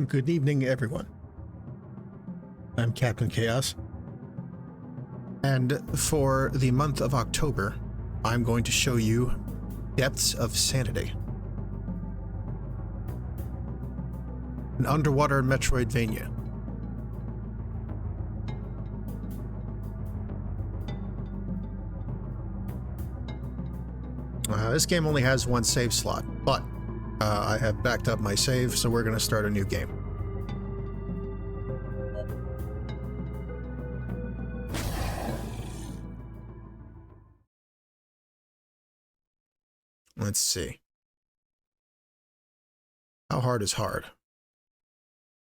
Good evening, everyone. I'm Captain Chaos, and for the month of October, I'm going to show you Depths of Sanity, an underwater Metroidvania. This game only has one save slot, but I have backed up my save, so we're going to start a new game. Let's see. How hard is hard?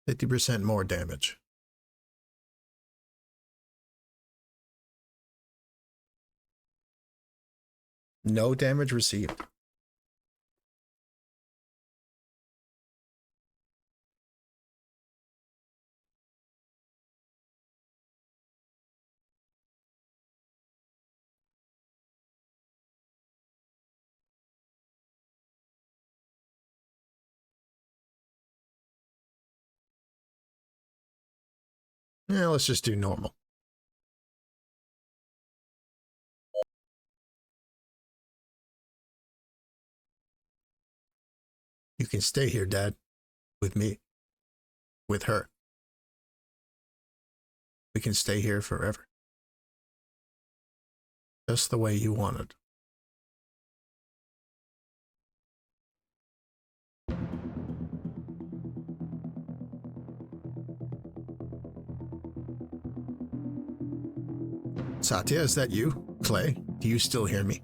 50% more damage. No damage received. Yeah, let's just do normal. You can stay here, Dad, with me, with her. We can stay here forever. Just the way you wanted. Satya, is that you? Clay, do you still hear me?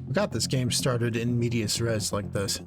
Forgot this game started in medias res like this.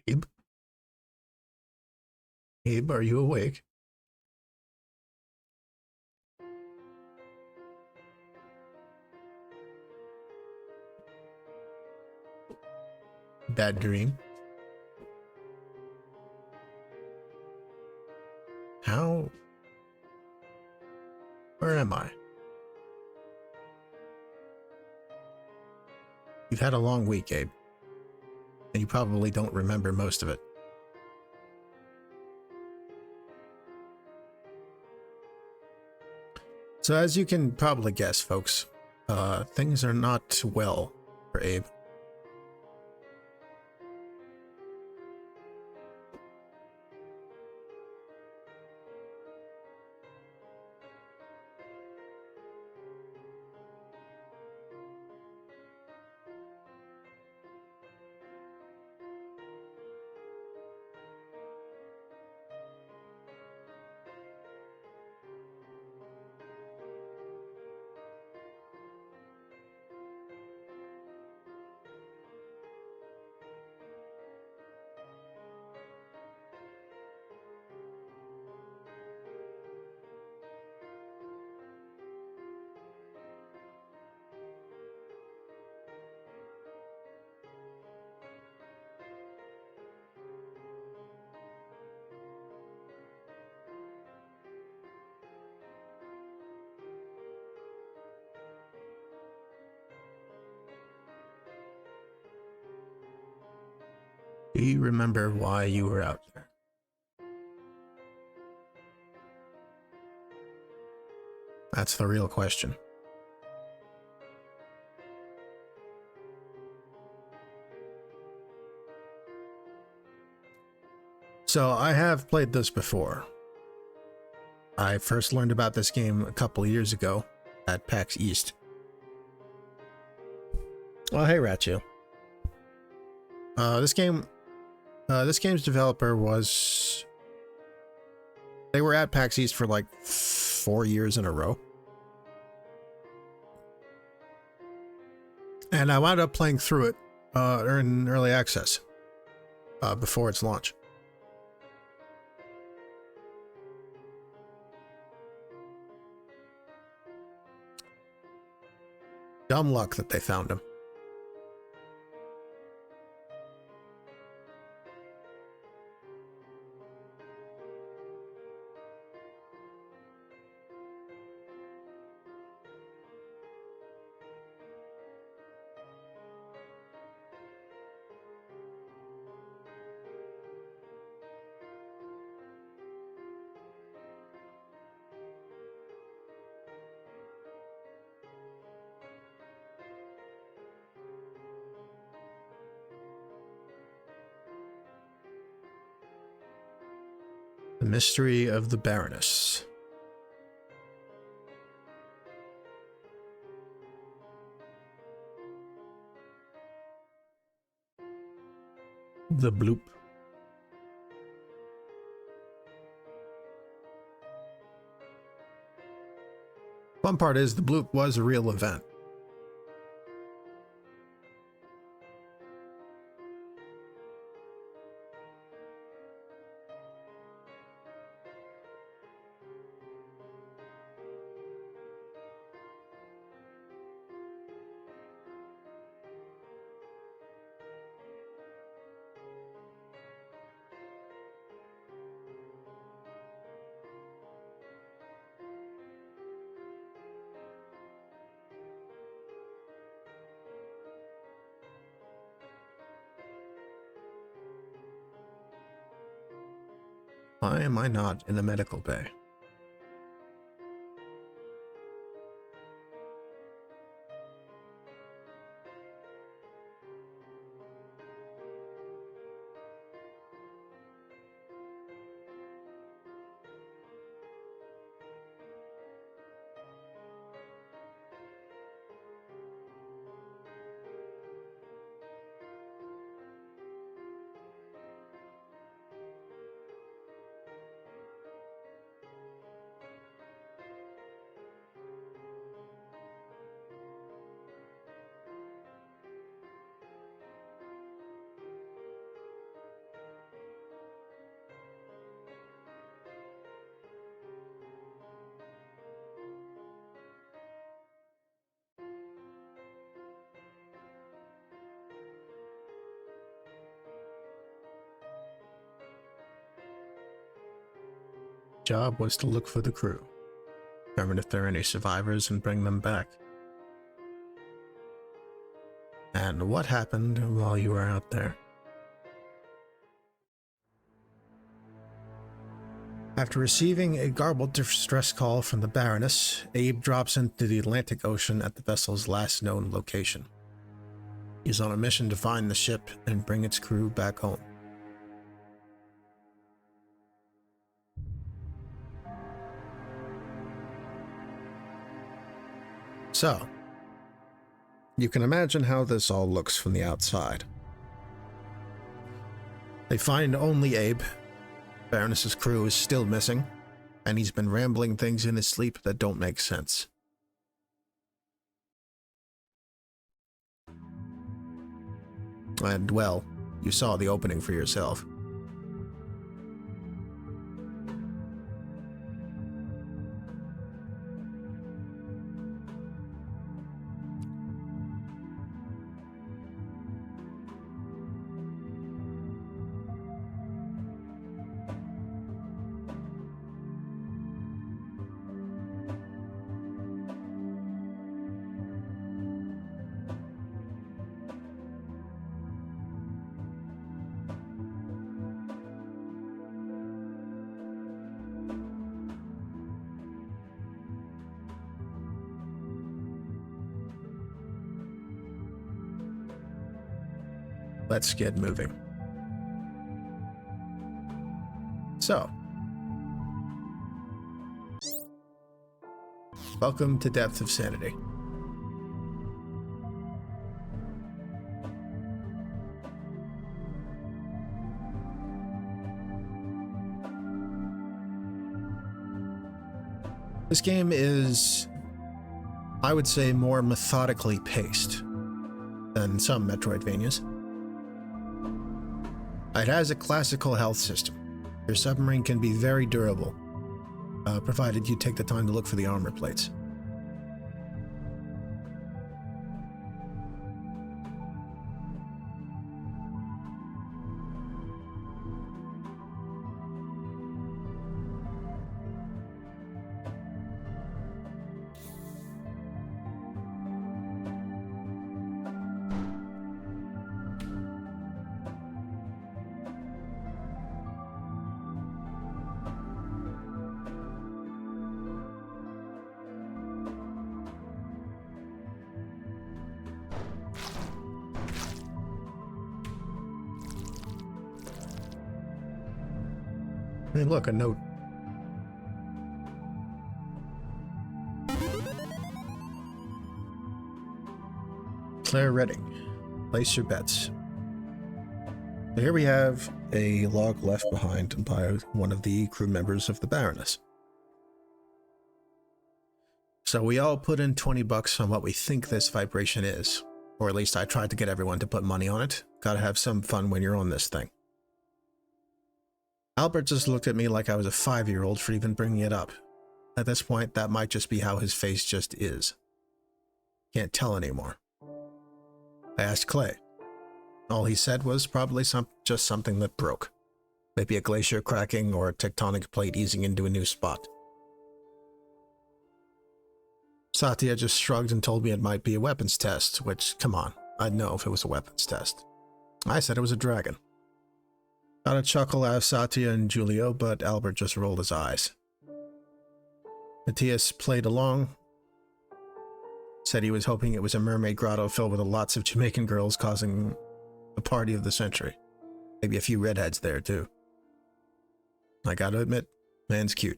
Abe? Abe, are you awake? Bad dream. How? Where am I? You've had a long week, Abe. And you probably don't remember most of it. So as you can probably guess, folks, things are not well for Abe. Do you remember why you were out there? That's the real question. So I have played this before. I first learned about this game a couple years ago at PAX East. Oh, hey, Rachu. This game's developer was... They were at PAX East for like 4 years in a row. And I wound up playing through it in early access before its launch. Dumb luck that they found him. The Mystery of the Baroness. The bloop. Fun part is the bloop was a real event. Why am I not in the medical bay? job was to look for the crew, determine if there are any survivors, and bring them back. And what happened while you were out there? After receiving a garbled distress call from the Baroness, Abe drops into the Atlantic Ocean at the vessel's last known location. He's on a mission to find the ship and bring its crew back home. So, you can imagine how this all looks from the outside. They find only Abe. Baroness's crew is still missing, and he's been rambling things in his sleep that don't make sense. And, well, you saw the opening for yourself. Let's get moving. So, welcome to Depth of Sanity. This game is, I would say, more methodically paced than some Metroidvanias. It has a classical health system. Your submarine can be very durable, provided you take the time to look for the armor plates. Hey, look, a note. Claire Redding, place your bets. So here we have a log left behind by one of the crew members of the Baroness. So we all put in 20 bucks on what we think this vibration is, or at least I tried to get everyone to put money on it. Gotta have some fun when you're on this thing. Albert just looked at me like I was a 5-year-old for even bringing it up. At this point, that might just be how his face just is. Can't tell anymore. I asked Clay. All he said was probably just something that broke. Maybe a glacier cracking or a tectonic plate easing into a new spot. Satya just shrugged and told me it might be a weapons test, which, come on, I'd know if it was a weapons test. I said it was a dragon. Got a chuckle out of Satya and Giulio, but Albert just rolled his eyes. Matthias played along, said he was hoping it was a mermaid grotto filled with lots of Jamaican girls causing the party of the century. Maybe a few redheads there, too. I gotta admit, man's cute.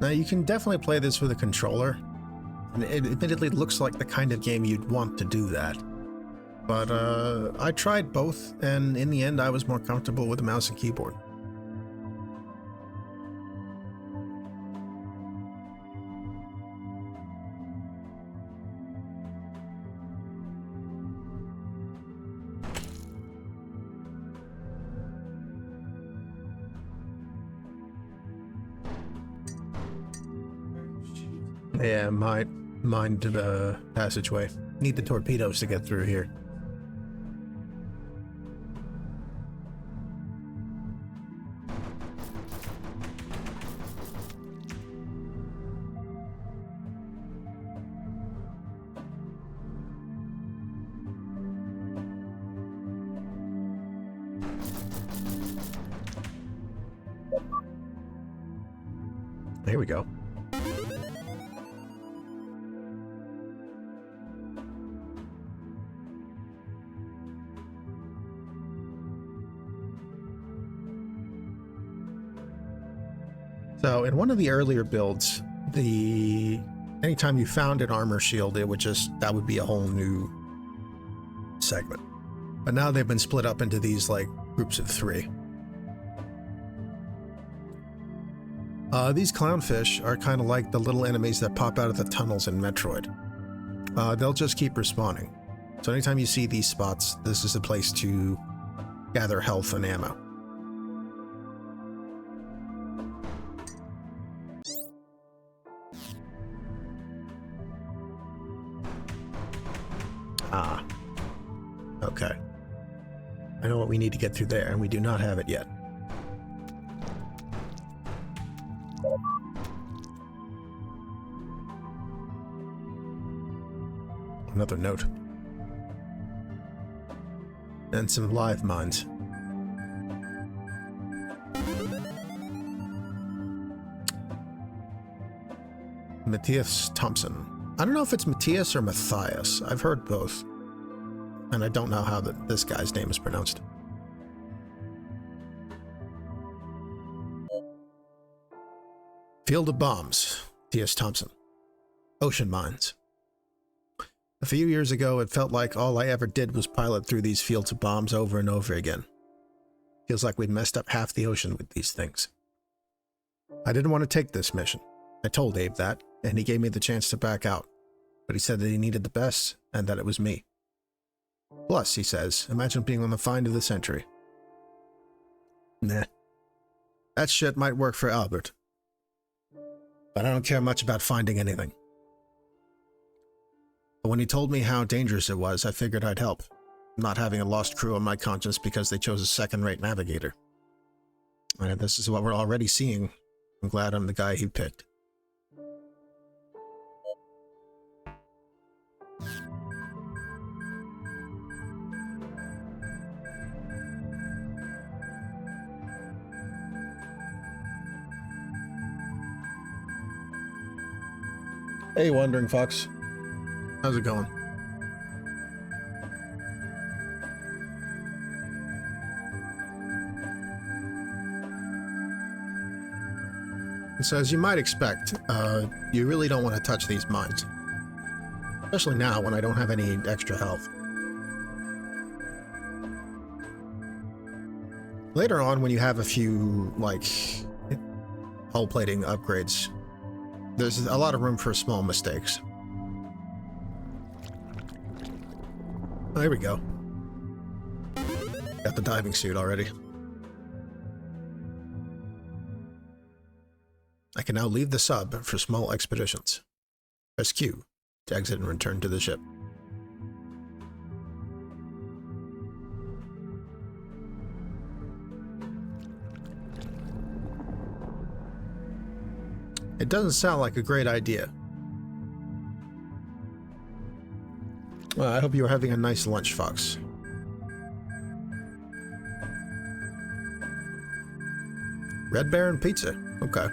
Now, you can definitely play this with a controller, and it admittedly looks like the kind of game you'd want to do that. But I tried both, and in the end I was more comfortable with a mouse and keyboard. Yeah, mind the passageway. Need the torpedoes to get through here. Here we go. So in one of the earlier builds, anytime you found an armor shield, that would be a whole new segment. But now they've been split up into these like groups of 3. These clownfish are kind of like the little enemies that pop out of the tunnels in Metroid. They'll just keep respawning. So anytime you see these spots, this is a place to gather health and ammo. Ah. Okay. I know what we need to get through there, and we do not have it yet. Another note. And some live mines. Matthias Thompson. I don't know if it's Matthias or Matthias. I've heard both. And I don't know how this guy's name is pronounced. Field of Bombs. Matthias Thompson. Ocean mines. A few years ago, it felt like all I ever did was pilot through these fields of bombs over and over again. Feels like we'd messed up half the ocean with these things. I didn't want to take this mission. I told Abe that, and he gave me the chance to back out. But he said that he needed the best, and that it was me. Plus, he says, imagine being on the find of the century. Nah. That shit might work for Albert. But I don't care much about finding anything. But when he told me how dangerous it was, I figured I'd help, not having a lost crew on my conscience because they chose a second-rate navigator. And this is what we're already seeing. I'm glad I'm the guy he picked. Hey, Wandering Fox. How's it going? So as you might expect, you really don't want to touch these mines. Especially now when I don't have any extra health. Later on, when you have a few, like, hull plating upgrades, there's a lot of room for small mistakes. Oh, here we go. Got the diving suit already. I can now leave the sub for small expeditions. Press Q to exit and return to the ship. It doesn't sound like a great idea. Well, I hope you are having a nice lunch, Fox. Red Baron Pizza. Okay.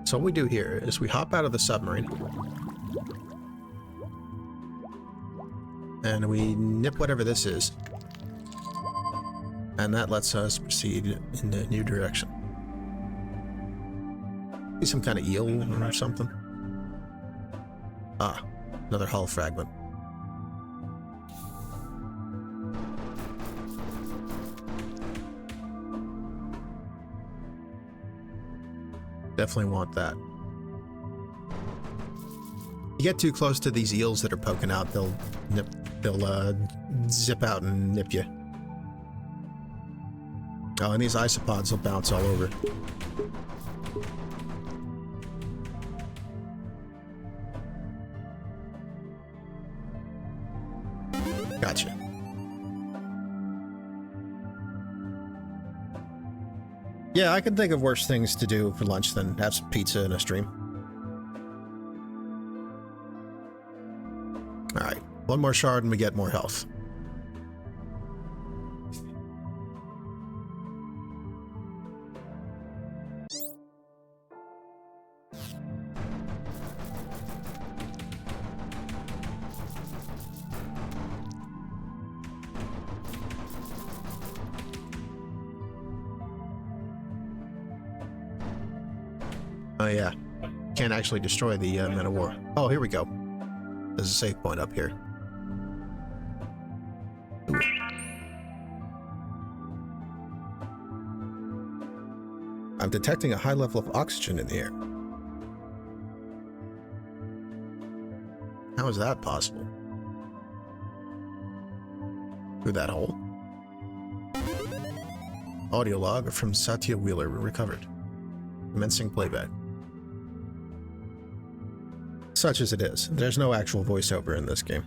So what we do here is we hop out of the submarine and we nip whatever this is, and that lets us proceed in a new direction. Maybe some kind of eel or something. Ah, another hull fragment. Definitely want that. You get too close to these eels that are poking out, they'll zip out and nip you. Oh, and these isopods will bounce all over. Gotcha. Yeah, I can think of worse things to do for lunch than have some pizza and a stream. Alright, one more shard and we get more health. Oh yeah, can't actually destroy the Men of War. Oh, here we go. There's a save point up here. Ooh. I'm detecting a high level of oxygen in the air. How is that possible? Through that hole? Audio log from Satya Wheeler recovered. Commencing playback. Such as it is, there's no actual voiceover in this game.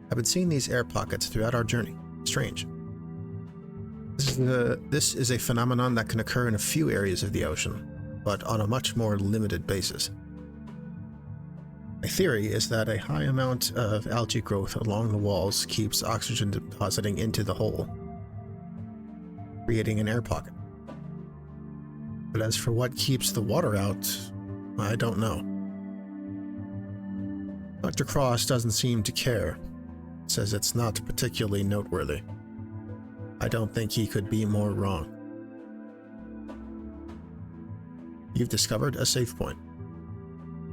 I've been seeing these air pockets throughout our journey. Strange. This is a phenomenon that can occur in a few areas of the ocean, but on a much more limited basis. My theory is that a high amount of algae growth along the walls keeps oxygen depositing into the hole, creating an air pocket. But as for what keeps the water out, I don't know. Dr. Cross doesn't seem to care. Says it's not particularly noteworthy. I don't think he could be more wrong. You've discovered a save point.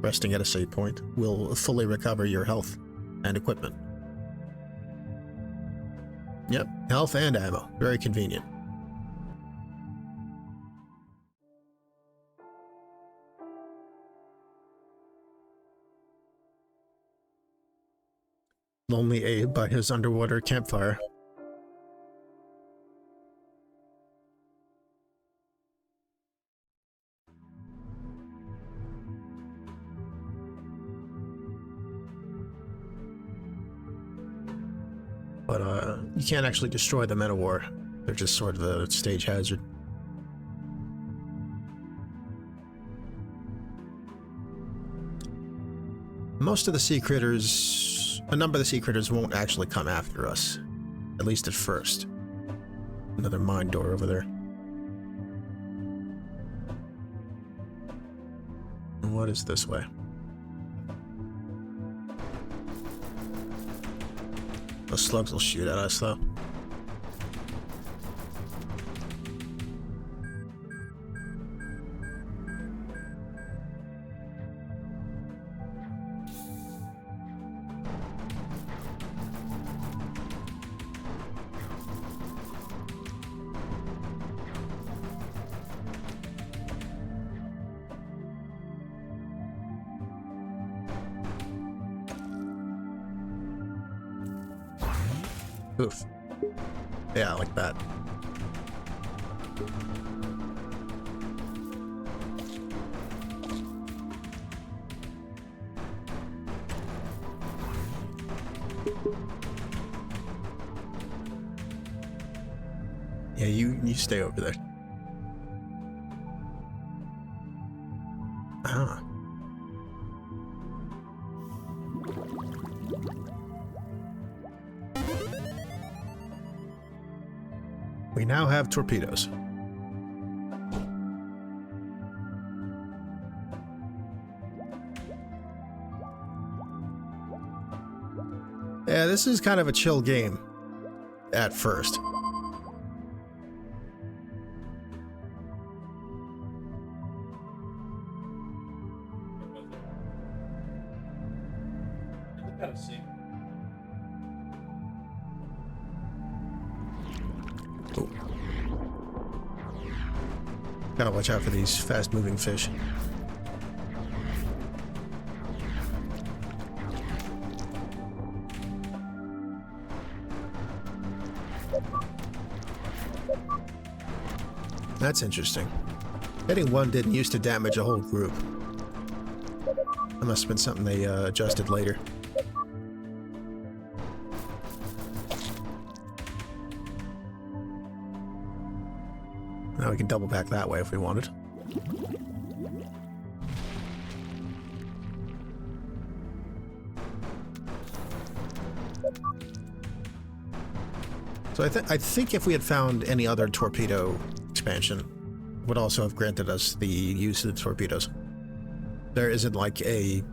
Resting at a save point will fully recover your health and equipment. Yep, health and ammo. Very convenient. Lonely Abe by his underwater campfire. But you can't actually destroy the Men of War. They're just sort of a stage hazard. Most of the sea critters, a number of the sea critters won't actually come after us, at least at first. Another mine door over there. And what is this way? Those slugs will shoot at us, though. Oof. Yeah, like that. Yeah, you stay over there. Ah. We now have torpedoes. Yeah, this is kind of a chill game at first. Gotta watch out for these fast-moving fish. That's interesting. Hitting one didn't used to damage a whole group. That must have been something they adjusted later. Now we can double back that way if we wanted. So I think if we had found any other torpedo expansion, it would also have granted us the use of the torpedoes. There isn't like a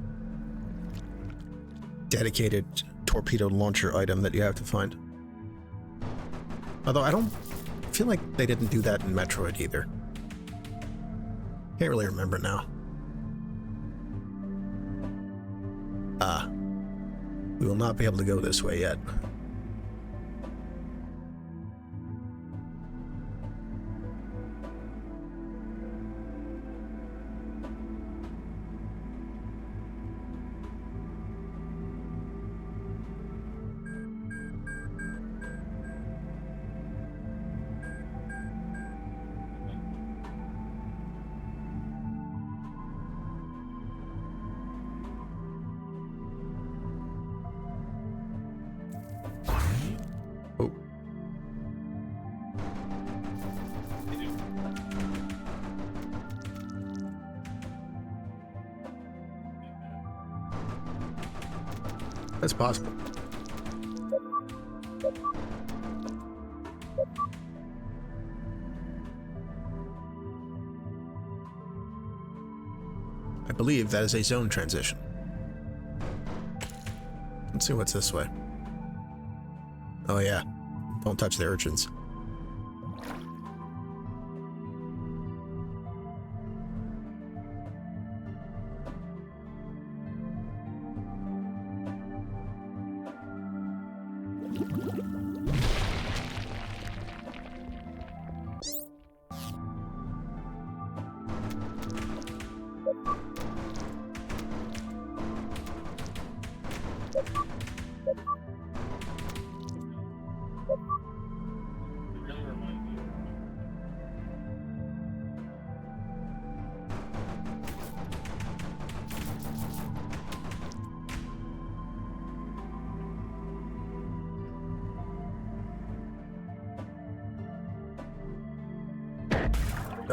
dedicated torpedo launcher item that you have to find. Although I don't feel like they didn't do that in Metroid either. Can't really remember now. We will not be able to go this way yet. That's possible. I believe that is a zone transition. Let's see what's this way. Oh yeah, don't touch the urchins.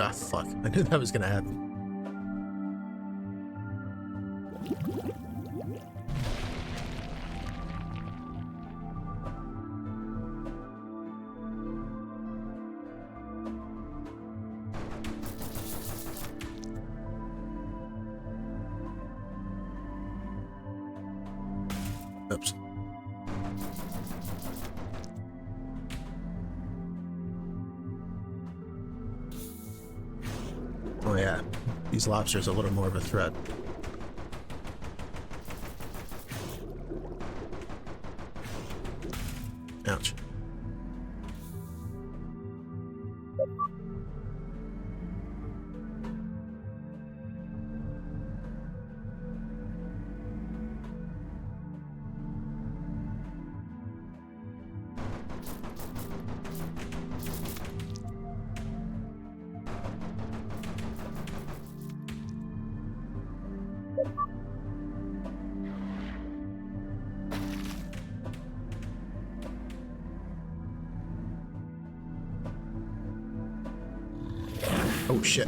Ah, fuck. I knew that was gonna happen. Oops. Oh yeah, these lobsters are a little more of a threat. Ouch. Oh shit.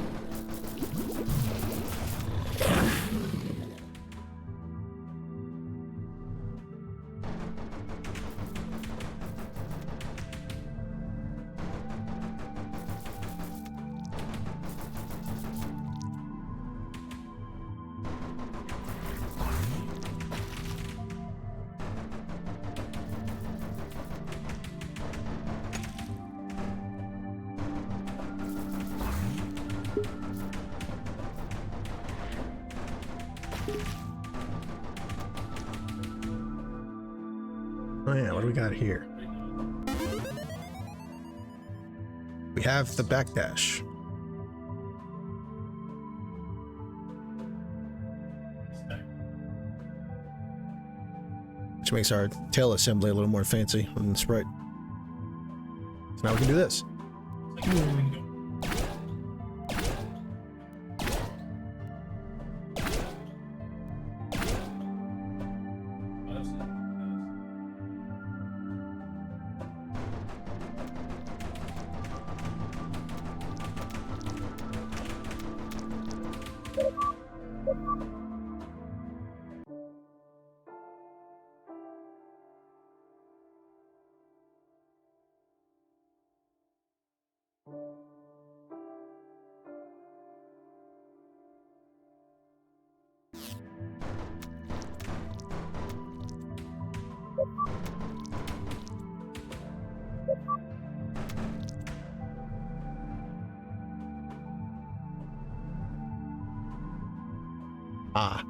Oh yeah, what do we got here? We have the backdash. which makes our tail assembly a little more fancy than the Sprite. So now we can do this. Ah.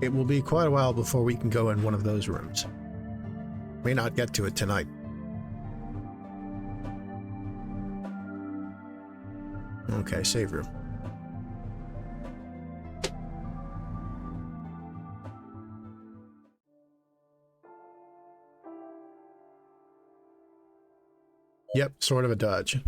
It will be quite a while before we can go in one of those rooms. May not get to it tonight. Okay, save room. Yep, sort of a dodge.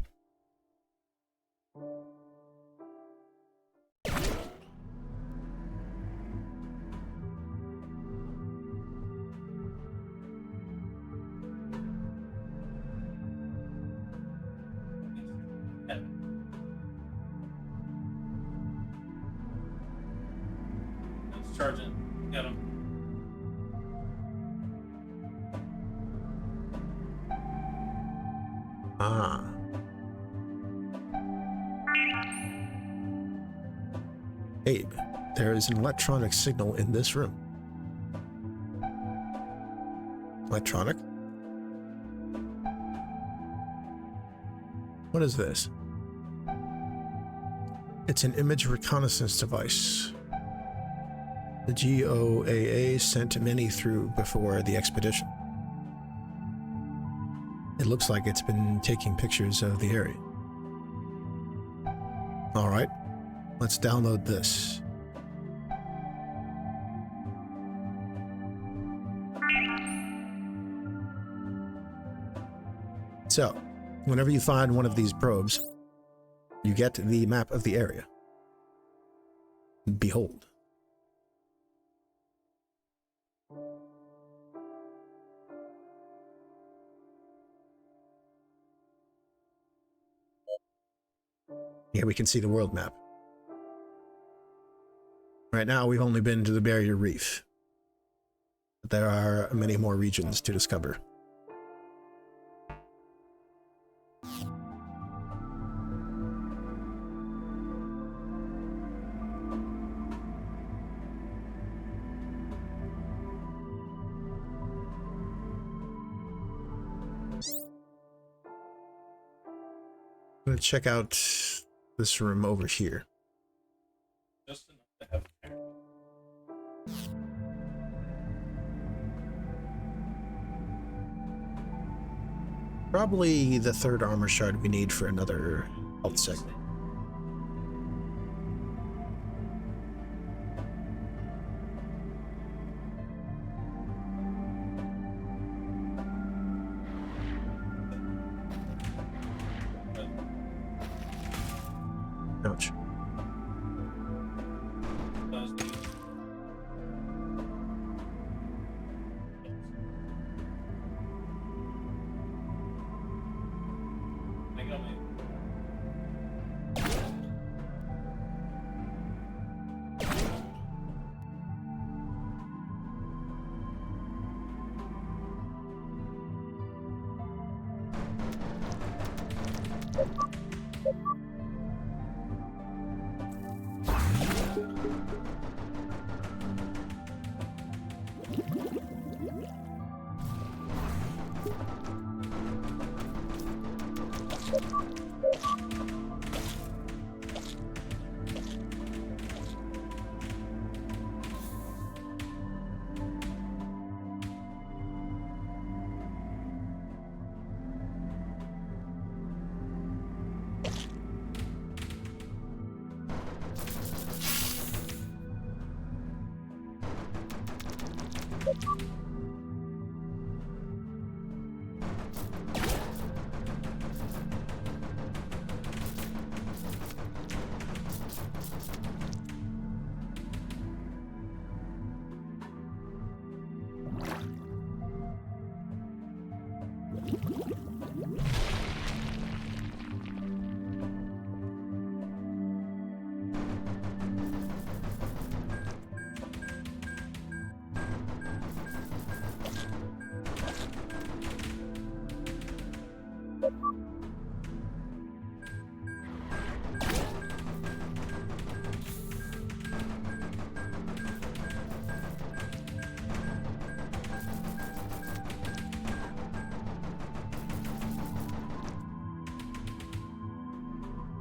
Charging. Got him. Ah. Abe, there is an electronic signal in this room. Electronic? What is this? It's an image reconnaissance device. The GOAA sent many through before the expedition. It looks like it's been taking pictures of the area. All right, let's download this. So, whenever you find one of these probes, you get the map of the area. Behold. Here we can see the world map. Right now, we've only been to the Barrier Reef, but there are many more regions to discover. I'm going to check out this room over here. Just enough to have a parent. Probably the third armor shard we need for another health segment. Ouch.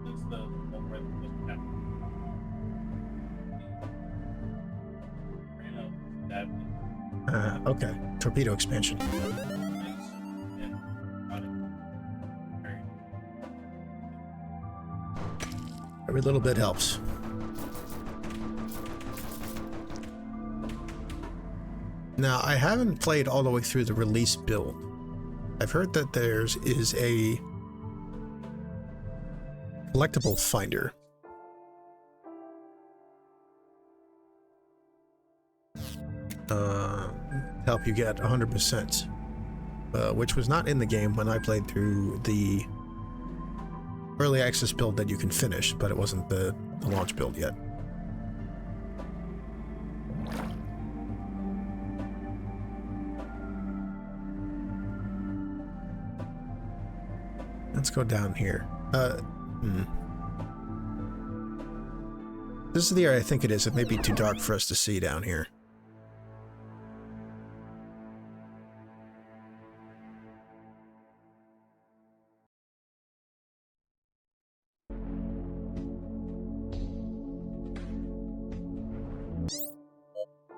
That's the one where the captain ran up, stabbed me. Okay. Torpedo expansion. And got it. Very Every little bit helps. Now, I haven't played all the way through the release build. I've heard that there's is a collectible finder. Help you get 100%, which was not in the game when I played through the early access build that you can finish, but it wasn't the launch build yet. Let's go down here. This is the area I think it is. It may be too dark for us to see down here.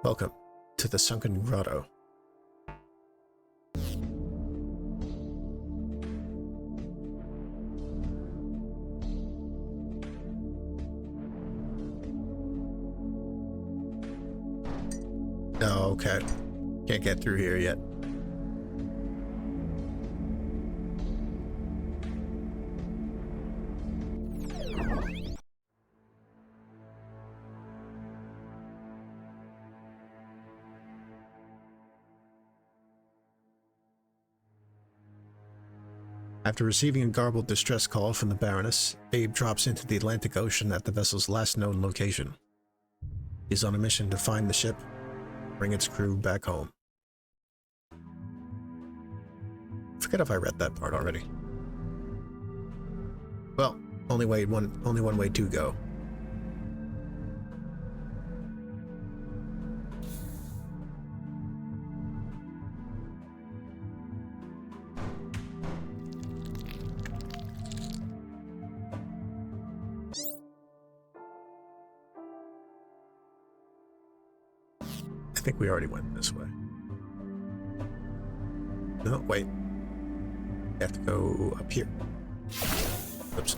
Welcome to the Sunken Grotto. Oh, okay. Can't get through here yet. After receiving a garbled distress call from the Baroness, Abe drops into the Atlantic Ocean at the vessel's last known location. He's on a mission to find the ship, bring its crew back home. Forget if I read that part already. Well, only one way to go. I think we already went this way. No, wait. We have to go up here. Oops.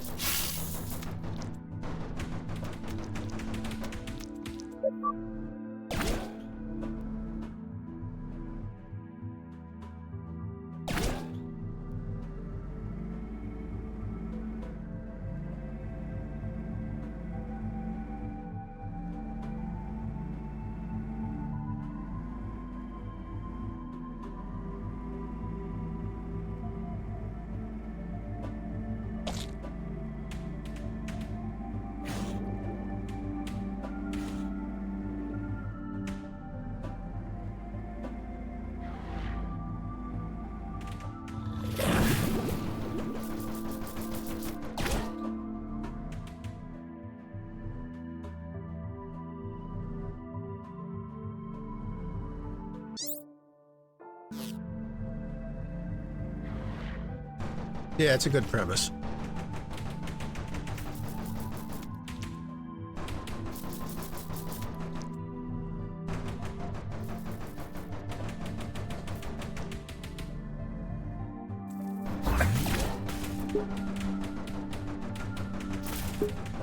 Yeah, it's a good premise.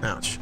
Ouch.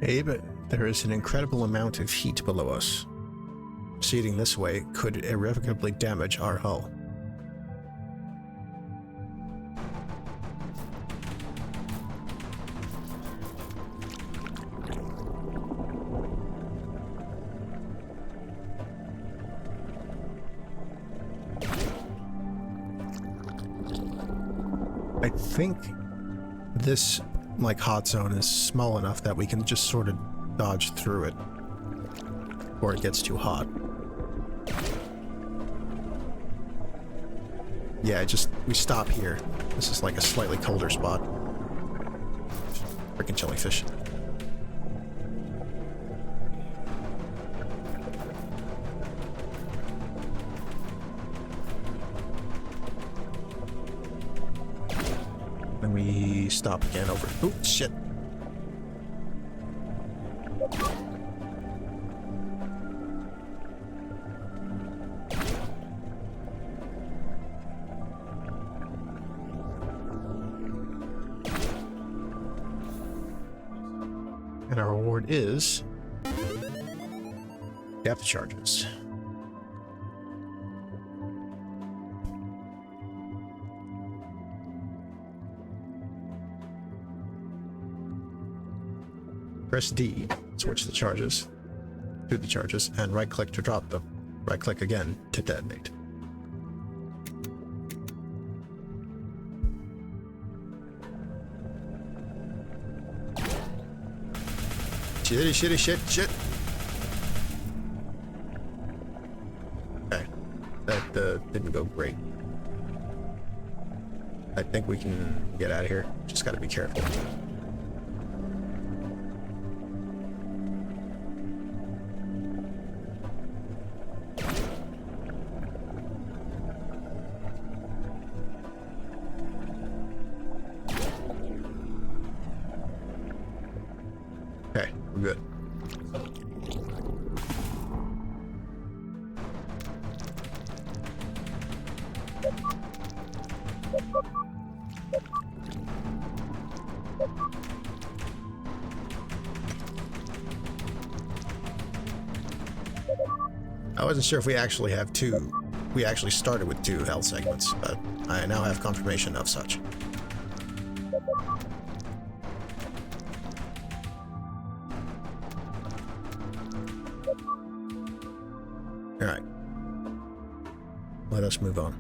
Abe, there is an incredible amount of heat below us. Proceeding this way could irrevocably damage our hull. I think this hot zone is small enough that we can just sort of dodge through it before it gets too hot. Yeah, we stop here. This is like a slightly colder spot. Freaking jellyfish. Then we stop again over. Oh, shit. And our reward is depth charges. Press D, switch the charges to the charges, and right-click to drop them. Right-click again to detonate. Shit. Okay, that didn't go great. I think we can get out of here. Just gotta be careful. Okay, we're good. I wasn't sure if we actually have two. We actually started with 2 health segments, but I now have confirmation of such. Alright. Let us move on.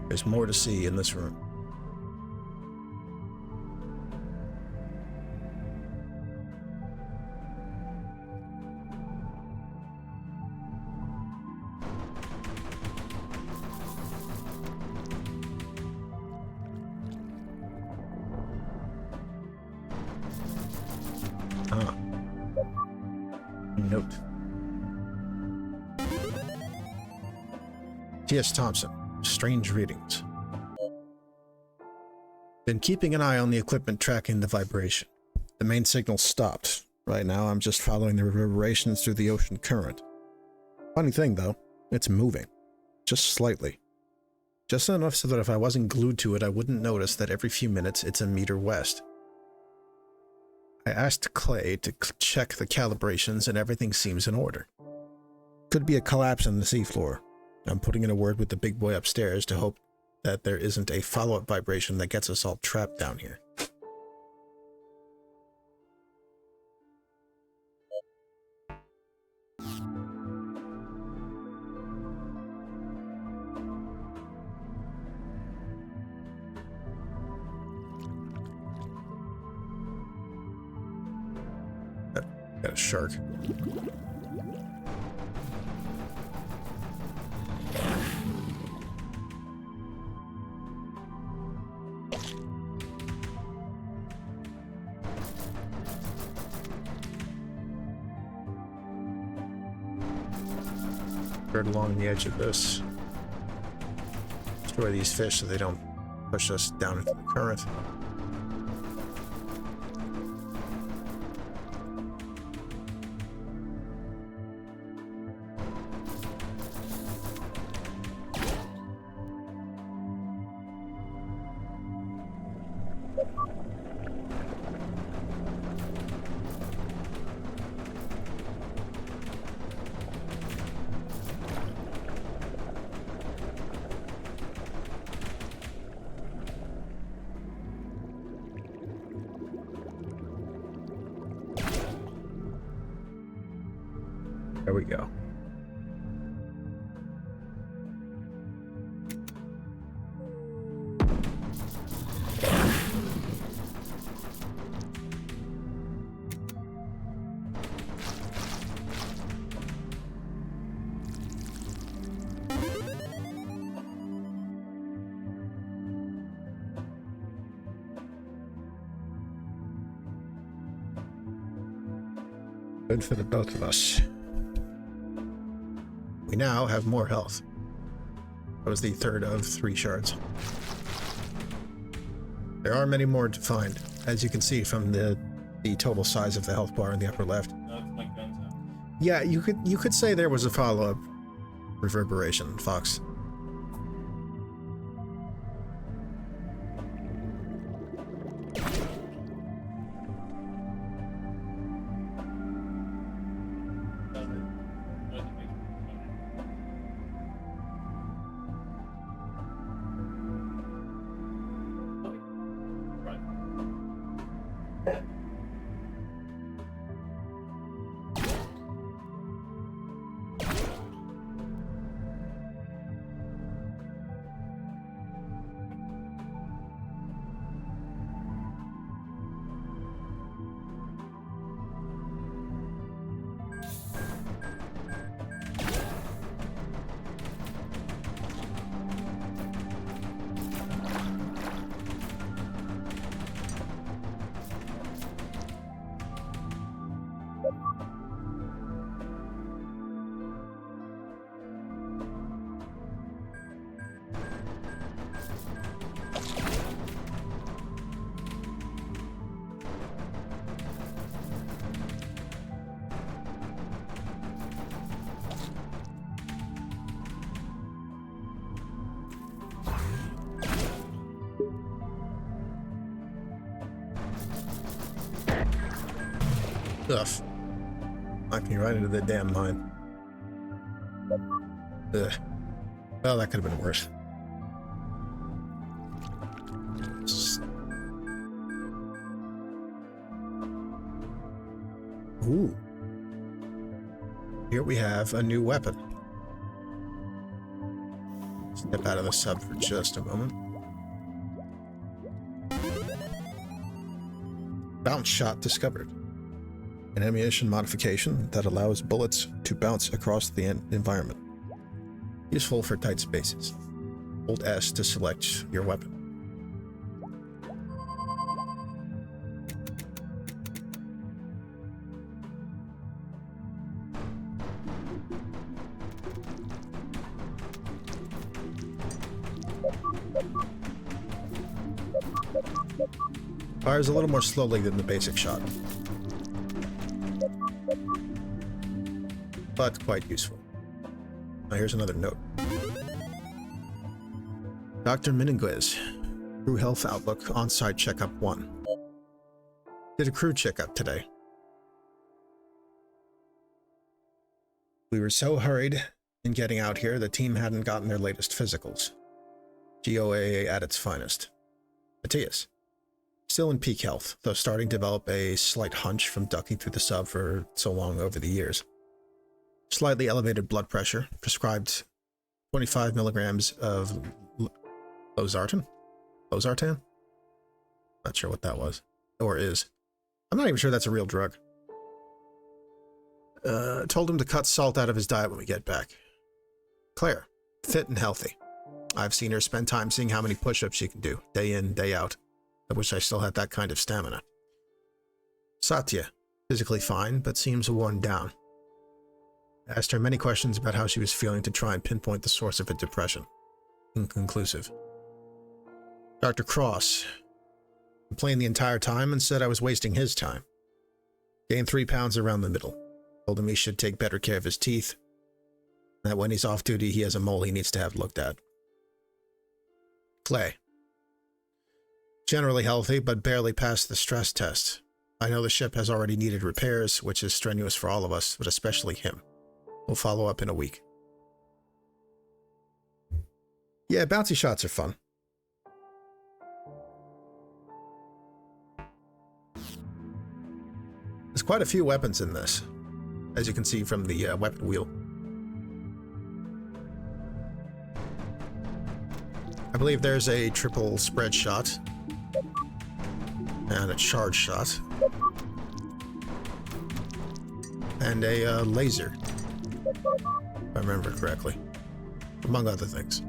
There's more to see in this room. note. T.S. Thompson, strange readings. Been keeping an eye on the equipment tracking the vibration. The main signal stopped. Right now I'm just following the reverberations through the ocean current. Funny thing though, it's moving. Just slightly. Just enough so that if I wasn't glued to it, I wouldn't notice that every few minutes it's a meter west. I asked Clay to check the calibrations and everything seems in order. Could be a collapse on the seafloor. I'm putting in a word with the big boy upstairs to hope that there isn't a follow-up vibration that gets us all trapped down here. Got a shark. Right along the edge of this. Destroy these fish so they don't push us down into the current. There we go. Good for the both of us. We now have more health. That was the third of 3 shards. There are many more to find, as you can see from the total size of the health bar in the upper left. That's my gun's out. Yeah, you could say there was a follow-up reverberation, Fox. Ugh. Knocked me right into the damn mine. Ugh. Well, that could have been worse. Ooh. Here we have a new weapon. Step out of the sub for just a moment. Bounce shot discovered. An ammunition modification that allows bullets to bounce across the environment. Useful for tight spaces. Hold S to select your weapon. Fires a little more slowly than the basic shot, but quite useful. Now here's another note. Dr. Menendez, Crew Health Outlook On-Site Checkup 1. Did a crew checkup today. We were so hurried in getting out here, the team hadn't gotten their latest physicals. GOAA at its finest. Matthias, still in peak health, though starting to develop a slight hunch from ducking through the sub for so long over the years. Slightly elevated blood pressure, prescribed 25 milligrams of losartan? Losartan? Not sure what that was. Or is. I'm not even sure that's a real drug. Told him to cut salt out of his diet when we get back. Claire, fit and healthy. I've seen her spend time seeing how many push-ups she can do, day in, day out. I wish I still had that kind of stamina. Satya, physically fine, but seems worn down. I asked her many questions about how she was feeling to try and pinpoint the source of her depression. Inconclusive. Dr. Cross complained the entire time and said I was wasting his time. Gained 3 pounds around the middle. Told him he should take better care of his teeth. That when he's off duty, he has a mole he needs to have looked at. Clay. Generally healthy, but barely passed the stress test. I know the ship has already needed repairs, which is strenuous for all of us, but especially him. We'll follow up in a week. Yeah, bouncy shots are fun. There's quite a few weapons in this, as you can see from the weapon wheel. I believe there's a triple spread shot and a charge shot and a laser, if I remember correctly, among other things.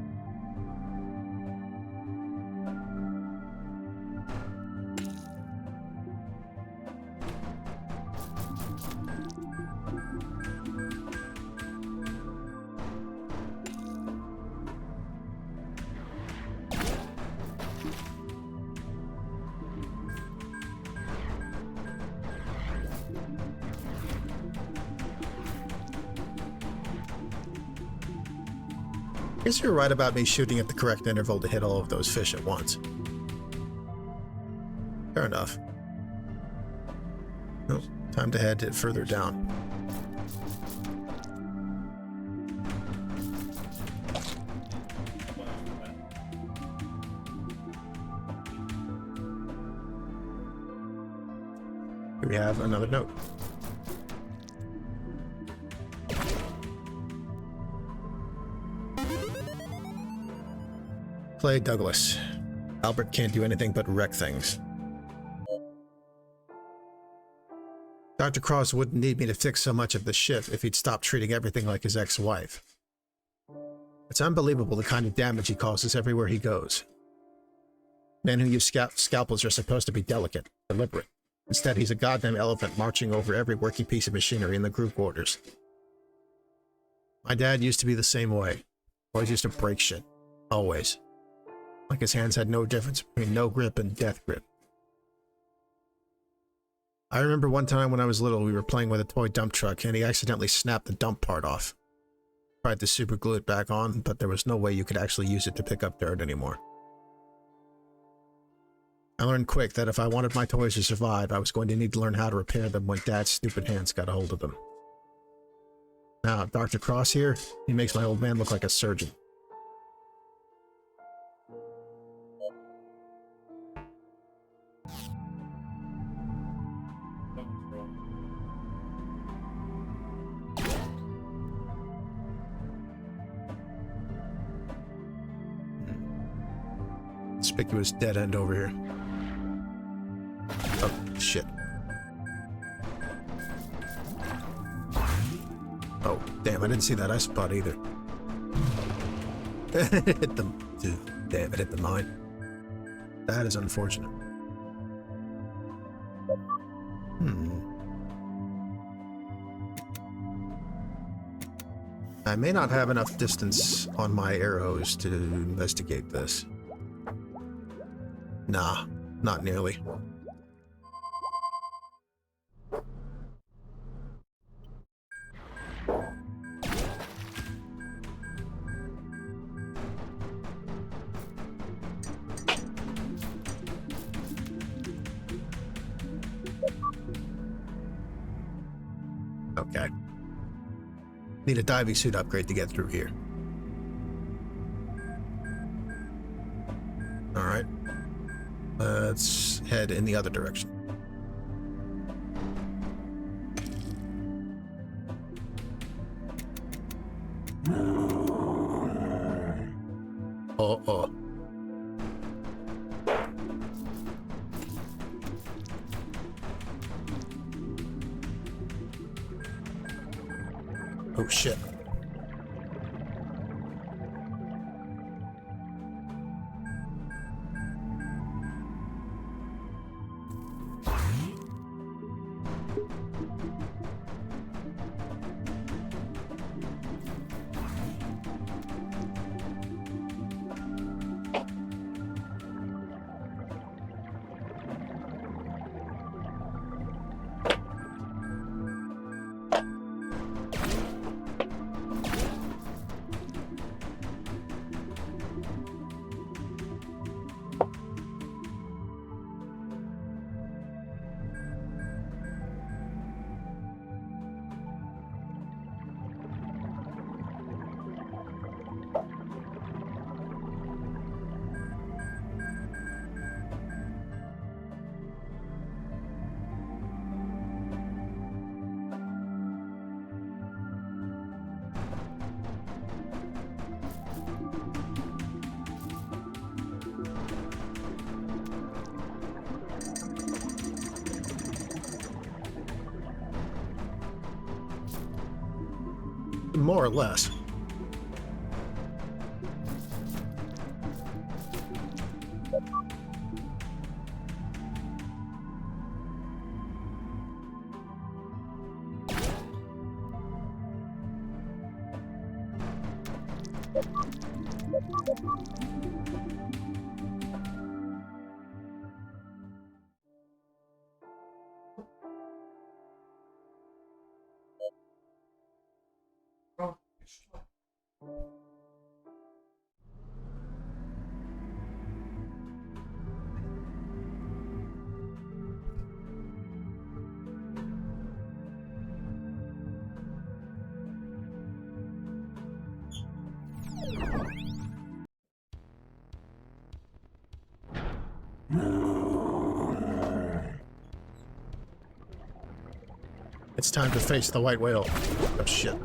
I guess you're right about me shooting at the correct interval to hit all of those fish at once. Fair enough. Oh, time to head further down. Here we have another note. Clay Douglas. Albert can't do anything but wreck things. Dr. Cross wouldn't need me to fix so much of the ship if he'd stop treating everything like his ex-wife. It's unbelievable the kind of damage he causes everywhere he goes. Men who use scalpels are supposed to be delicate, deliberate. Instead, he's a goddamn elephant marching over every working piece of machinery in the group quarters. My dad used to be the same way. Always used to break shit. Always. Like his hands had no difference between no grip and death grip. I remember one time when I was little, we were playing with a toy dump truck and he accidentally snapped the dump part off. Tried to super glue it back on, but there was no way you could actually use it to pick up dirt anymore. I learned quick that if I wanted my toys to survive, I was going to need to learn how to repair them when Dad's stupid hands got a hold of them. Now, Dr. Cross here, he makes my old man look like a surgeon. Conspicuous dead end over here. Oh, shit. Oh, damn, I didn't see that ice spot either. Hit the... Damn, it hit the mine. That is unfortunate. I may not have enough distance on my arrows to investigate this. Nah, not nearly. Okay. Need a diving suit upgrade to get through here. Alright. Let's head in the other direction. Oh. Oh shit. More or less. It's time to face the white whale. Oh shit.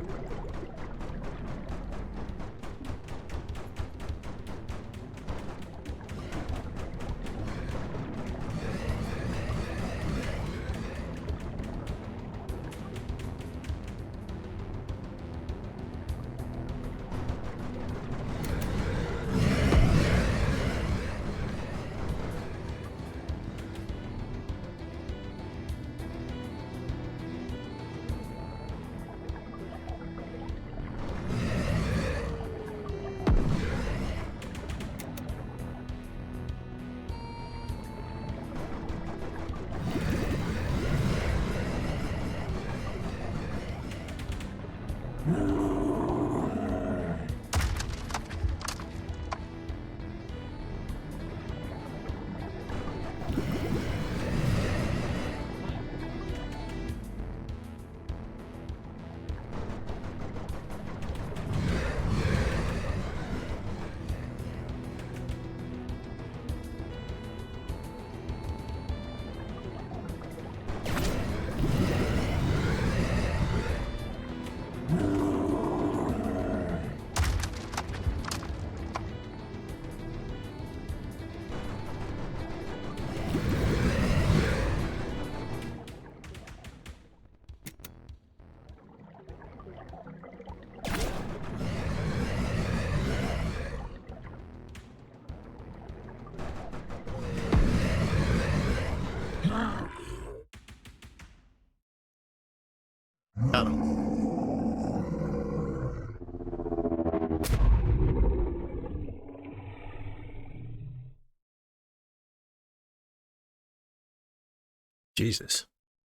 Jesus.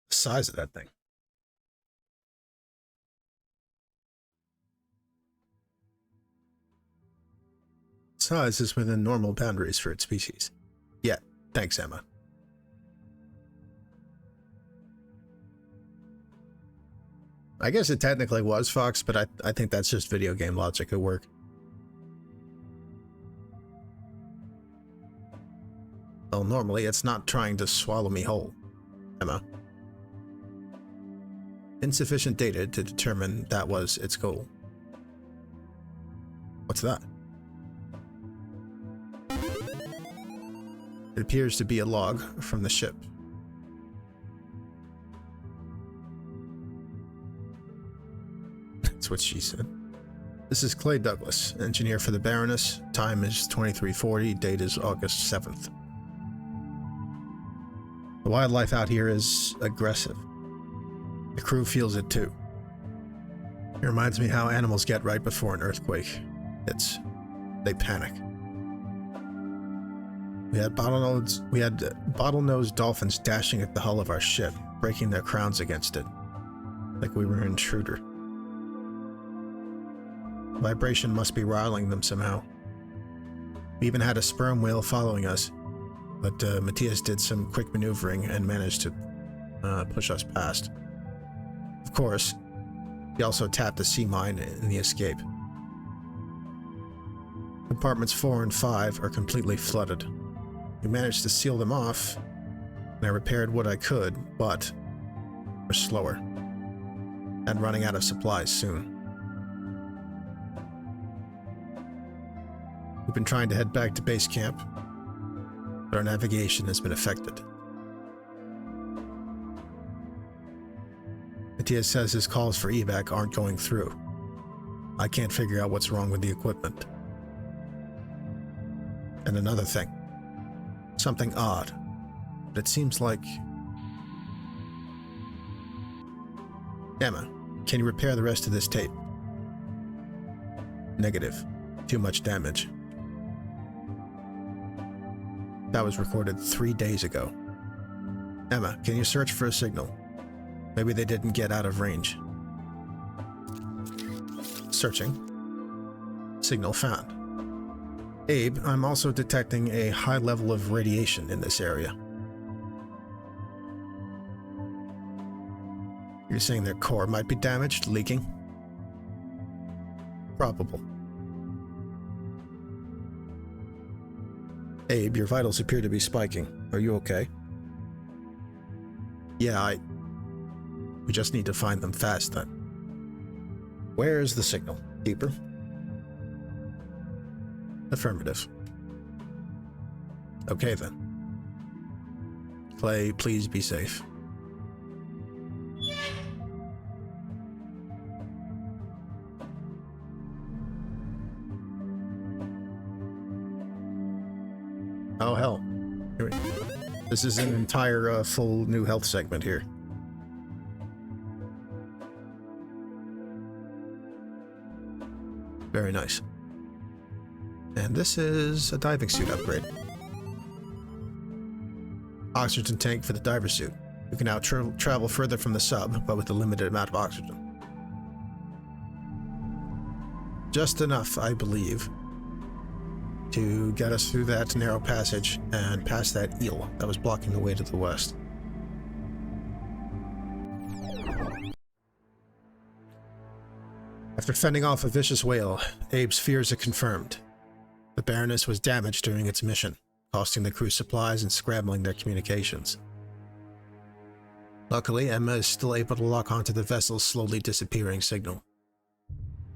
The size of that thing. Size is within normal boundaries for its species. Yeah, thanks, Emma. I guess it technically was Fox, but I think that's just video game logic at work. Well, normally it's not trying to swallow me whole, Emma. Insufficient data to determine that was its goal. What's that? It appears to be a log from the ship. That's what she said. This is Clay Douglas, engineer for the Baroness. Time is 2340, date is August 7th. The wildlife out here is aggressive. The crew feels it too. It reminds me how animals get right before an earthquake. They panic. We had bottlenose dolphins dashing at the hull of our ship, breaking their crowns against it, like we were an intruder. Vibration must be riling them somehow. We even had a sperm whale following us, but Matthias did some quick maneuvering and managed to push us past. Of course, he also tapped a sea mine in the escape. Compartments 4 and 5 are completely flooded. We managed to seal them off, and I repaired what I could, but we're slower, and running out of supplies soon. We've been trying to head back to base camp, but our navigation has been affected. Matthias says his calls for evac aren't going through. I can't figure out what's wrong with the equipment. And another thing. Something odd, but it seems like... Emma, can you repair the rest of this tape? Negative. Too much damage. That was recorded 3 days ago. Emma, can you search for a signal? Maybe they didn't get out of range. Searching. Signal found. Abe, I'm also detecting a high level of radiation in this area. You're saying their core might be damaged, leaking? Probable. Abe, your vitals appear to be spiking. Are you okay? Yeah, we just need to find them fast then. Where is the signal? Deeper? Affirmative. Okay then. Clay, please be safe. Oh hell. This is an entire full new health segment here. Very nice. And this is a diving suit upgrade. Oxygen tank for the diver suit. You can now travel further from the sub, but with a limited amount of oxygen. Just enough, I believe, to get us through that narrow passage and past that eel that was blocking the way to the west. After fending off a vicious whale, Abe's fears are confirmed. The Baroness was damaged during its mission, costing the crew supplies and scrambling their communications. Luckily, Emma is still able to lock onto the vessel's slowly disappearing signal.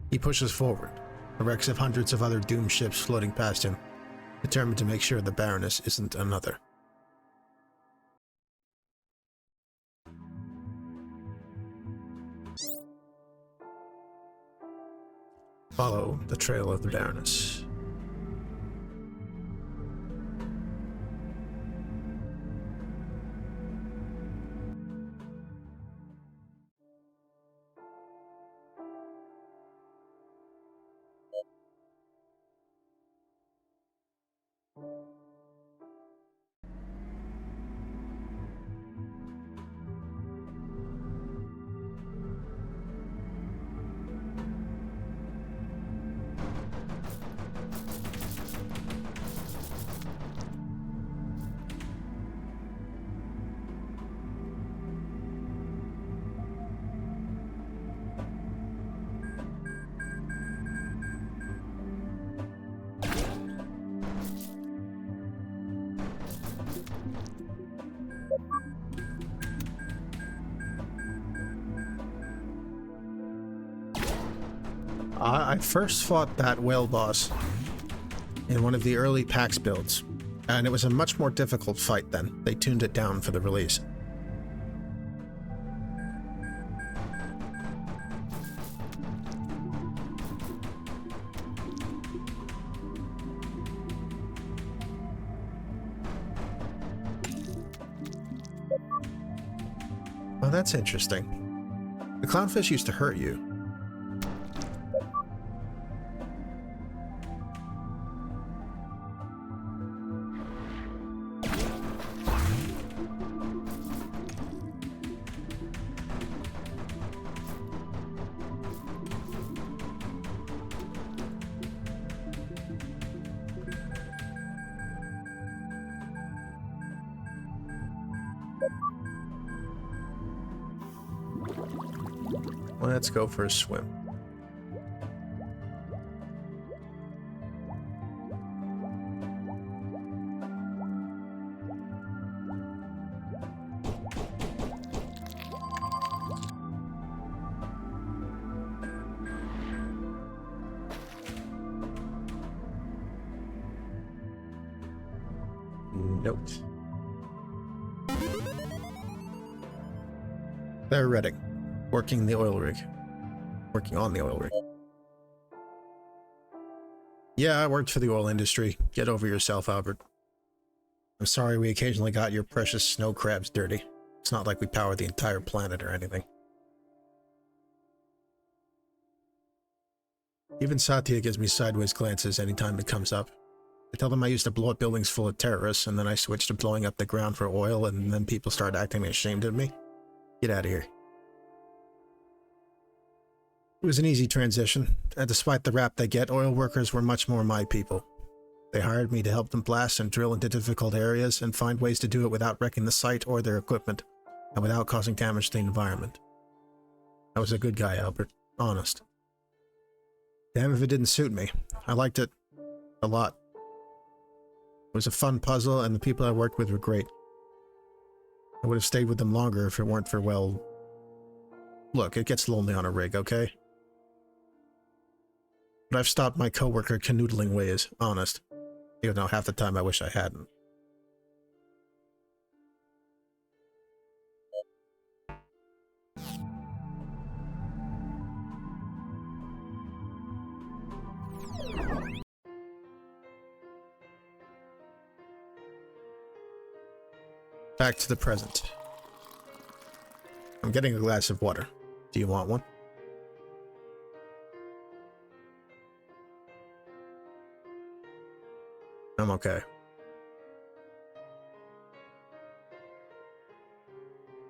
He pushes forward, the wrecks of hundreds of other doomed ships floating past him, determined to make sure the Baroness isn't another. Follow the trail of the Baroness. I first fought that whale boss in one of the early PAX builds, and it was a much more difficult fight then. They tuned it down for the release. Oh, that's interesting. The clownfish used to hurt you. Let's go for a swim. Note. They're Redding, working the oil rig. Working on the oil rig. Yeah, I worked for the oil industry. Get over yourself, Albert. I'm sorry we occasionally got your precious snow crabs dirty. It's not like we power the entire planet or anything. Even Satya gives me sideways glances anytime it comes up. I tell them I used to blow up buildings full of terrorists, and then I switched to blowing up the ground for oil, and then people start acting ashamed of me. Get out of here. It was an easy transition, and despite the rap they get, oil workers were much more my people. They hired me to help them blast and drill into difficult areas and find ways to do it without wrecking the site or their equipment, and without causing damage to the environment. I was a good guy, Albert. Honest. Damn if it didn't suit me. I liked it a lot. It was a fun puzzle, and the people I worked with were great. I would have stayed with them longer if it weren't for, well... Look, it gets lonely on a rig, okay? But I've stopped my coworker canoodling ways, honest. Even though half the time I wish I hadn't. Back to the present. I'm getting a glass of water. Do you want one? I'm okay.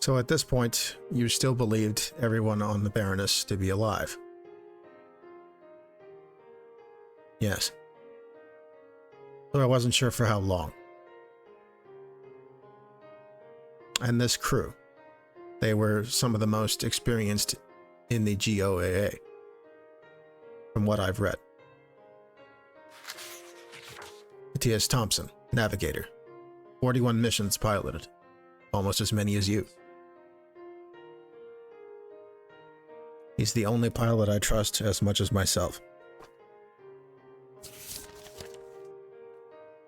So at this point, you still believed everyone on the Baroness to be alive? Yes. Though I wasn't sure for how long. And this crew, they were some of the most experienced in the GOAA, from what I've read. Matthias Thompson, navigator. 41 missions piloted. Almost as many as you. He's the only pilot I trust as much as myself.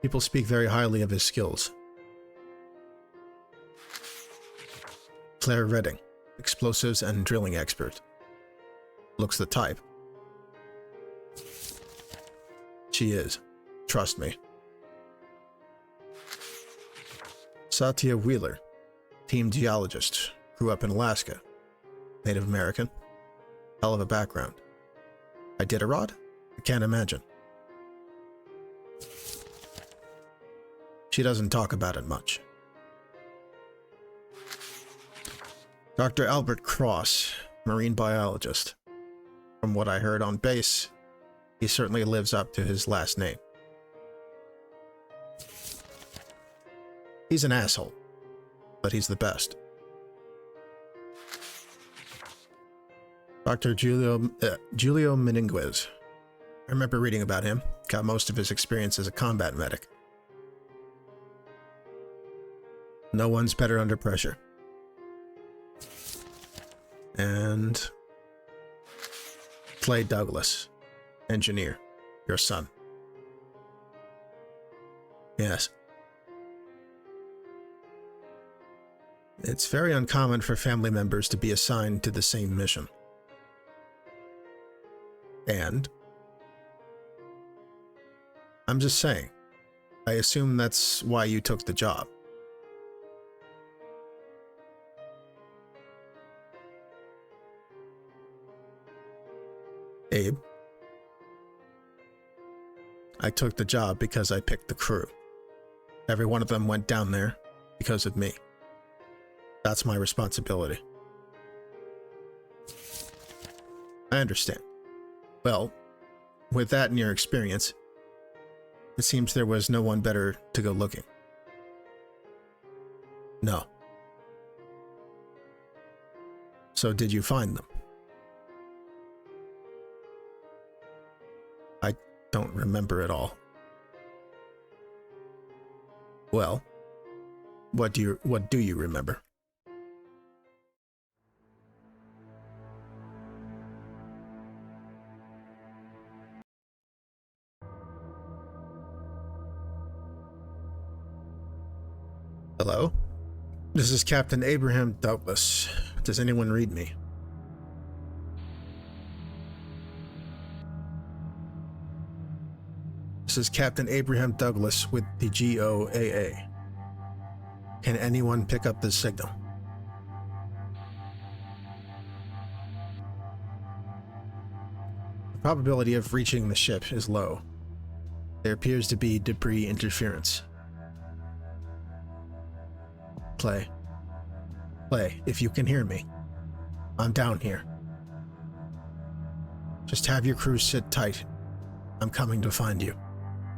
People speak very highly of his skills. Claire Redding, explosives and drilling expert. Looks the type. She is. Trust me. Satya Wheeler, team geologist, grew up in Alaska. Native American. Hell of a background. Iditarod? I can't imagine. She doesn't talk about it much. Dr. Albert Cross, marine biologist. From what I heard on base, he certainly lives up to his last name. He's an asshole, but he's the best. Dr. Julio Meninguez. I remember reading about him. Got most of his experience as a combat medic. No one's better under pressure. And Clay Douglas, engineer, your son. Yes. It's very uncommon for family members to be assigned to the same mission. And I'm just saying, I assume that's why you took the job. Abe, I took the job because I picked the crew. Every one of them went down there because of me. That's my responsibility. I understand. Well, with that in your experience, it seems there was no one better to go looking. No. So did you find them? I don't remember it all. Well, what do you remember? Hello? This is Captain Abraham Douglas. Does anyone read me? This is Captain Abraham Douglas with the GOAA. Can anyone pick up this signal? The probability of reaching the ship is low. There appears to be debris interference. Clay, if you can hear me, I'm down here. Just have your crew sit tight. I'm coming to find you.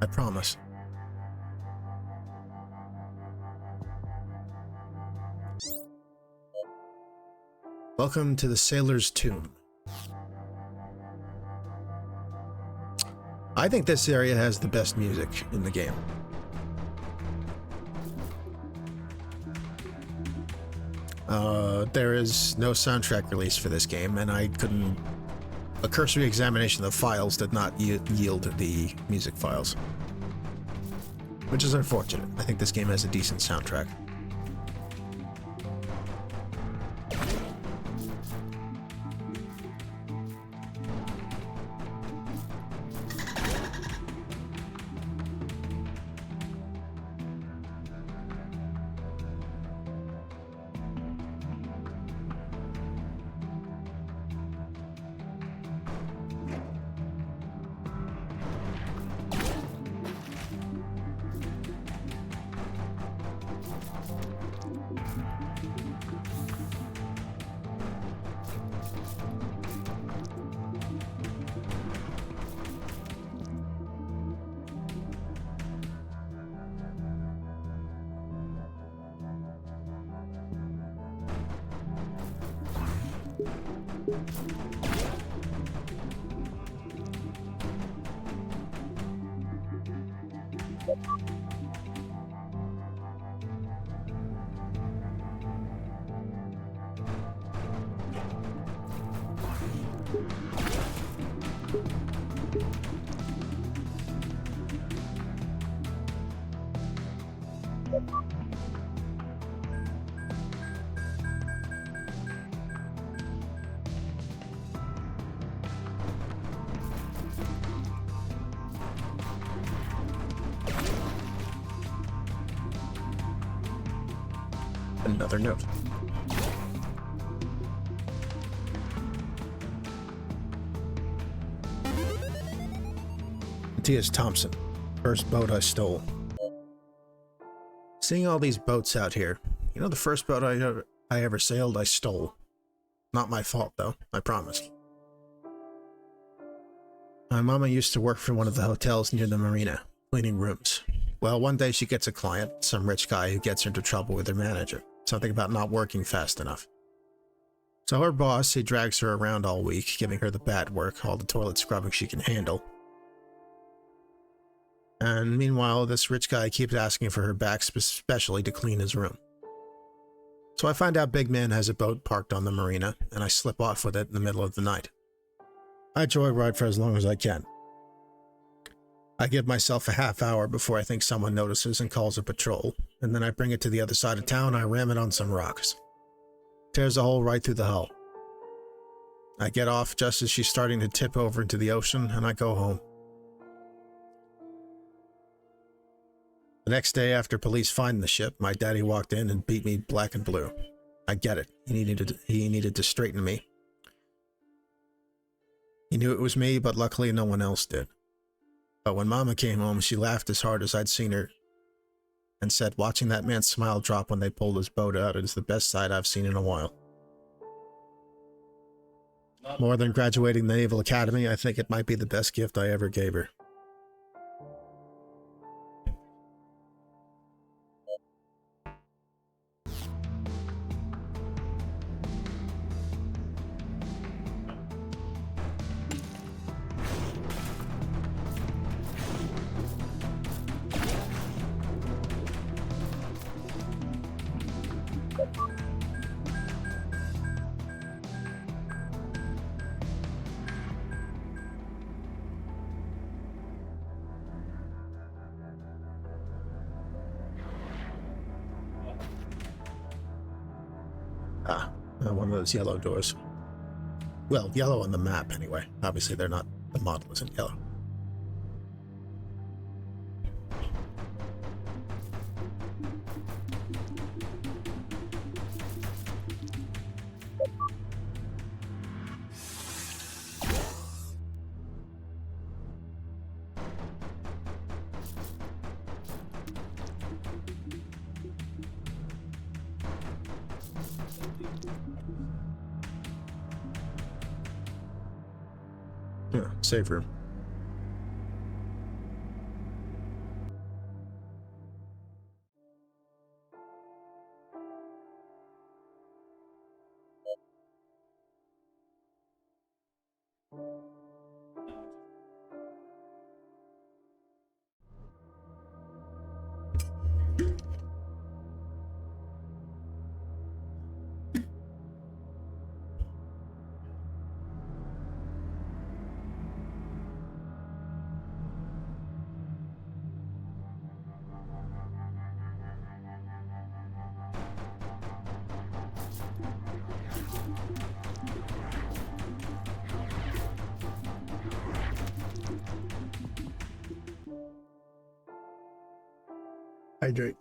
I promise. Welcome to the Sailor's Tomb. I think this area has the best music in the game. There is no soundtrack release for this game, and I couldn't... A cursory examination of the files did not yield the music files. Which is unfortunate. I think this game has a decent soundtrack. Another note. Matthias Thompson. First boat I stole. Seeing all these boats out here, you know the first boat I ever sailed I stole. Not my fault though, I promise. My mama used to work for one of the hotels near the marina, cleaning rooms. Well, one day she gets a client, some rich guy who gets her into trouble with her manager. Something about not working fast enough. So her boss, he drags her around all week, giving her the bad work, all the toilet scrubbing she can handle. And meanwhile, this rich guy keeps asking for her back, especially to clean his room. So I find out Big Man has a boat parked on the marina, and I slip off with it in the middle of the night. I joyride for as long as I can. I give myself a half hour before I think someone notices and calls a patrol, and then I bring it to the other side of town. I ram it on some rocks. Tears a hole right through the hull. I get off just as she's starting to tip over into the ocean, and I go home. The next day, after police find the ship, my daddy walked in and beat me black and blue. I get it. He needed to straighten me. He knew it was me, but luckily no one else did. But when Mama came home, she laughed as hard as I'd seen her and said, watching that man's smile drop when they pulled his boat out is the best sight I've seen in a while. More than graduating the Naval Academy, I think it might be the best gift I ever gave her. One of those yellow doors. Well, yellow on the map anyway. Obviously they're not, the model isn't yellow. Yeah, save room. Hydrate.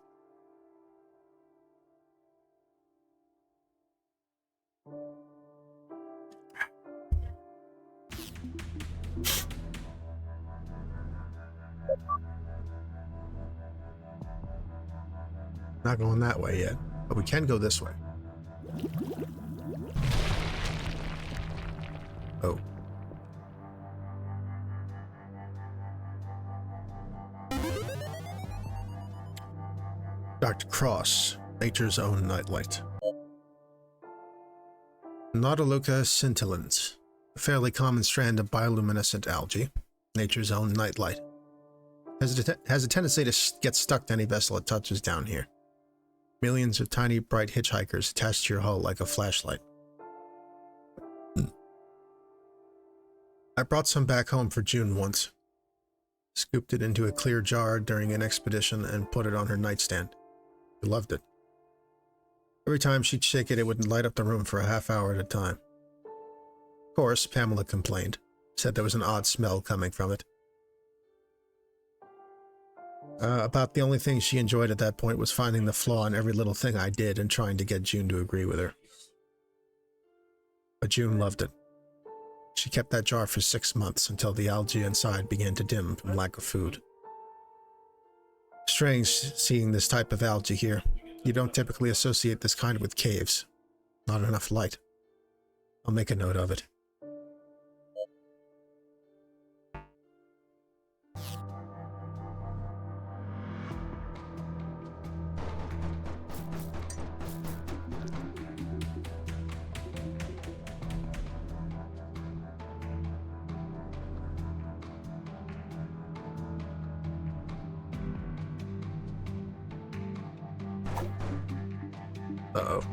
Not going that way yet, but we can go this way. Oh. Dr. Cross, nature's own nightlight. Nautiluca scintillans, a fairly common strand of bioluminescent algae, nature's own nightlight. Has a tendency to get stuck to any vessel it touches down here. Millions of tiny bright hitchhikers attached to your hull like a flashlight. I brought some back home for June once. Scooped it into a clear jar during an expedition and put it on her nightstand. She loved it. Every time she'd shake it, it would light up the room for a half hour at a time. Of course, Pamela complained, said there was an odd smell coming from it. About the only thing she enjoyed at that point was finding the flaw in every little thing I did and trying to get June to agree with her. But June loved it. She kept that jar for 6 months until the algae inside began to dim from lack of food. Strange seeing this type of algae here. You don't typically associate this kind with caves. Not enough light. I'll make a note of it. Uh-oh.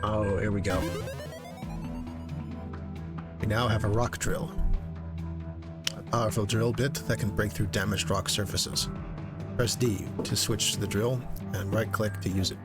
Oh, here we go. We now have a rock drill. A powerful drill bit that can break through damaged rock surfaces. Press D to switch to the drill, and right-click to use it.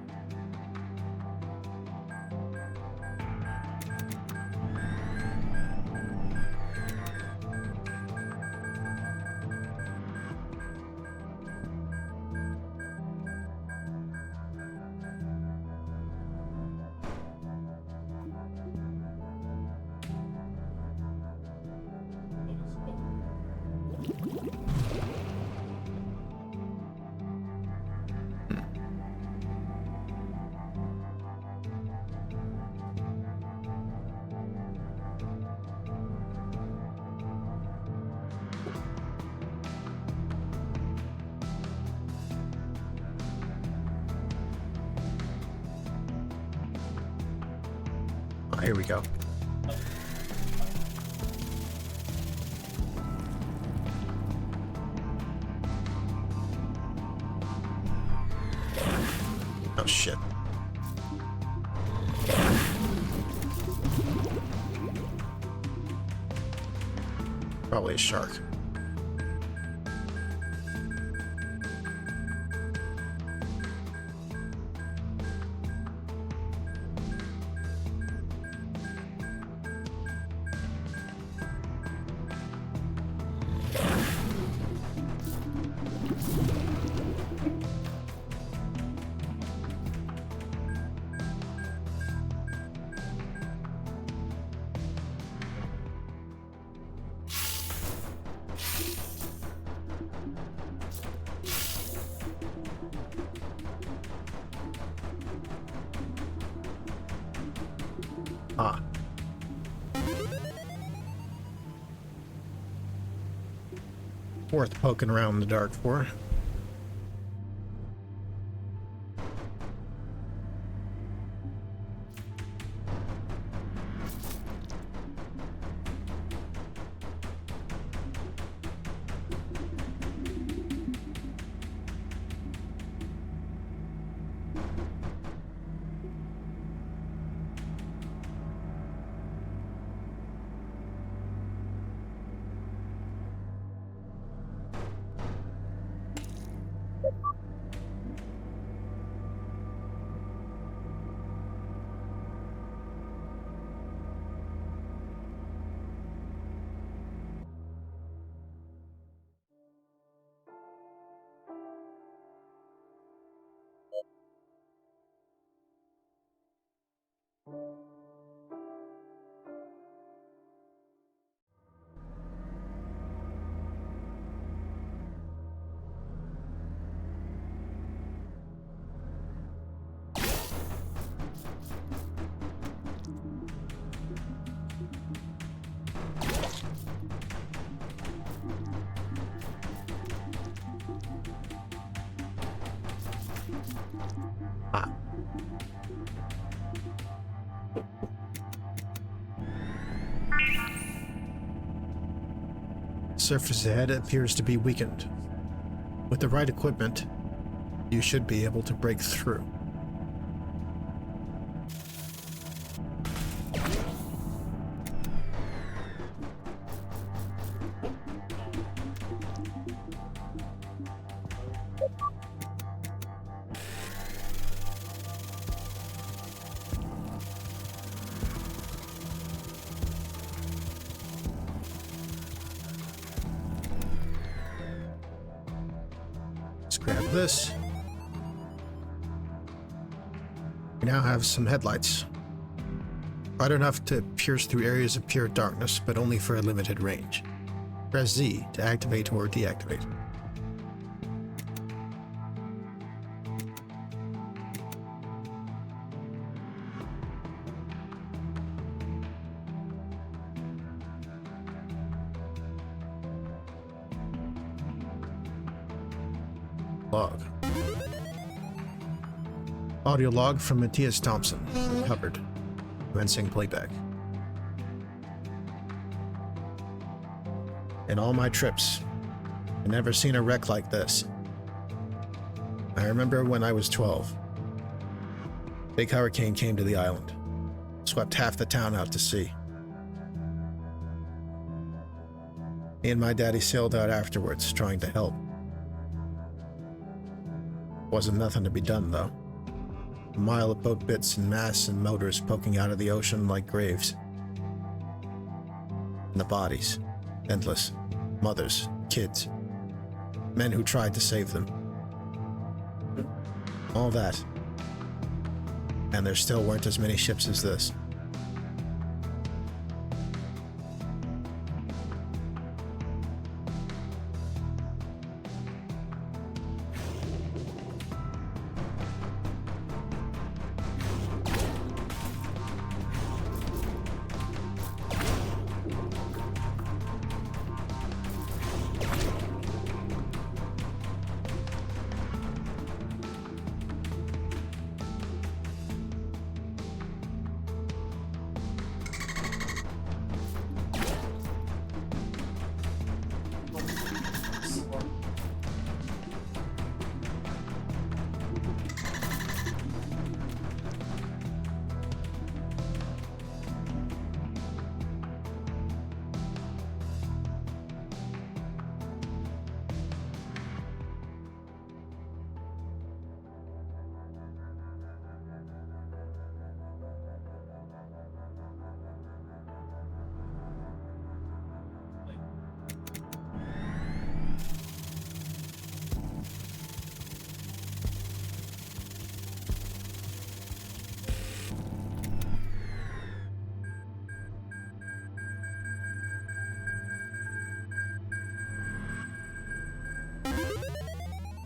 Oh, here we go. Oh shit. Probably a shark. Ah. Worth poking around in the dark for. Ah. Surface ahead appears to be weakened. With the right equipment, you should be able to break through. Let's grab this. We now have some headlights. Bright enough to pierce through areas of pure darkness, but only for a limited range. Press Z to activate or deactivate. Log. Audio log from Matthias Thompson. Recovered. Commencing playback. In all my trips, I've never seen a wreck like this. I remember when I was 12. Big hurricane came to the island. swept half the town out to sea. Me and my daddy sailed out afterwards, trying to help. Wasn't nothing to be done, though. A mile of boat bits and masts and motors poking out of the ocean like graves. And the bodies. Endless. Mothers. Kids. Men who tried to save them. All that. And there still weren't as many ships as this.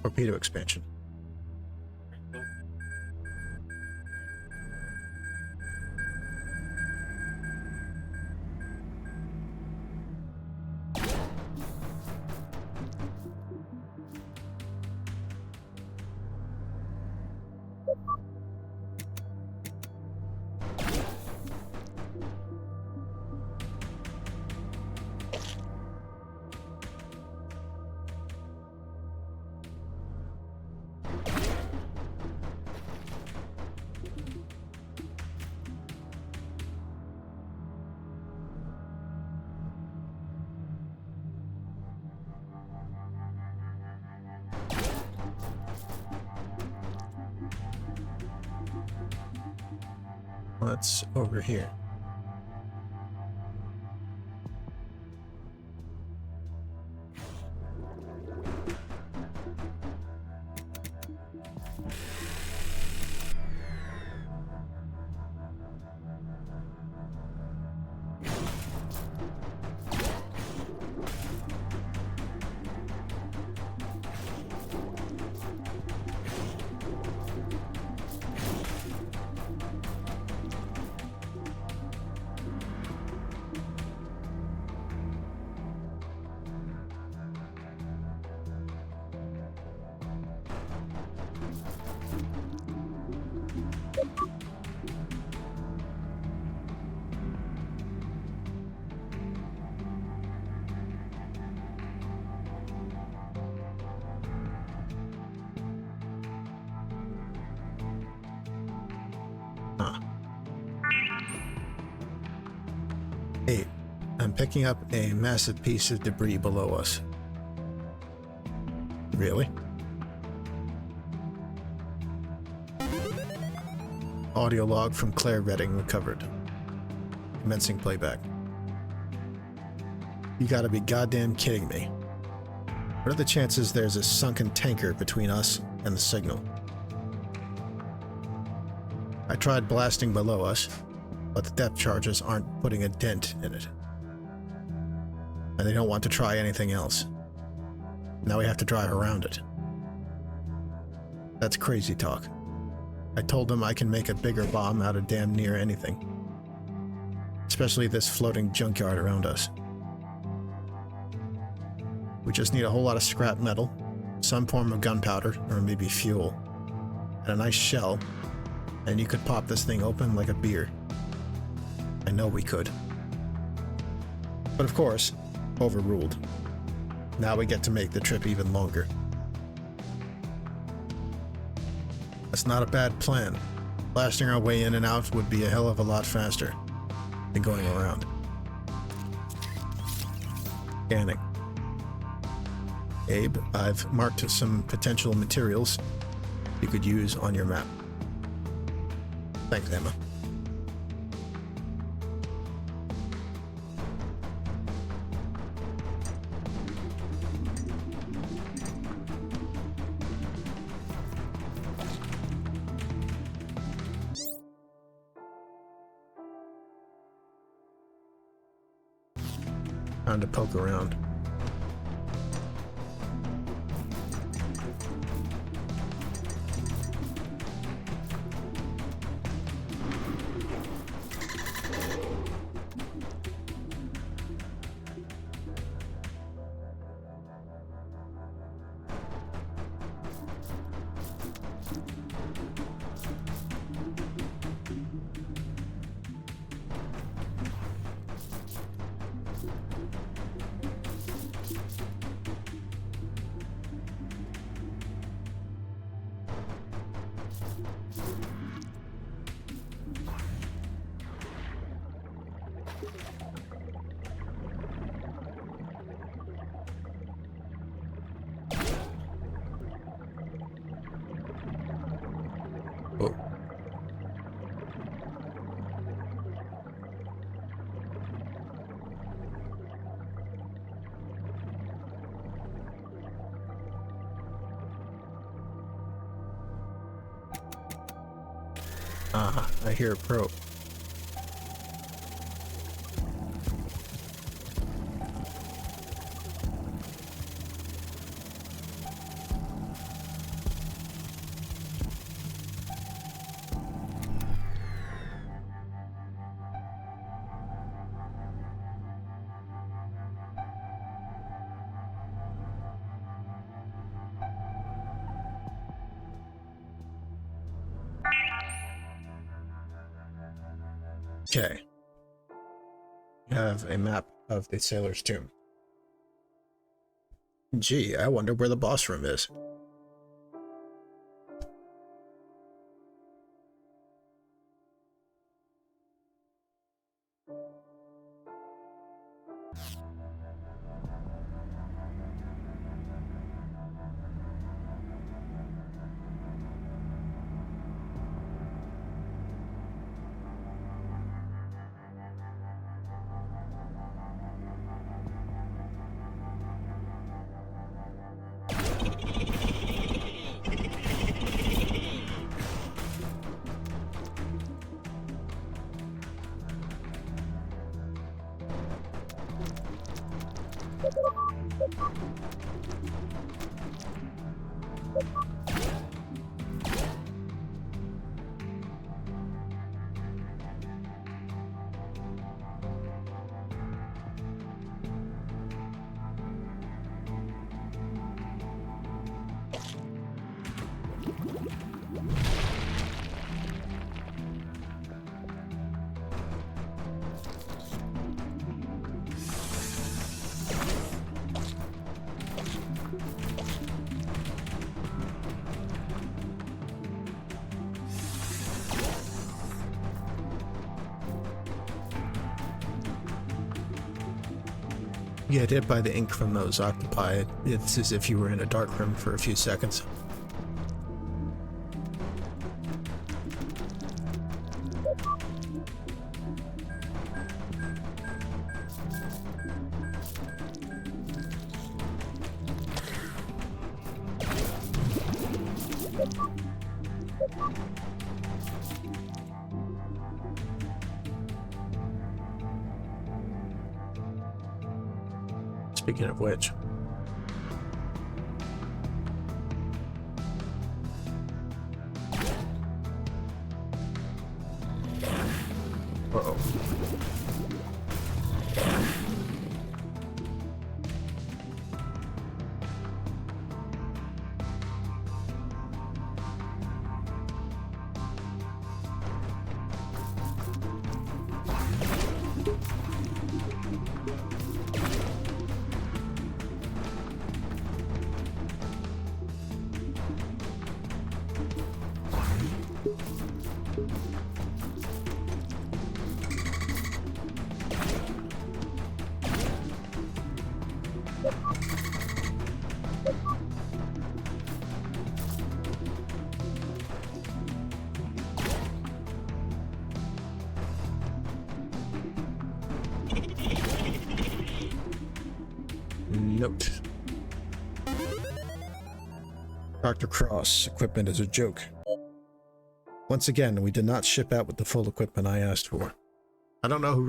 Torpedo expansion. What's over here? Hey, I'm picking up a massive piece of debris below us. Really? Audio log from Claire Redding recovered. Commencing playback. You gotta be goddamn kidding me. What are the chances there's a sunken tanker between us and the signal? I tried blasting below us, but the depth charges aren't putting a dent in it. And they don't want to try anything else. Now we have to drive around it. That's crazy talk. I told them I can make a bigger bomb out of damn near anything. Especially this floating junkyard around us. We just need a whole lot of scrap metal, some form of gunpowder, or maybe fuel, and a nice shell, and you could pop this thing open like a beer. I know we could. But of course, overruled. Now we get to make the trip even longer. That's not a bad plan. Blasting our way in and out would be a hell of a lot faster than going around. Scanning. Abe, I've marked some potential materials you could use on your map. Thanks, Emma. Time to poke around. Oh. Ah, I hear a probe. Okay. You have a map of the sailor's tomb. Gee, I wonder where the boss room is. You get hit by the ink from those octopi. It's as if you were in a dark room for a few seconds. Speaking of which, uh-oh. Note. Dr. Cross, equipment is a joke. Once again, we did not ship out with the full equipment I asked for. I don't know who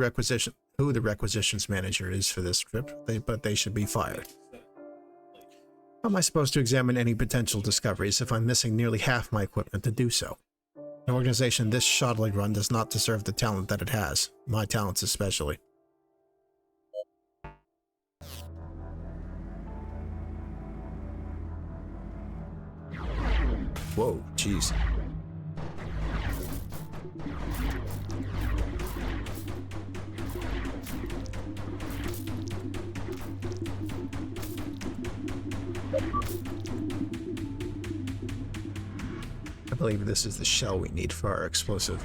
the requisitions manager is for this trip, but they should be fired. How am I supposed to examine any potential discoveries if I'm missing nearly half my equipment to do so? An organization this shoddily run does not deserve the talent that it has, my talents especially. Whoa, jeez. I believe this is the shell we need for our explosive.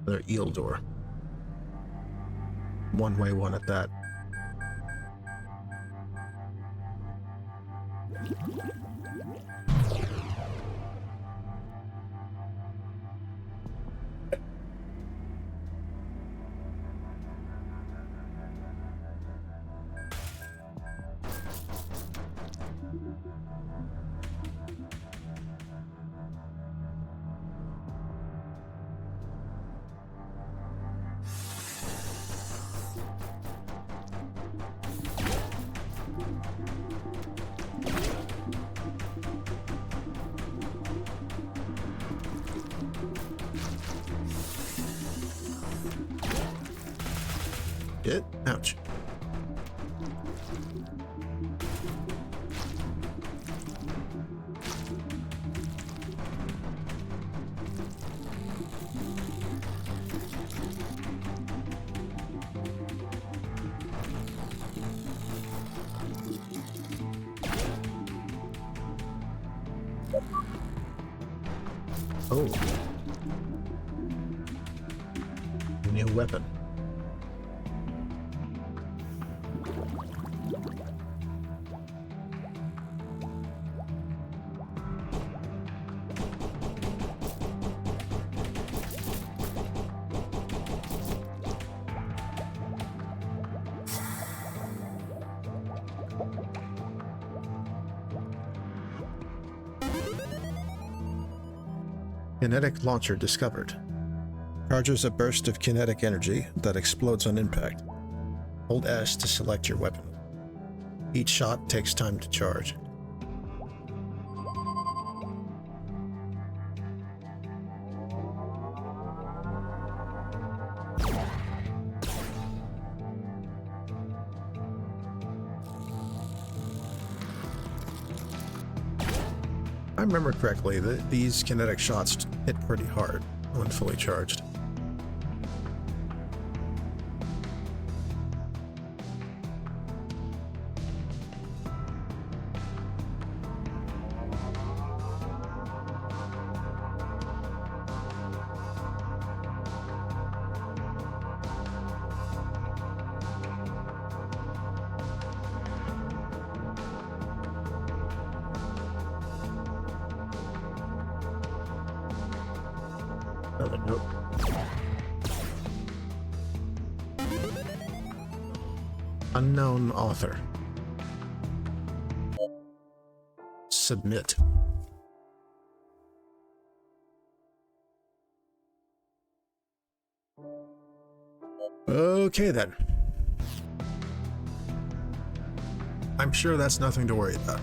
Another eel door. One-way one at that. It? Ouch. Oh. New weapon. Kinetic launcher discovered. Charges a burst of kinetic energy that explodes on impact. Hold S to select your weapon. Each shot takes time to charge. If I remember correctly, these kinetic shots hit pretty hard when fully charged. Another note. Unknown author. Submit. Okay then. I'm sure that's nothing to worry about.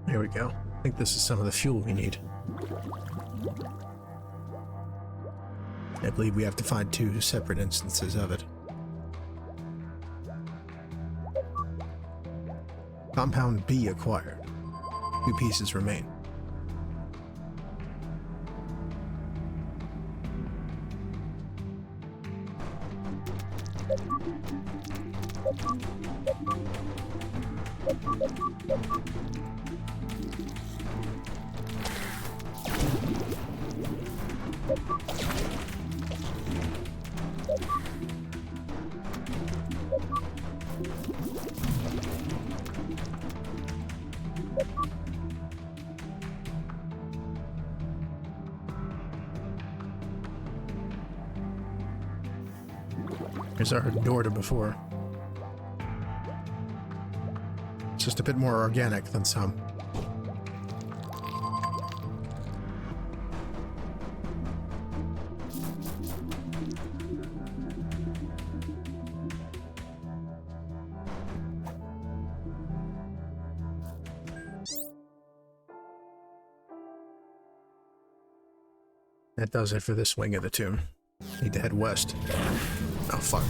There we go. I think this is some of the fuel we need. I believe we have to find 2 separate instances of it. Compound B acquired. 2 pieces remain. Here's our door to before. It's just a bit more organic than some. That does it for this wing of the tomb. Need to head west. Oh, fuck.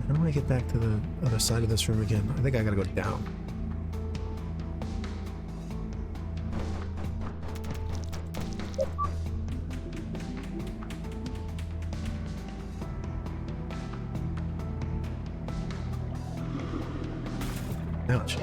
How do I get back to the other side of this room again? I think I gotta go down. Ouch.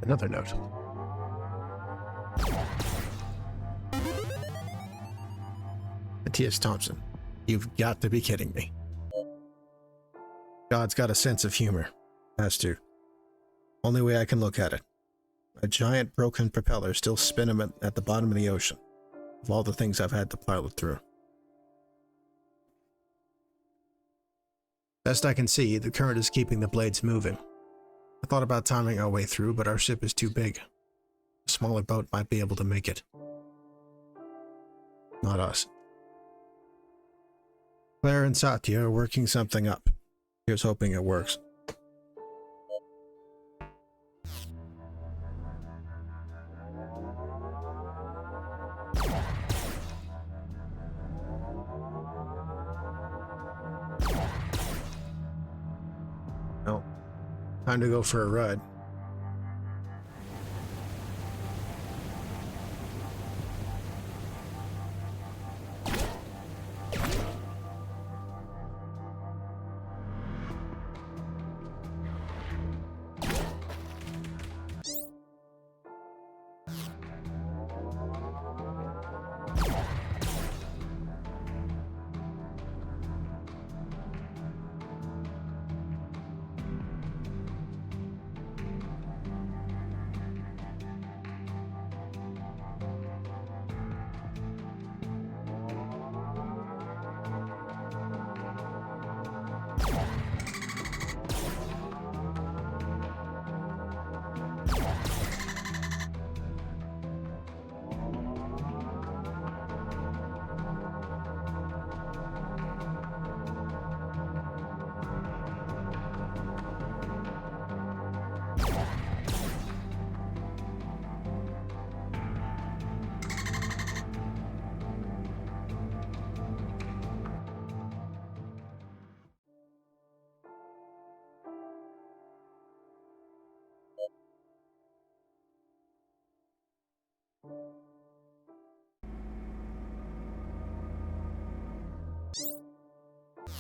Another note. Matthias Thompson, you've got to be kidding me. God's got a sense of humor. Has to. Only way I can look at it. A giant broken propeller still spinning at the bottom of the ocean. Of all the things I've had to pilot through. Best I can see, the current is keeping the blades moving. I thought about timing our way through, but our ship is too big. A smaller boat might be able to make it. Not us. Claire and Satya are working something up. Here's hoping it works. Well, time to go for a ride.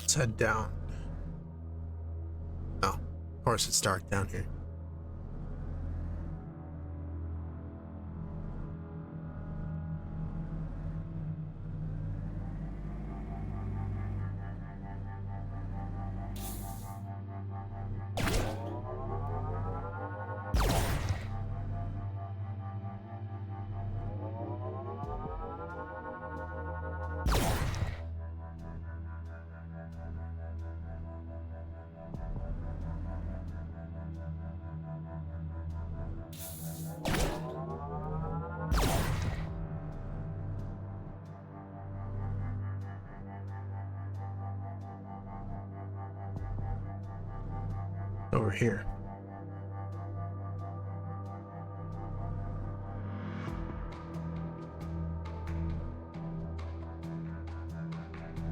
Let's head down. Oh, of course it's dark down here. Over here.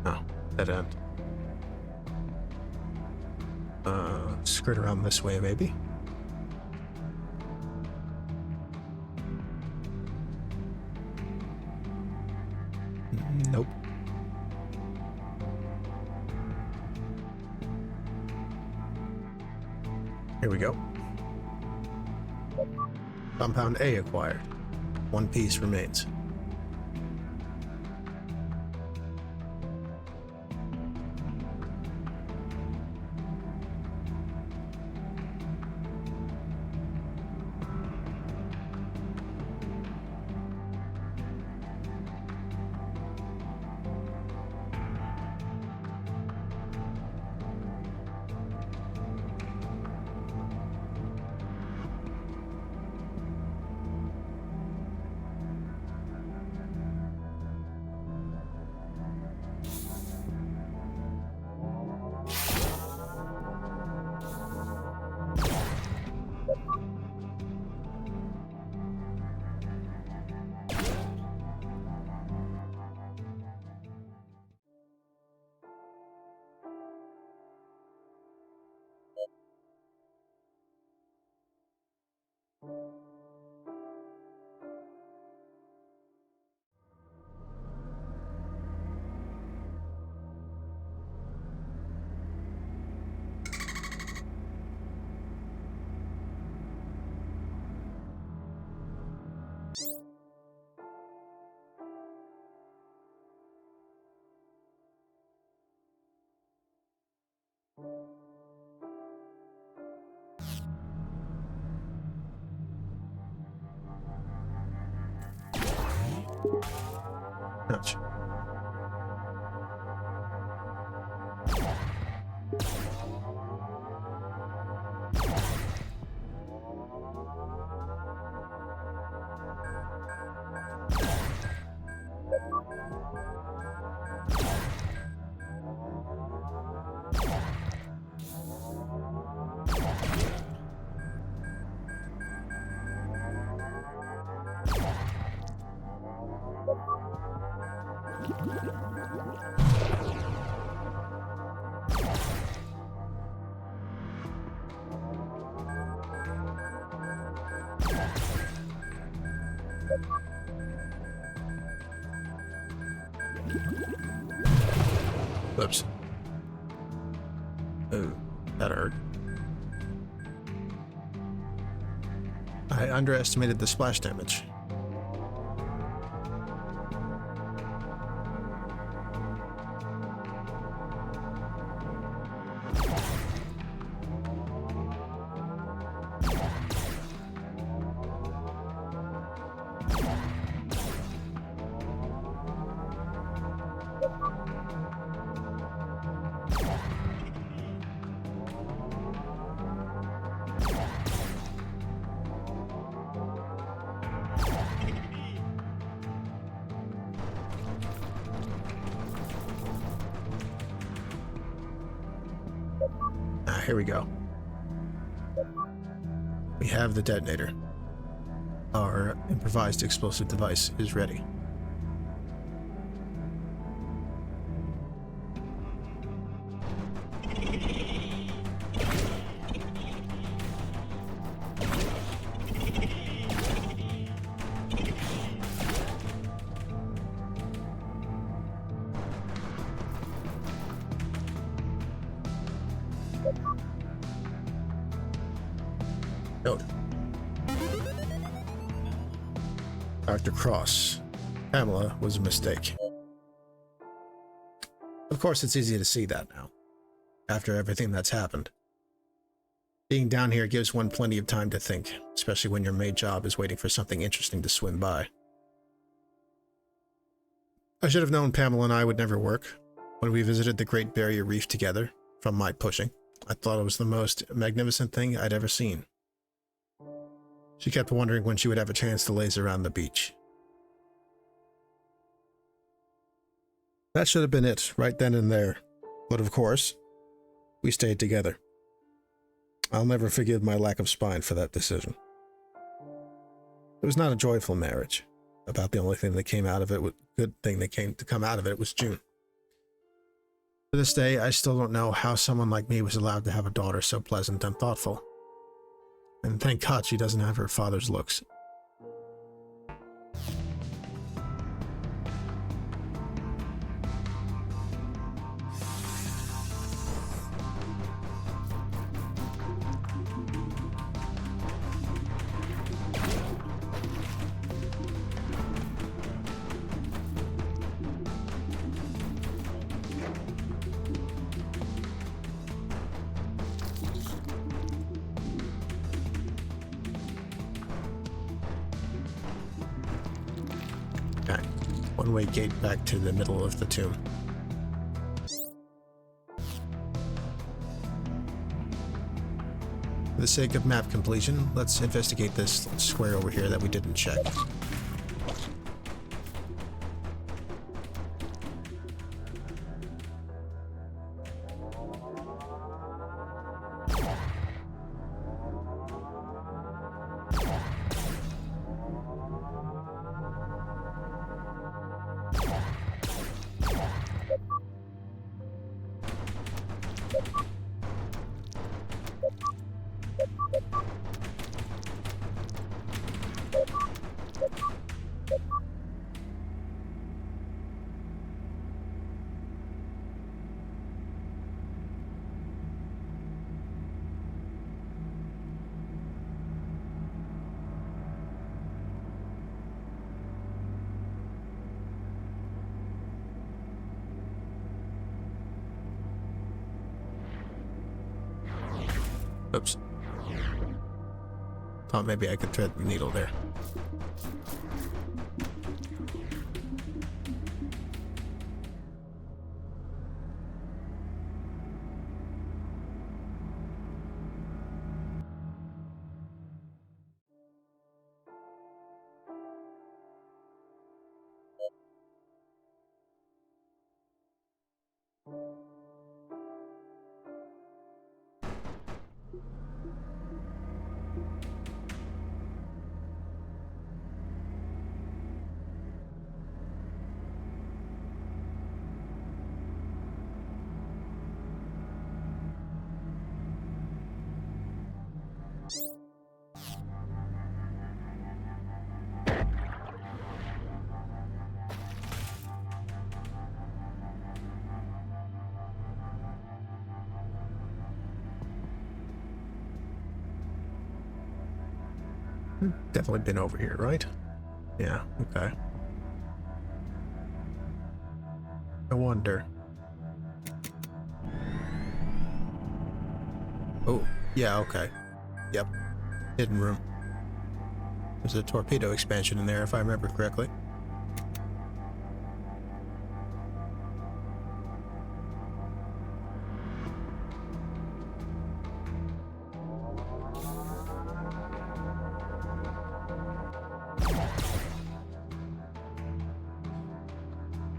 Oh, dead end. Skirt around this way, maybe. Nope. Here we go. Compound A acquired. One piece remains. Ouch. Whoops. Ooh, that hurt. I underestimated the splash damage. Here we go. We have the detonator. Our improvised explosive device is ready. Note. Dr. Cross. Pamela was a mistake. Of course, it's easy to see that now, after everything that's happened. Being down here gives one plenty of time to think, especially when your main job is waiting for something interesting to swim by. I should have known Pamela and I would never work. When we visited the Great Barrier Reef together, from my pushing, I thought it was the most magnificent thing I'd ever seen. She kept wondering when she would have a chance to laze around the beach. That should have been it, right then and there. But of course, we stayed together. I'll never forgive my lack of spine for that decision. It was not a joyful marriage. About the only thing that came out of it, good thing that came to come out of it was June. To this day, I still don't know how someone like me was allowed to have a daughter so pleasant and thoughtful. And thank God she doesn't have her father's looks. Okay, one-way gate back to the middle of the tomb. For the sake of map completion, let's investigate this square over here that we didn't check. Oops. Thought maybe I could thread the needle there. Definitely been over here, right? Yeah, okay. I wonder. Oh, yeah, okay. Yep. Hidden room. There's a torpedo expansion in there, if I remember correctly.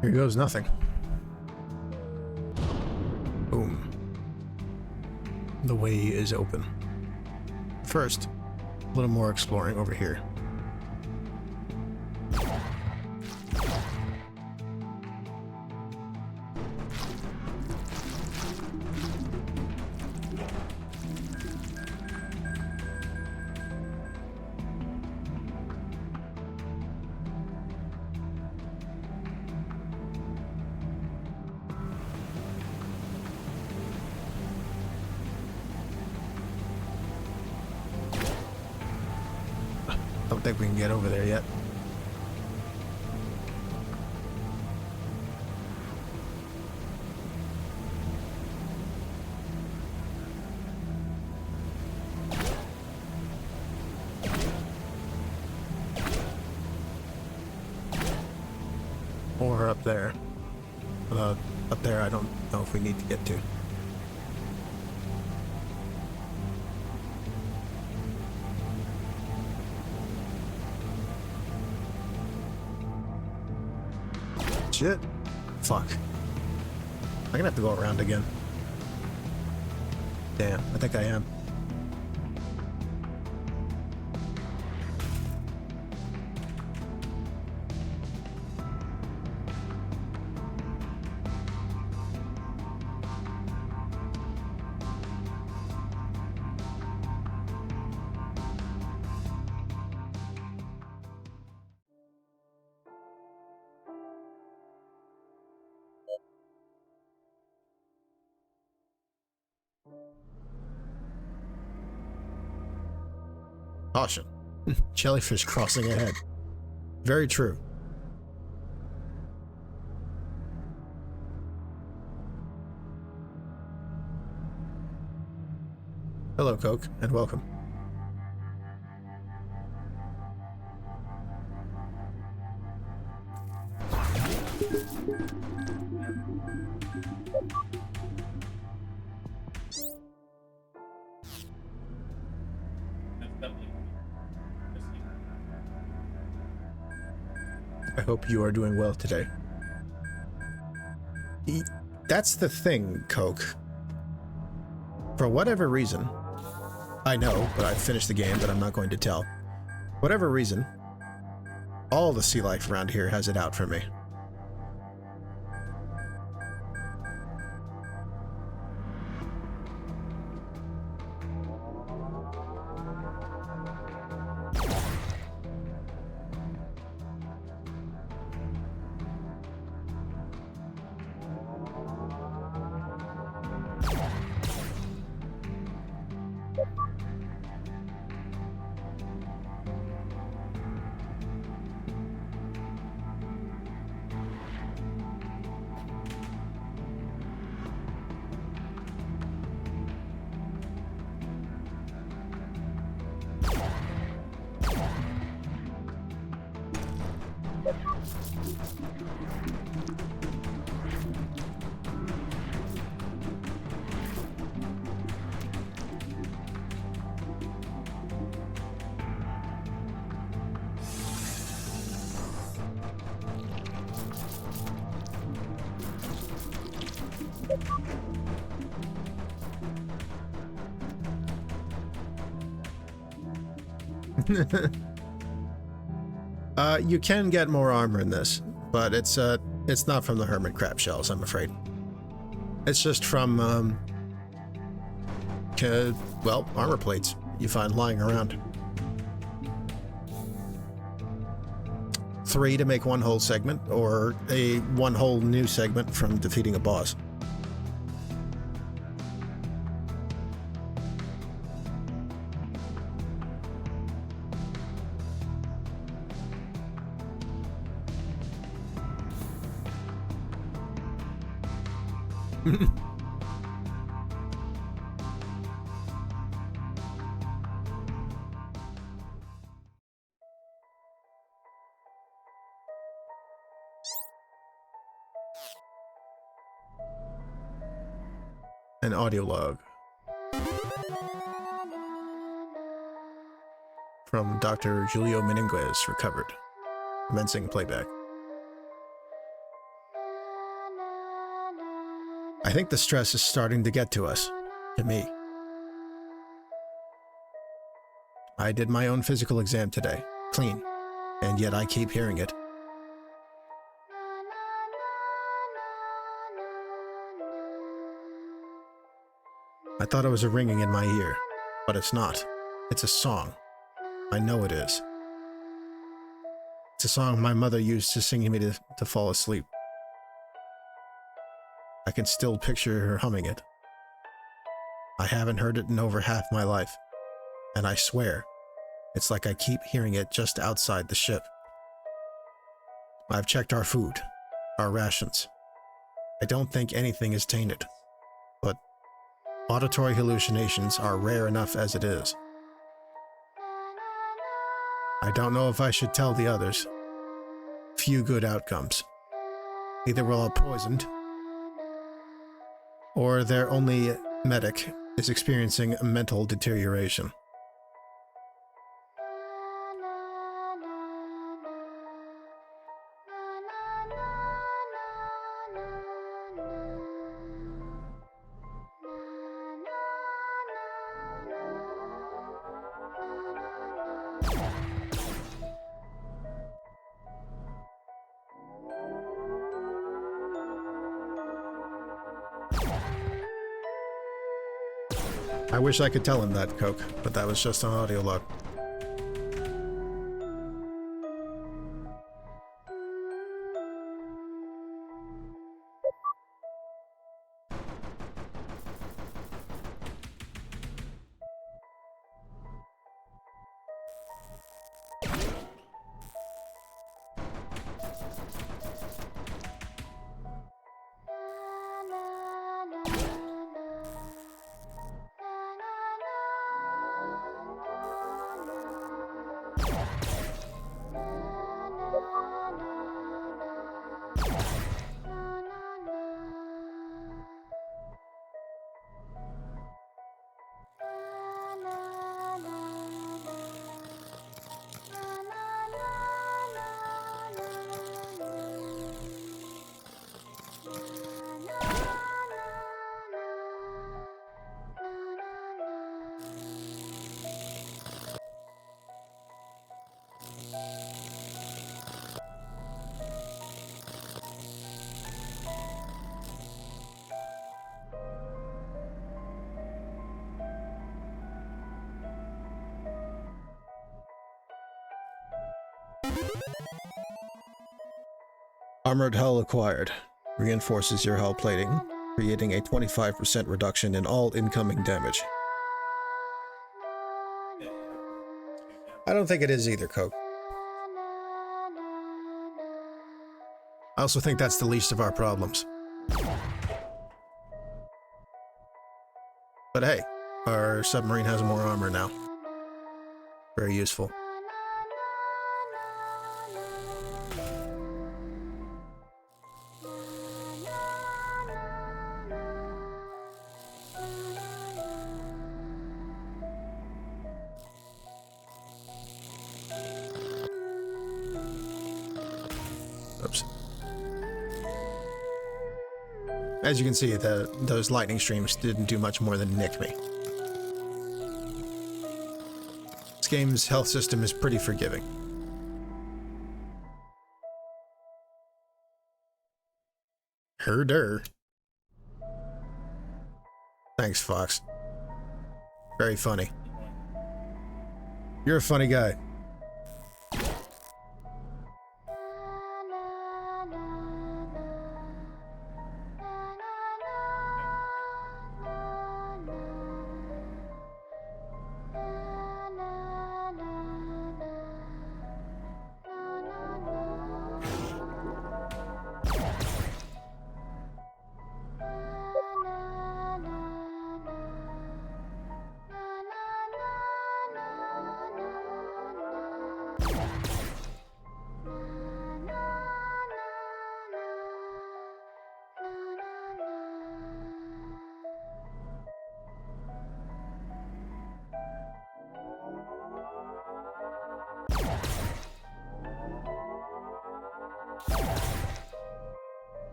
Here goes nothing. Boom. The way is open. First, a little more exploring over here. Don't think we can get over there yet. Or up there. Up there I don't know if we need to get to. Shit. Fuck. I'm gonna have to go around again. Damn, I think I am. Caution. Jellyfish crossing ahead. Very true. Hello, Coke, and welcome. That's definitely missing. I hope you are doing well today. That's the thing, Coke. For whatever reason, I know, but I finished the game, but I'm not going to tell. Whatever reason, all the sea life around here has it out for me. You can get more armor in this, but it's not from the hermit crab shells, I'm afraid. It's just from well, armor plates you find lying around. 3 to make one whole segment, or one whole new segment from defeating a boss. An audio log from Dr. Julio Meninguez, recovered. Commencing playback. I think the stress is starting to get to us. To me. I did my own physical exam today. Clean. And yet I keep hearing it. I thought it was a ringing in my ear, but it's not. It's a song. I know it is. It's a song my mother used to sing me to fall asleep. I can still picture her humming it. I haven't heard it in over half my life, and I swear, it's like I keep hearing it just outside the ship. I've checked our food, our rations. I don't think anything is tainted, but auditory hallucinations are rare enough as it is. I don't know if I should tell the others. Few good outcomes. Either we're all poisoned, or their only medic is experiencing mental deterioration. I wish I could tell him that, Coke, but that was just an audio log. Armored hull acquired. Reinforces your hull plating, creating a 25% reduction in all incoming damage. I don't think it is either, Coke. I also think that's the least of our problems. But hey, our submarine has more armor now. Very useful. Oops. As you can see, those lightning streams didn't do much more than nick me. This game's health system is pretty forgiving. Herder. Thanks, Fox. Very funny. You're a funny guy.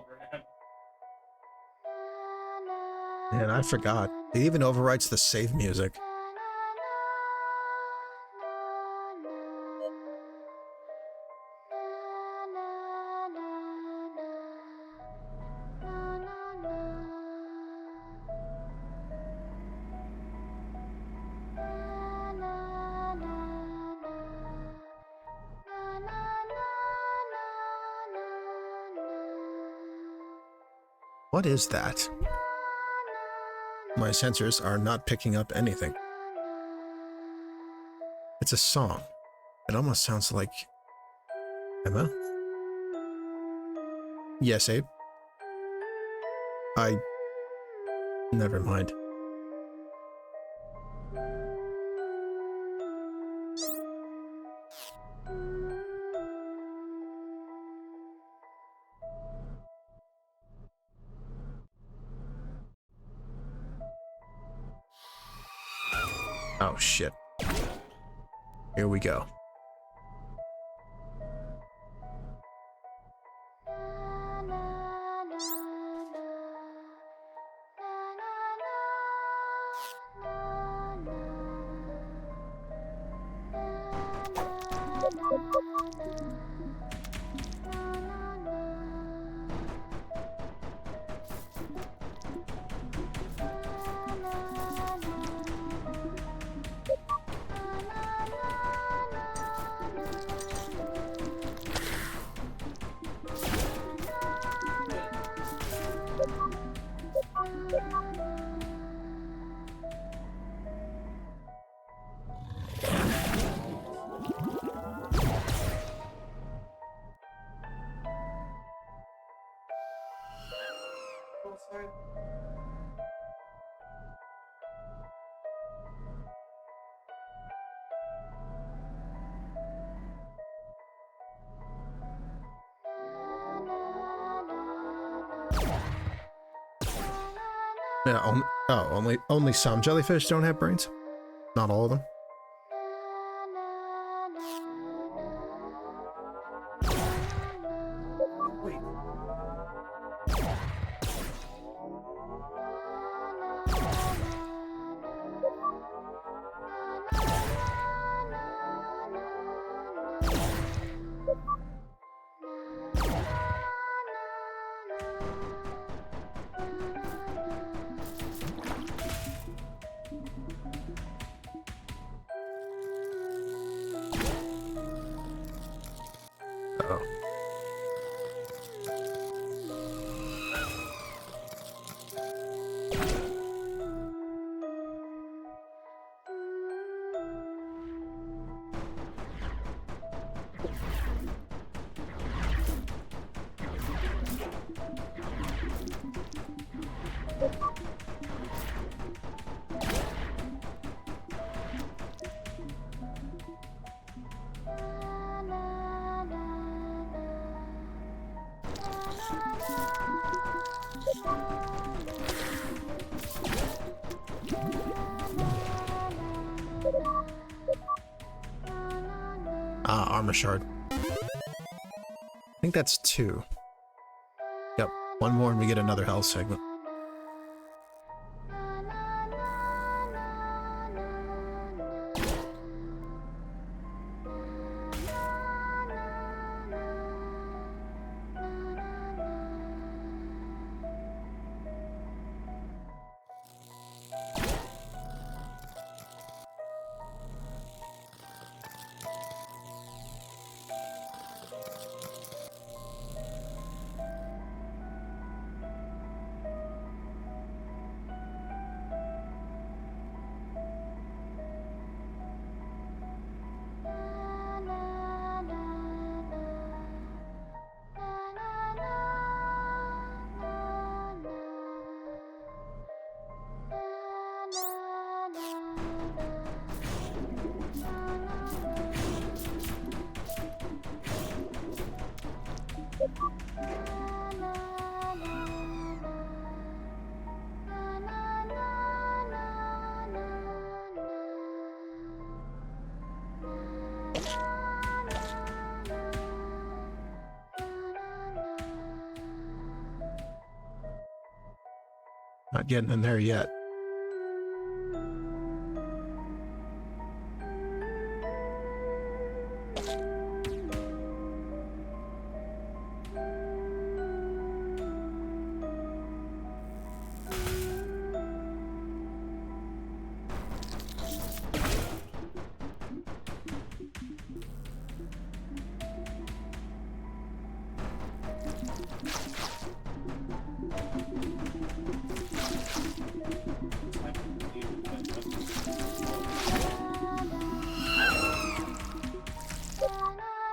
program. Man, I forgot. It even overwrites the save music. What is that? My sensors are not picking up anything. It's a song. It almost sounds like... Emma? Yes, Abe? Never mind. Oh, shit. Here we go. Oh, sorry. Yeah, only some jellyfish don't have brains? Not all of them? Wait. Uh-oh. Ah, armor shard. I think that's 2. Yep, one more and we get another health segment. Not getting in there yet.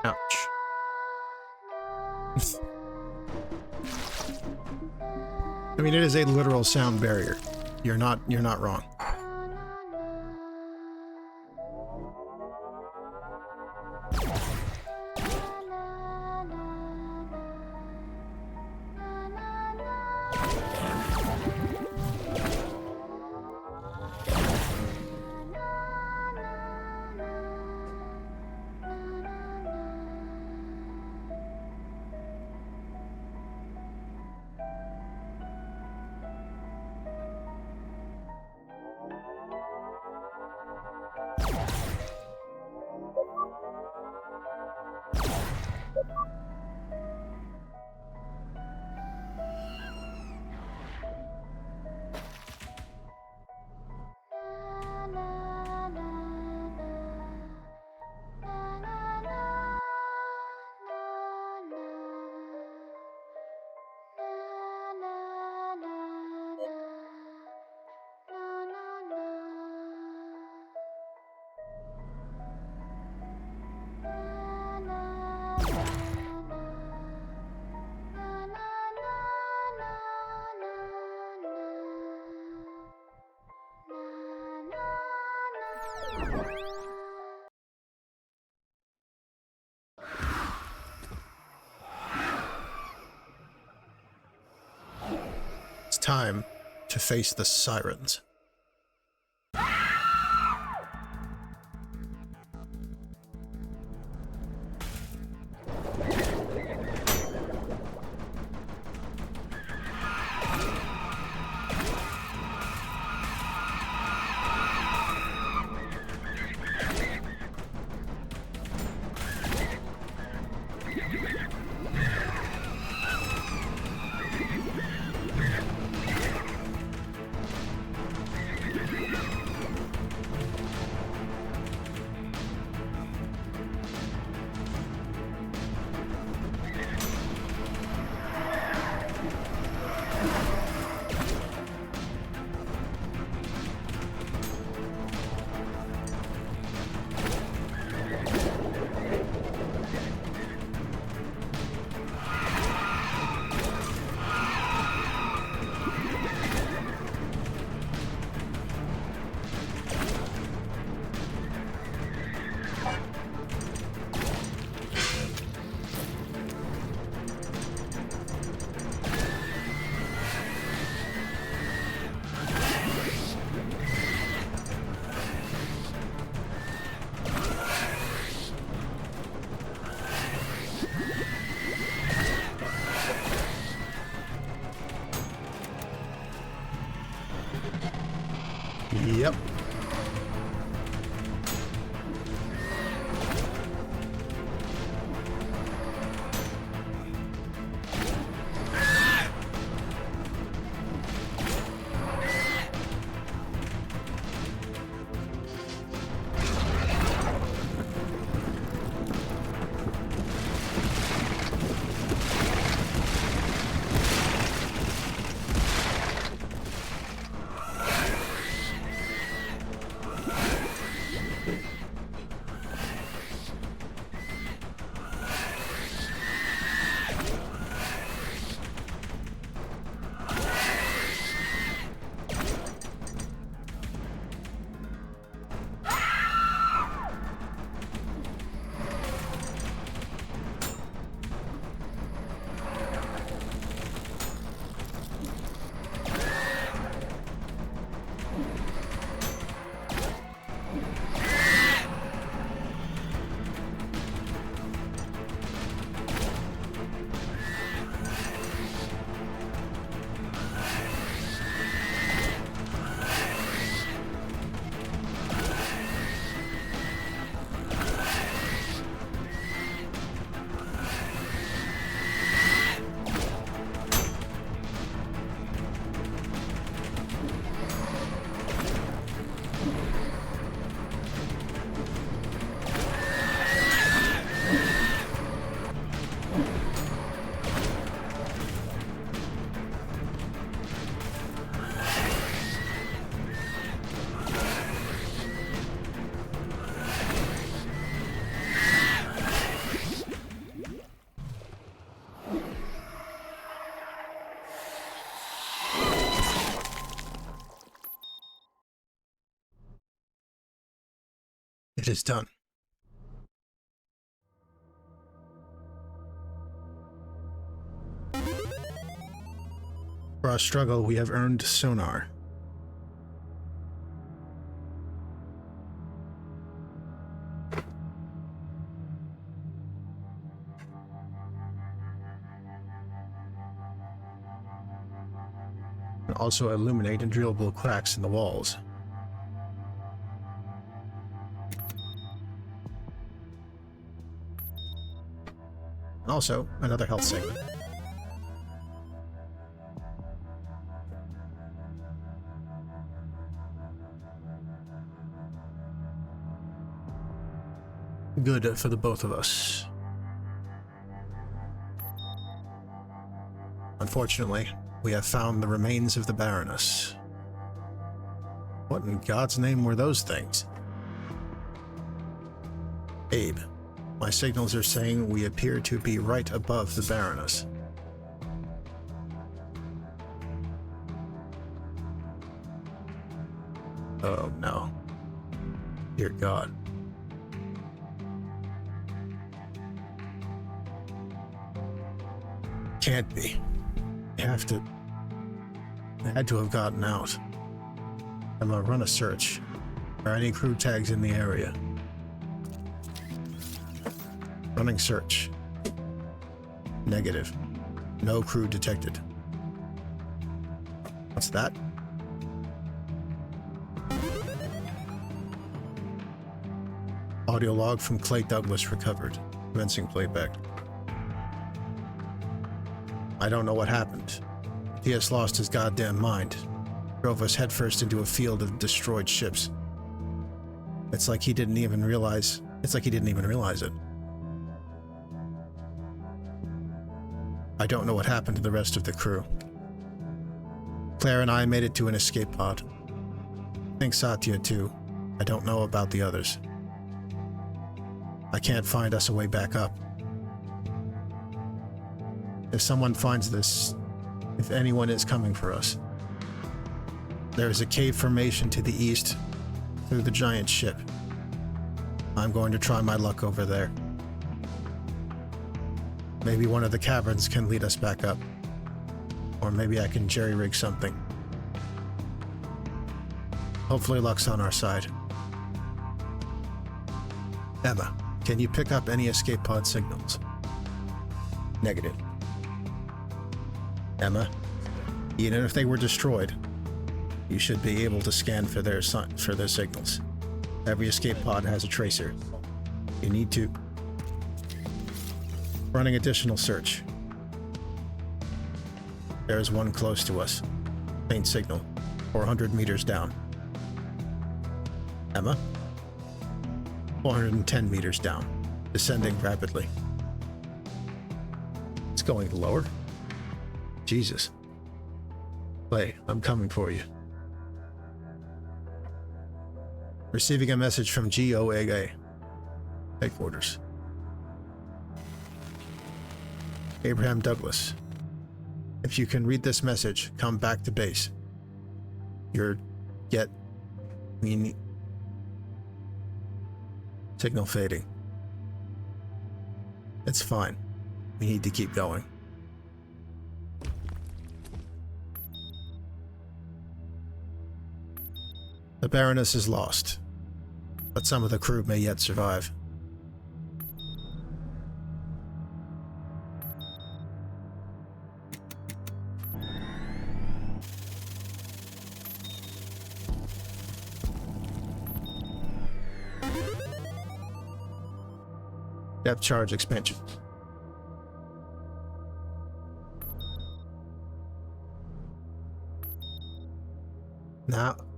Ouch. I mean, it is a literal sound barrier. You're not wrong. It's time to face the sirens. Yep. It is done. For our struggle, we have earned sonar. And also illuminate drillable cracks in the walls. And also another health segment. Good for the both of us. Unfortunately, we have found the remains of the Baroness. What in God's name were those things? Abe, my signals are saying we appear to be right above the Baroness. Oh no. Dear God. Can't be. I had to have gotten out. I'm gonna run a search. Are any crew tags in the area? Running search. Negative. No crew detected. What's that? Audio log from Clay Douglas recovered. Commencing playback. I don't know what happened. T.S. lost his goddamn mind. Drove us headfirst into a field of destroyed ships. It's like he didn't even realize it. I don't know what happened to the rest of the crew. Claire and I made it to an escape pod. I think Satya too. I don't know about the others. I can't find us a way back up. If someone finds this, if anyone is coming for us, there is a cave formation to the east through the giant ship. I'm going to try my luck over there. Maybe one of the caverns can lead us back up. Or maybe I can jerry-rig something. Hopefully luck's on our side. Emma, can you pick up any escape pod signals? Negative. Emma, even if they were destroyed, you should be able to scan for their signals. Every escape pod has a tracer. You need to. Running additional search. There is one close to us. Faint signal. 400 meters down. Emma? 410 meters down. Descending rapidly. It's going lower? Jesus. Clay, I'm coming for you. Receiving a message from GOAA. Headquarters. Abraham Douglas. If you can read this message, come back to base. Signal fading. It's fine. We need to keep going. The Baroness is lost, but some of the crew may yet survive. Depth charge expansion.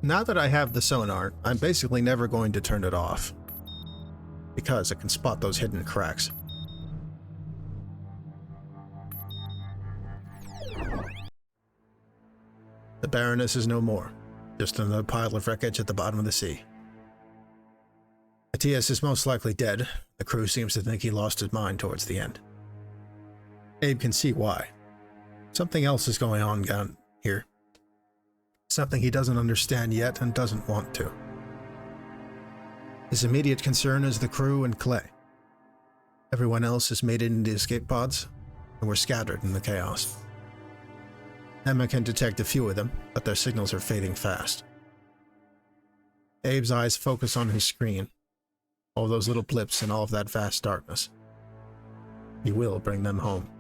Now that I have the sonar, I'm basically never going to turn it off, because it can spot those hidden cracks. The Baroness is no more, just another pile of wreckage at the bottom of the sea. Matthias is most likely dead. The crew seems to think he lost his mind towards the end. Abe can see why. Something else is going on down here. Something he doesn't understand yet and doesn't want to. His immediate concern is the crew and Clay. Everyone else has made it into escape pods, and we're scattered in the chaos. Emma can detect a few of them, but their signals are fading fast. Abe's eyes focus on his screen, all those little blips in all of that vast darkness. He will bring them home.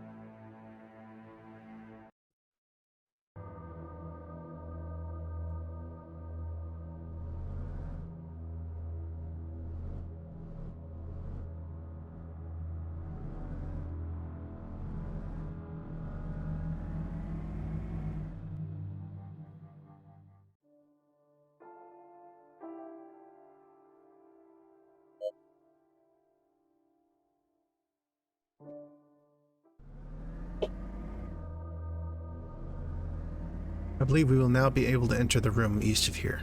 I believe we will now be able to enter the room east of here,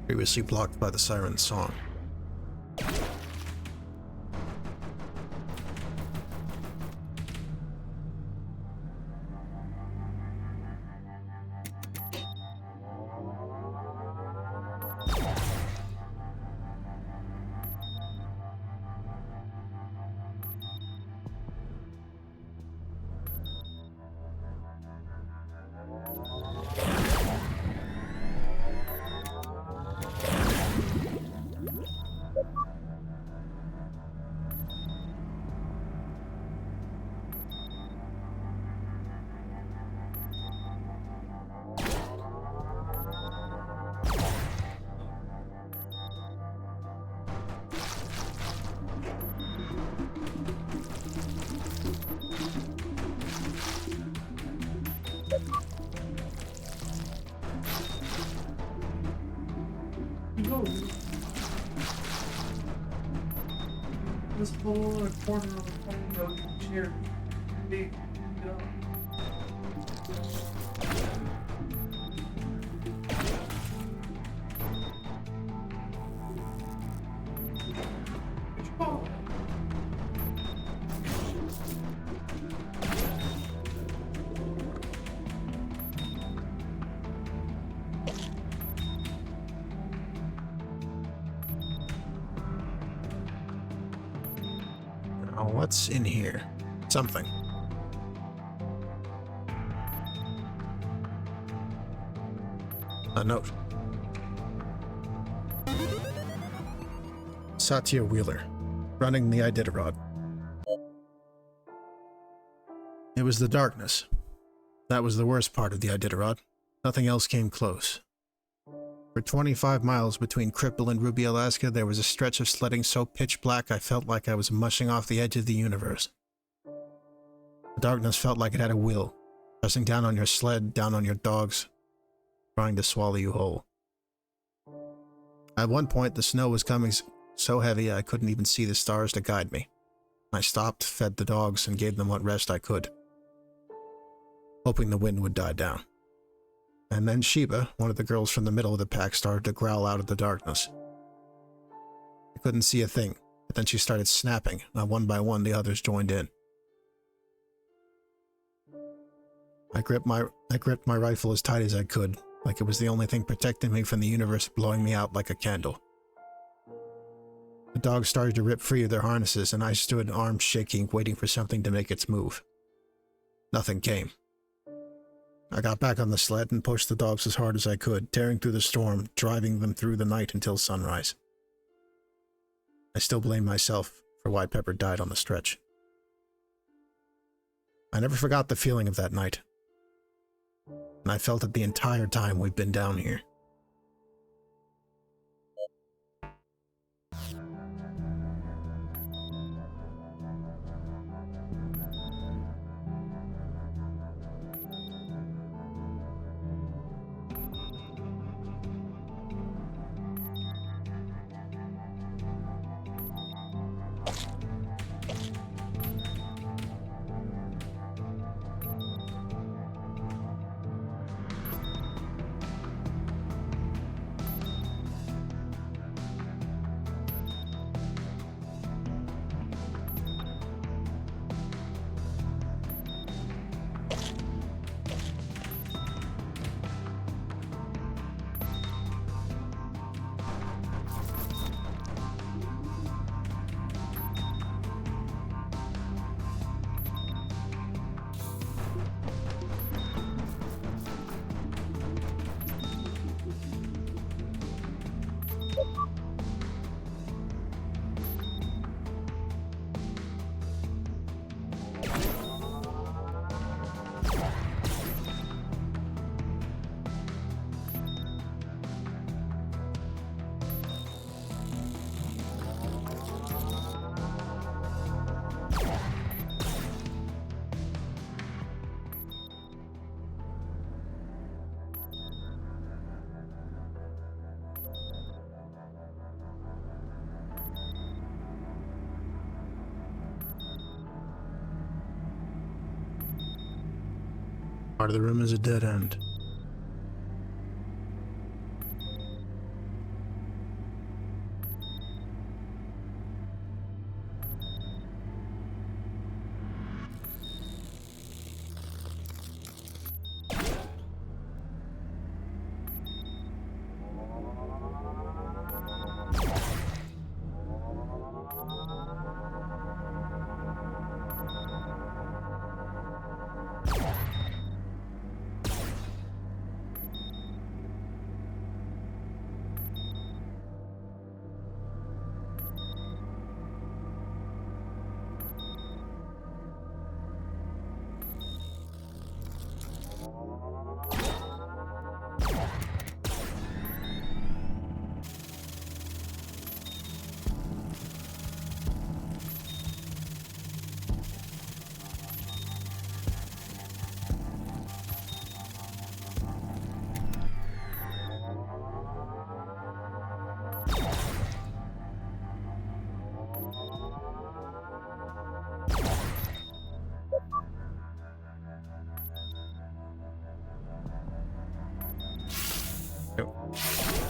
previously blocked by the siren's song. This whole corner of the phone road chair. Big, Now, what's in here? Something. A note. Satya Wheeler, running the Iditarod. It was the darkness. That was the worst part of the Iditarod. Nothing else came close. For 25 miles between Cripple and Ruby, Alaska, there was a stretch of sledding so pitch black I felt like I was mushing off the edge of the universe. The darkness felt like it had a will, pressing down on your sled, down on your dogs, trying to swallow you whole. At one point, the snow was coming so heavy I couldn't even see the stars to guide me. I stopped, fed the dogs, and gave them what rest I could, hoping the wind would die down. And then Sheba, one of the girls from the middle of the pack, started to growl out of the darkness. I couldn't see a thing, but then she started snapping, and one by one the others joined in. I gripped my rifle as tight as I could, like it was the only thing protecting me from the universe blowing me out like a candle. The dogs started to rip free of their harnesses, and I stood, arms shaking, waiting for something to make its move. Nothing came. I got back on the sled and pushed the dogs as hard as I could, tearing through the storm, driving them through the night until sunrise. I still blame myself for why Pepper died on the stretch. I never forgot the feeling of that night, and I felt it the entire time we've been down here. Part of the room is a dead end.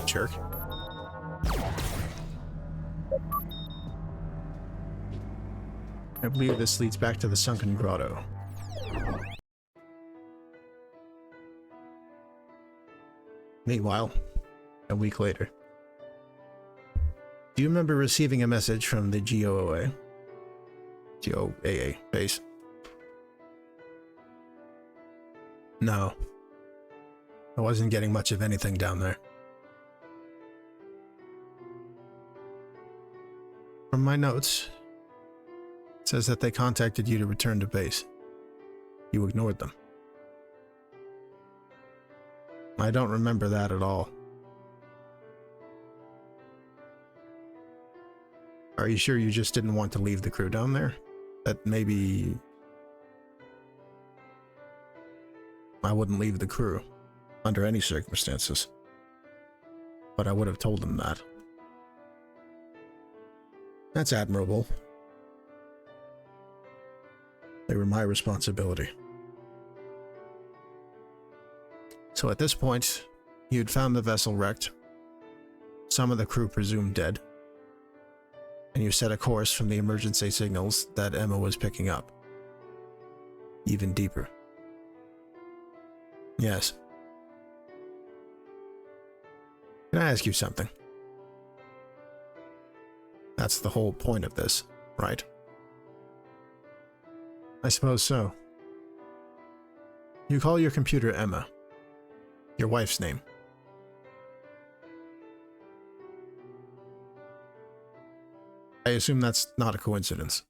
Jerk. I believe this leads back to the sunken grotto. Meanwhile, a week later. Do you remember receiving a message from the GOAA base? No. I wasn't getting much of anything down there. From my notes, it says that they contacted you to return to base. You ignored them. I don't remember that at all. Are you sure you just didn't want to leave the crew down there? That maybe... I wouldn't leave the crew, under any circumstances. But I would have told them that. That's admirable. They were my responsibility. So at this point, you'd found the vessel wrecked, some of the crew presumed dead, and you set a course from the emergency signals that Emma was picking up. Even deeper. Yes. Can I ask you something? That's the whole point of this, right? I suppose so. You call your computer Emma. Your wife's name. I assume that's not a coincidence.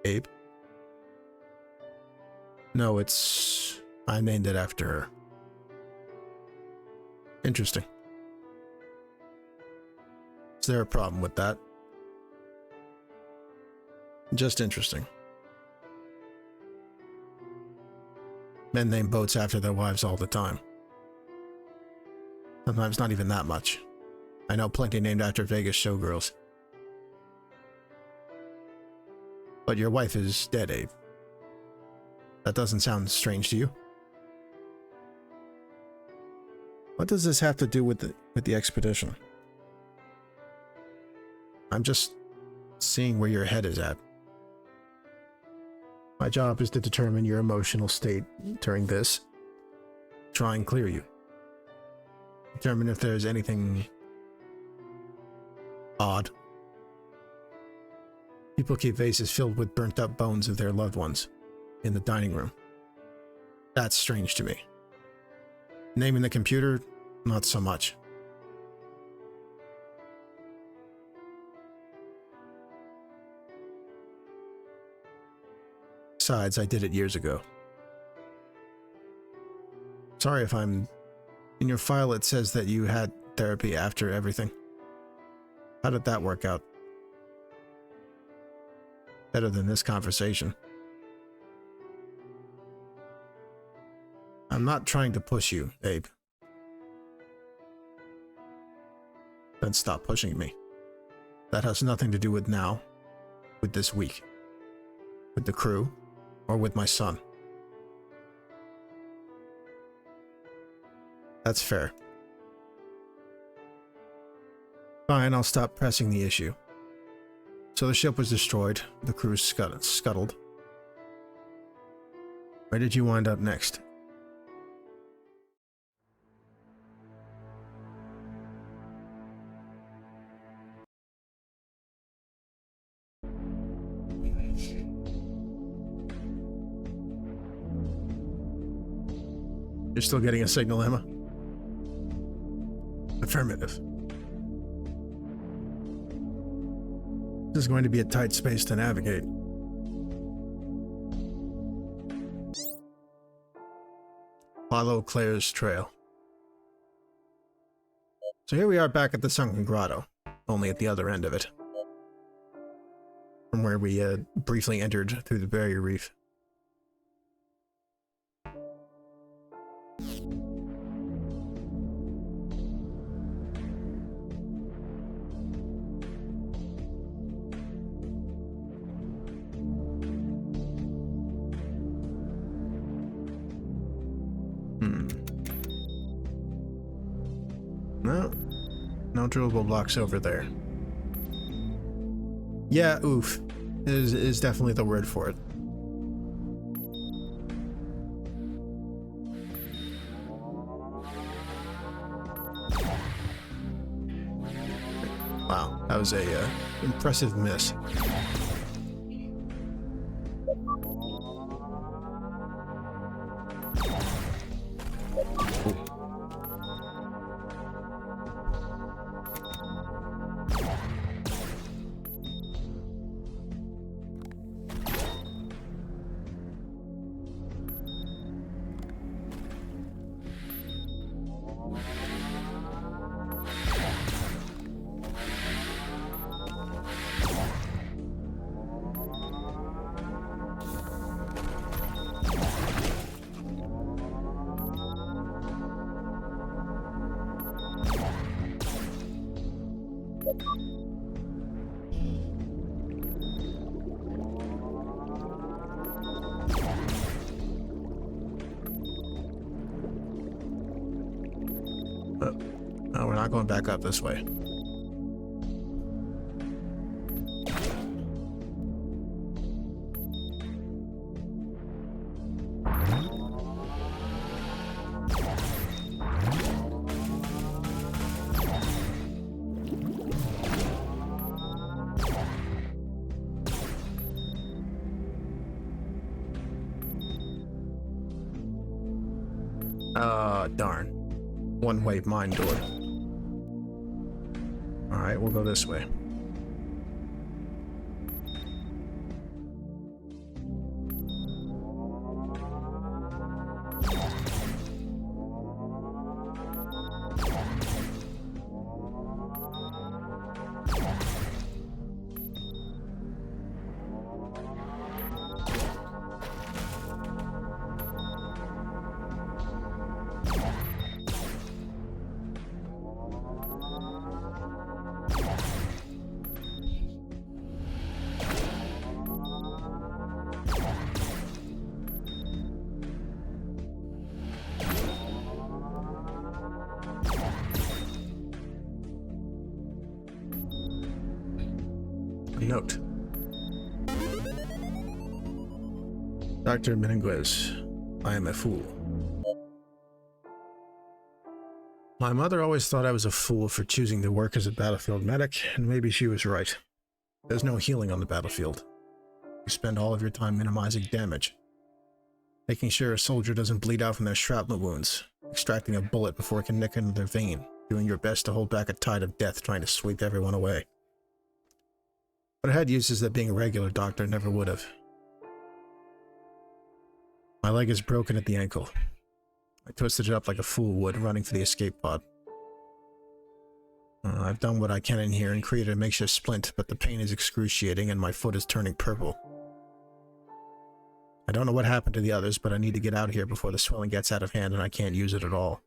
Abe? No, it's... I named it after her. Interesting. Is there a problem with that? Just interesting. Men name boats after their wives all the time. Sometimes not even that much. I know plenty named after Vegas showgirls. But your wife is dead, Abe. That doesn't sound strange to you? What does this have to do with the expedition? I'm just seeing where your head is at. My job is to determine your emotional state during this. Try and clear you. Determine if there's anything odd. People keep vases filled with burnt up bones of their loved ones in the dining room. That's strange to me. Naming the computer, not so much. Besides, I did it years ago. Sorry if I'm... In your file it says that you had therapy after everything. How did that work out? Better than this conversation. I'm not trying to push you, Abe. Then stop pushing me. That has nothing to do with now, with this week. With the crew, or with my son? That's fair. Fine, I'll stop pressing the issue. So the ship was destroyed, the crew scuttled. Where did you wind up next? You're still getting a signal, Emma? Affirmative. This is going to be a tight space to navigate. Follow Claire's trail. So here we are back at the sunken grotto, only at the other end of it. From where we briefly entered through the barrier reef. No drillable blocks over there. Yeah, oof. Is definitely the word for it. Wow, that was a impressive miss. No, we're not going back up this way. Darn. One-way mine door. Alright, we'll go this way. Note. Dr. Menendez, I am a fool. My mother always thought I was a fool for choosing to work as a battlefield medic, and maybe she was right. There's no healing on the battlefield. You spend all of your time minimizing damage, making sure a soldier doesn't bleed out from their shrapnel wounds, extracting a bullet before it can nick into their vein, doing your best to hold back a tide of death trying to sweep everyone away. But I had uses that being a regular doctor never would have. My leg is broken at the ankle. I twisted it up like a fool would running for the escape pod. I've done what I can in here and created a makeshift splint, but the pain is excruciating and my foot is turning purple. I don't know what happened to the others, but I need to get out of here before the swelling gets out of hand and I can't use it at all.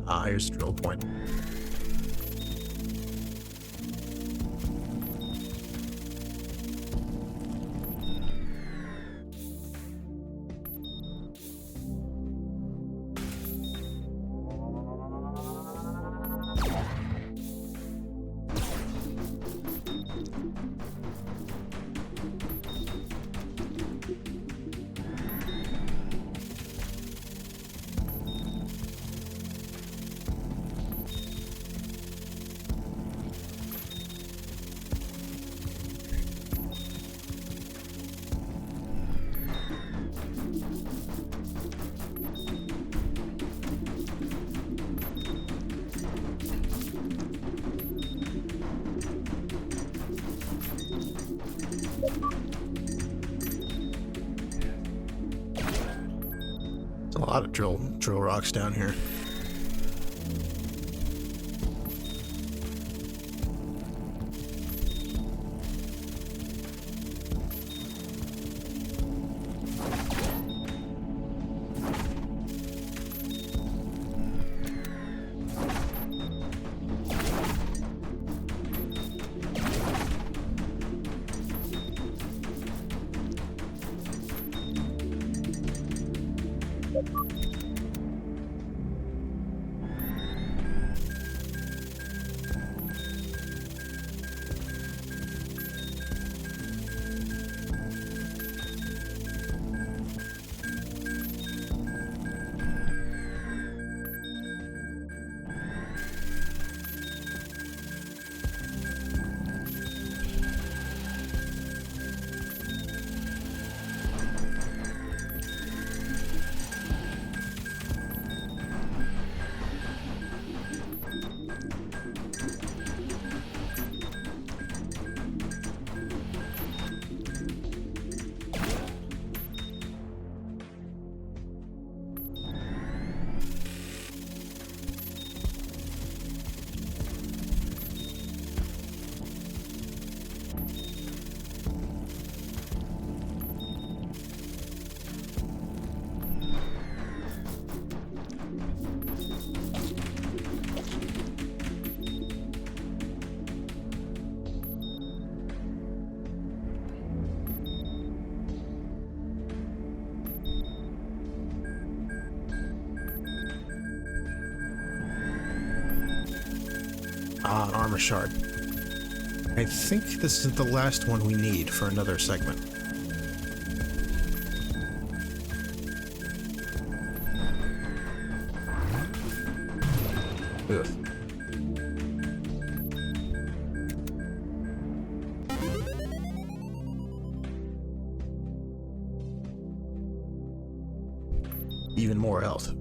Ah, here's the drill point. There's a lot of drill rocks down here. Ah, an armor shard. I think this is the last one we need for another segment. Ugh. Even more health.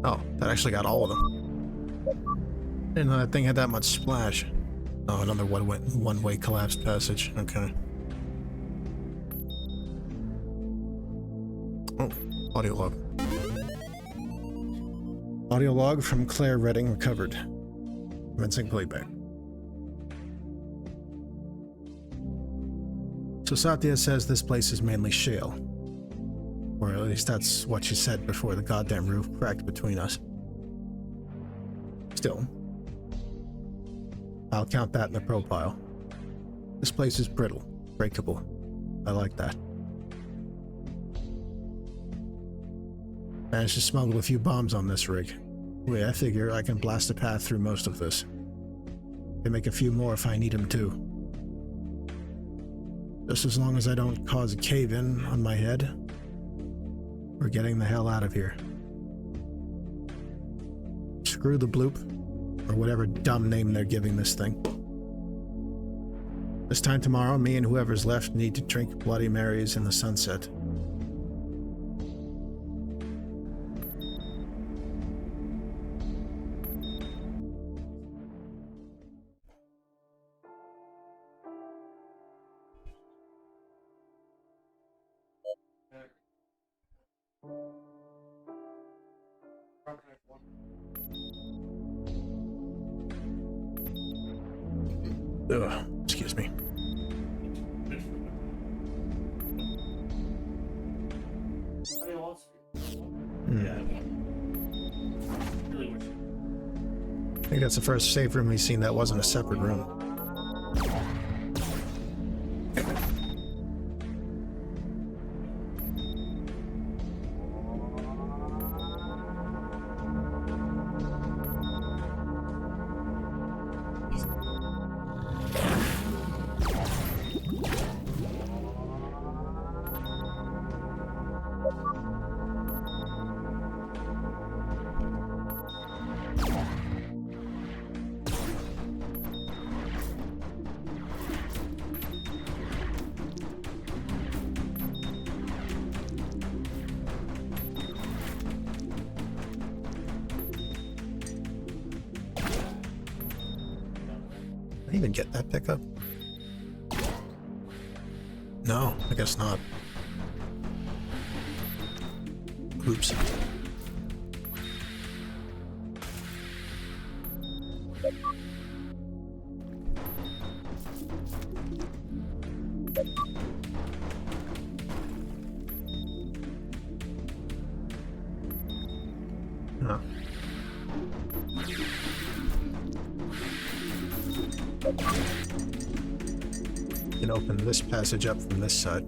Oh, that actually got all of them. Didn't know that thing had that much splash. Oh, another one-way collapsed passage. Okay. Oh, audio log. Audio log from Claire Redding recovered. Commencing playback. So Satya says this place is mainly shale. Or at least that's what she said before the goddamn roof cracked between us. Still, I'll count that in the profile. This place is brittle, breakable. I like that. Managed to smuggle a few bombs on this rig. Wait, I figure I can blast a path through most of this. Can make a few more if I need them too. Just as long as I don't cause a cave-in on my head, we're getting the hell out of here. Screw the bloop, or whatever dumb name they're giving this thing. This time tomorrow, me and whoever's left need to drink Bloody Marys in the sunset. Ugh, excuse me. I think that's the first safe room we've seen that wasn't a separate room. Did I even get that pickup? No, I guess not. Oops. Huh. Can open this passage up from this side.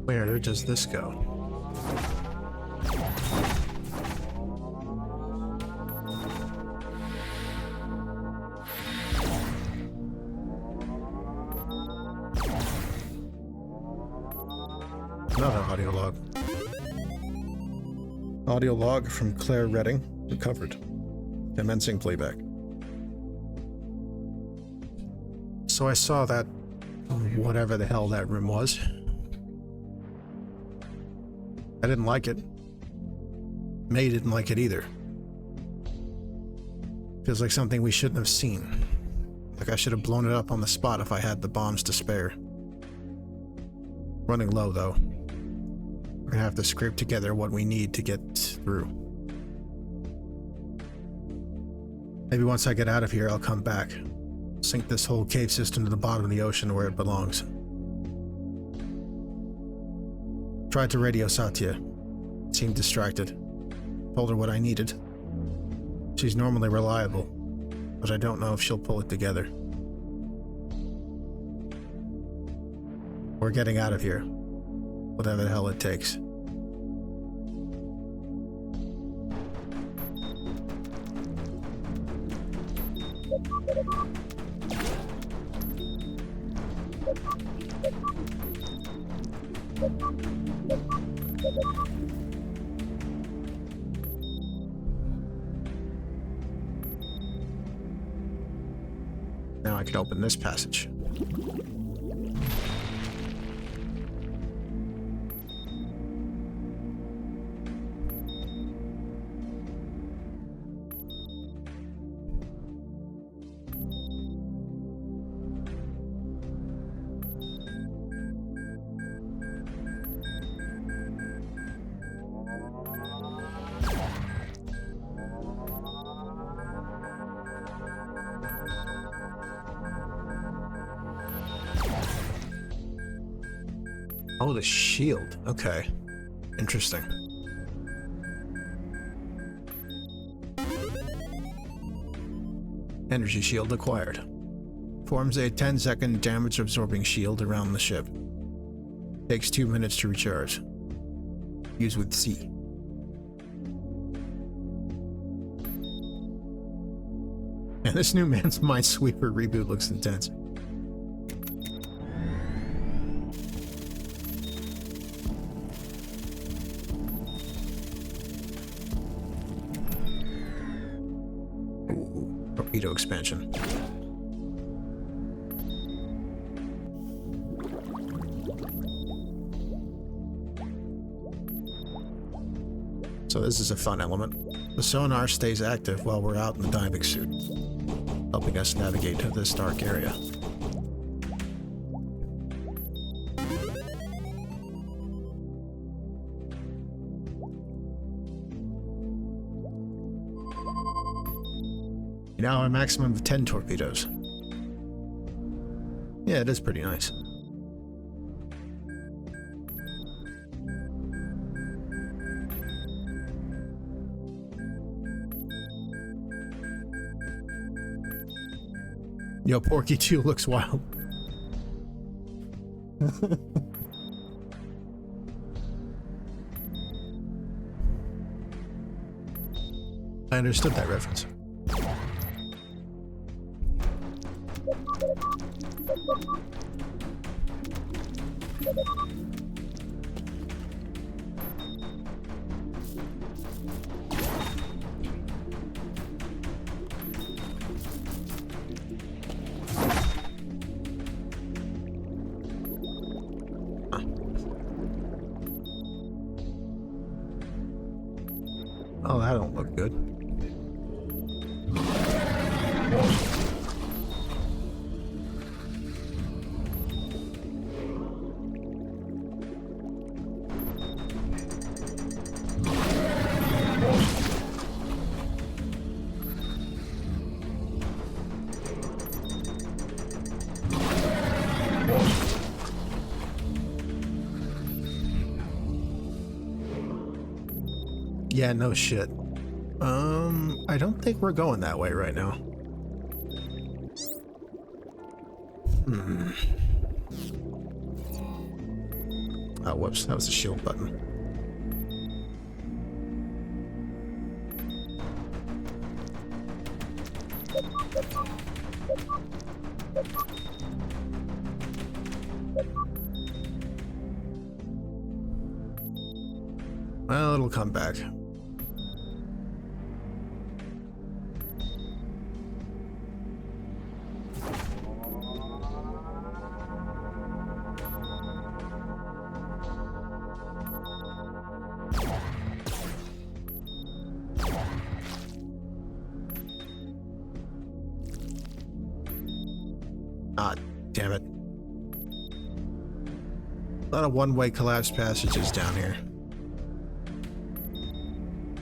Where does this go? Another audio log. Audio log from Claire Redding, recovered. Commencing playback. So I saw that, whatever the hell that room was. I didn't like it. May didn't like it either. Feels like something we shouldn't have seen. Like I should have blown it up on the spot if I had the bombs to spare. Running low, though. We're gonna have to scrape together what we need to get through. Maybe once I get out of here, I'll come back. Sink this whole cave system to the bottom of the ocean where it belongs. Tried to radio Satya. Seemed distracted. Told her what I needed. She's normally reliable, but I don't know if she'll pull it together. We're getting out of here. Whatever the hell it takes. Now I can open this passage. Oh, the shield. Okay. Interesting. Energy shield acquired. Forms a 10-second damage-absorbing shield around the ship. Takes 2 minutes to recharge. Use with C. And this new man's Minesweeper reboot looks intense. Ooh, torpedo expansion. So this is a fun element. The sonar stays active while we're out in the diving suit, helping us navigate to this dark area. You now have a maximum of 10 torpedoes. Yeah, it is pretty nice. Yo, Porky 2 looks wild. I understood that reference. Oh, that don't look good. Yeah, no shit. I don't think we're going that way right now. Oh, whoops, that was the shield button. Well, it'll come back. Ah, damn it. A lot of one-way collapse passages down here.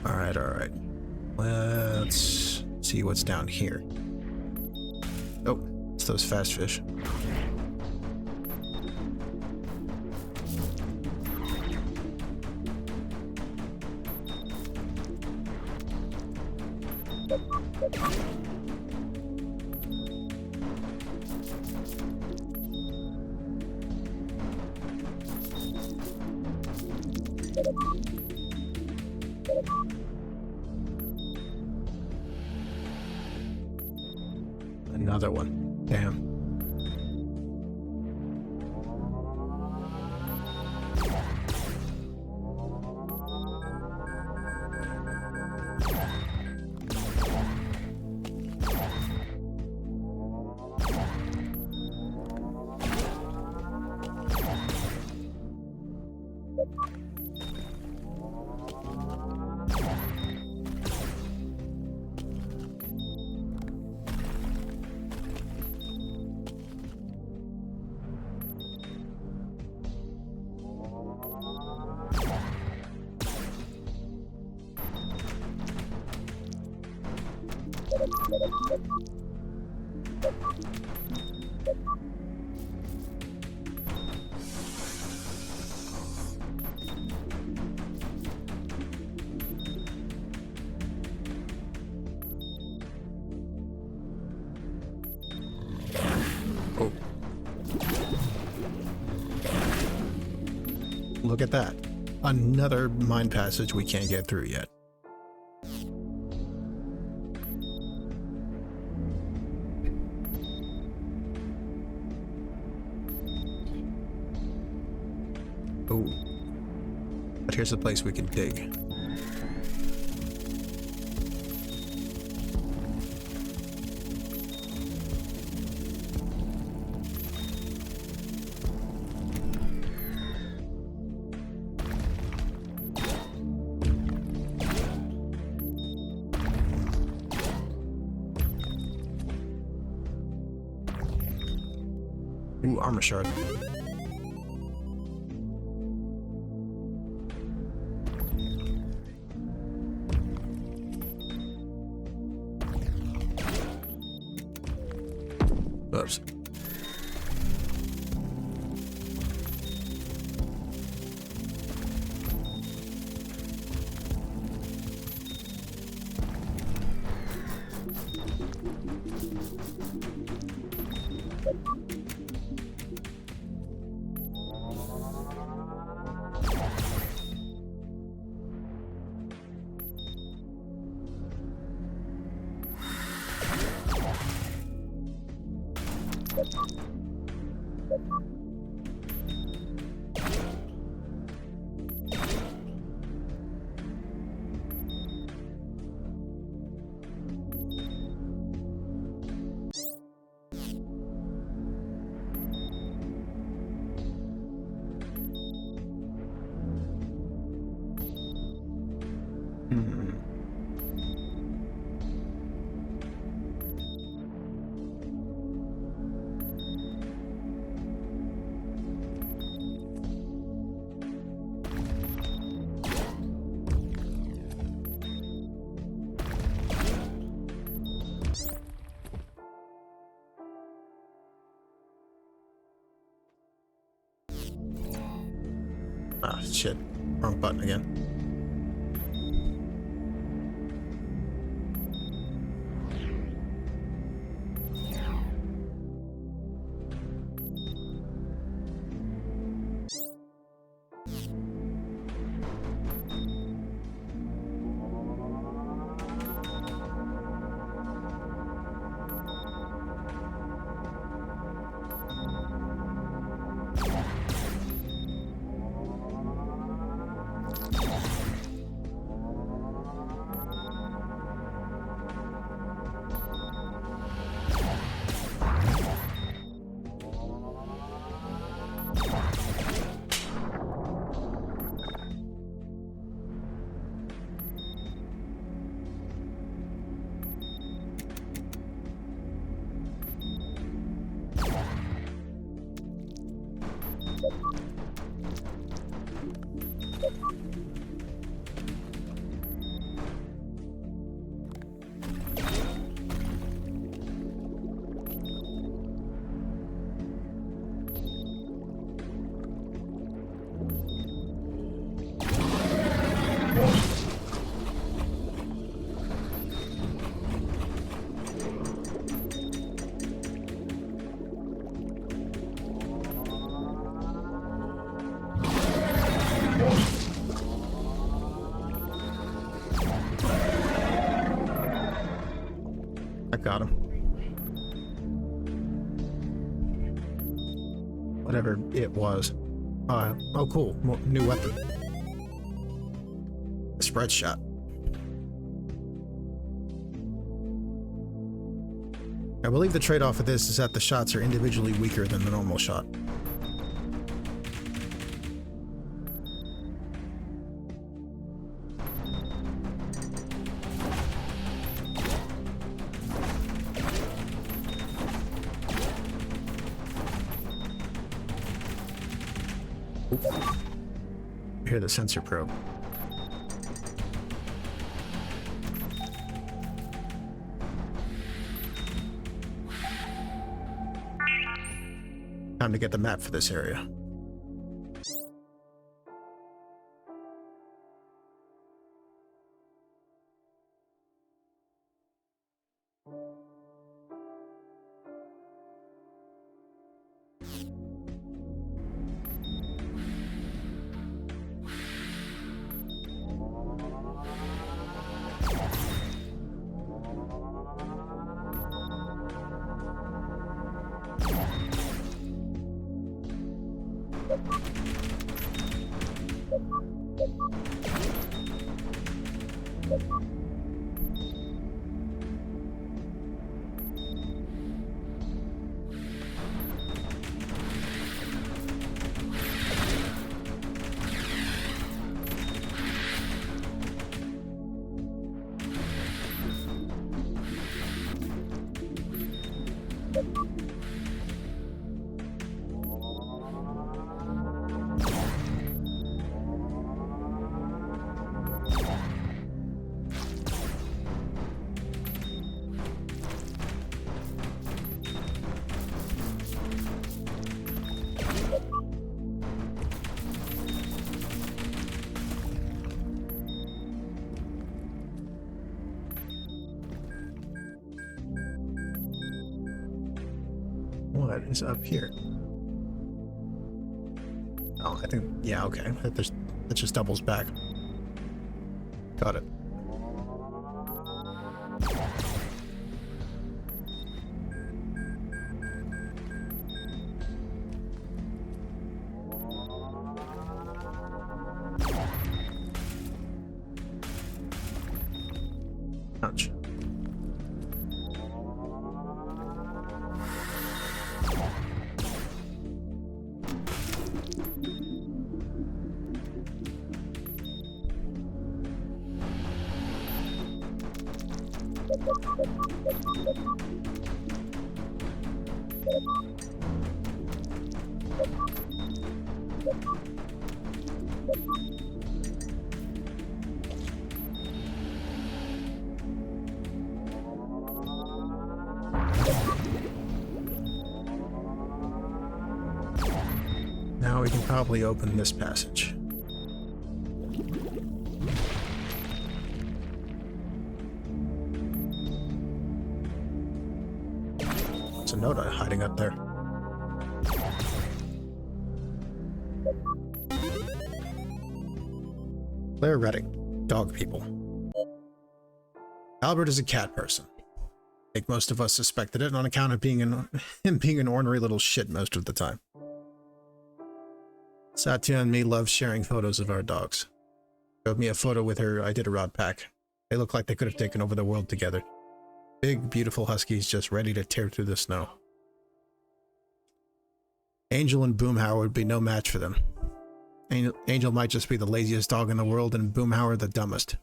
Alright, alright. Let's see what's down here. Oh, it's those fast fish. Another one. Damn. Oh. Look at that. Another mine passage we can't get through yet. Oh. But here's a place we can dig. Ooh, armor shard. Oops. Ah, shit. Wrong button again. I got him. Whatever it was. Oh cool, new weapon. A spread shot. I believe the trade-off of this is that the shots are individually weaker than the normal shot. Oop. I hear the sensor probe. Time to get the map for this area. What is up here? Oh, I think, yeah, okay. That just doubles back. Got it. Ouch. Now we can probably open this passage. There's a note hiding up there. Claire Redding, dog people. Albert is a cat person. I think most of us suspected it on account of him being an ornery little shit most of the time. Satya and me love sharing photos of our dogs. Showed me a photo with her Iditarod pack. They look like they could have taken over the world together. Big, beautiful huskies just ready to tear through the snow. Angel and Boomhauer would be no match for them. Angel might just be the laziest dog in the world and Boomhauer the dumbest.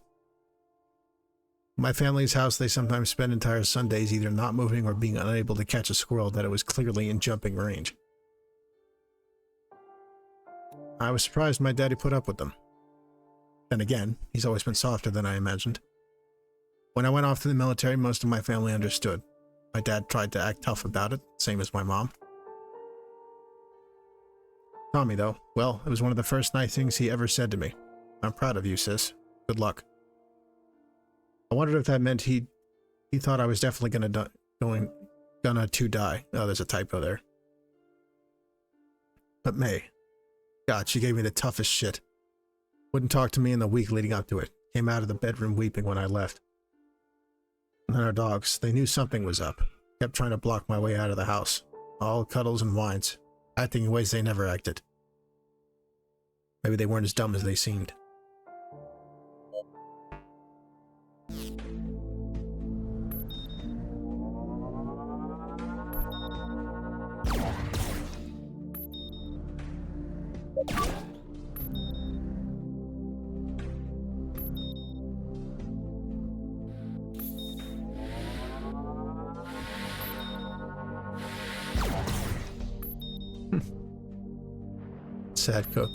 In my family's house, they sometimes spend entire Sundays either not moving or being unable to catch a squirrel that it was clearly in jumping range. I was surprised my daddy put up with them. Then again, he's always been softer than I imagined. When I went off to the military, most of my family understood. My dad tried to act tough about it, same as my mom. Tommy, though, well, it was one of the first nice things he ever said to me. I'm proud of you, sis. Good luck. I wondered if that meant he thought I was definitely gonna die. Oh, there's a typo there. But May, God, she gave me the toughest shit. Wouldn't talk to me in the week leading up to it. Came out of the bedroom weeping when I left. And then our dogs, they knew something was up. Kept trying to block my way out of the house. All cuddles and whines, acting in ways they never acted. Maybe they weren't as dumb as they seemed. Sad cook.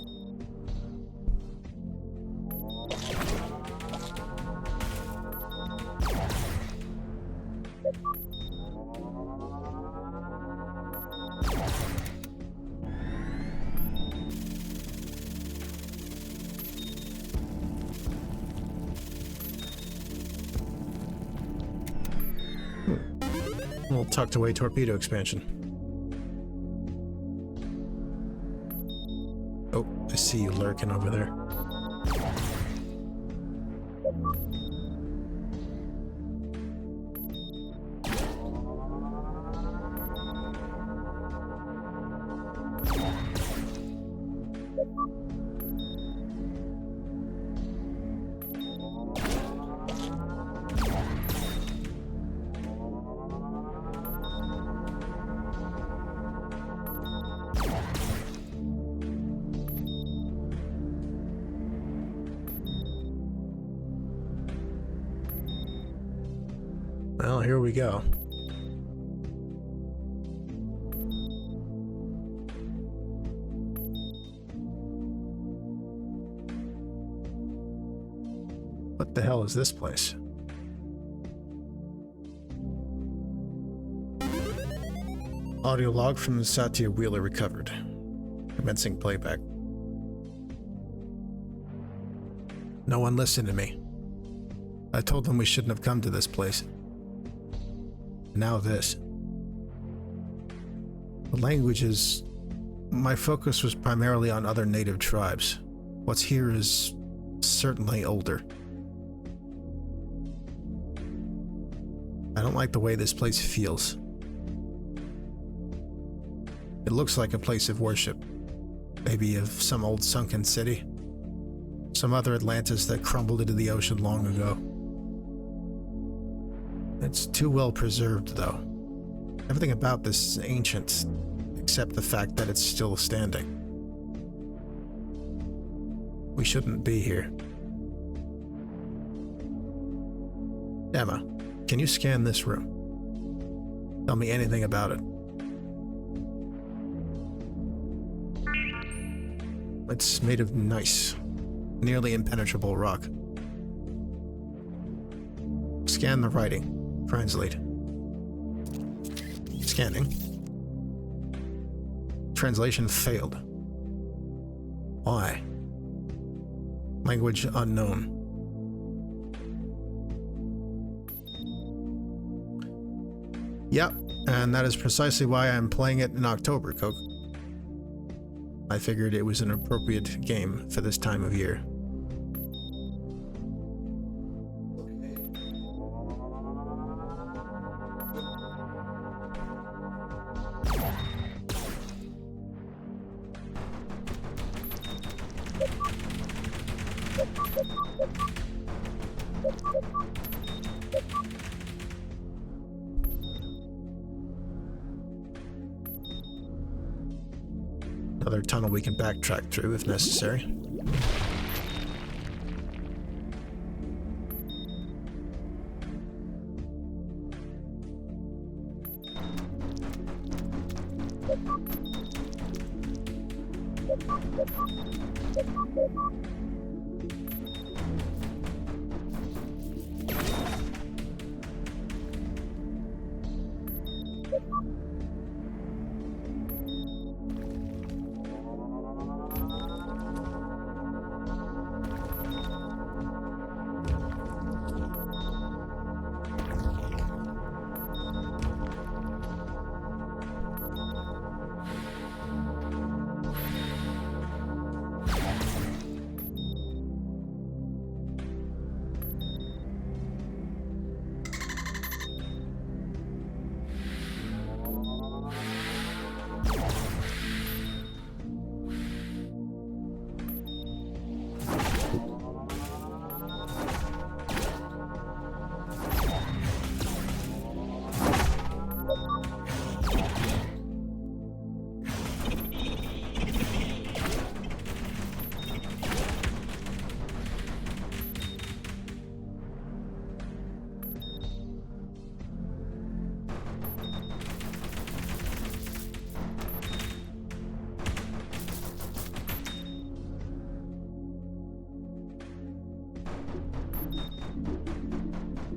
Little tucked away torpedo expansion. Oh, I see you lurking over there. Well, here we go. What the hell is this place? Audio log from Satya Wheeler recovered. Commencing playback. No one listened to me. I told them we shouldn't have come to this place. Now this. The languages... My focus was primarily on other native tribes. What's here is certainly older. I don't like the way this place feels. It looks like a place of worship. Maybe of some old sunken city. Some other Atlantis that crumbled into the ocean long ago. It's too well preserved, though. Everything about this is ancient, except the fact that it's still standing. We shouldn't be here. Emma, can you scan this room? Tell me anything about it. It's made of nice, nearly impenetrable rock. Scan the writing. Translate. Scanning. Translation failed. Why? Language unknown. Yep, and that is precisely why I'm playing it in October, Coke. I figured it was an appropriate game for this time of year. Another tunnel we can backtrack through if necessary.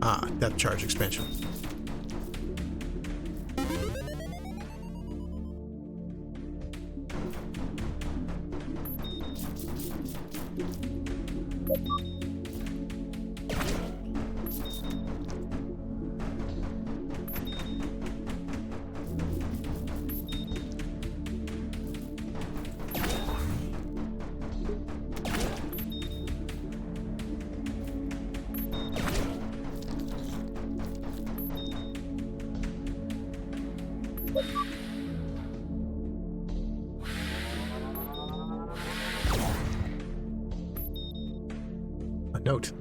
Ah, depth charge expansion. A note.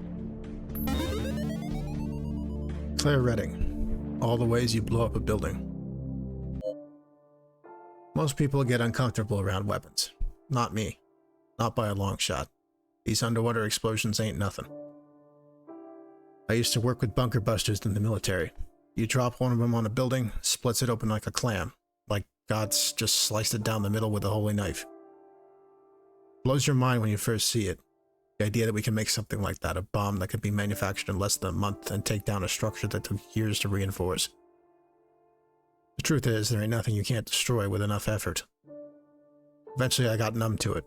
Claire Redding. All the ways you blow up a building. Most people get uncomfortable around weapons. Not me. Not by a long shot. These underwater explosions ain't nothing. I used to work with bunker busters in the military. You drop one of them on a building, splits it open like a clam. Like God's just sliced it down the middle with a holy knife. Blows your mind when you first see it. The idea that we can make something like that, a bomb that could be manufactured in less than a month and take down a structure that took years to reinforce. The truth is, there ain't nothing you can't destroy with enough effort. Eventually I got numb to it.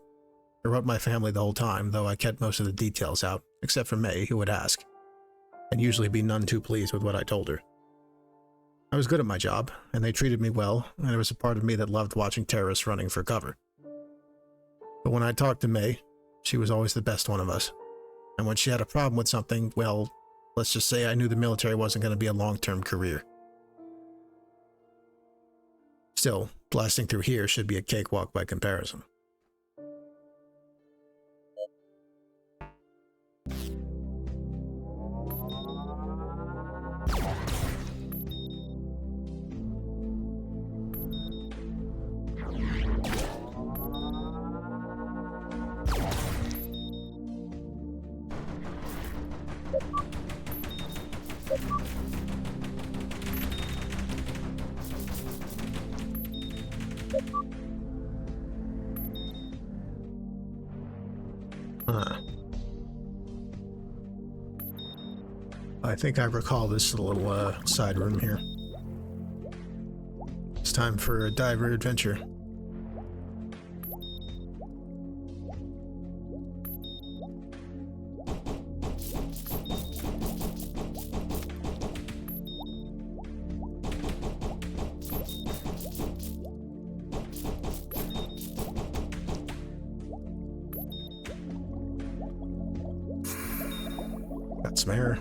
I wrote my family the whole time, though I kept most of the details out, except for May, who would ask, and usually be none too pleased with what I told her. I was good at my job, and they treated me well, and there was a part of me that loved watching terrorists running for cover. But when I talked to May, she was always the best one of us. And when she had a problem with something, well, let's just say I knew the military wasn't going to be a long-term career. Still, blasting through here should be a cakewalk by comparison. I think I recall this little side room here. It's time for a diver adventure. Got some air.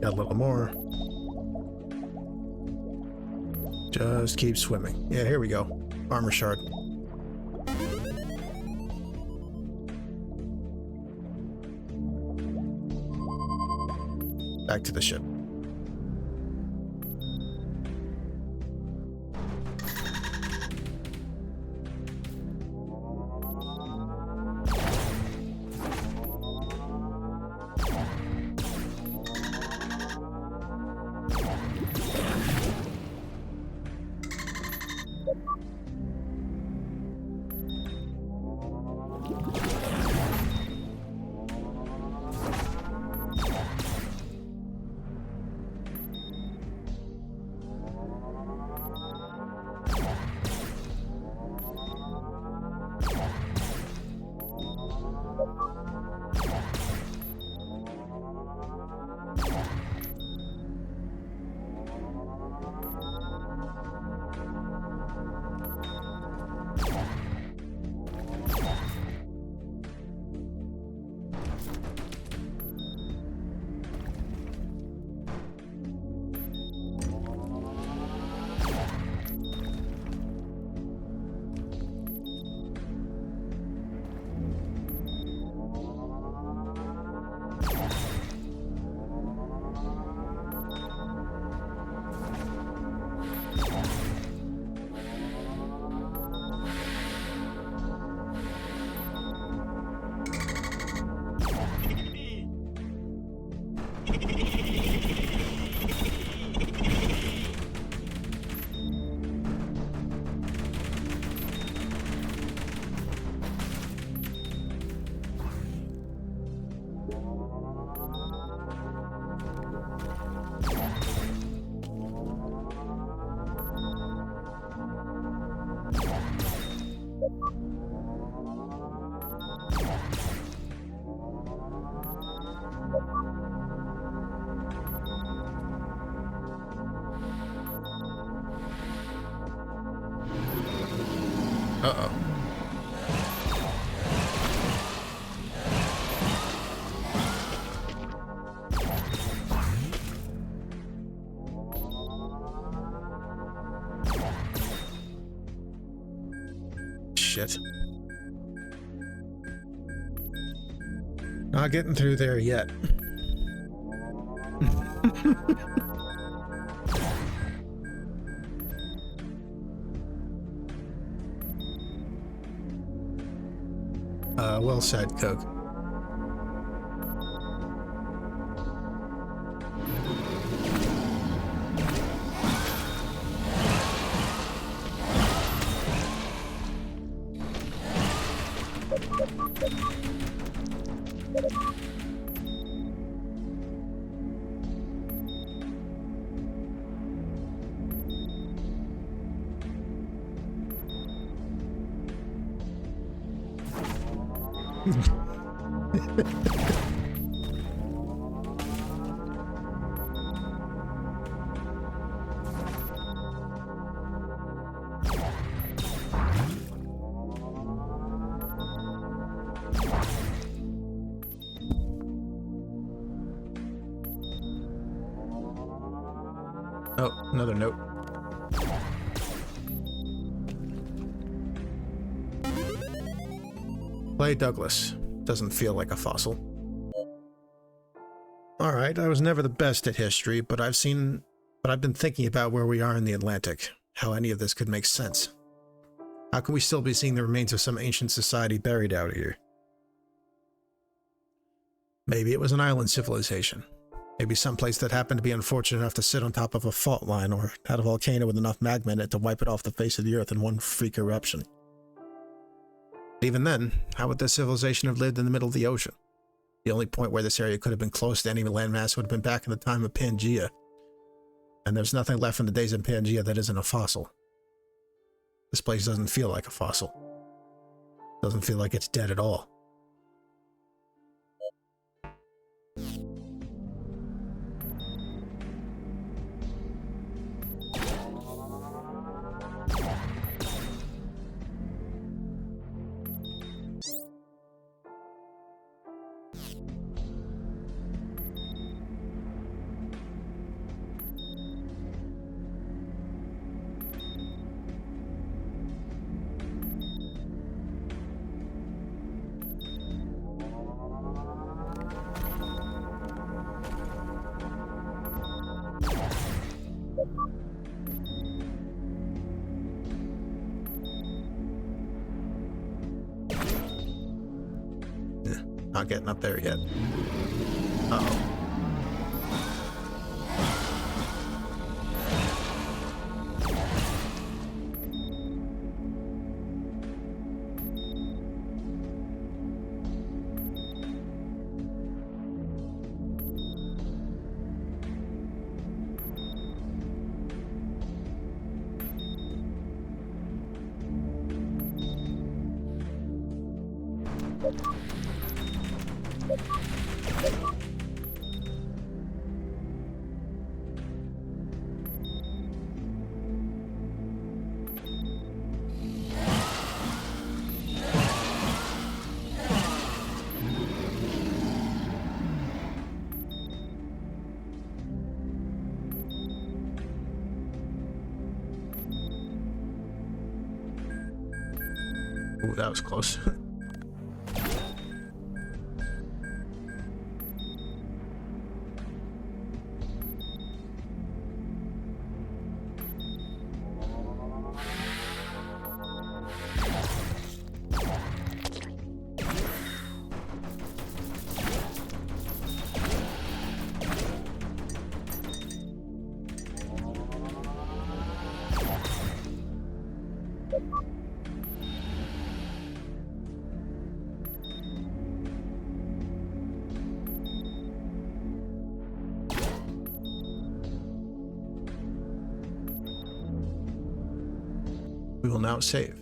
Got a little more. Just keep swimming. Yeah, here we go. Armor shard. Back to the ship. shit. Not getting through there yet. Well said, Coke. Oh, another note. Clay Douglas. Doesn't feel like a fossil. Alright, I was never the best at history, but I've been thinking about where we are in the Atlantic. How any of this could make sense. How can we still be seeing the remains of some ancient society buried out here? Maybe it was an island civilization. Maybe someplace that happened to be unfortunate enough to sit on top of a fault line or had a volcano with enough magma in it to wipe it off the face of the earth in one freak eruption. Even then, how would this civilization have lived in the middle of the ocean? The only point where this area could have been close to any landmass would have been back in the time of Pangaea. And there's nothing left from the days of Pangaea that isn't a fossil. This place doesn't feel like a fossil. Doesn't feel like it's dead at all. Not getting up there yet. Uh-oh. Ooh, that was close. We will now save.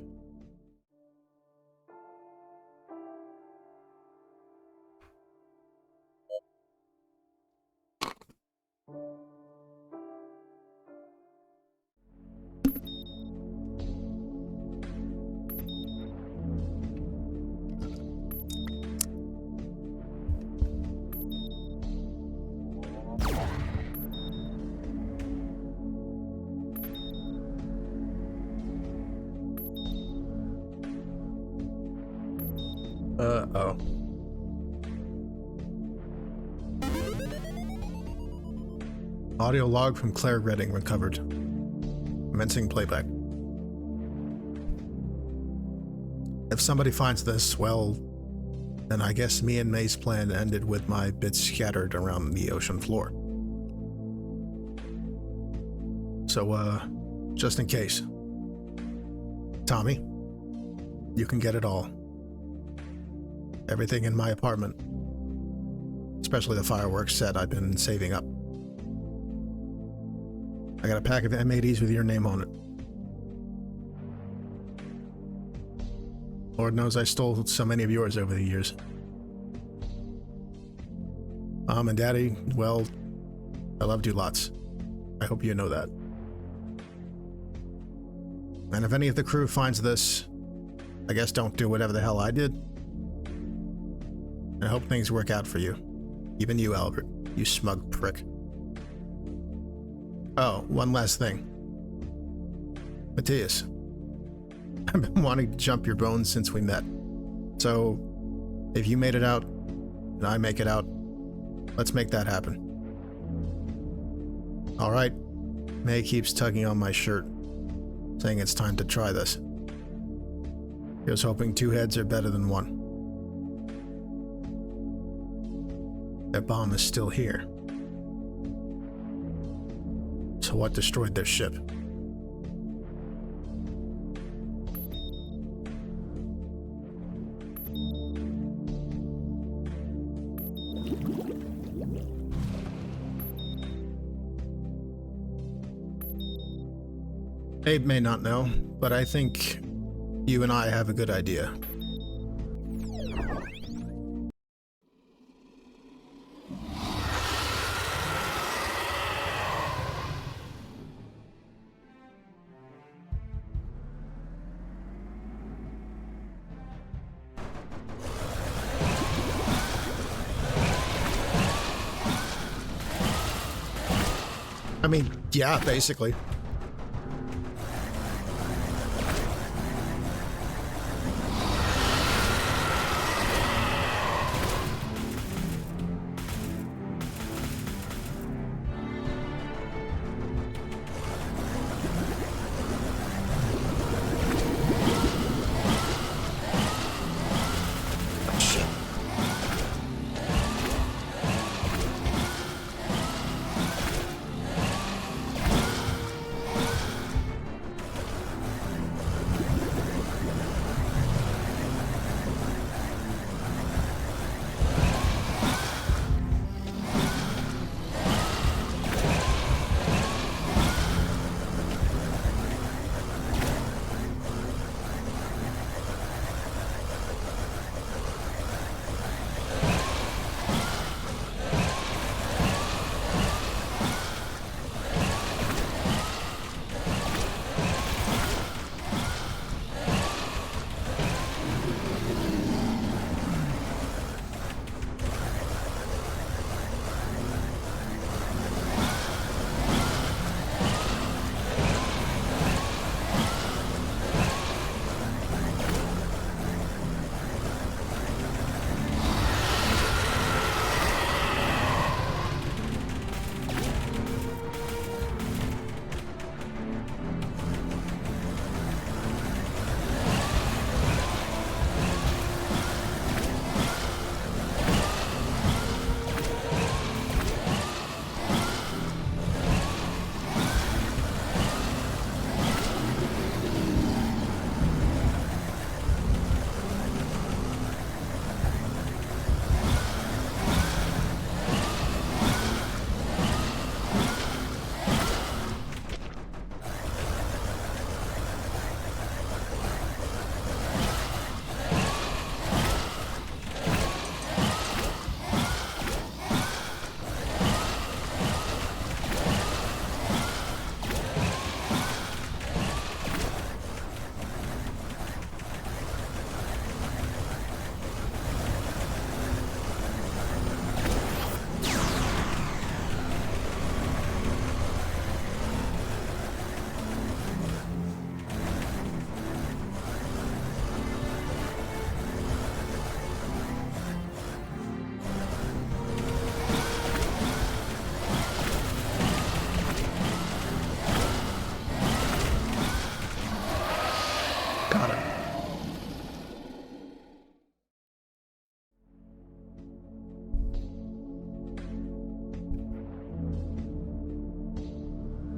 Uh-oh. Audio log from Claire Redding recovered. Commencing playback. If somebody finds this, well, then I guess me and May's plan ended with my bits scattered around the ocean floor. So, just in case. Tommy, you can get it all. Everything in my apartment. Especially the fireworks set I've been saving up. I got a pack of M80s with your name on it. Lord knows I stole so many of yours over the years. Mom and Daddy, well, I loved you lots. I hope you know that. And if any of the crew finds this, I guess don't do whatever the hell I did. And I hope things work out for you. Even you, Albert, you smug prick. Oh, one last thing. Matthias. I've been wanting to jump your bones since we met. So, if you made it out, and I make it out, let's make that happen. Alright. May keeps tugging on my shirt, saying it's time to try this. Here's hoping two heads are better than one. Their bomb is still here. So what destroyed their ship? Abe may not know, but I think you and I have a good idea. I mean, yeah, basically.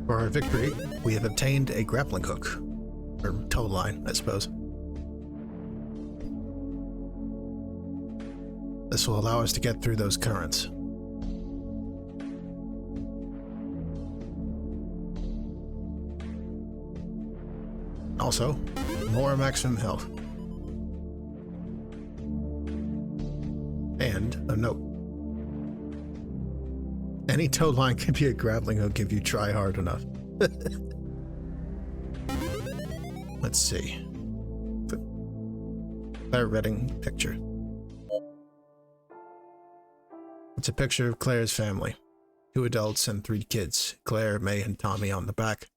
For our victory, we have obtained a grappling hook. Or tow line, I suppose. This will allow us to get through those currents. Also, more maximum health. And a note. Any tow line can be a grappling hook if you try hard enough. Let's see. Claire Redding picture. It's a picture of Claire's family. 2 adults and 3 kids. Claire, May, and Tommy on the back.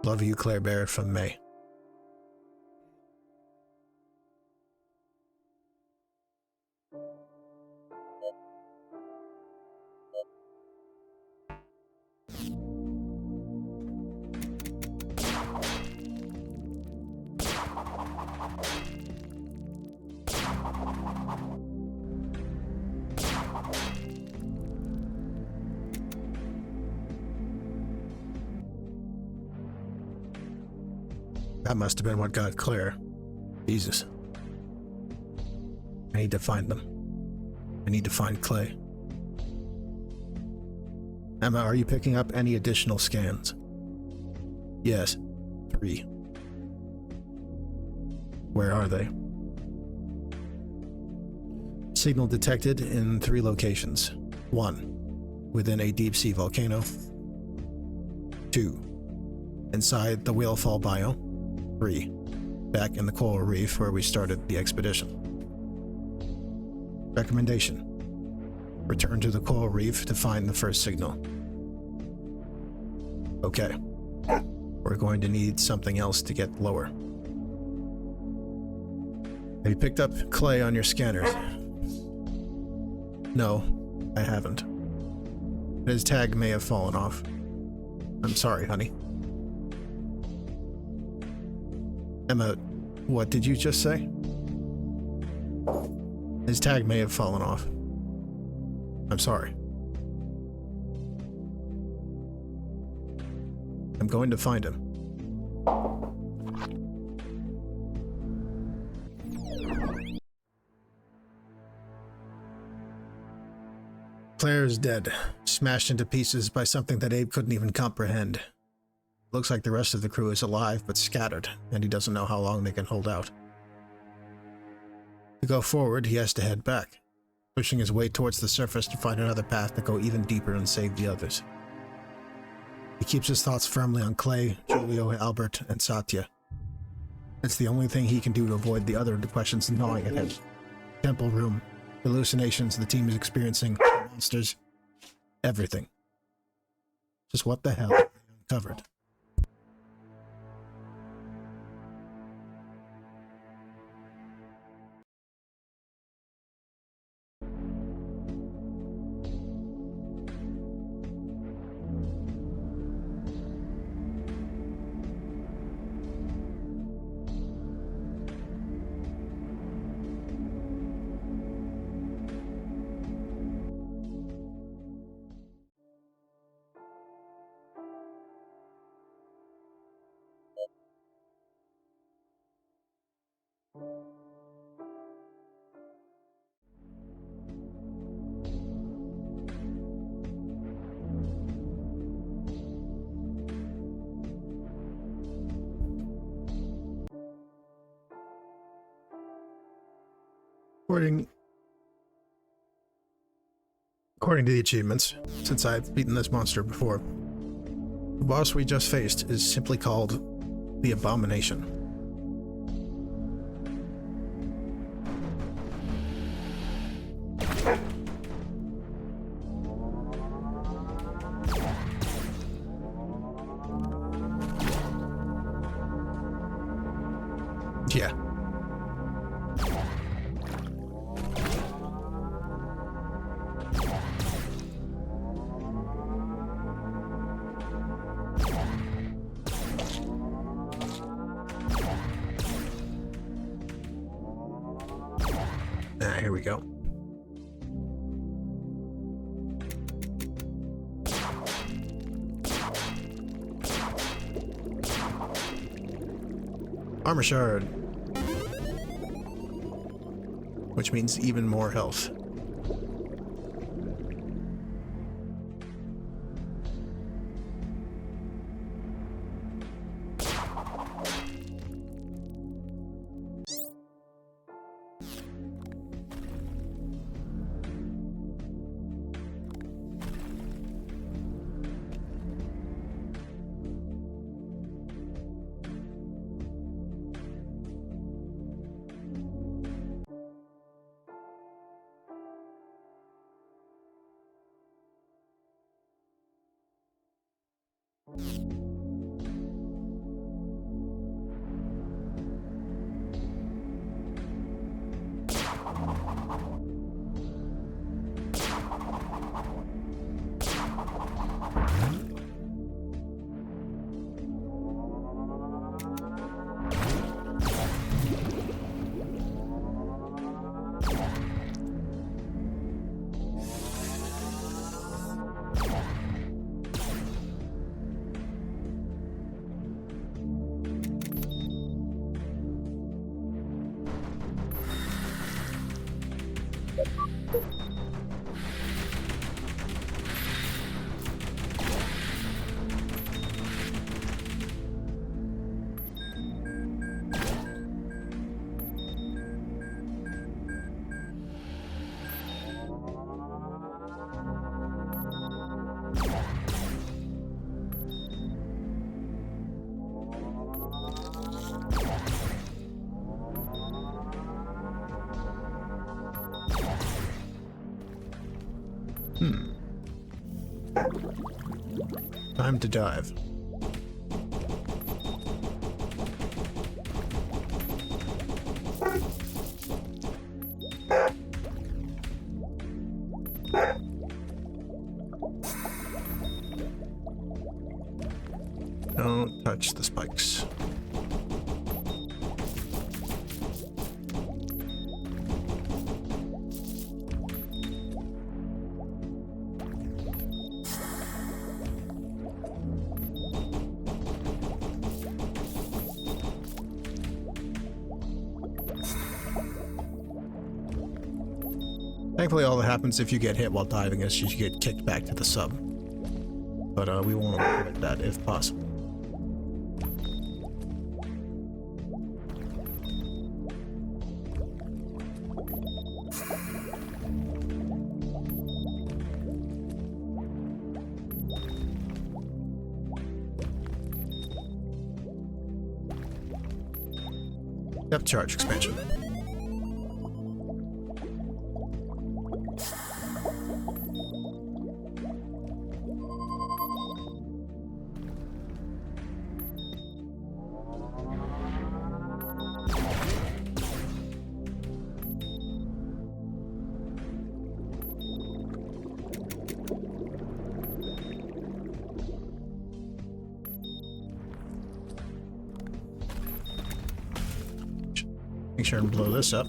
Love you, Claire Bear, from May. That must have been what got Claire. Jesus. I need to find them. I need to find Clay. Emma, are you picking up any additional scans? Yes. 3. Where are they? Signal detected in 3 locations. 1. Within a deep-sea volcano. 2. Inside the Whalefall biome. 3. Back in the coral reef where we started the expedition. Recommendation. Return to the coral reef to find the first signal. Okay. We're going to need something else to get lower. Have you picked up Clay on your scanners? No, I haven't. His tag may have fallen off. I'm sorry, honey. Emma, what did you just say? His tag may have fallen off. I'm sorry. I'm going to find him. Claire is dead, smashed into pieces by something that Abe couldn't even comprehend. Looks like the rest of the crew is alive but scattered, and he doesn't know how long they can hold out. To go forward, he has to head back, pushing his way towards the surface to find another path to go even deeper and save the others. He keeps his thoughts firmly on Clay, Julio, Albert, and Satya. It's the only thing he can do to avoid the other questions gnawing at him. Temple room, hallucinations the team is experiencing, monsters, everything. Just what the hell have they uncovered? According to the achievements, since I've beaten this monster before, the boss we just faced is simply called the Abomination. Yeah. Here we go. Armor shard. Which means even more health. Time to dive. Don't touch the spikes. Thankfully, all that happens if you get hit while diving is you get kicked back to the sub. But we won't avoid that if possible. Depth charge expansion. Make sure and blow this up.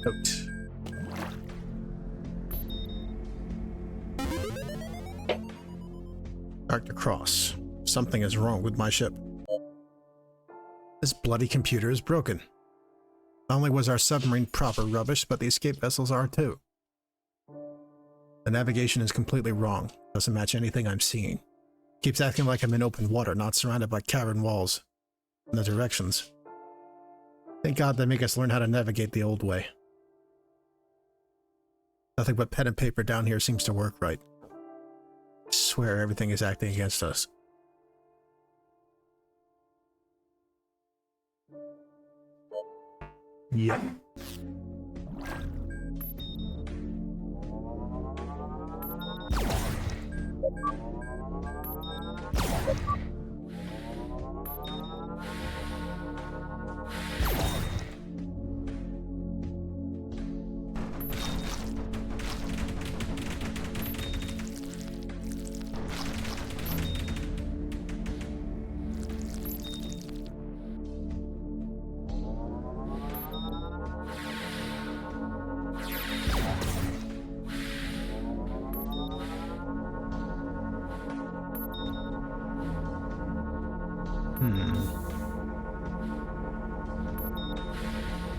Note. Dr. Cross, something is wrong with my ship. This bloody computer is broken. Not only was our submarine proper rubbish, but the escape vessels are too. The navigation is completely wrong. Doesn't match anything I'm seeing. Keeps acting like I'm in open water, not surrounded by cavern walls. And the directions. Thank God they make us learn how to navigate the old way. Nothing but pen and paper down here seems to work right. I swear everything is acting against us. Yep.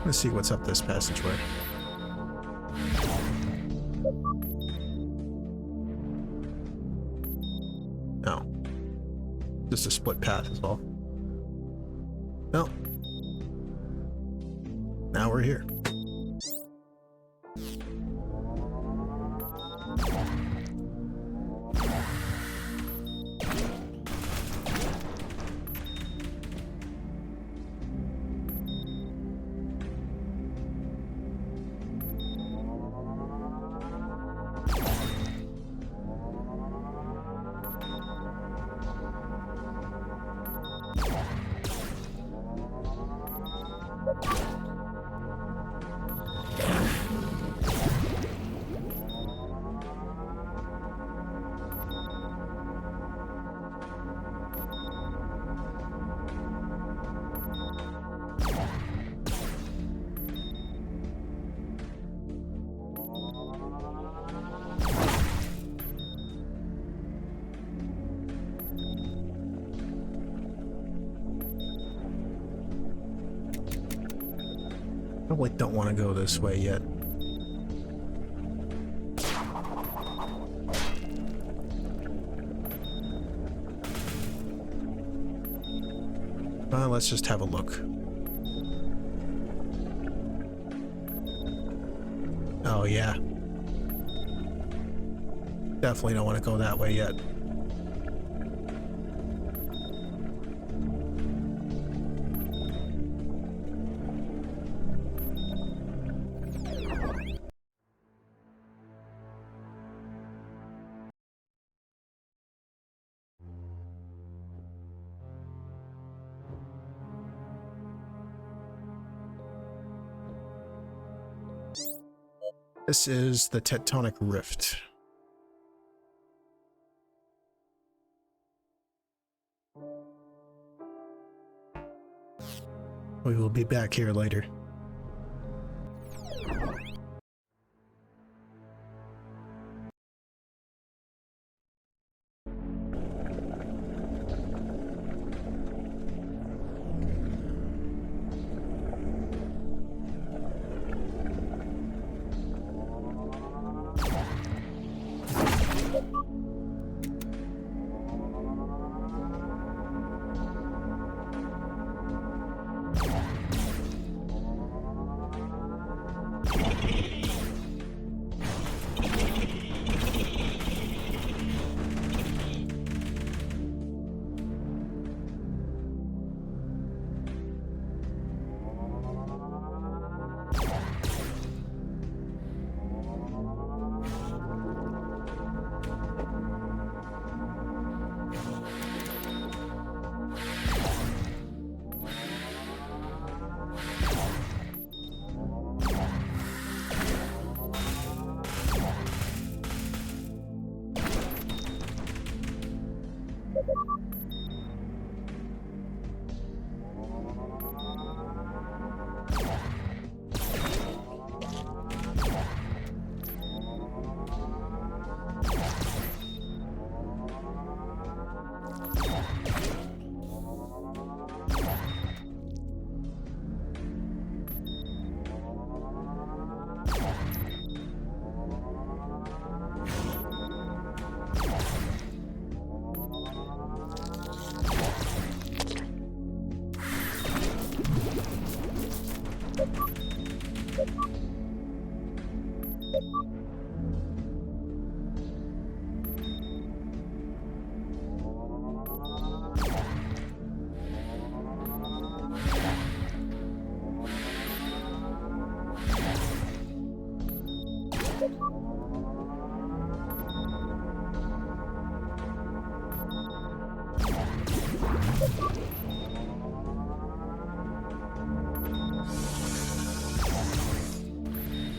Let's see what's up this passageway. No. Just a split path is all. No. Now we're here. Probably don't want to go this way yet. Let's just have a look. Oh yeah. Definitely don't want to go that way yet. This is the tectonic rift. We will be back here later.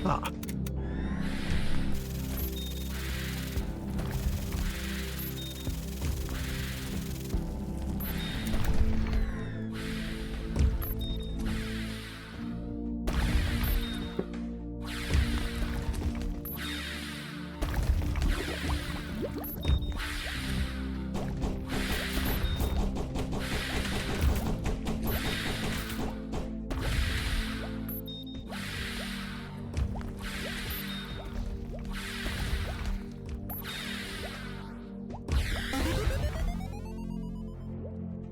Ah.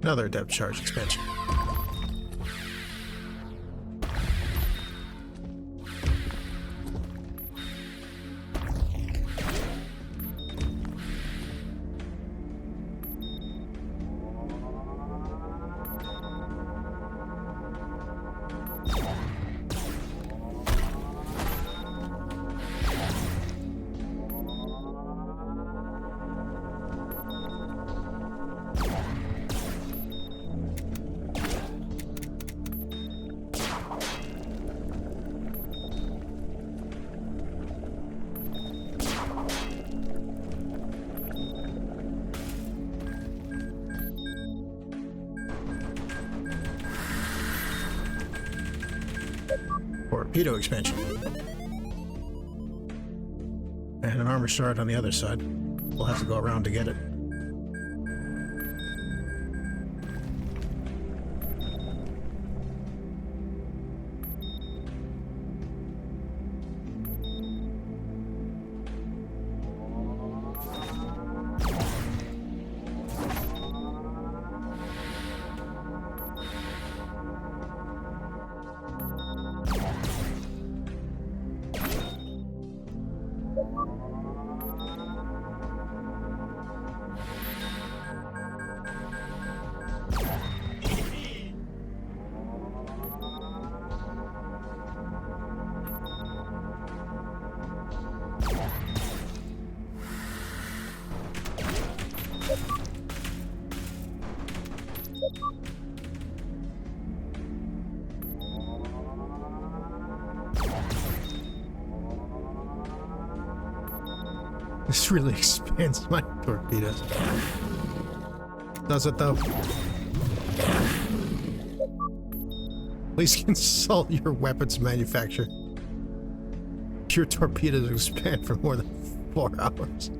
Another depth charge expansion. Torpedo expansion. And an armor shard on the other side. We'll have to go around to get it. This really expands my torpedoes. Does it though? Please consult your weapons manufacturer. Your torpedoes expand for more than 4 hours.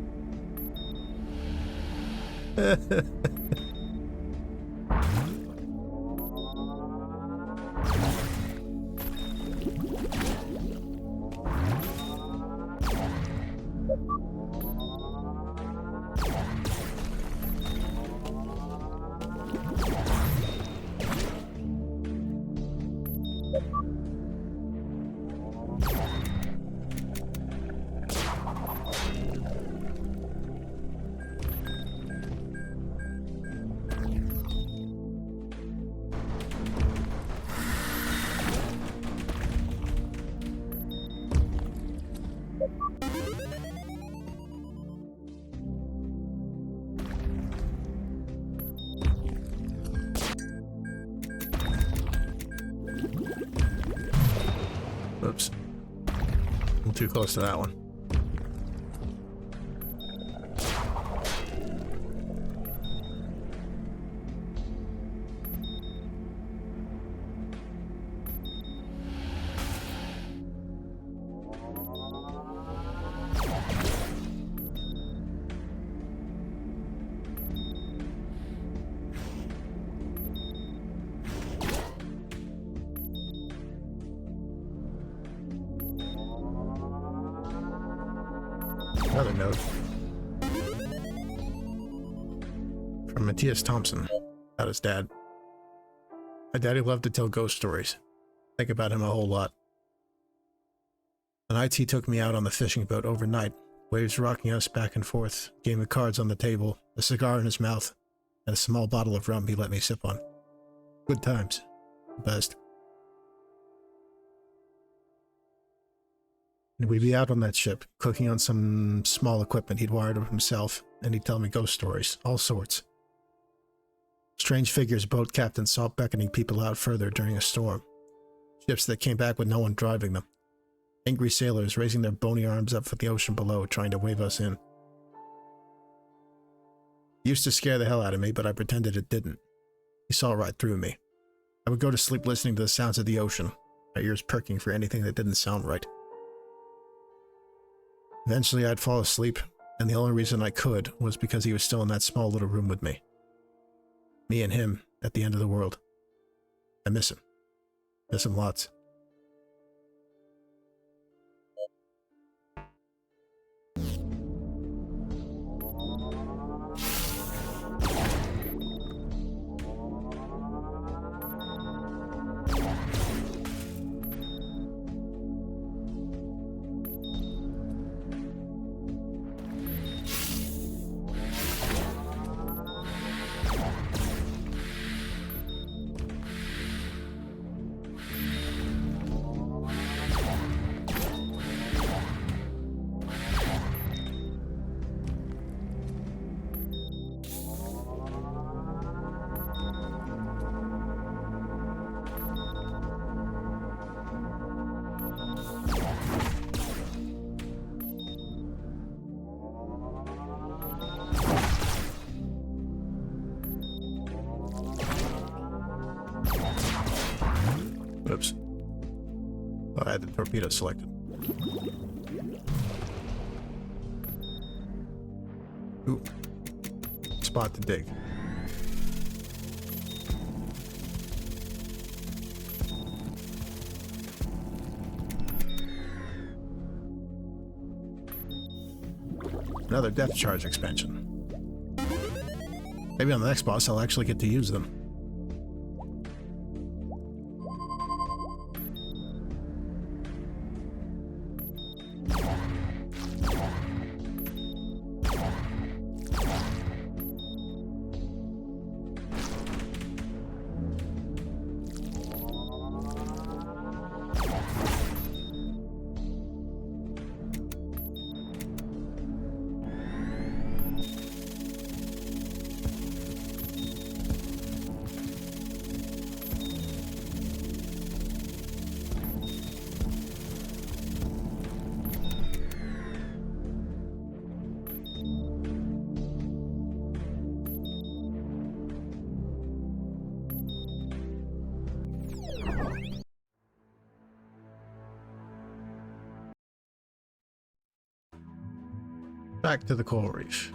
Oops. I'm too close to that one. Another note from Matthias Thompson about his dad. My daddy loved to tell ghost stories. Think about him a whole lot. An IT took me out on the fishing boat overnight, waves rocking us back and forth, game of cards on the table, a cigar in his mouth, and a small bottle of rum he let me sip on. Good times. Best. And we'd be out on that ship, cooking on some small equipment he'd wired up himself, and he'd tell me ghost stories, all sorts. Strange figures boat captains saw beckoning people out further during a storm. Ships that came back with no one driving them. Angry sailors raising their bony arms up for the ocean below, trying to wave us in. It used to scare the hell out of me, but I pretended it didn't. He saw right through me. I would go to sleep listening to the sounds of the ocean, my ears perking for anything that didn't sound right. Eventually I'd fall asleep, and the only reason I could was because he was still in that small little room with me. Me and him at the end of the world. I miss him. Miss him lots. Oops. Oh, I had the torpedo selected. Ooh. Spot to dig. Another depth charge expansion. Maybe on the next boss I'll actually get to use them. Back to the coral reef.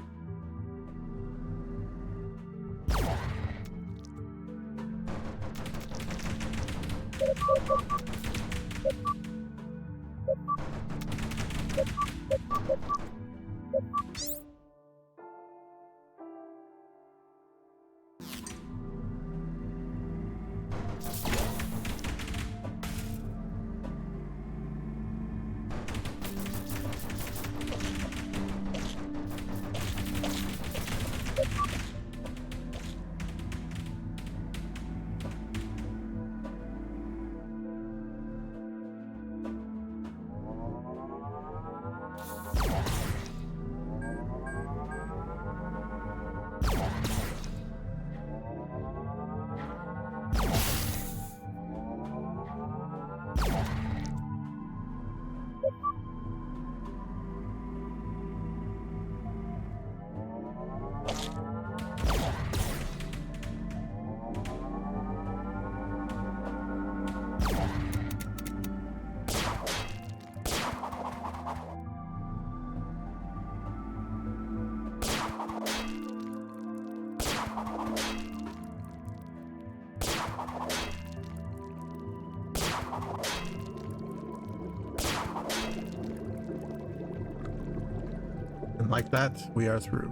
And like that, we are through.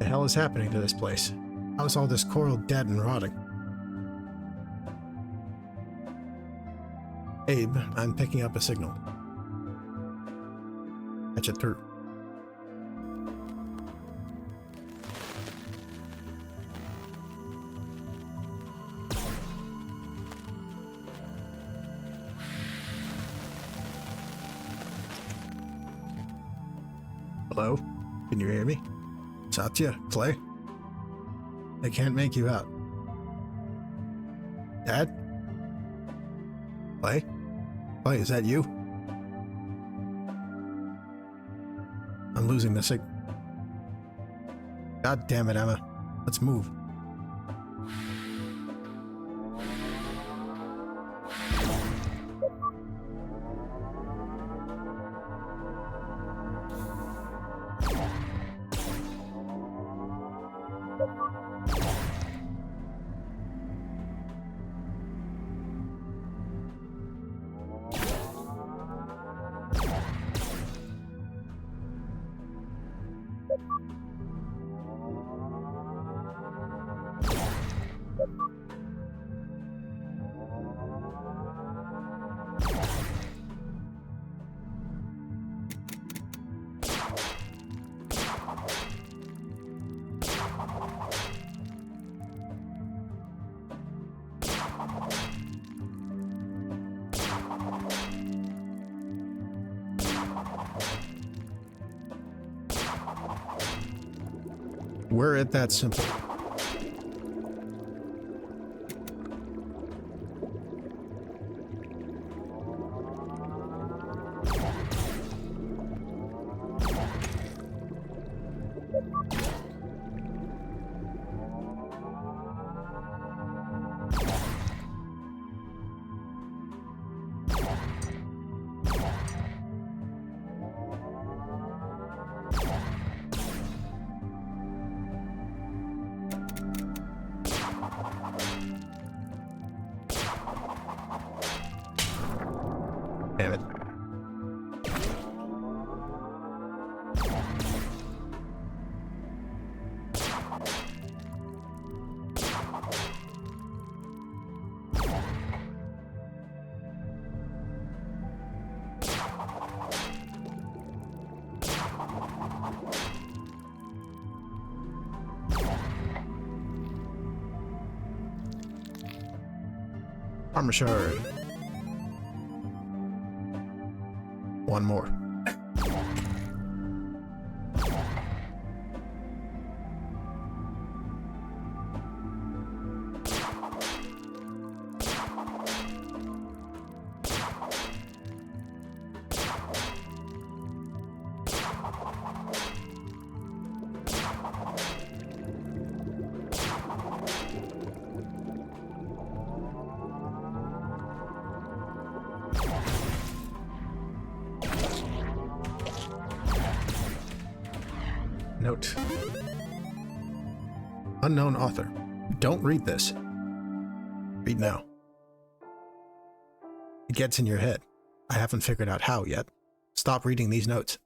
hell is happening to this place? How is all this coral dead and rotting? Abe, I'm picking up a signal. Patch it through. Hello? Can you hear me? Satya? Clay? I can't make you out. Dad? Clay? Clay, is that you? I'm losing the signal. God damn it, Emma. Let's move. Were it that simple. Damn it. Armor shard. One more. Note. Unknown author. Don't read this. Read now. It gets in your head. I haven't figured out how yet. Stop reading these notes.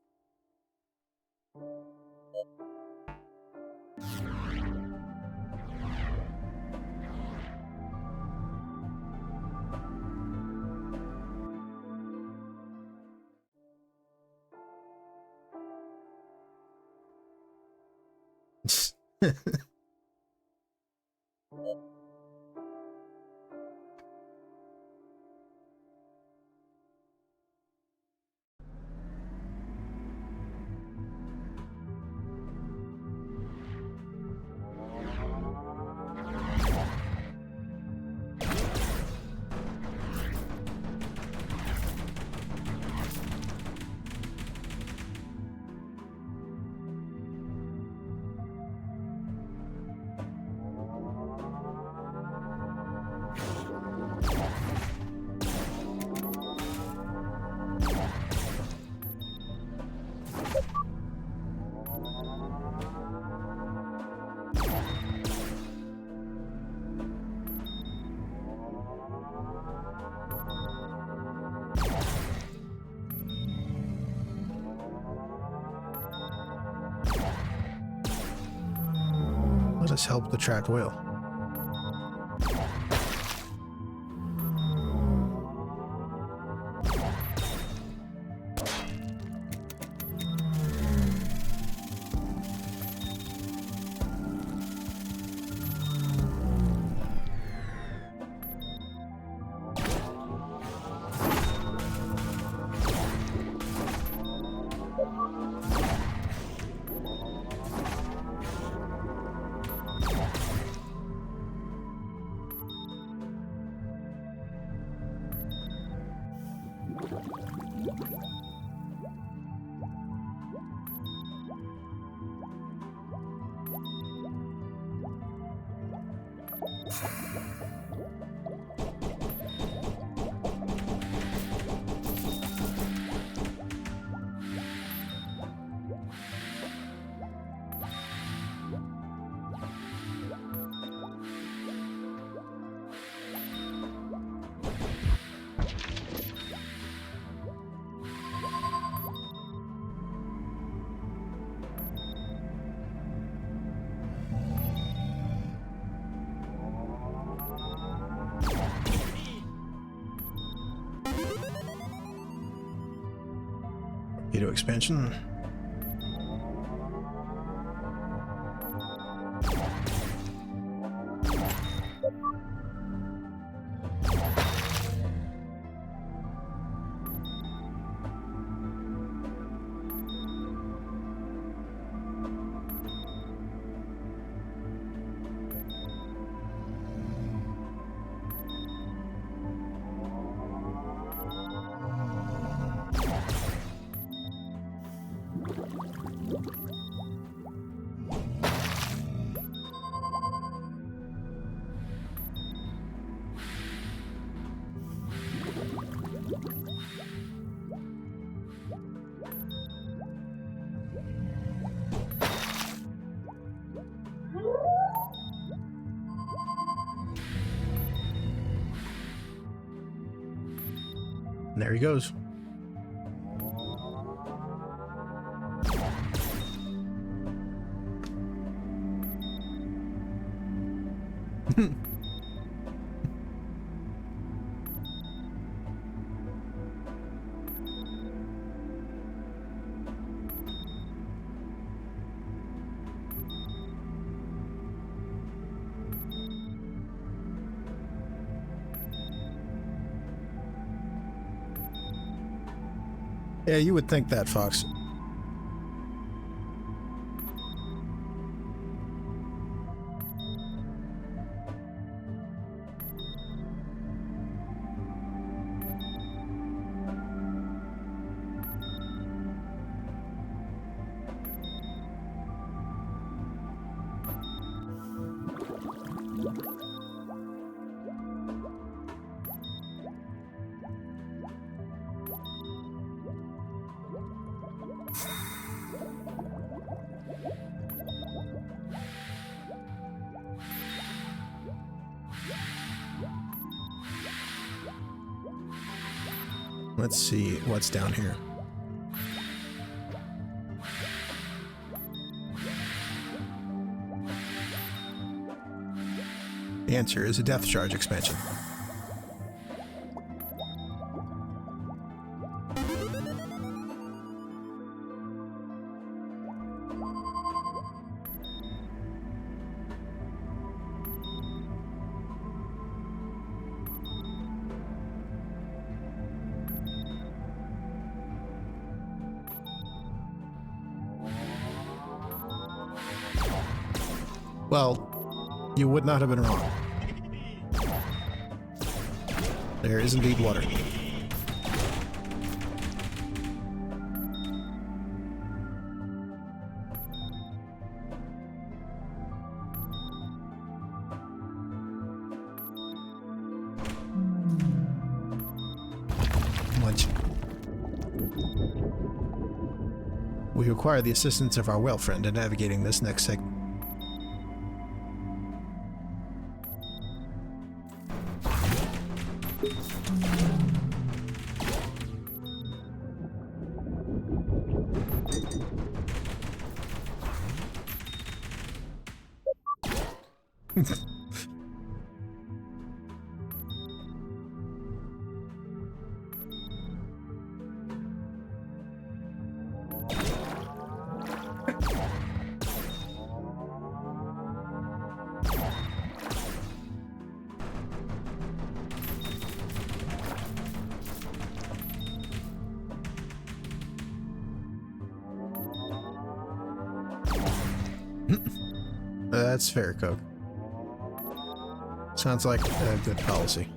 this help attract whale? Torpedo expansion. And there he goes. Yeah, you would think that, Fox. Let's see what's down here. The answer is a depth charge expansion. Well, you would not have been wrong. There is indeed water. Lunch. We require the assistance of our whale friend in navigating this next segment. That's fair, Coke. Sounds like a good policy.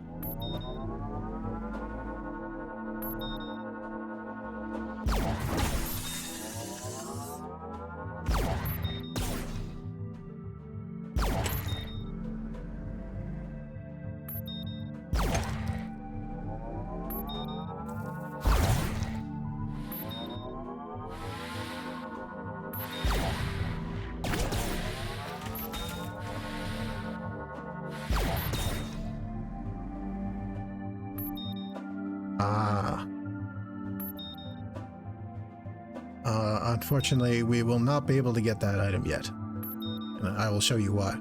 Unfortunately, we will not be able to get that item yet. And I will show you why.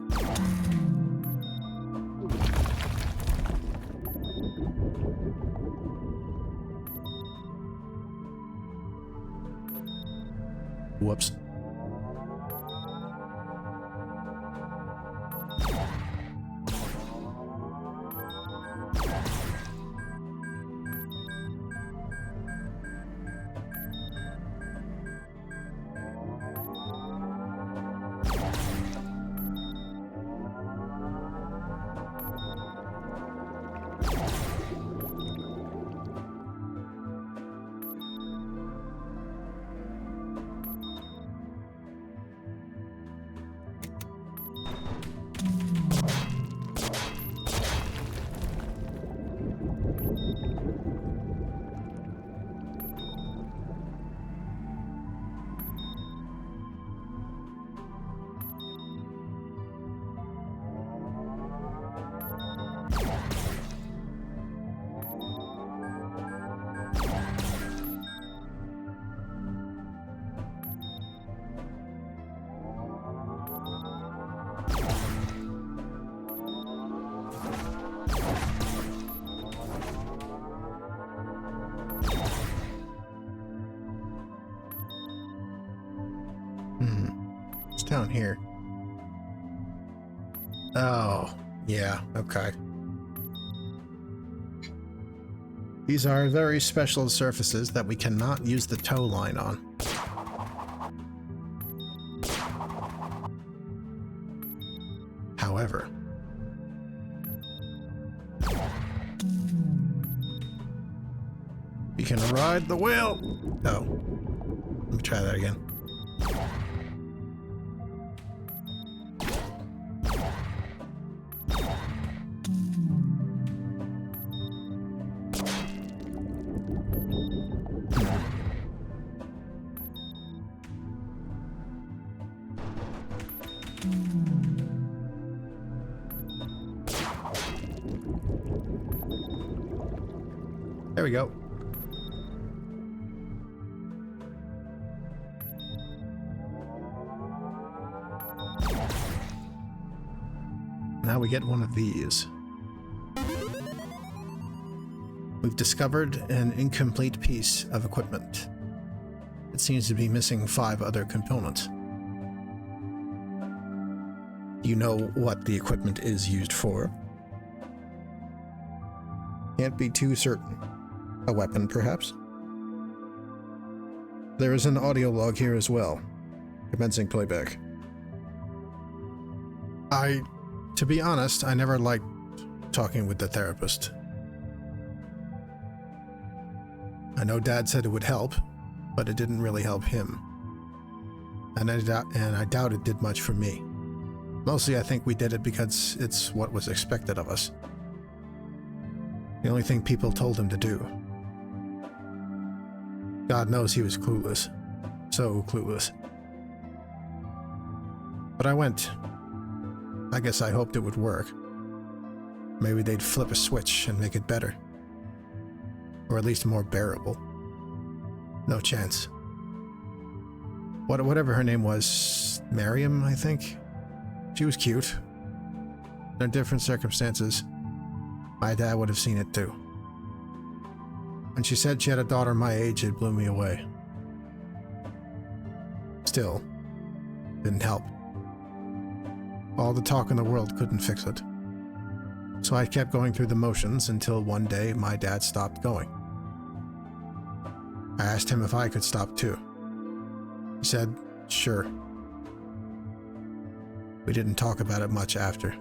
Whoops. It's down here. Oh, yeah, okay. These are very special surfaces that we cannot use the tow line on. However, we can ride the wheel. Oh, let me try that again. There we go. Now we get one of these. We've discovered an incomplete piece of equipment. It seems to be missing 5 other components. Do you know what the equipment is used for? Can't be too certain. A weapon, perhaps? There is an audio log here as well. Commencing playback. To be honest, I never liked talking with the therapist. I know Dad said it would help, but it didn't really help him. And I doubt it did much for me. Mostly I think we did it because it's what was expected of us. The only thing people told him to do. God knows he was clueless. So clueless. But I went. I guess I hoped it would work. Maybe they'd flip a switch and make it better. Or at least more bearable. No chance. Whatever her name was, Miriam, I think? She was cute. under different circumstances, my dad would have seen it too. When she said she had a daughter my age, it blew me away. Still, didn't help. All the talk in the world couldn't fix it. So I kept going through the motions until one day my dad stopped going. I asked him if I could stop too. He said, sure. We didn't talk about it much after.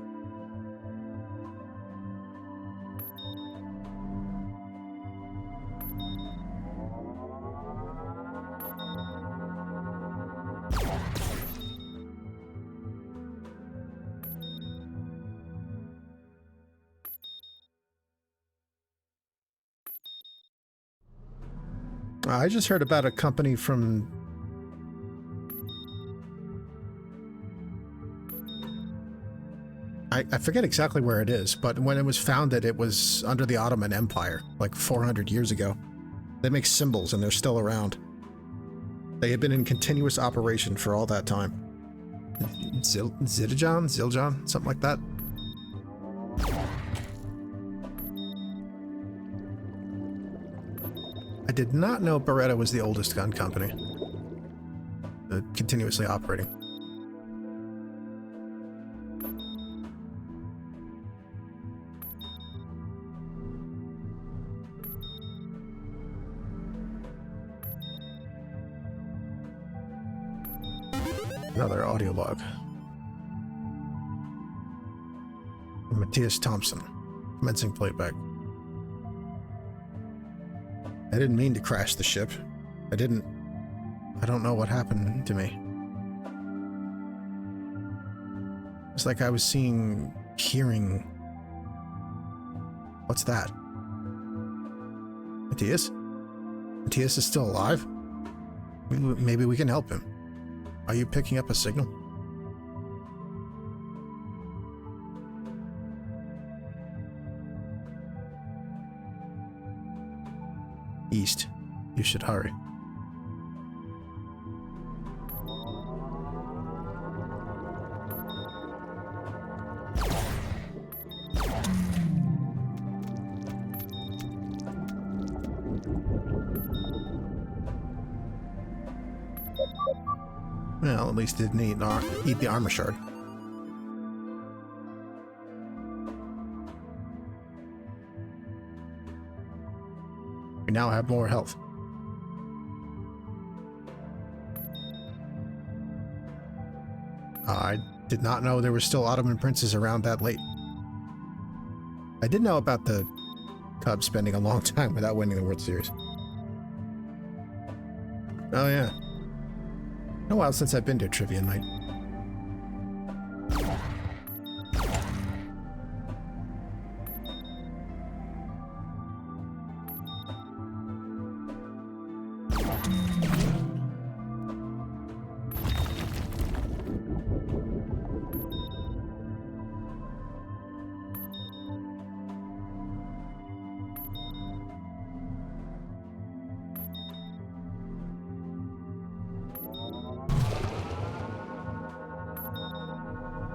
I just heard about a company from... I forget exactly where it is, but when it was founded, it was under the Ottoman Empire, like 400 years ago. They make symbols, and they're still around. They had been in continuous operation for all that time. Zildjian? Something like that? I did not know Beretta was the oldest gun company. Continuously operating. Another audio log. From Matthias Thompson. Commencing playback. I didn't mean to crash the ship. I don't know what happened to me. It's like I was hearing... What's that? Matthias? Matthias is still alive? Maybe we can help him. Are you picking up a signal? East. You should hurry. Well, at least didn't eat the armor shard. We now have more health. I did not know there were still Ottoman princes around that late. I did know about the Cubs spending a long time without winning the World Series. Oh yeah. Been a while since I've been to a trivia night.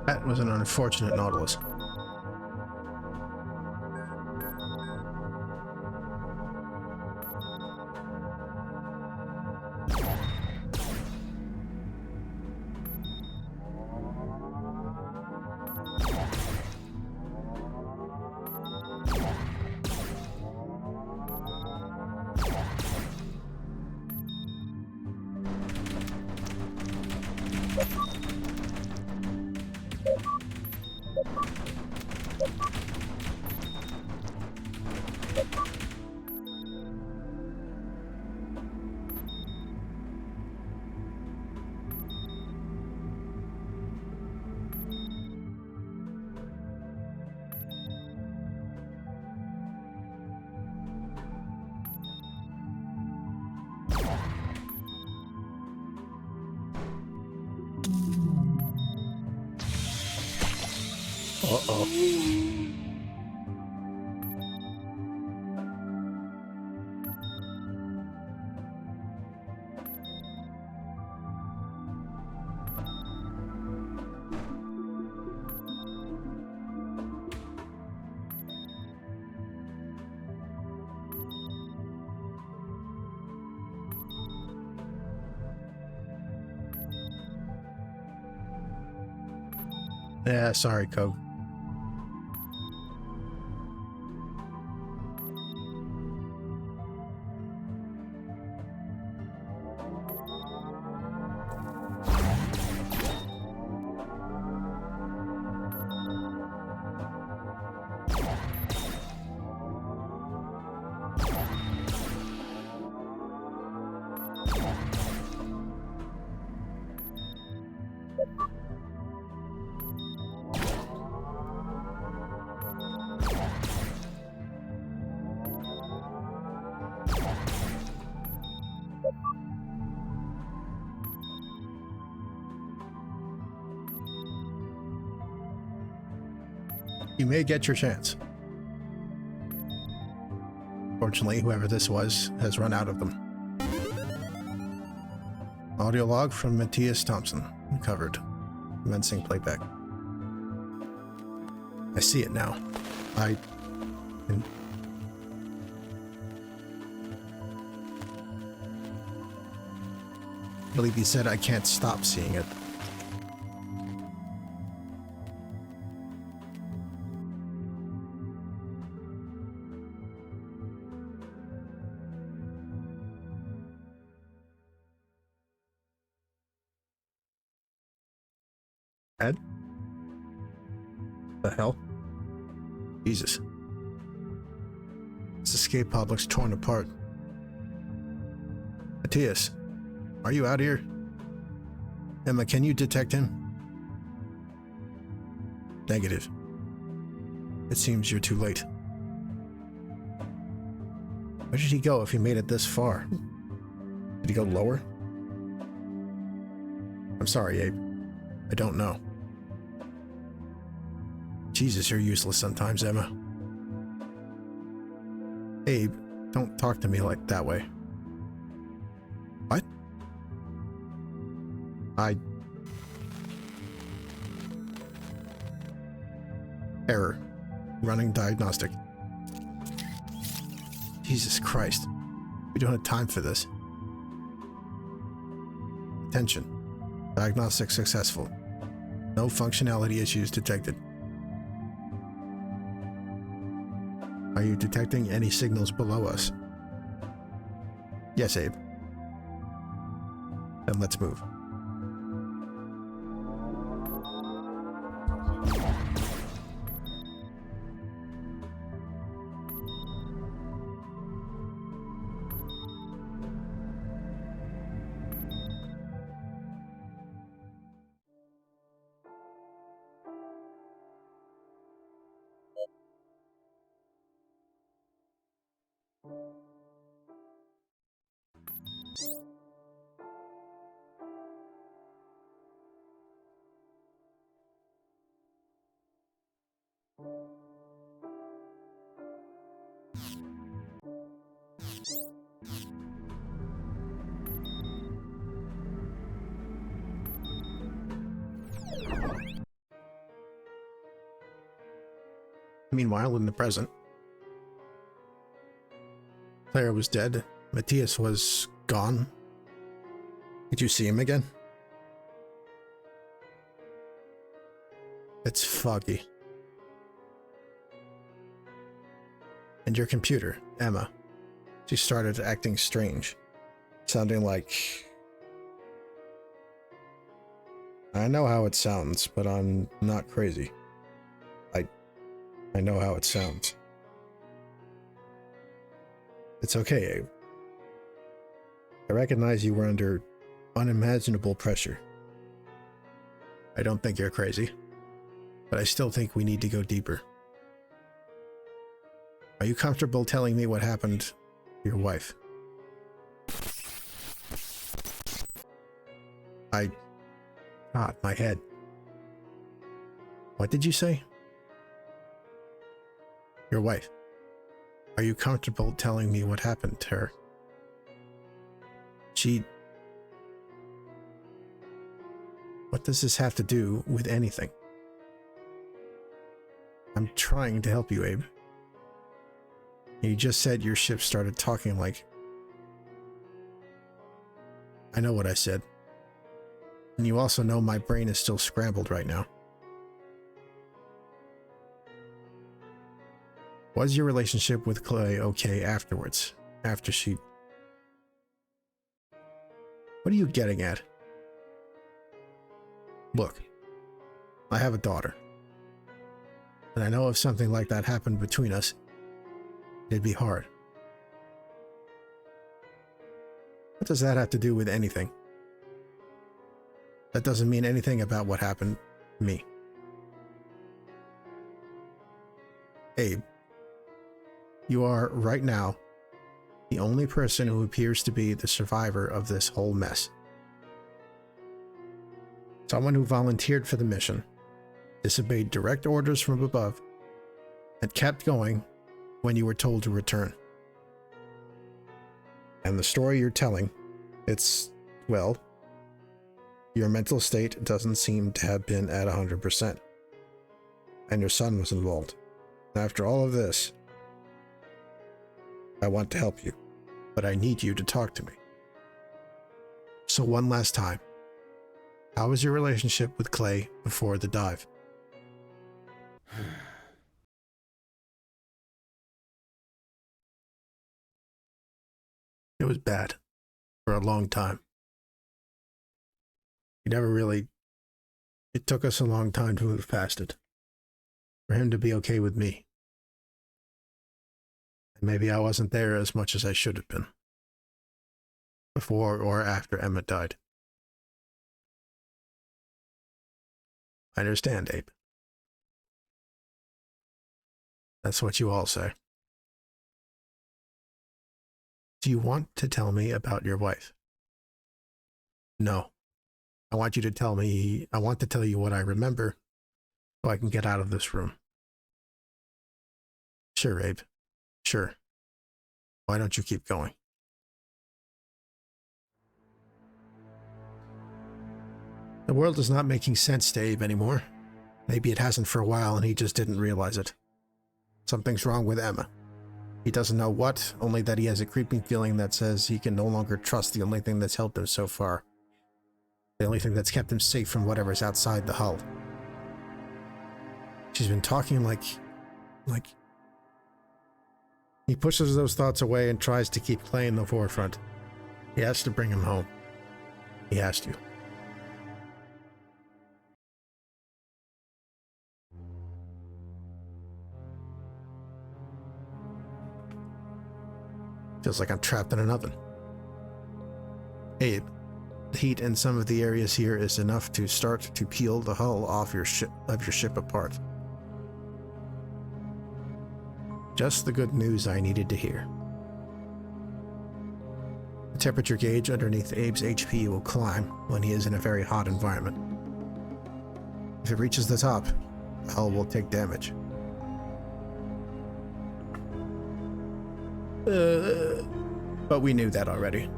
That was an unfortunate Nautilus. Uh-oh. Yeah, sorry, Coke. You may get your chance. Fortunately, whoever this was has run out of them. Audio log from Matthias Thompson. Recovered. Commencing playback. I see it now. I believe he said I can't stop seeing it. Ed? The hell? Jesus. This escape pod looks torn apart. Matthias, are you out here? Emma, can you detect him? Negative. It seems you're too late. Where did he go if he made it this far? Did he go lower? I'm sorry, Abe. I don't know. Jesus, you're useless sometimes, Emma. Abe, don't talk to me like that way. What? Error. Running diagnostic. Jesus Christ. We don't have time for this. Attention. Diagnostic successful. No functionality issues detected. Are you detecting any signals below us? Yes, Abe. Then let's move. Meanwhile, in the present, Clara was dead. Matthias was gone. Did you see him again? It's foggy. And your computer, Emma. She started acting strange. Sounding like... I know how it sounds, but I'm not crazy. I know how it sounds. It's okay, Abe. I recognize you were under unimaginable pressure. I don't think you're crazy, but I still think we need to go deeper. Are you comfortable telling me what happened to your wife? God, my head. What did you say? Your wife. Are you comfortable telling me what happened to her? What does this have to do with anything? I'm trying to help you, Abe. You just said your ship started talking like... I know what I said. And you also know my brain is still scrambled right now. Was your relationship with Clay okay afterwards? After she... What are you getting at? Look, I have a daughter. And I know if something like that happened between us, it'd be hard. What does that have to do with anything? That doesn't mean anything about what happened to me. Abe, you are, right now, the only person who appears to be the survivor of this whole mess. Someone who volunteered for the mission, disobeyed direct orders from above, and kept going when you were told to return. And the story you're telling, it's, well, your mental state doesn't seem to have been at 100%. And your son was involved. After all of this, I want to help you, but I need you to talk to me. So one last time, how was your relationship with Clay before the dive? It was bad for a long time. We never really... It took us a long time to move past it. For him to be okay with me. And maybe I wasn't there as much as I should have been. Before or after Emma died. I understand, Abe. That's what you all say. Do you want to tell me about your wife? No. I want you to tell me, I want to tell you what I remember so I can get out of this room. Sure, Abe. Sure. Why don't you keep going? The world is not making sense to Abe anymore. Maybe it hasn't for a while and he just didn't realize it. Something's wrong with Emma. He doesn't know what, only that he has a creeping feeling that says he can no longer trust the only thing that's helped him so far. The only thing that's kept him safe from whatever's outside the hull. She's been talking like... He pushes those thoughts away and tries to keep Clay in the forefront. He has to bring him home. He has to. Feels like I'm trapped in an oven. Abe, the heat in some of the areas here is enough to start to peel the hull off your ship apart. Just the good news I needed to hear. The temperature gauge underneath Abe's HP will climb when he is in a very hot environment. If it reaches the top, the hull will take damage. But we knew that already.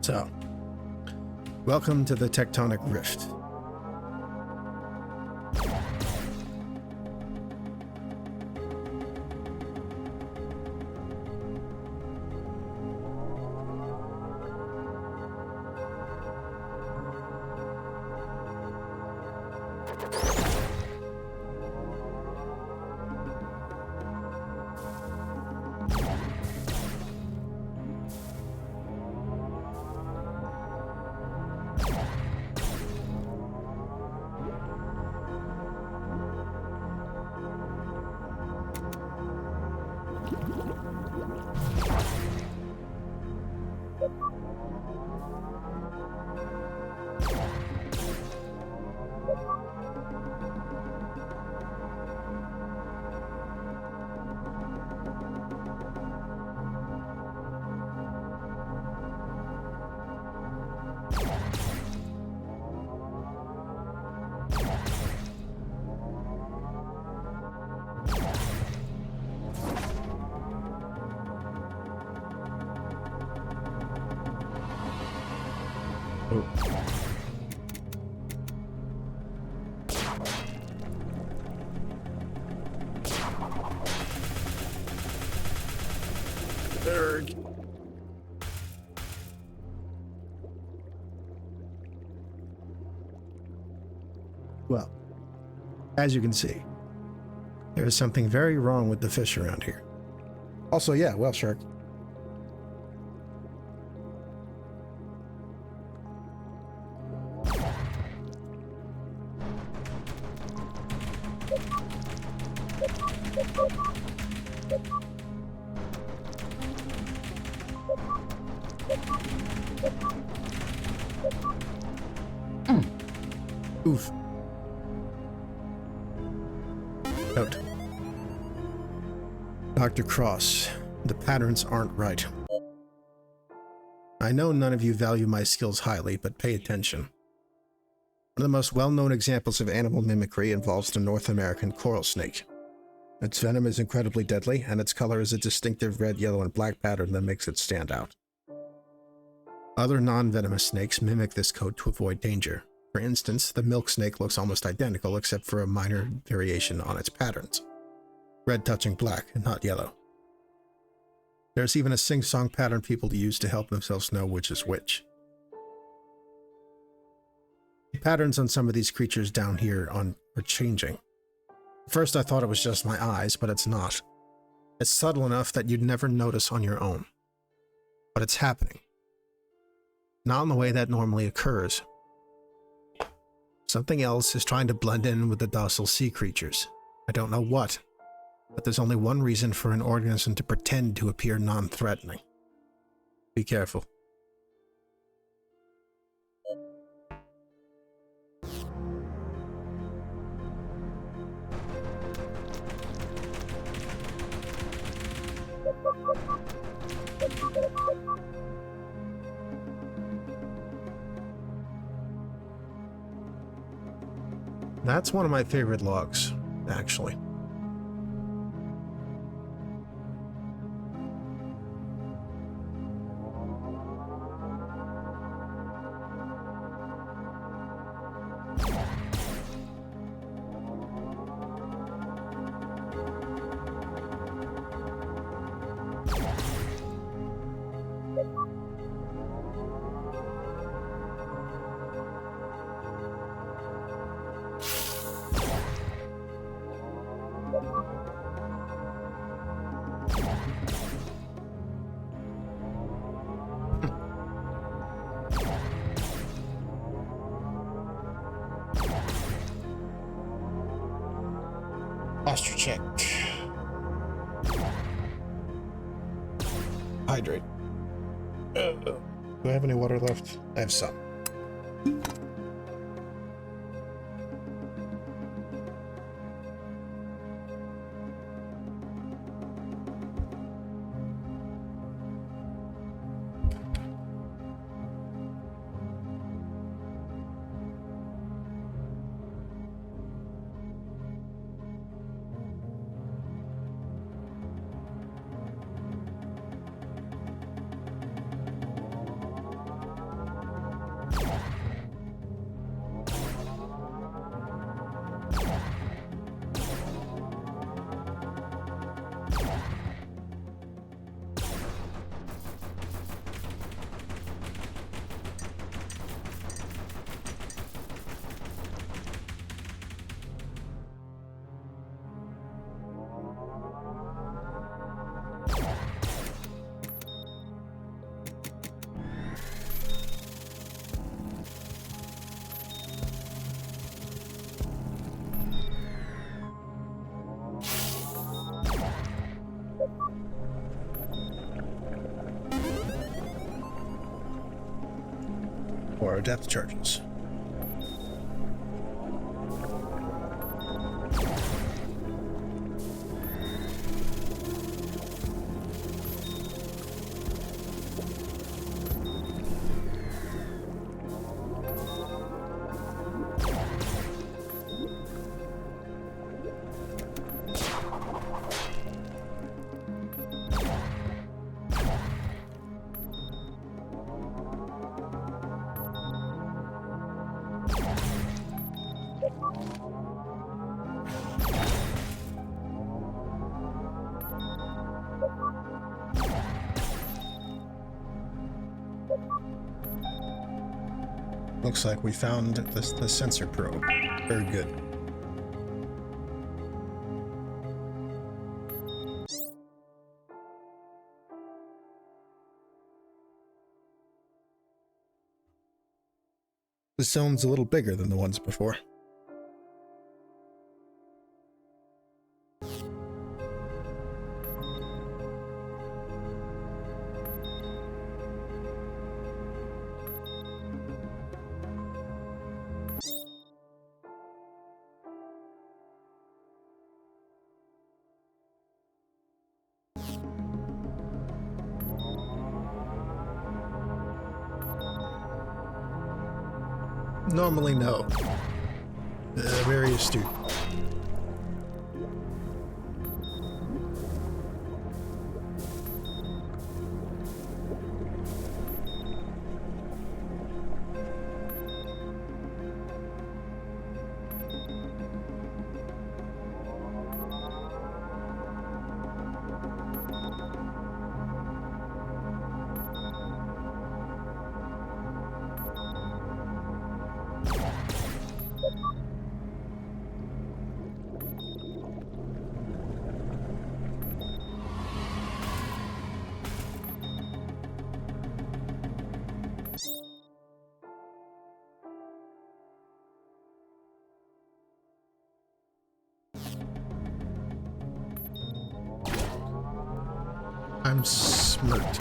So, welcome to the tectonic rift. Oh. Berg. Well, as you can see, there is something very wrong with the fish around here. Also, yeah, whale shark. Oof. Note. Dr. Cross, the patterns aren't right. I know none of you value my skills highly, but pay attention. One of the most well-known examples of animal mimicry involves the North American coral snake. Its venom is incredibly deadly, and its color is a distinctive red, yellow, and black pattern that makes it stand out. Other non-venomous snakes mimic this coat to avoid danger. For instance, the milk snake looks almost identical except for a minor variation on its patterns. Red touching black and not yellow. There's even a sing-song pattern people use to help themselves know which is which. The patterns on some of these creatures down here are changing. At first I thought it was just my eyes, but it's not. It's subtle enough that you'd never notice on your own. But it's happening. Not in the way that normally occurs. Something else is trying to blend in with the docile sea creatures. I don't know what, but there's only one reason for an organism to pretend to appear non-threatening. Be careful. That's one of my favorite logs, actually. Posture check. Hydrate. Do I have any water left? I have some. Or depth charges. Looks like we found the sensor probe. Very good. The zone's a little bigger than the ones before. Normally, no. Very astute. I'm smirked.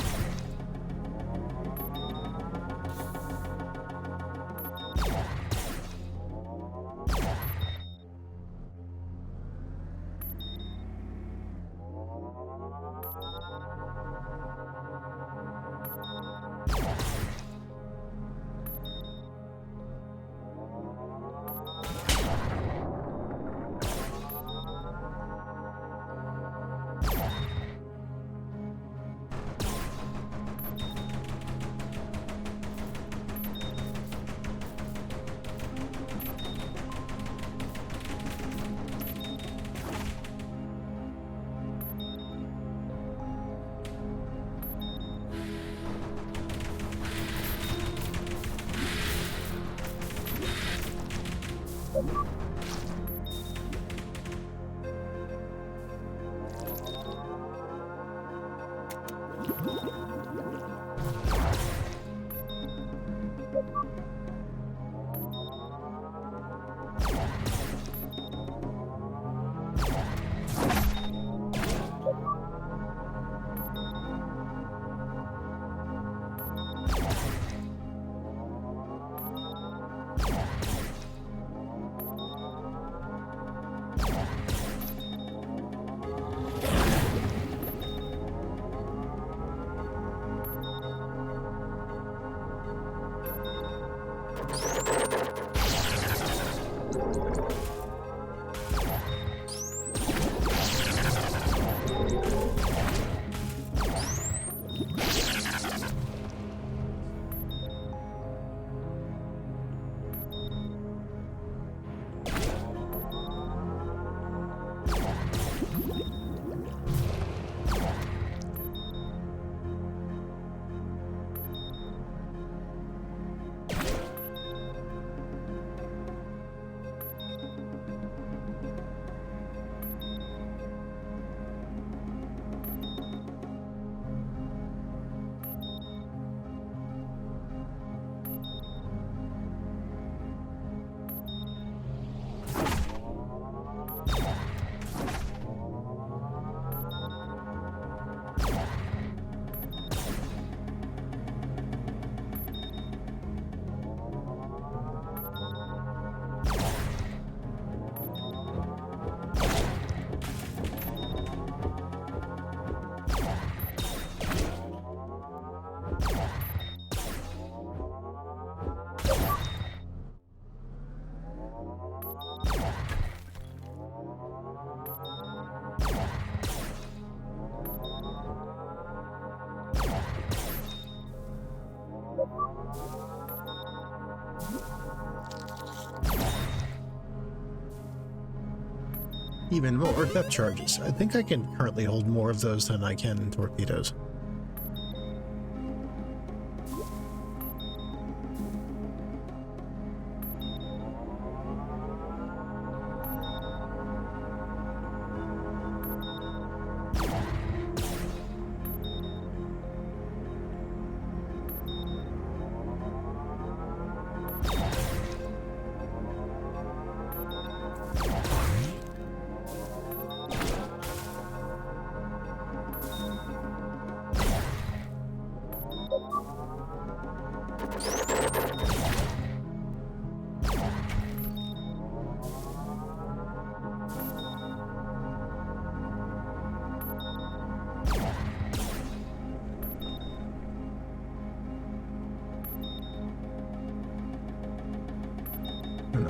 Even more depth charges. I think I can currently hold more of those than I can torpedoes.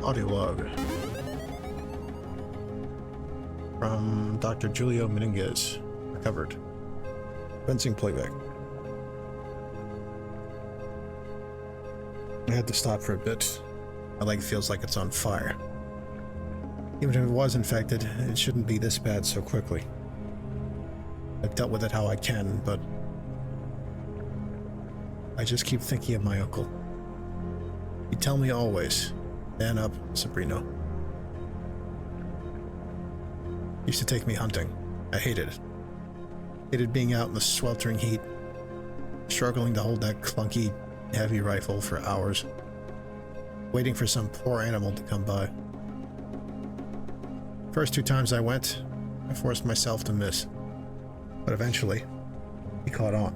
audio log from Dr. Julio Menendez. Recovered. Fencing playback. I had to stop for a bit. My leg feels like it's on fire. Even if it was infected, it shouldn't be this bad so quickly. I've dealt with it how I can, but I just keep thinking of my uncle. He'd tell me always, "Man up, Sabrino." He used to take me hunting. I hated it. Hated being out in the sweltering heat, struggling to hold that clunky, heavy rifle for hours, waiting for some poor animal to come by. First 2 times I went, I forced myself to miss. But eventually, he caught on.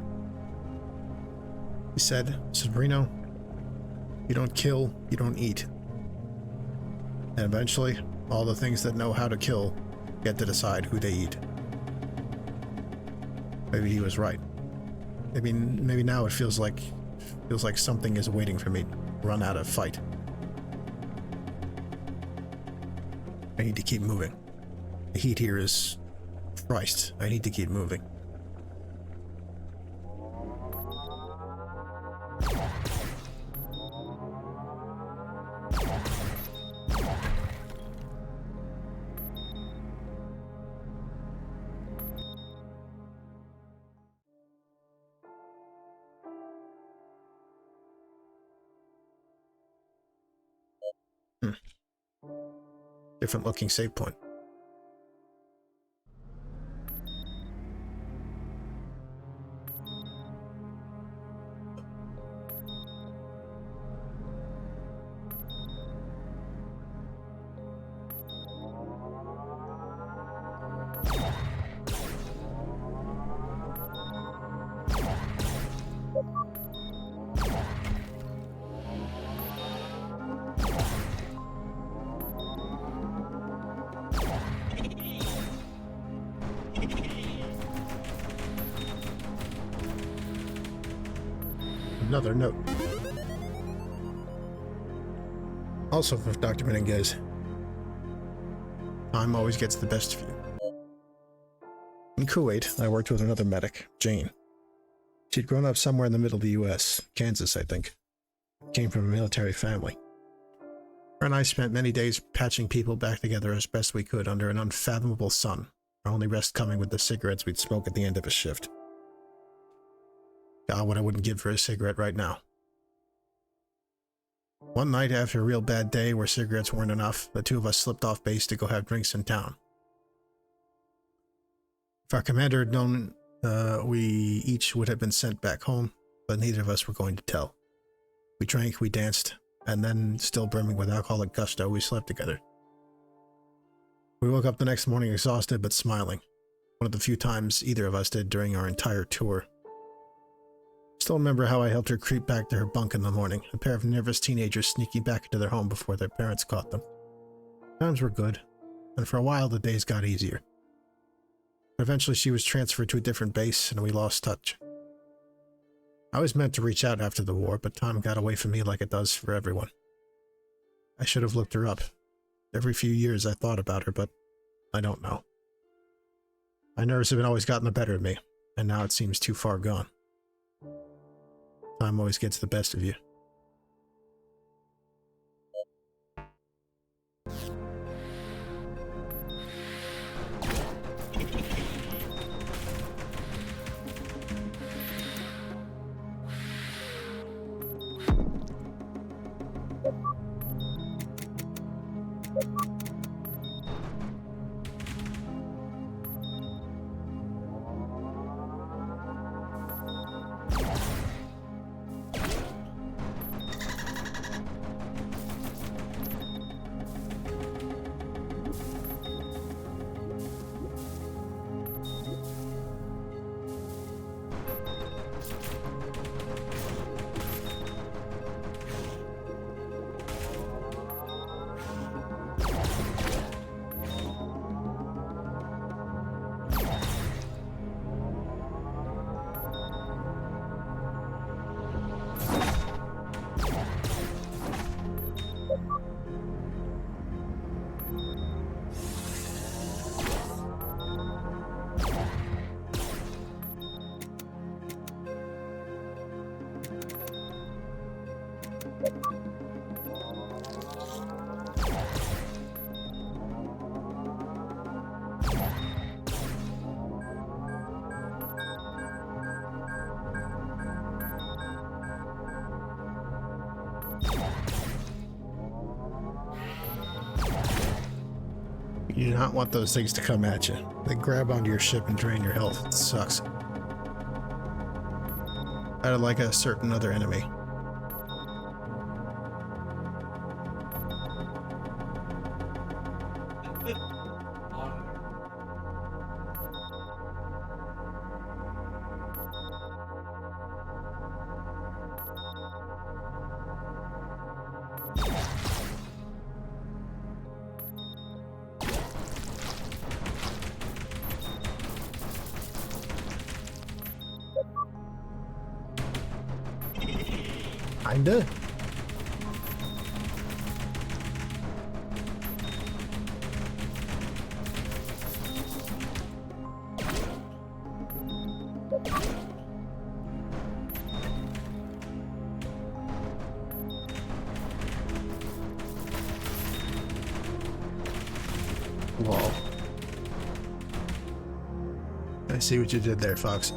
He said, "Sabrino, you don't kill, you don't eat." And eventually, all the things that know how to kill get to decide who they eat. Maybe he was right. Maybe now it feels like something is waiting for me to run out of fight. I need to keep moving. The heat here is... Christ, I need to keep moving. Different looking save point. Another note. Also from Dr. Menendez. Time always gets the best of you. In Kuwait, I worked with another medic, Jane. She'd grown up somewhere in the middle of the US, Kansas, I think. Came from a military family. Her and I spent many days patching people back together as best we could under an unfathomable sun, our only rest coming with the cigarettes we'd smoke at the end of a shift. God, what I wouldn't give for a cigarette right now. One night after a real bad day where cigarettes weren't enough, the 2 of us slipped off base to go have drinks in town. If our commander had known, we each would have been sent back home, but neither of us were going to tell. We drank, we danced, and then, still brimming with alcoholic gusto, we slept together. We woke up the next morning exhausted but smiling, one of the few times either of us did during our entire tour. Still remember how I helped her creep back to her bunk in the morning, a pair of nervous teenagers sneaking back into their home before their parents caught them. Times were good, and for a while the days got easier. But eventually she was transferred to a different base, and we lost touch. I was meant to reach out after the war, but time got away from me like it does for everyone. I should have looked her up. Every few years I thought about her, but I don't know. My nerves have always gotten the better of me, and now it seems too far gone. Time always gets the best of you. You do not want those things to come at you. They grab onto your ship and drain your health. It sucks. Kinda like a certain other enemy. Kinda. Whoa. I see what you did there, Fox.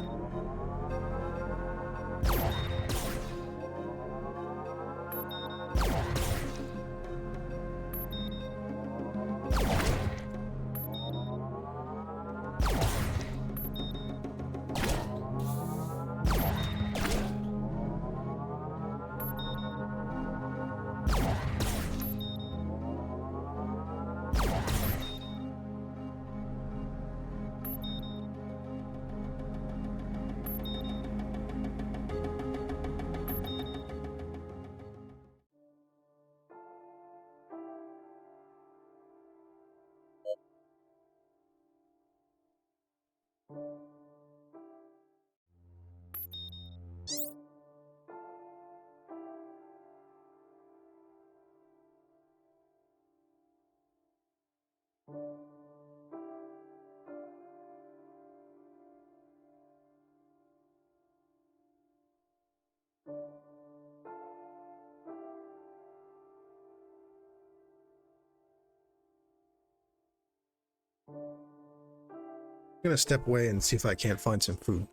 I'm gonna step away and see if I can't find some food.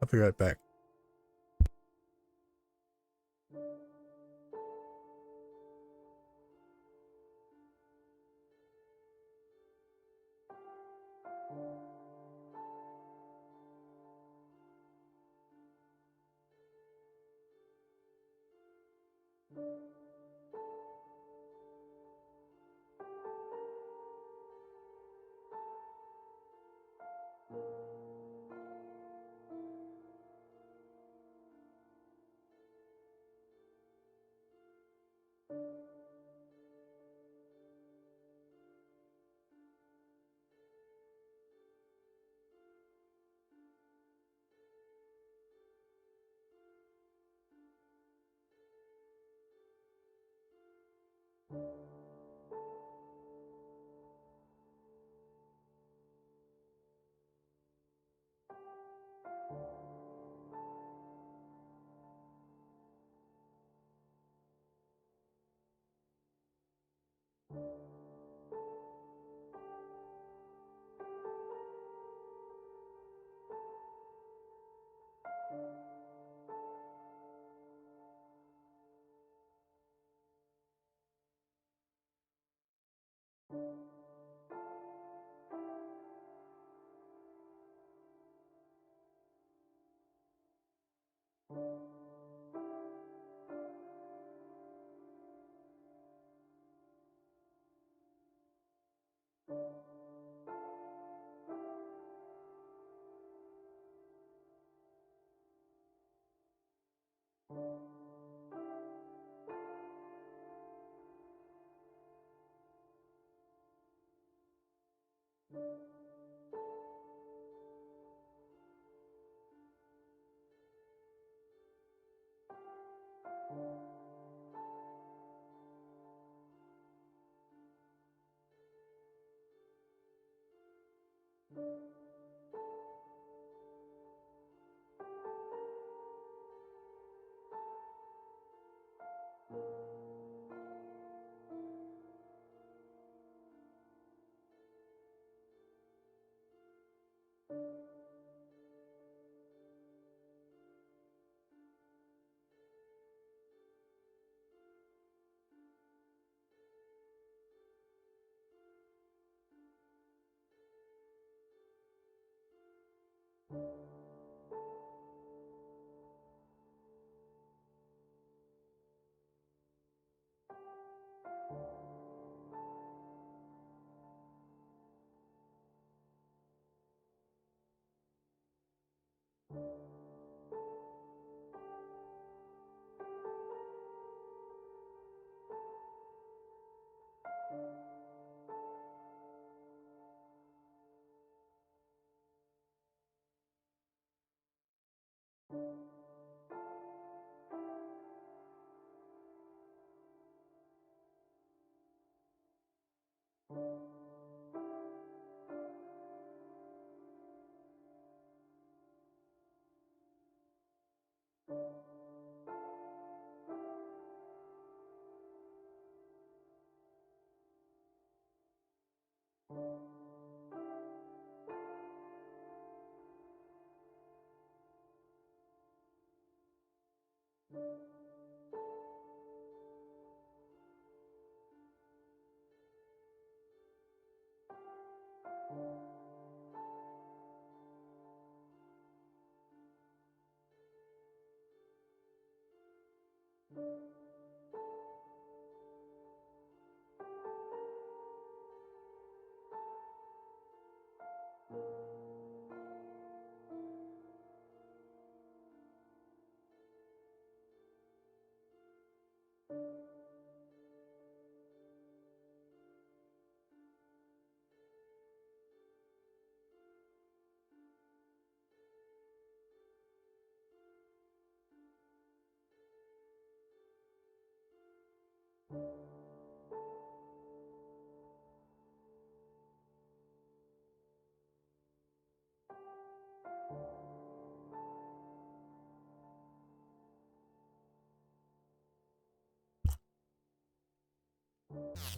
I'll be right back.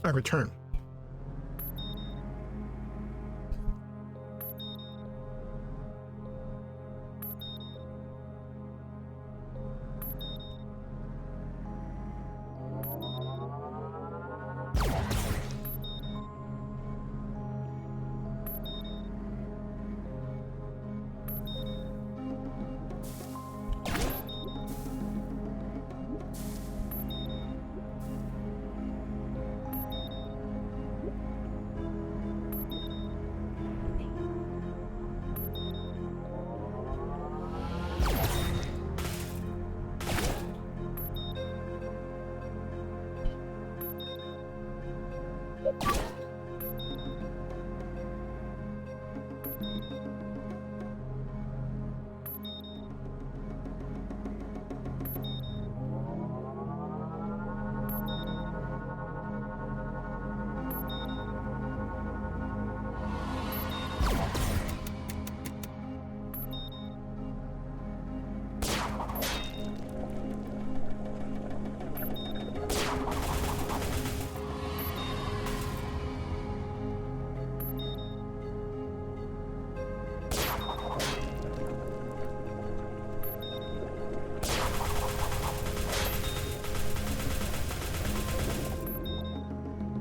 I return.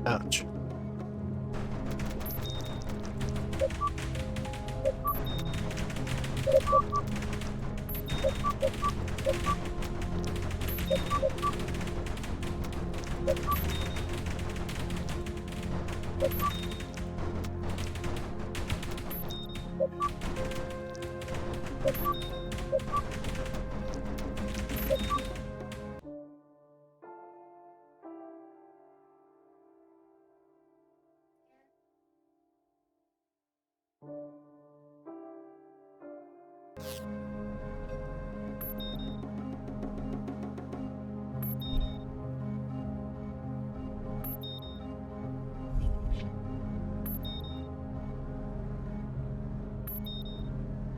Ouch.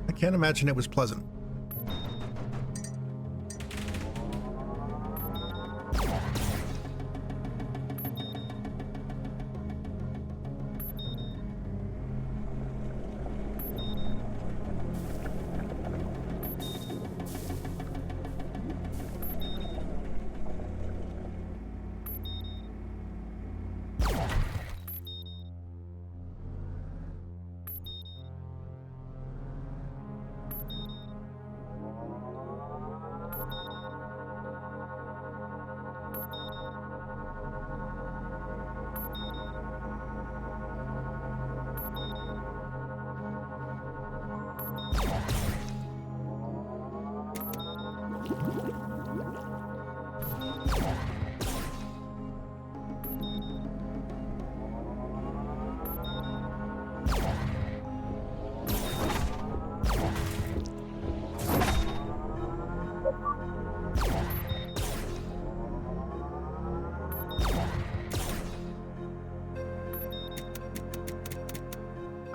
I can't imagine it was pleasant.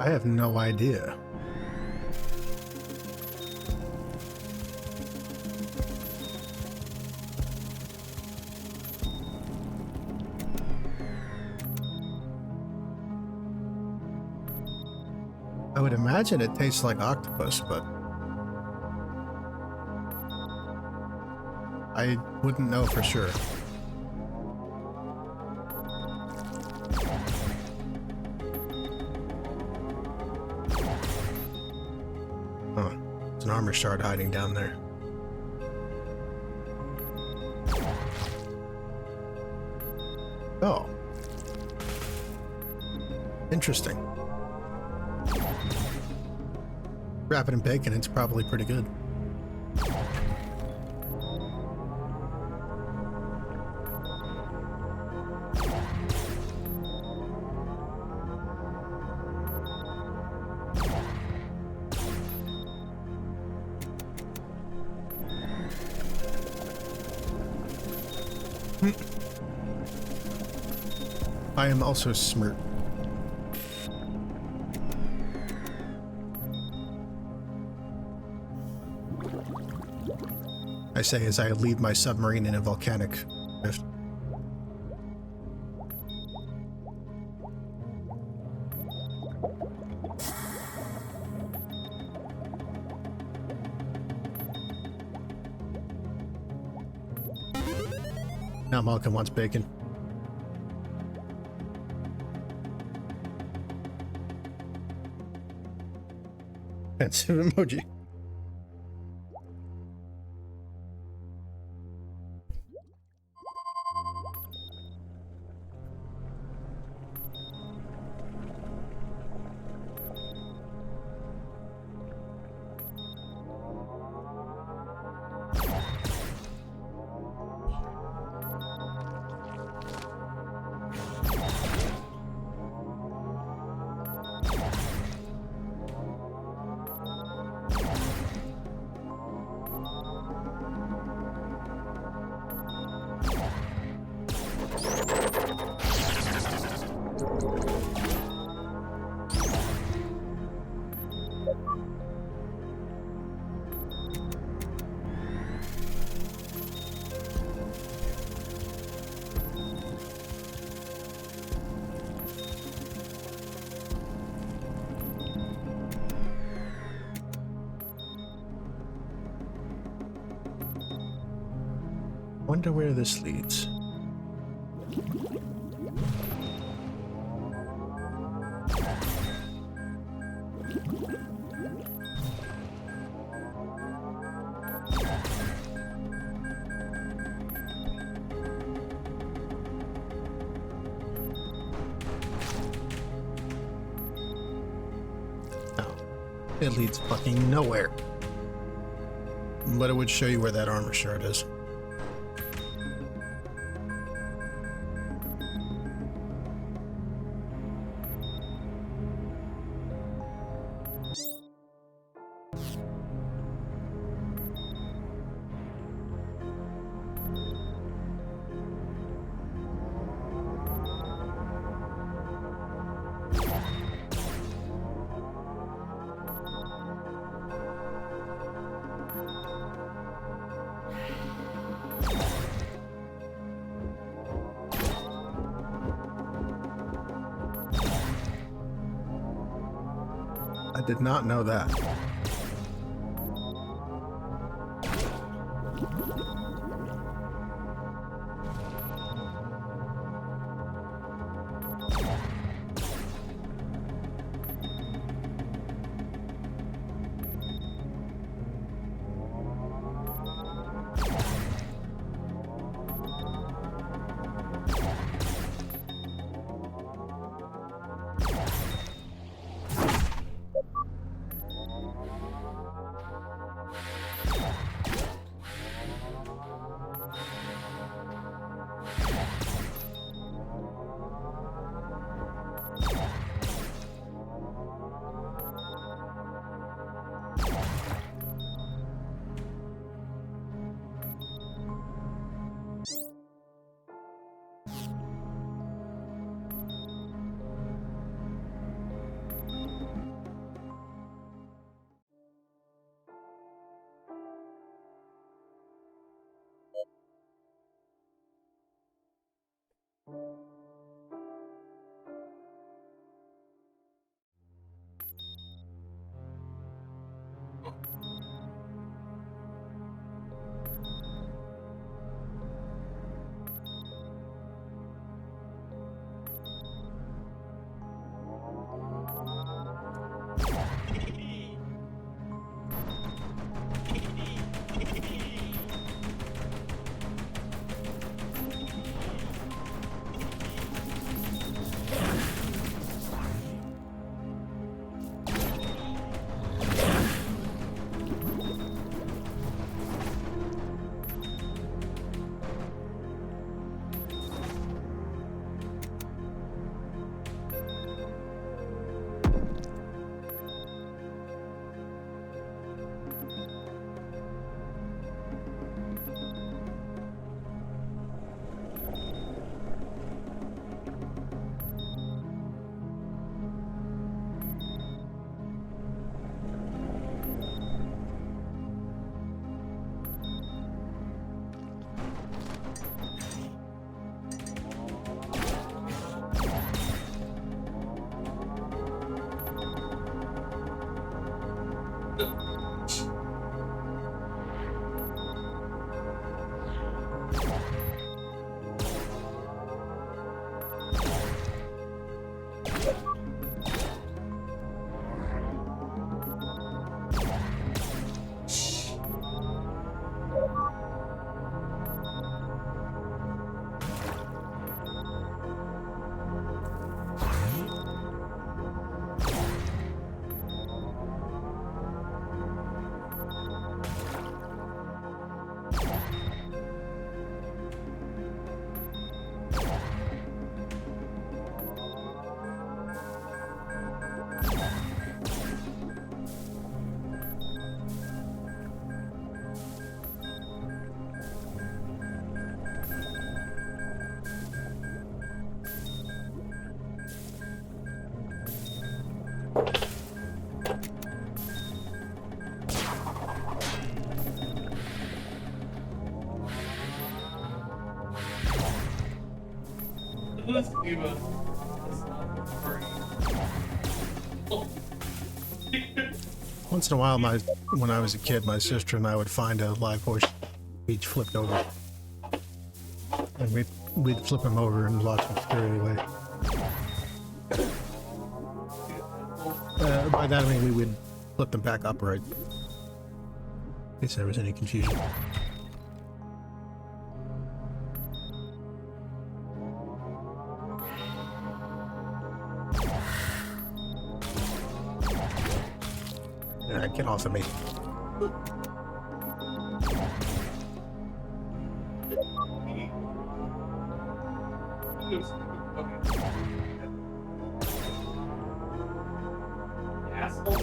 I have no idea. I would imagine it tastes like octopus, but I wouldn't know for sure. Huh. There's an armor shard hiding down there. Oh. Interesting. Wrap it in bacon, it's probably pretty good. I am also smirk. I say as I leave my submarine in a volcanic rift. Now Malcolm wants bacon. Pensive emoji. Wonder where this leads. Oh, it leads fucking nowhere. But it would show you where that armor shard is. I did not know that. Let's give a party. Once in a while, when I was a kid, my sister and I would find a live horse each flipped over, and we'd flip him over and watch him scurry away. By that I mean we would flip them back upright, in case there was any confusion. Get off of me. Asshole.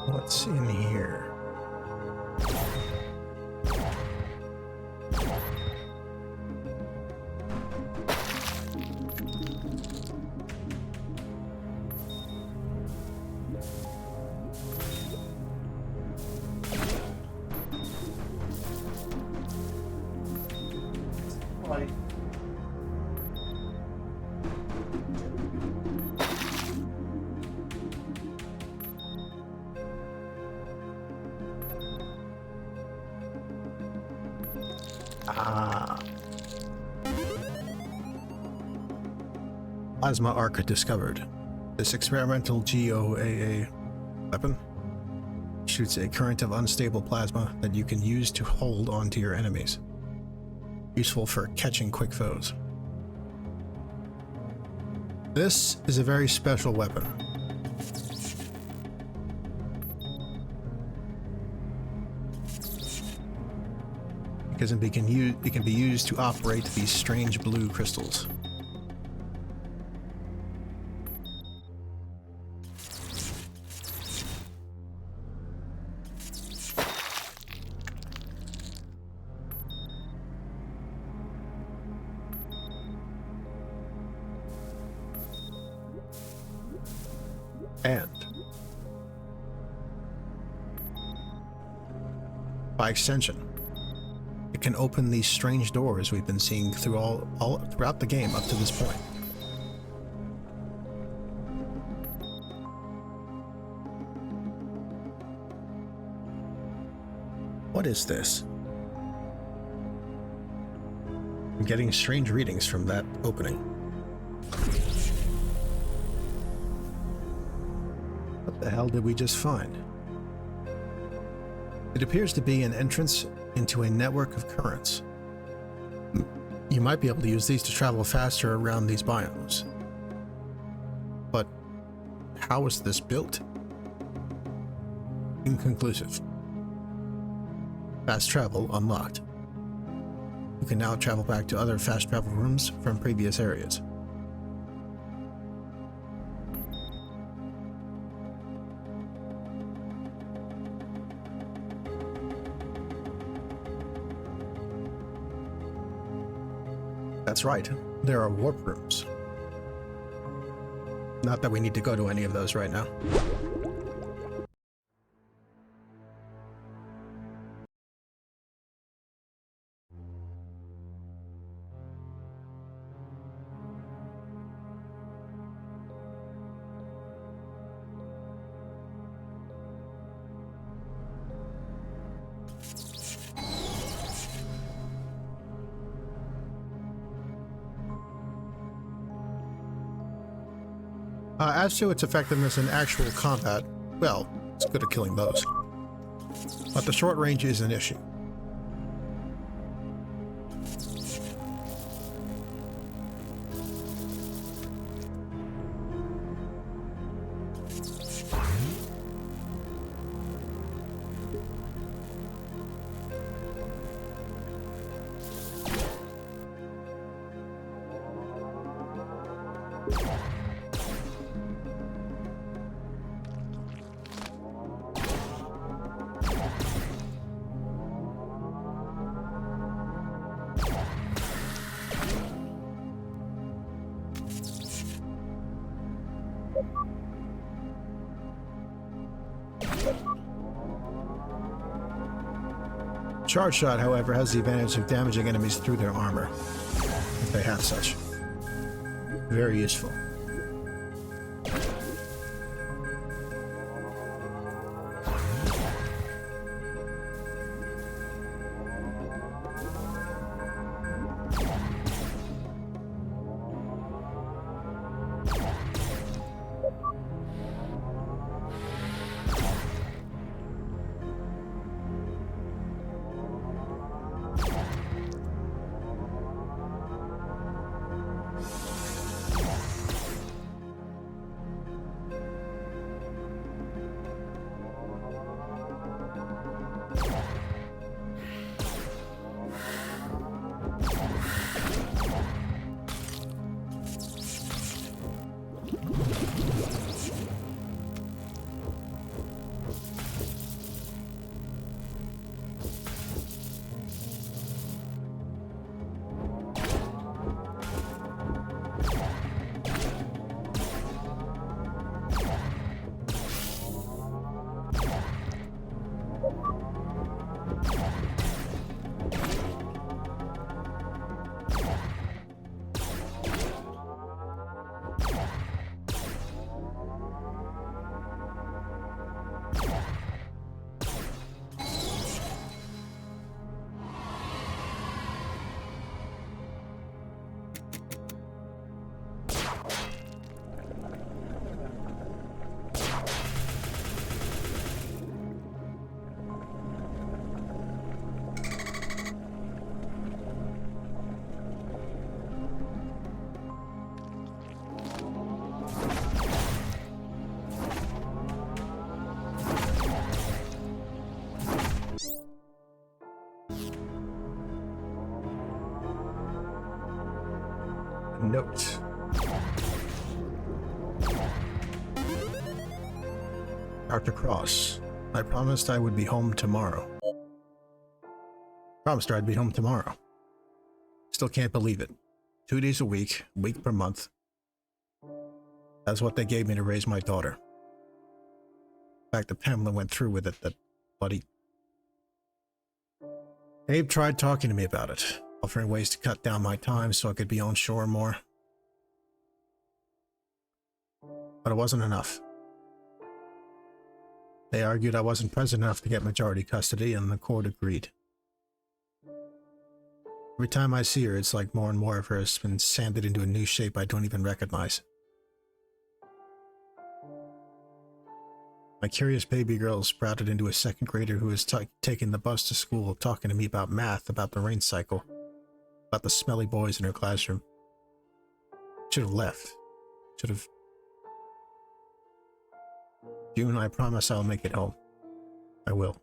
What's in here? Like, Plasma arc discovered. This experimental GOAA weapon shoots a current of unstable plasma that you can use to hold onto your enemies. Useful for catching quick foes. This is a very special weapon. Because it can be used to operate these strange blue crystals. And by extension, it can open these strange doors we've been seeing through all throughout the game up to this point. What is this? I'm getting strange readings from that opening. What the hell did we just find? It appears to be an entrance into a network of currents. You might be able to use these to travel faster around these biomes. But how was this built? Inconclusive. Fast travel unlocked. You can now travel back to other fast travel rooms from previous areas. That's right, there are warp rooms. Not that we need to go to any of those right now. As to its effectiveness in actual combat, well, it's good at killing those. But the short range is an issue. Charge Shot, however, has the advantage of damaging enemies through their armor, if they have such. Very useful. Note. Dr. Cross, I promised I would be home tomorrow. Promised her I'd be home tomorrow. Still can't believe it. 2 days a week per month. That's what they gave me to raise my daughter. In fact, that Pamela went through with it, that bloody... Abe tried talking to me about it, offering ways to cut down my time so I could be on shore more. But it wasn't enough. They argued I wasn't present enough to get majority custody, and the court agreed. Every time I see her, it's like more and more of her has been sanded into a new shape I don't even recognize. My curious baby girl sprouted into a second grader who is taking the bus to school, talking to me about math, about the rain cycle, about the smelly boys in her classroom. Should have left. Should have... June, I promise I'll make it home. I will.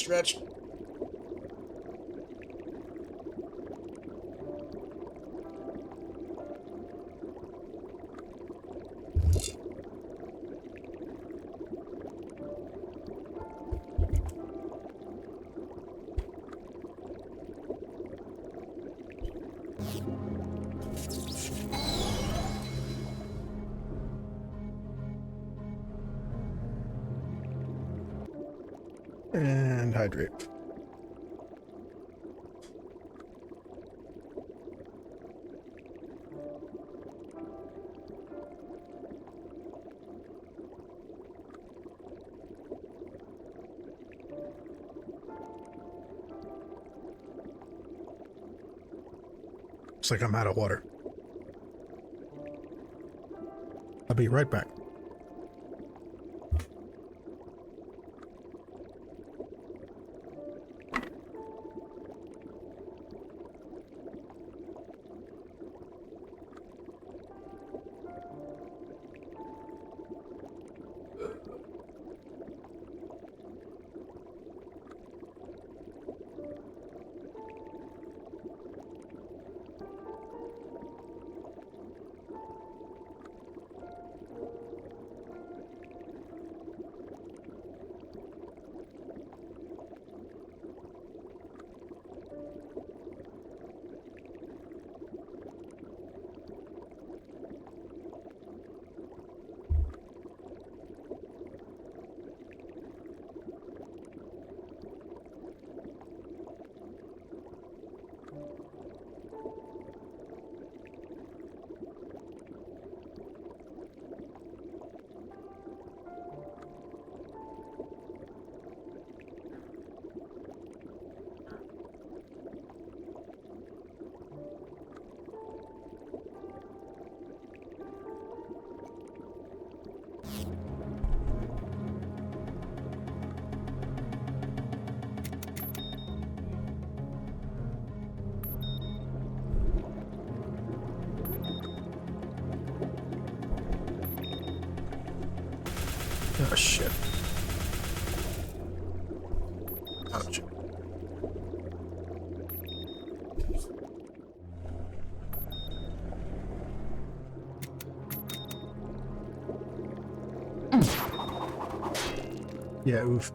stretch. And hydrate. Looks like I'm out of water. I'll be right back. Oh, shit. Ouch. Yeah, oof.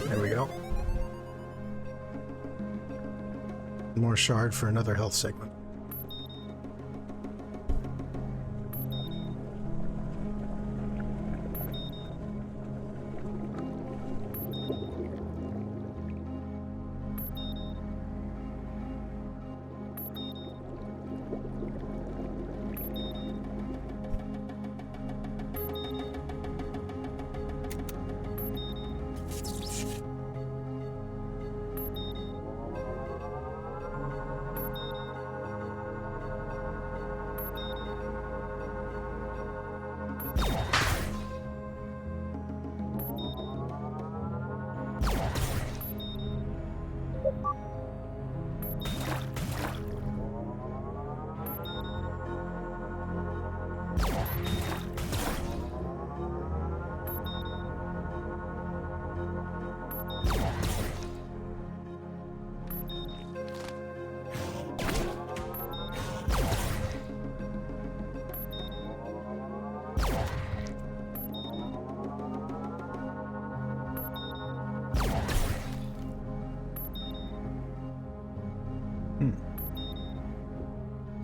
There we go. More shard for another health segment.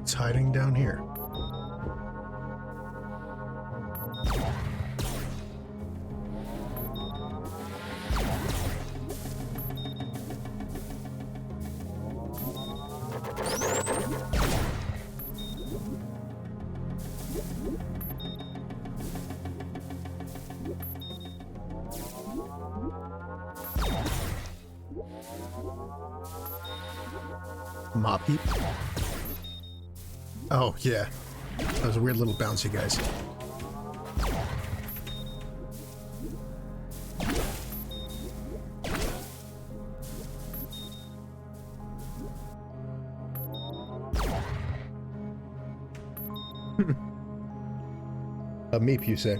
It's hiding down here. Mop heap. Oh, yeah. Those weird little bouncy guys. A meep, you say?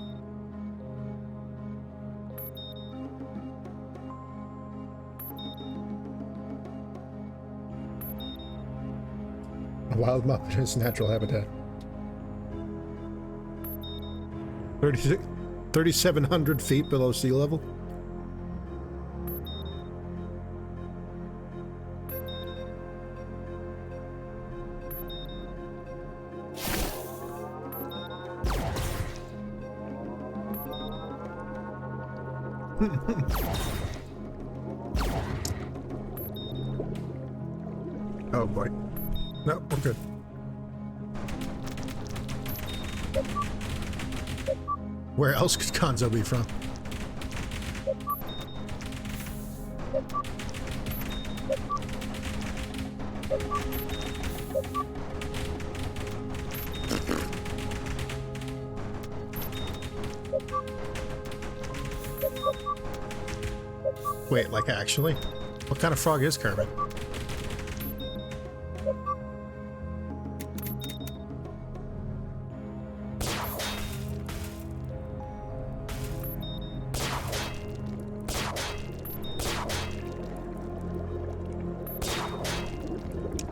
A wild muppet in its natural habitat. 3,700 feet below sea level? Oh boy. No, we're good. Where else could Konzo be from? Wait, like actually? What kind of frog is Kermit?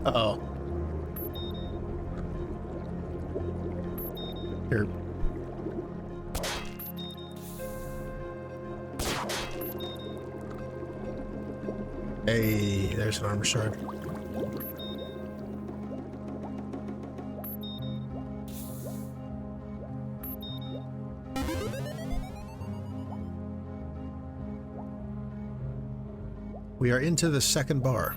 Uh-oh. Here. Hey, there's an armor shard. We are into the second bar.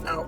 Ow.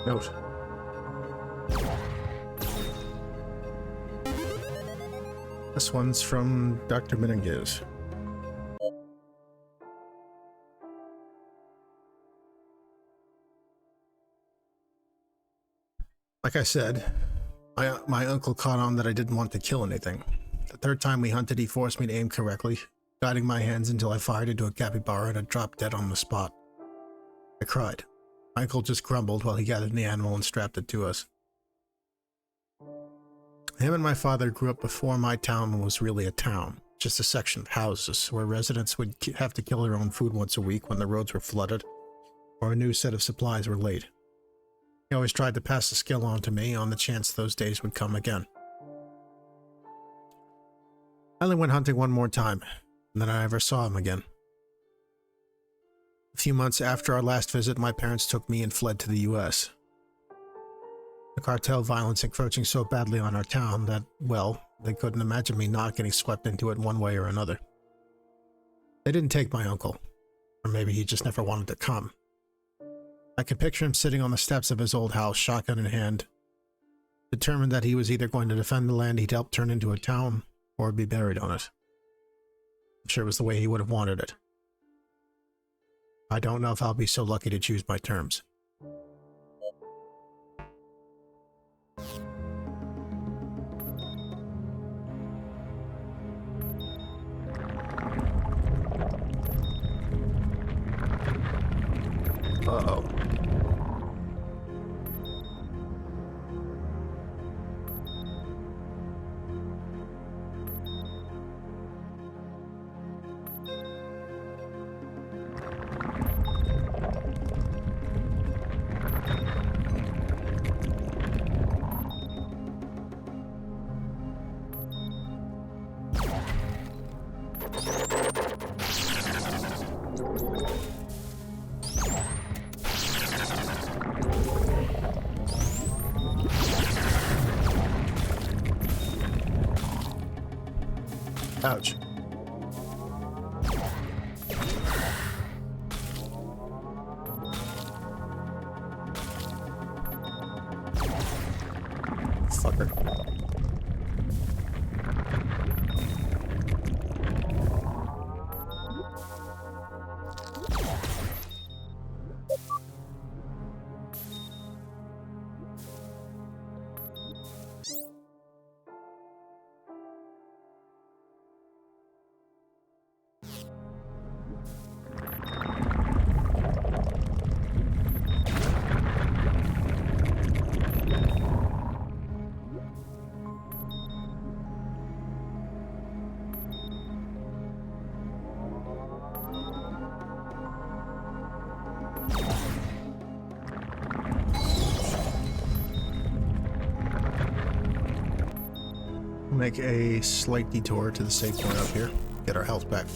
Note. This one's from Dr. Menendez. Like I said, my uncle caught on that I didn't want to kill anything. The third time we hunted, he forced me to aim correctly, guiding my hands until I fired into a capybara and it dropped dead on the spot. I cried. My uncle just grumbled while he gathered the animal and strapped it to us. Him and my father grew up before my town was really a town, just a section of houses where residents would have to kill their own food once a week when the roads were flooded or a new set of supplies were late. He always tried to pass the skill on to me on the chance those days would come again. I only went hunting one more time, and then I never saw him again. A few months after our last visit, my parents took me and fled to the U.S. The cartel violence encroaching so badly on our town that, well, they couldn't imagine me not getting swept into it one way or another. They didn't take my uncle, or maybe he just never wanted to come. I could picture him sitting on the steps of his old house, shotgun in hand, determined that he was either going to defend the land he'd helped turn into a town, or be buried on it. I'm sure it was the way he would have wanted it. I don't know if I'll be so lucky to choose my terms. Uh-oh. Ouch. Fucker. Make a slight detour to the save point up here. Get our health back.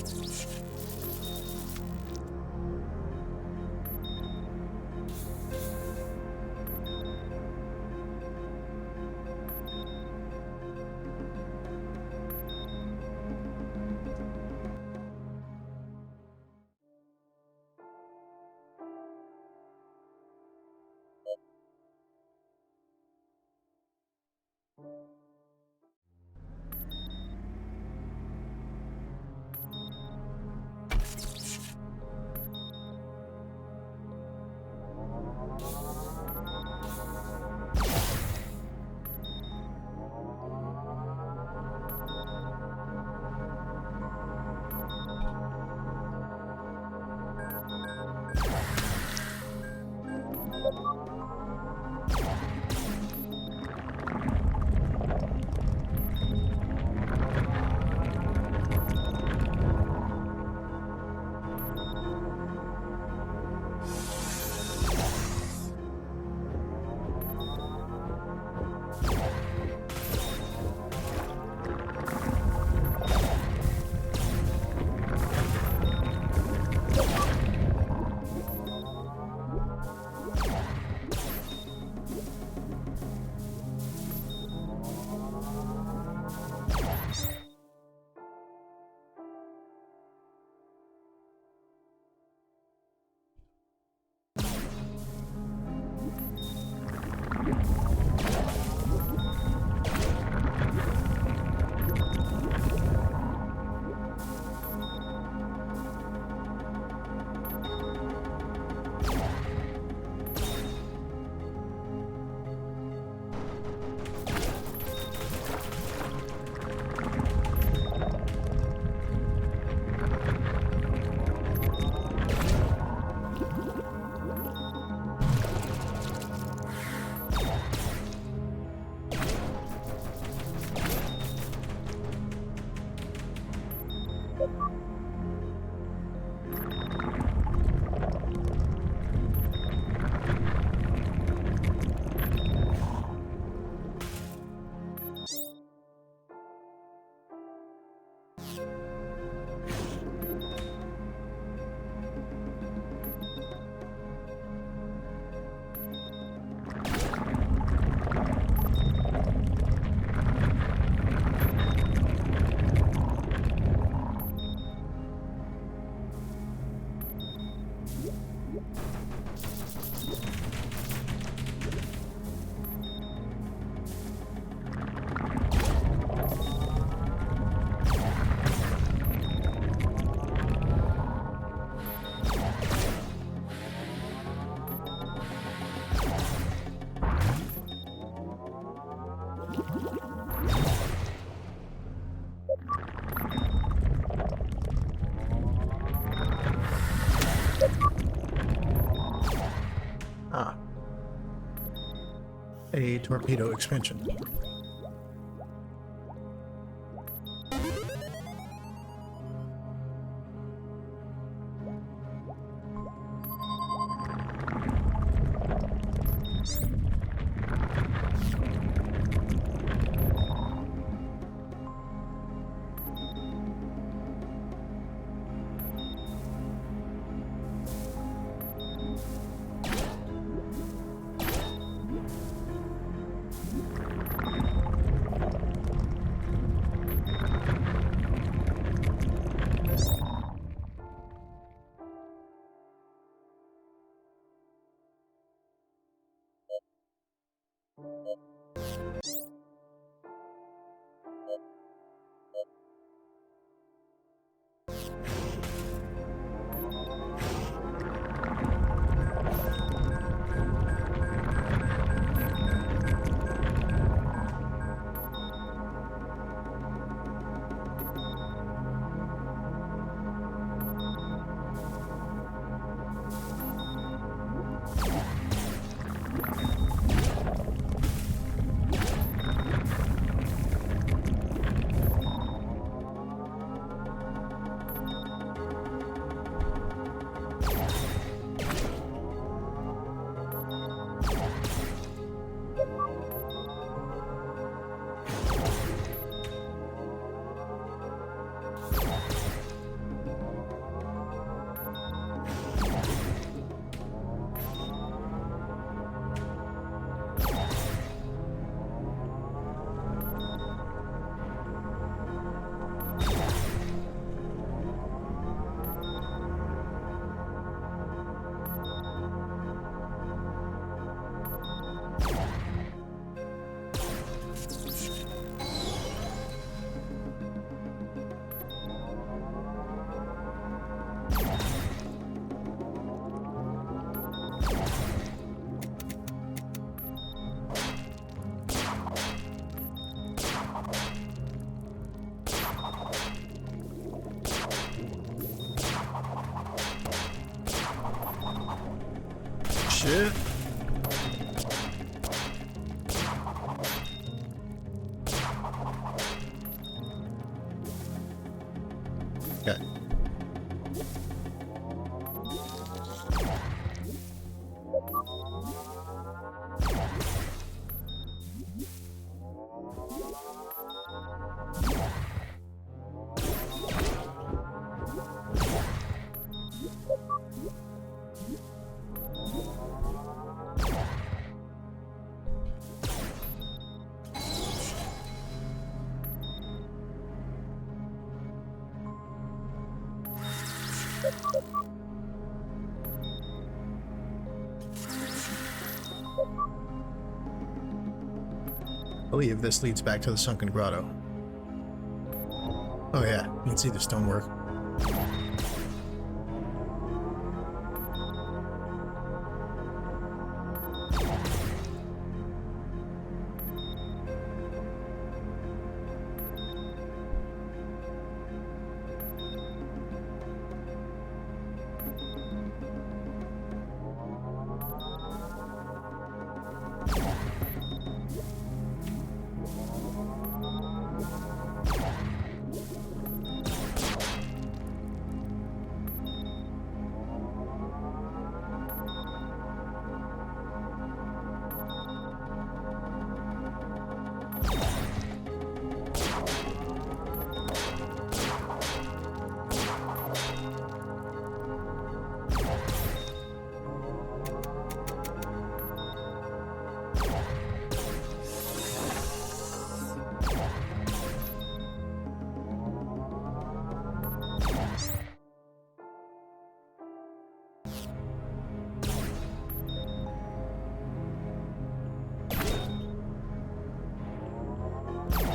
Ah. A torpedo expansion. Shit. Okay. I believe this leads back to the sunken grotto. Oh yeah, you can see the stonework.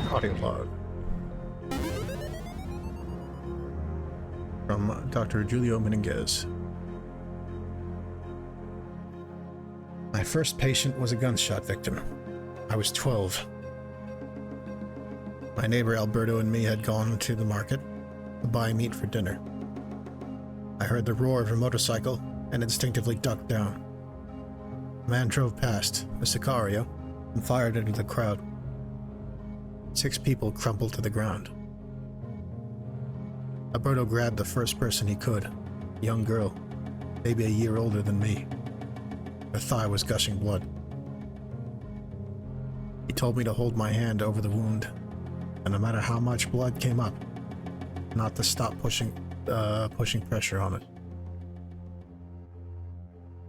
Audio log from Dr. Julio Menendez. My first patient was a gunshot victim. I was 12. My neighbor Alberto and me had gone to the market to buy meat for dinner. I heard the roar of a motorcycle and instinctively ducked down. A man drove past, a Sicario, and fired into the crowd. 6 people crumpled to the ground. Alberto grabbed the first person he could, a young girl, maybe a year older than me. Her thigh was gushing blood. He told me to hold my hand over the wound, and no matter how much blood came up, not to stop pushing pressure on it.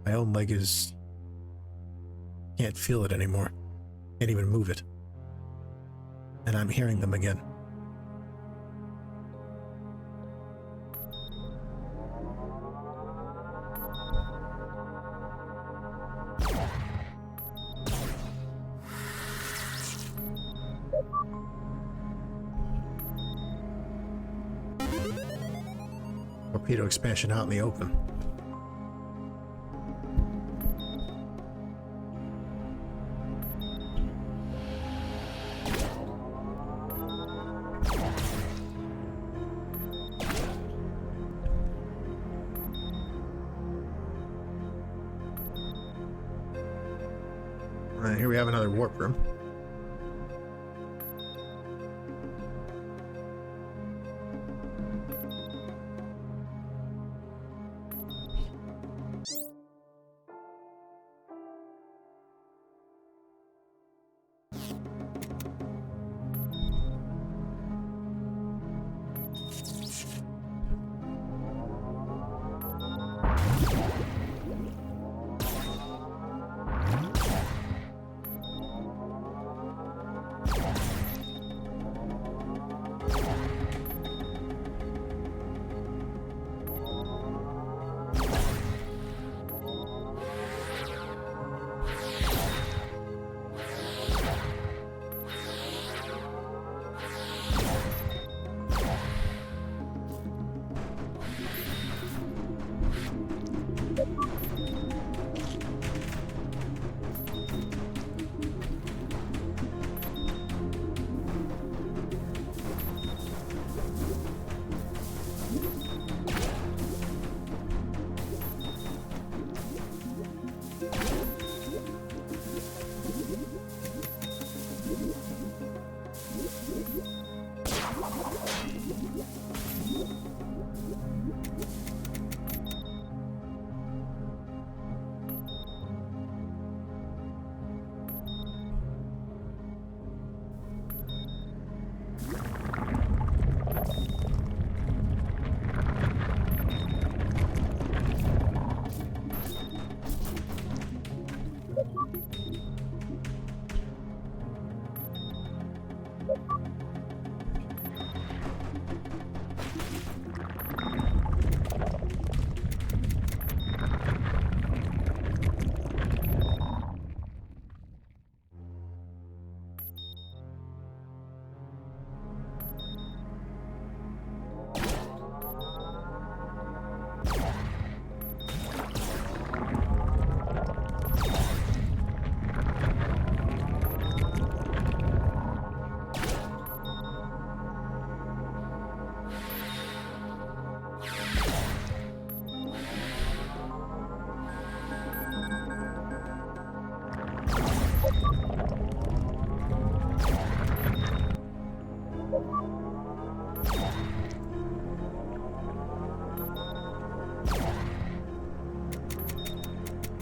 My own leg can't feel it anymore. Can't even move it. And I'm hearing them again. Torpedo expansion out in the open. Here we have another warp room.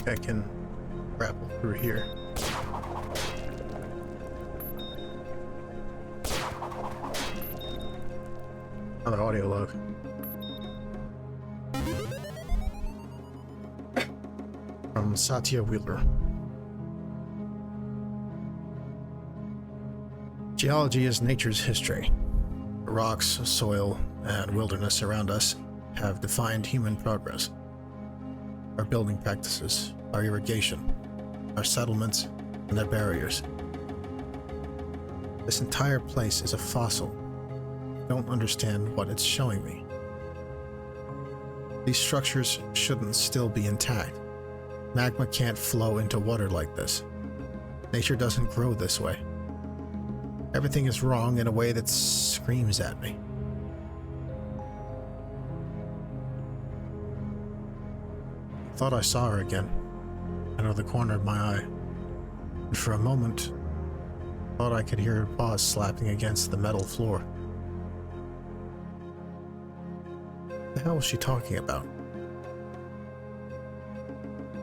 I can grapple through here. Another audio log. From Satya Wheeler. Geology is nature's history. The rocks, soil, and wilderness around us have defined human progress. Our building practices, our irrigation, our settlements, and their barriers. This entire place is a fossil. I don't understand what it's showing me. These structures shouldn't still be intact. Magma can't flow into water like this. Nature doesn't grow this way. Everything is wrong in a way that screams at me. I thought I saw her again, out of the corner of my eye. And for a moment, I thought I could hear her paws slapping against the metal floor. What the hell was she talking about?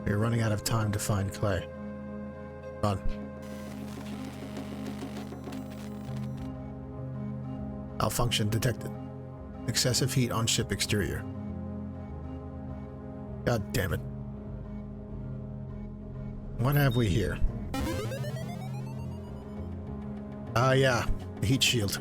We're running out of time to find Clay. Run. Malfunction detected. Excessive heat on ship exterior. God damn it. What have we here? Ah, yeah. The heat shield.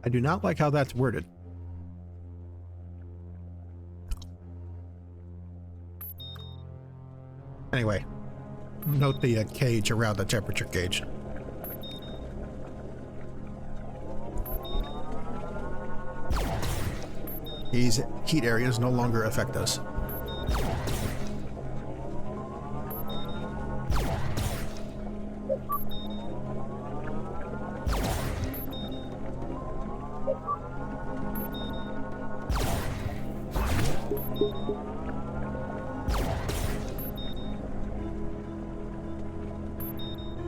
I do not like how that's worded. Anyway, note the cage around the temperature gauge. These heat areas no longer affect us.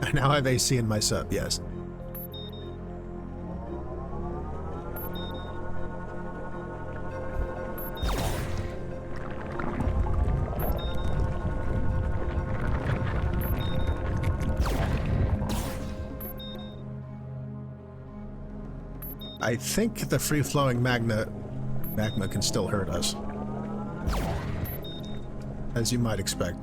I now have AC in my sub, yes. I think the free-flowing magma can still hurt us, as you might expect.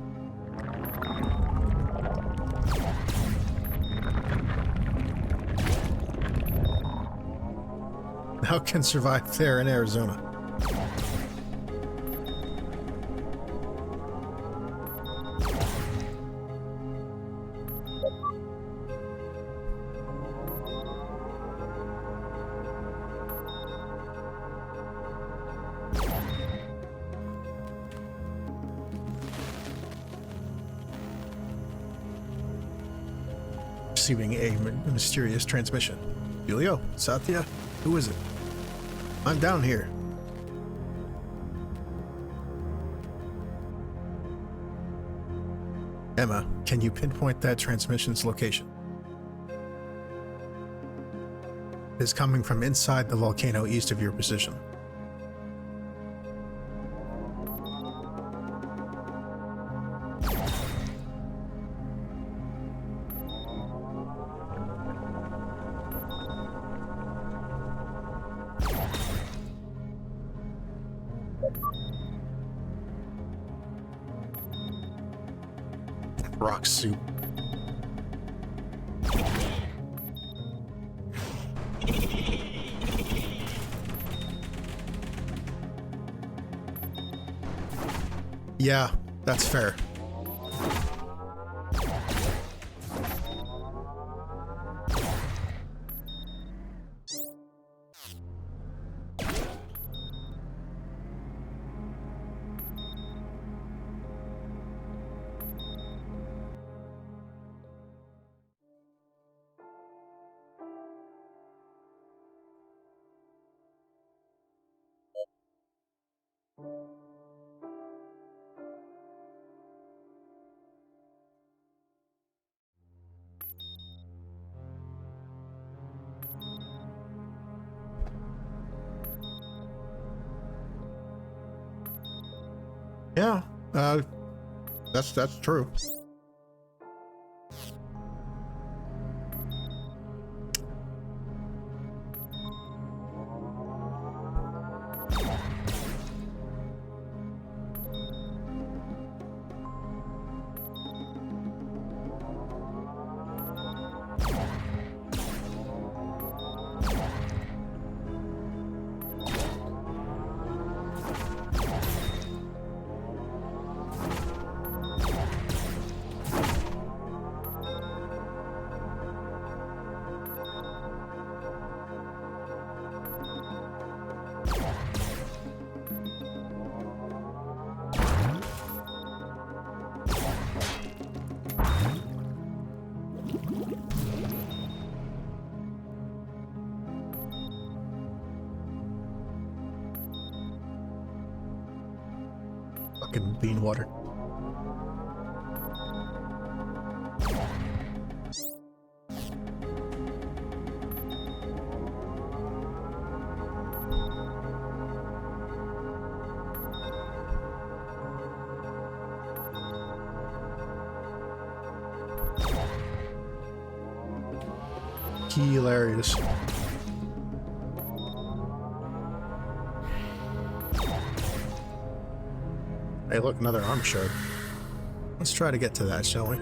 How can survive there in Arizona? Receiving a mysterious transmission. Julio? Satya? Who is it? I'm down here. Emma, can you pinpoint that transmission's location? It is coming from inside the volcano east of your position. Rock soup. Yeah, that's fair. Yeah, that's true. Fucking bean water. Hilarious. Hey, look, another arm shard. Let's try to get to that, shall we?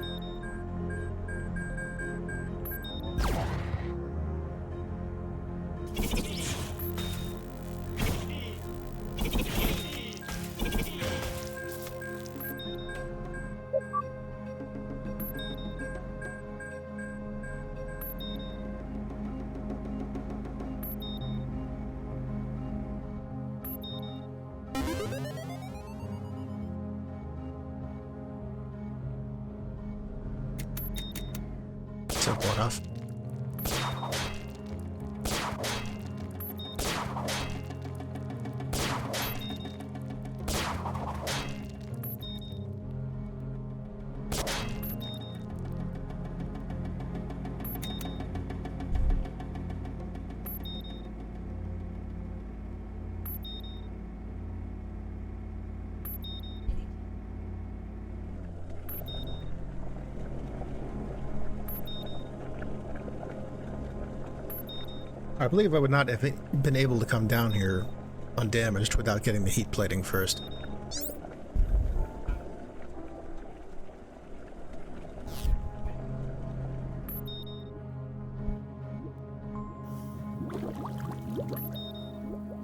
Simple enough. I believe I would not have been able to come down here undamaged without getting the heat plating first.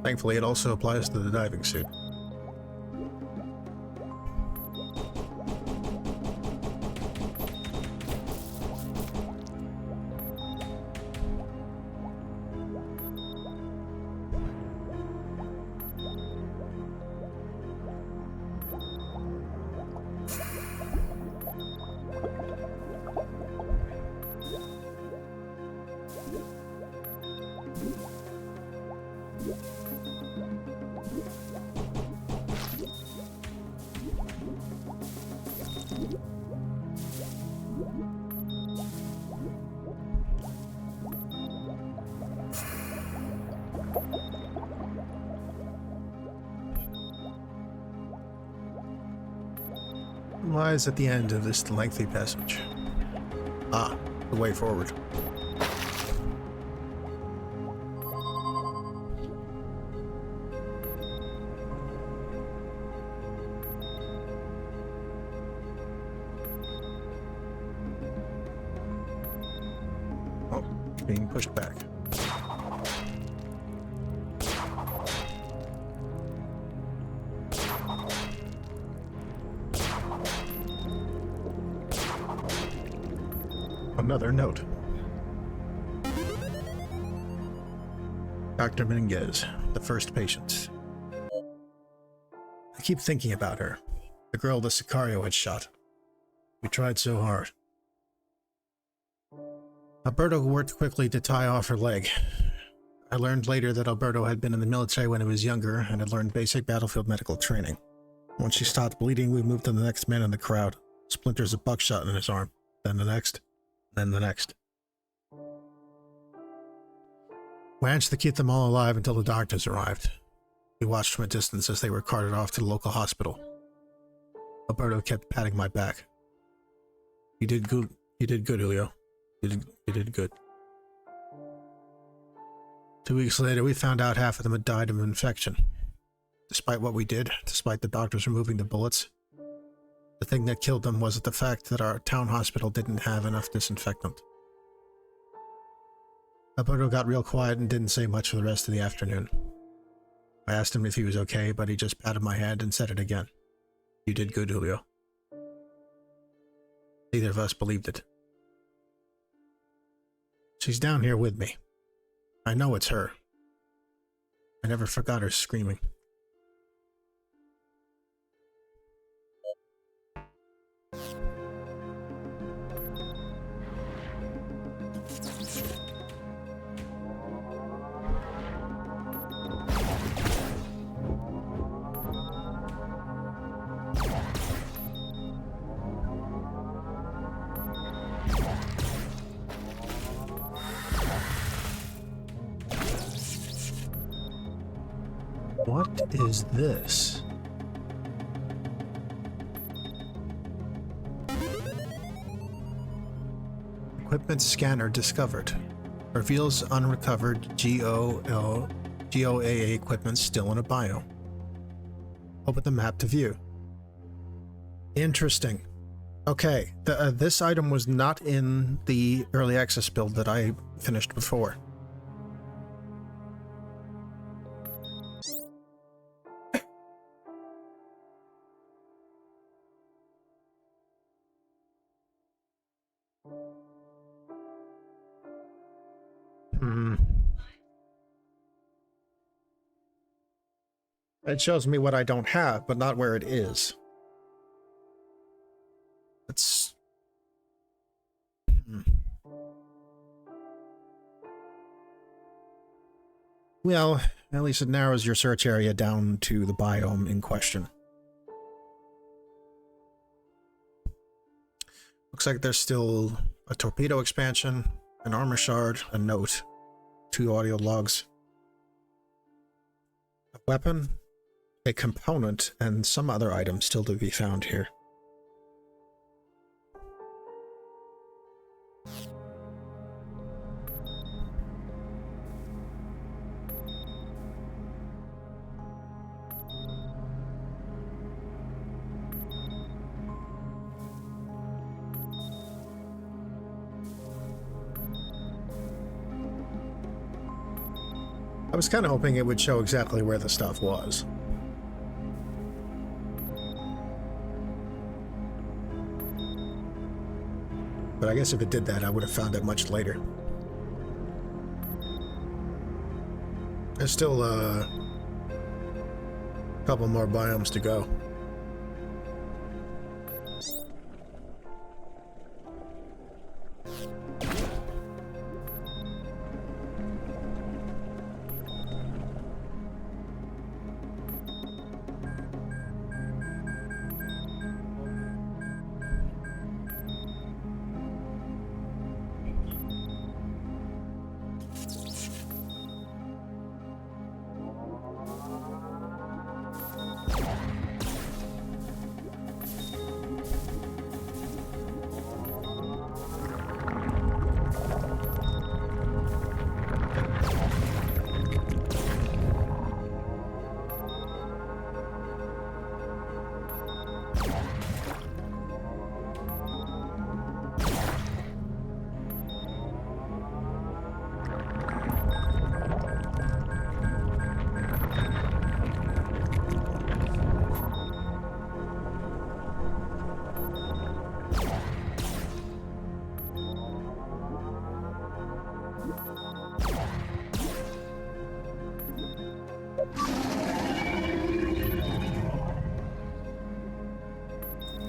Thankfully, it also applies to the diving suit. Lies at the end of this lengthy passage. Ah, the way forward. Oh, being pushed back. Another note. Dr. Menendez, the first patient. I keep thinking about her. The girl the Sicario had shot. We tried so hard. Alberto worked quickly to tie off her leg. I learned later that Alberto had been in the military when he was younger and had learned basic battlefield medical training. Once she stopped bleeding, we moved to the next man in the crowd. Splinters of buckshot in his arm. Then the next. Then the next. We managed to keep them all alive until the doctors arrived. We watched from a distance as they were carted off to the local hospital. Alberto kept patting my back. You did good. You did good, Julio. You did good. 2 weeks later, we found out half of them had died of infection. Despite what we did, despite the doctors removing the bullets, the thing that killed them was the fact that our town hospital didn't have enough disinfectant. Alberto got real quiet and didn't say much for the rest of the afternoon. I asked him if he was okay, but he just patted my hand and said it again. You did good, Julio. Neither of us believed it. She's down here with me. I know it's her. I never forgot her screaming. What is this? Equipment scanner discovered. Reveals unrecovered GOAA equipment still in a biome. Open the map to view. Interesting. Okay, this item was not in the early access build that I finished before. It shows me what I don't have, but not where it is. It's... Well, at least it narrows your search area down to the biome in question. Looks like there's still a torpedo expansion, an armor shard, a note, 2 audio logs, a weapon, a component, and some other items still to be found here. I was kind of hoping it would show exactly where the stuff was. But I guess if it did that, I would have found it much later. There's still a couple more biomes to go.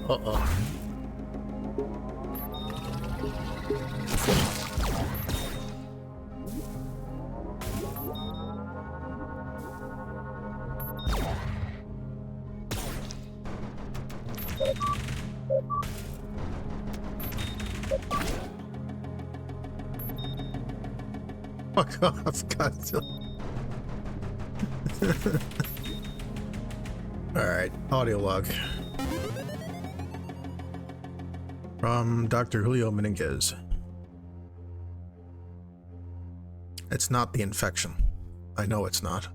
Uh-oh. Fuck off, Godzilla. Alright, audio log. From Dr. Julio Menendez. It's not the infection. I know it's not.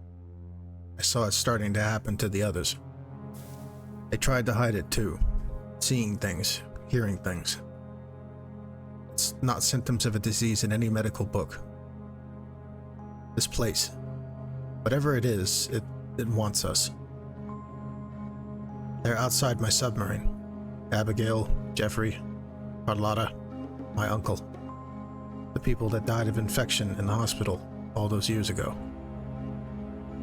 I saw it starting to happen to the others. They tried to hide it too. Seeing things, hearing things. It's not symptoms of a disease in any medical book. This place, whatever it is, it wants us. They're outside my submarine. Abigail, Jeffrey, Carlotta, my uncle. The people that died of infection in the hospital all those years ago.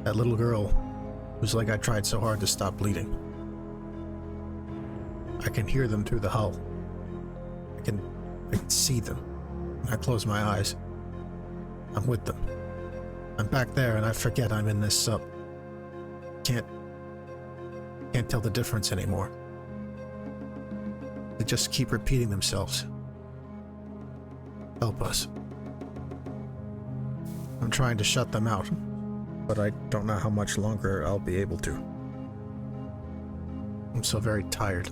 That little girl whose leg I tried so hard to stop bleeding. I can hear them through the hull. I can see them when I close my eyes. I'm with them. I'm back there and I forget I'm in this sub. Can't tell the difference anymore. They just keep repeating themselves. Help us. I'm trying to shut them out. but I don't know how much longer I'll be able to. I'm so very tired.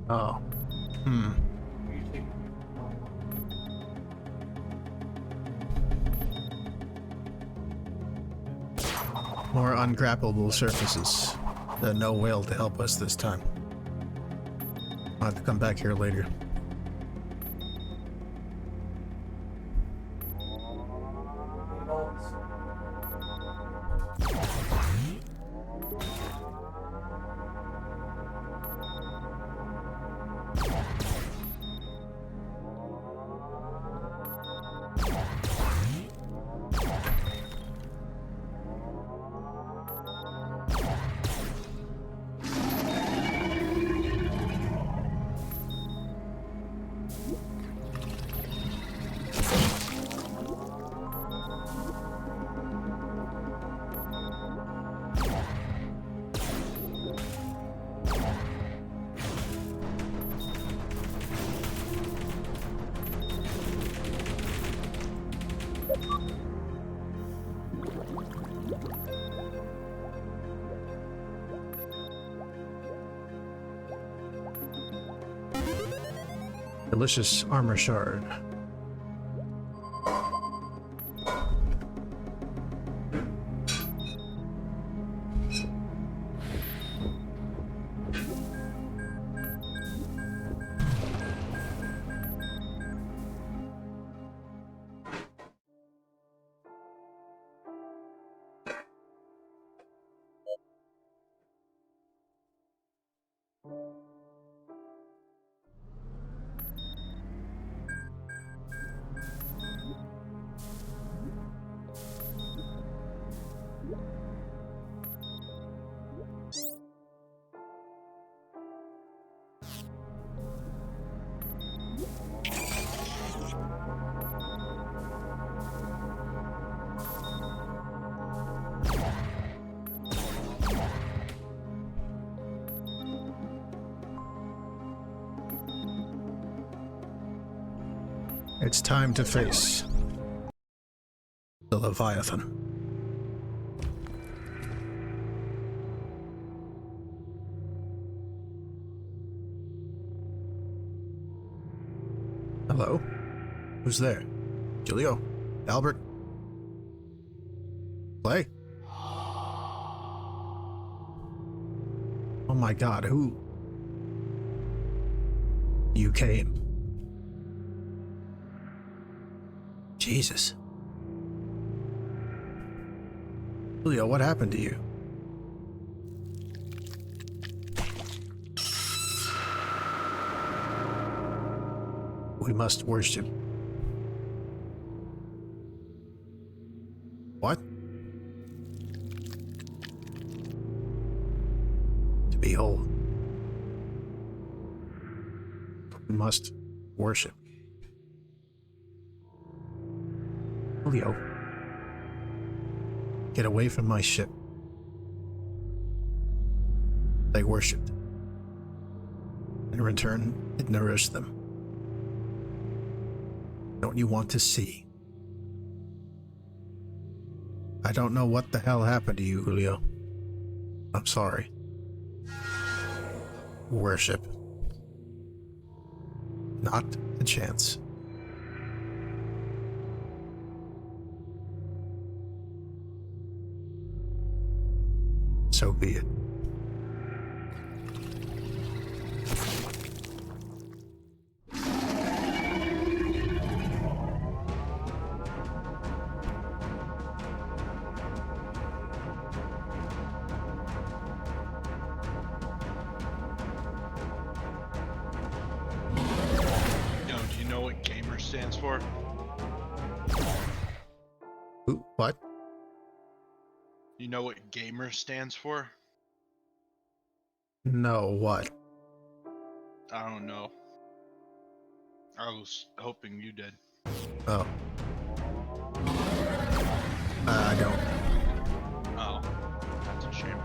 Oh. You take More ungrappable surfaces. No whale to help us this time. I'll have to come back here later. balls. Delicious armor shard. It's time to face the Leviathan. Hello? Who's there? Julio? Albert? Clay? Oh my god, who? You came. Jesus. Julio, what happened to you? We must worship. What? To be whole. We must worship. Julio, get away from my ship. They worshipped. In return, it nourished them. Don't you want to see? I don't know what the hell happened to you, Julio. I'm sorry. Worship. Not a chance. So be it. Yo, do you know what gamer stands for? Ooh, what? You know what gamer stands for? No, what? I don't know. I was hoping you did. Oh. I don't. Oh, that's a shame.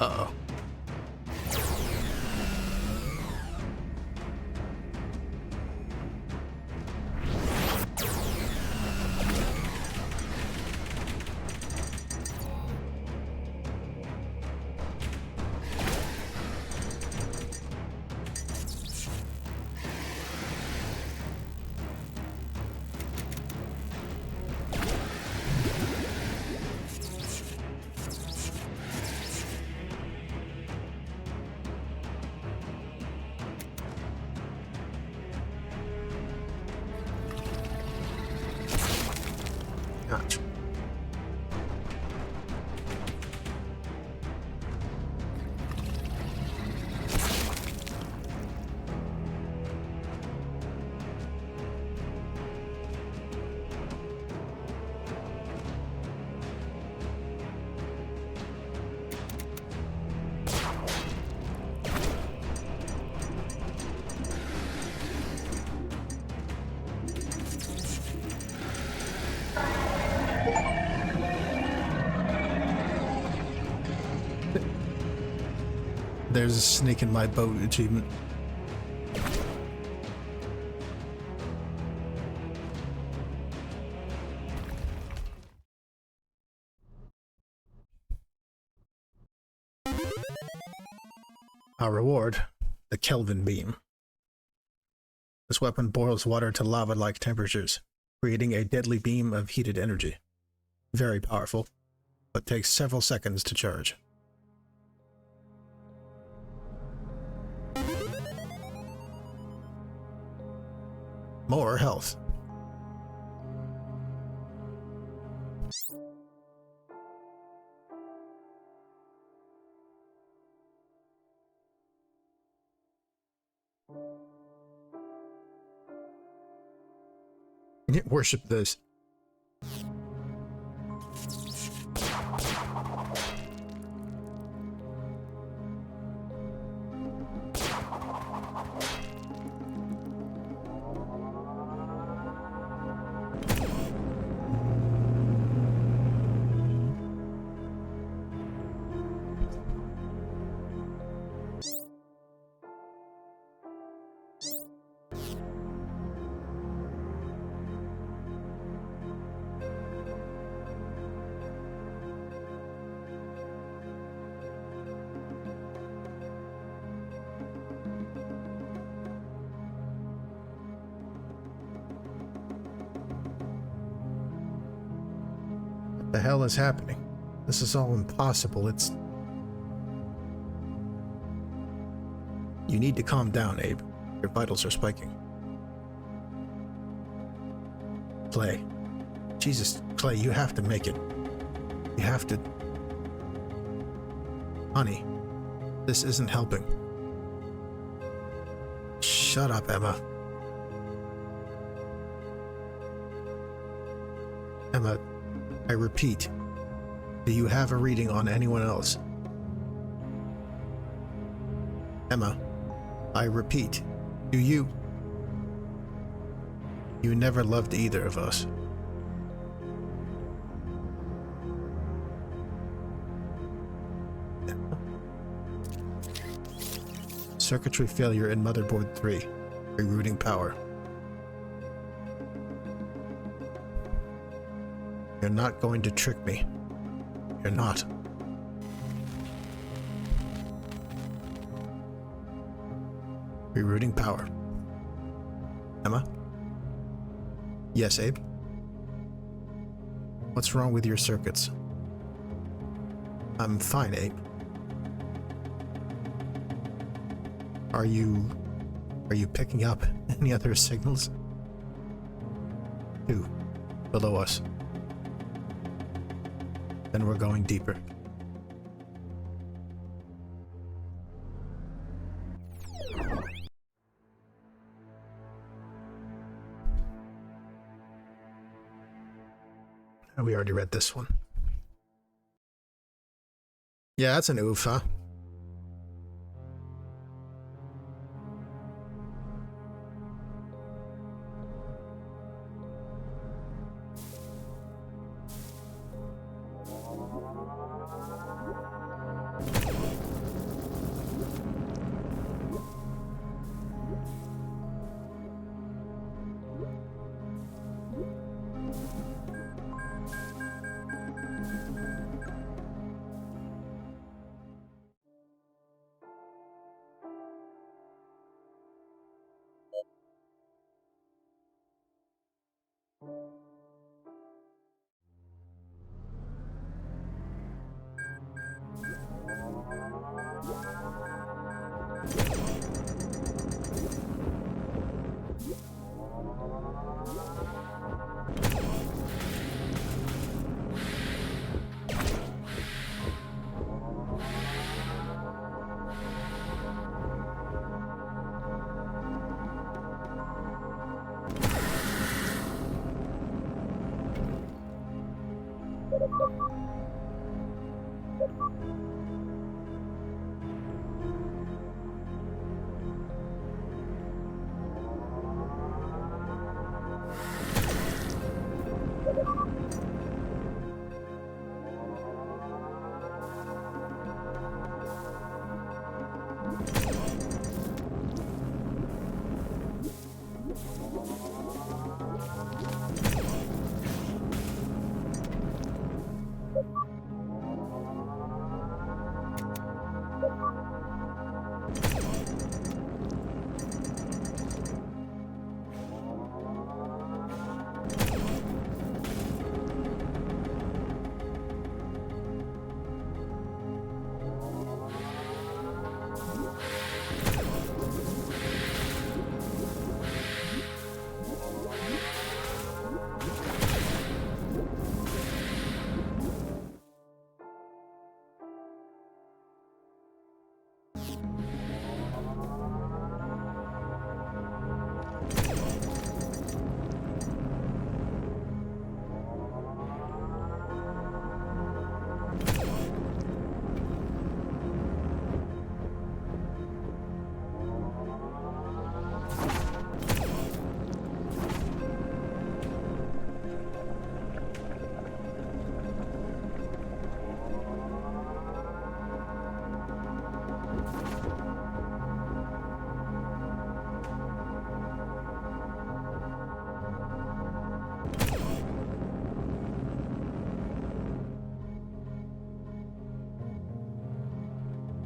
Uh-oh. Gotcha. There's a snake in my boat achievement. Our reward, the Kelvin beam. This weapon boils water to lava-like temperatures, creating a deadly beam of heated energy. Very powerful, but takes several seconds to charge. More health. You didn't worship this. What the hell is happening? This is all impossible. It's... You need to calm down, Abe. Your vitals are spiking. Clay. Jesus, Clay, you have to make it. You have to... Honey, this isn't helping. Shut up, Emma. Emma, I repeat, do you have a reading on anyone else? Emma, I repeat, do you? You never loved either of us. Circuitry failure in motherboard 3. Rerouting power. You're not going to trick me. You're not. Rerouting power. Emma? Yes, Abe? What's wrong with your circuits? I'm fine, Abe. Are you picking up any other signals? 2. Below us. Then we're going deeper. Oh, we already read this one. Yeah, that's an oof, huh?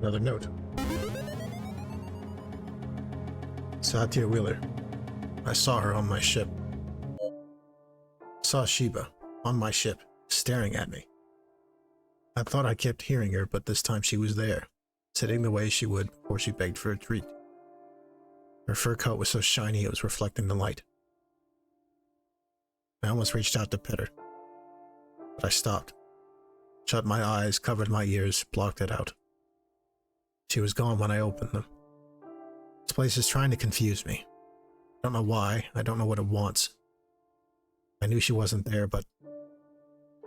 Another note. Satya Wheeler. I saw her on my ship. Saw Sheba on my ship, staring at me. I thought I kept hearing her, but this time she was there, sitting the way she would before she begged for a treat. Her fur coat was so shiny it was reflecting the light. I almost reached out to pet her, but I stopped. Shut my eyes, covered my ears, blocked it out. She was gone when I opened them. This place is trying to confuse me. I don't know why, I don't know what it wants. I knew she wasn't there, but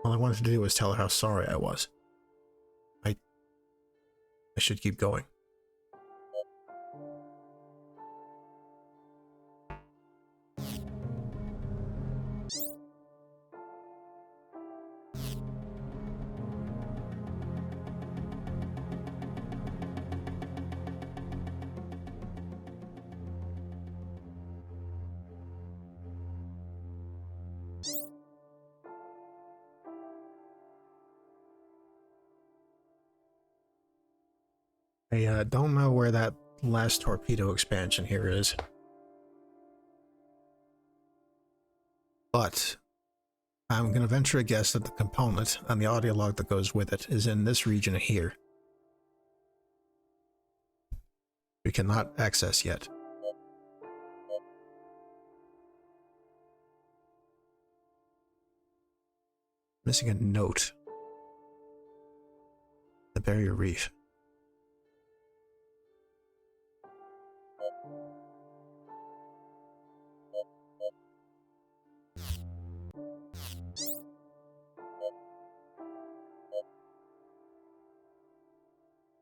all I wanted to do was tell her how sorry I was. I should keep going. I don't know where that last torpedo expansion here is. But I'm going to venture a guess that the component and the audio log that goes with it is in this region here. We cannot access yet. Missing a note. The barrier reef.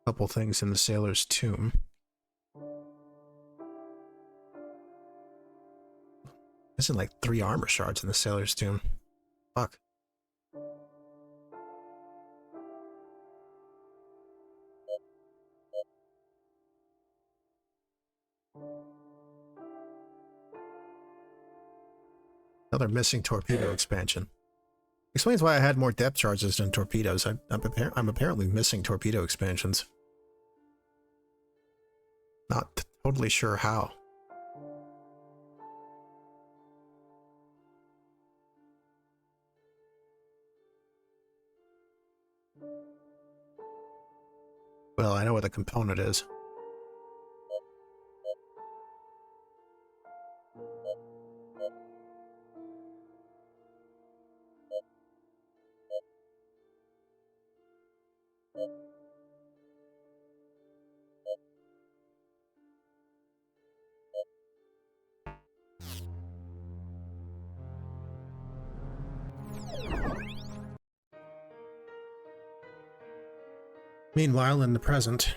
Couple things in the sailor's tomb. Missing like 3 armor shards in the sailor's tomb. Fuck. Another missing torpedo expansion. Explains why I had more depth charges than torpedoes. I'm apparently missing torpedo expansions. Not totally sure how. Well, I know what the component is. Meanwhile, in the present,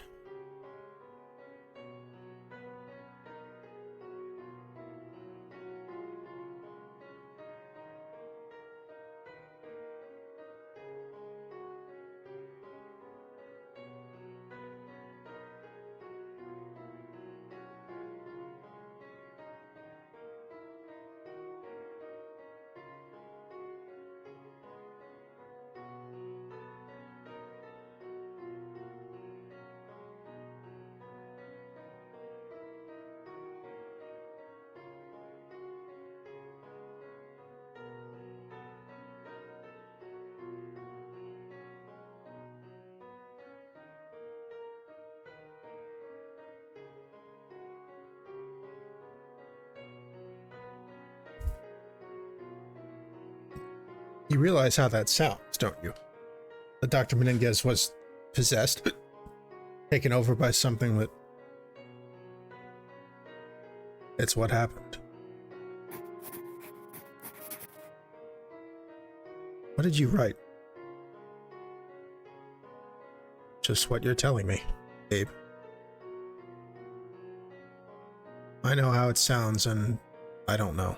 you realize how that sounds, don't you? That Dr. Menendez was possessed, taken over by something that... It's what happened. What did you write? Just what you're telling me, Abe. I know how it sounds, and I don't know.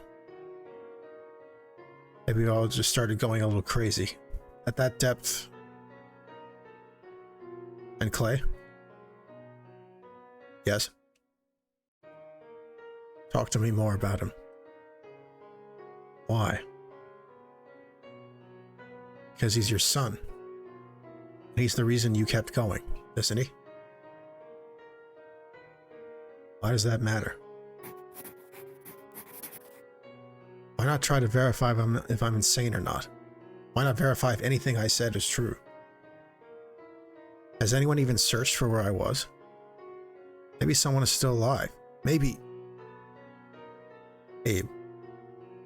Maybe we all just started going a little crazy. At that depth. And Clay? Yes? Talk to me more about him. Why? Because he's your son. He's the reason you kept going, isn't he? Why does that matter? Why not try to verify if I'm insane or not? Why not verify if anything I said is true? Has anyone even searched for where I was? Maybe someone is still alive. Maybe... Abe,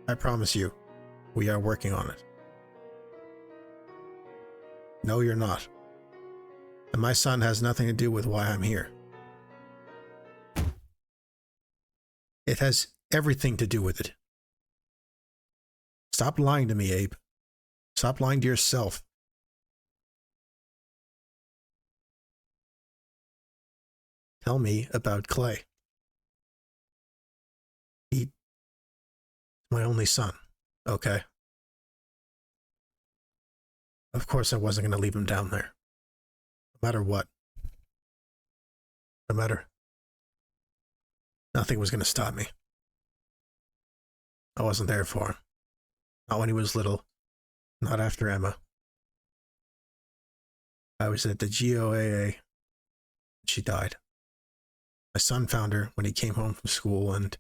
I promise you, we are working on it. No, you're not. And my son has nothing to do with why I'm here. It has everything to do with it. Stop lying to me, Abe. Stop lying to yourself. Tell me about Clay. He's my only son, okay? Of course I wasn't going to leave him down there. No matter what. No matter. Nothing was going to stop me. I wasn't there for him. Not when he was little. Not after Emma. I was at the GOAA. She died. My son found her when he came home from school and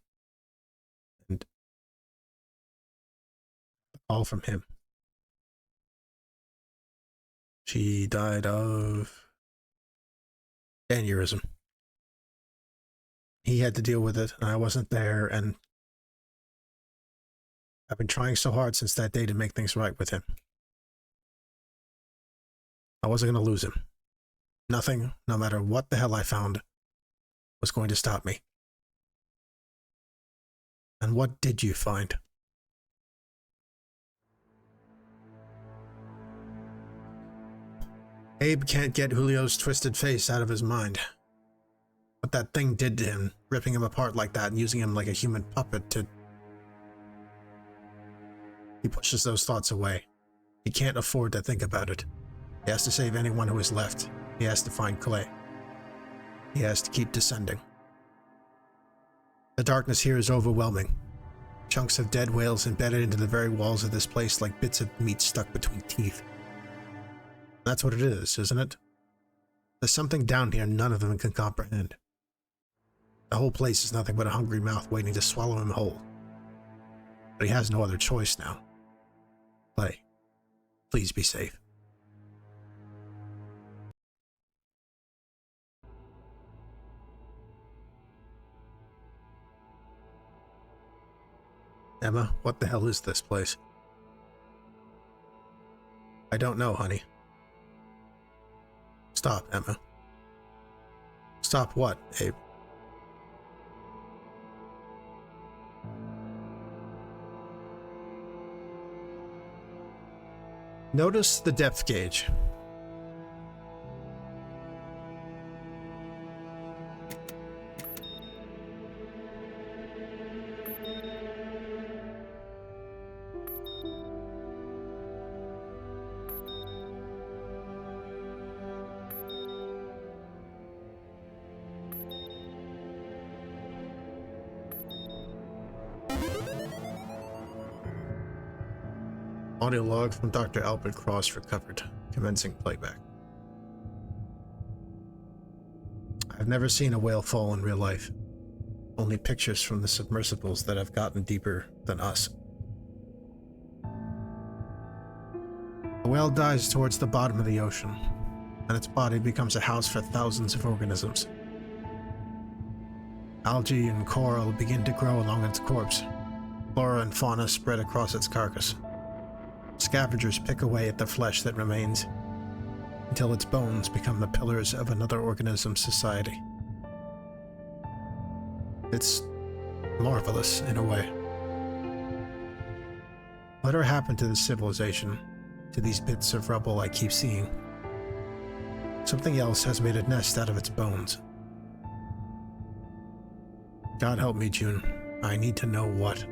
all from him. She died of aneurysm. He had to deal with it, and I wasn't there, and I've been trying so hard since that day to make things right with him. I wasn't going to lose him. Nothing, no matter what the hell I found, was going to stop me. And what did you find? Abe can't get Julio's twisted face out of his mind. What that thing did to him, ripping him apart like that and using him like a human puppet to... He pushes those thoughts away. He can't afford to think about it. He has to save anyone who is left. He has to find Clay. He has to keep descending. The darkness here is overwhelming. Chunks of dead whales embedded into the very walls of this place like bits of meat stuck between teeth. That's what it is, isn't it? There's something down here none of them can comprehend. The whole place is nothing but a hungry mouth waiting to swallow him whole. But he has no other choice now. Clay, please be safe. Emma, what the hell is this place? I don't know, honey. Stop, Emma. Stop what, Abe? Notice the depth gauge. Audio log from Dr. Albert Cross recovered, commencing playback. I've never seen a whale fall in real life. Only pictures from the submersibles that have gotten deeper than us. A whale dives towards the bottom of the ocean, and its body becomes a house for thousands of organisms. Algae and coral begin to grow along its corpse. Flora and fauna spread across its carcass. Scavengers pick away at the flesh that remains, until its bones become the pillars of another organism's society. It's marvelous in a way. Whatever happened to this civilization, to these bits of rubble I keep seeing? Something else has made a nest out of its bones. God help me, June. I need to know what.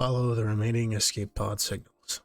Follow the remaining escape pod signals.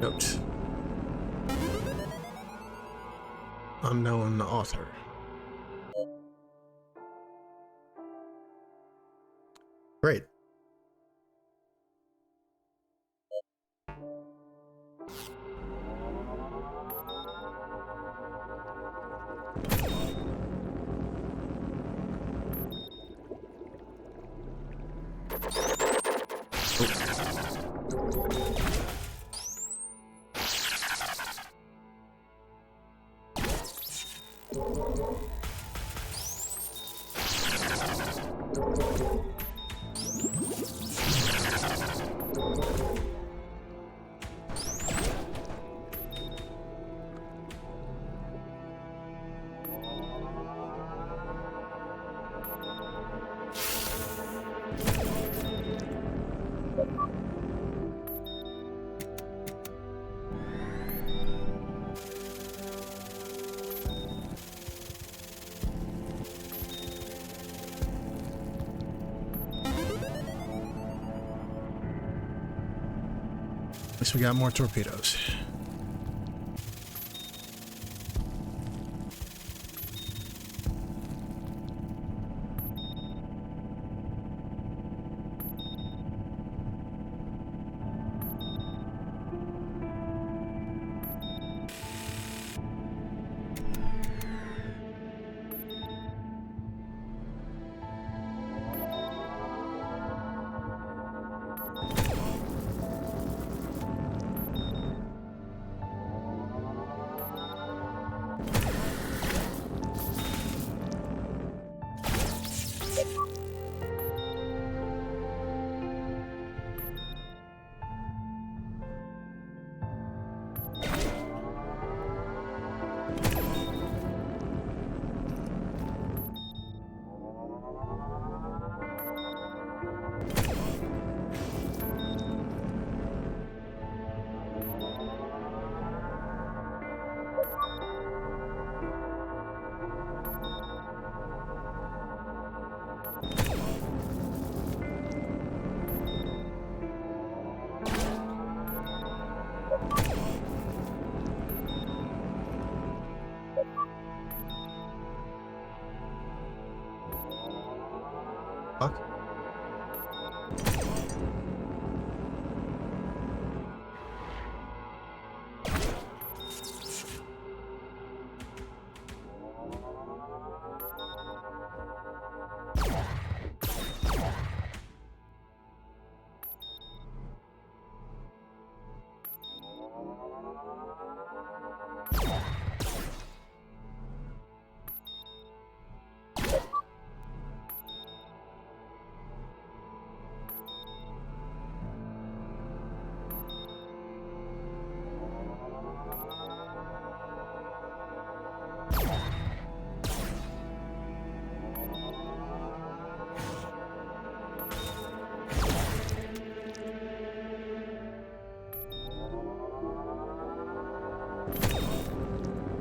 Note. Unknown author. Great. At least we got more torpedoes. Fuck.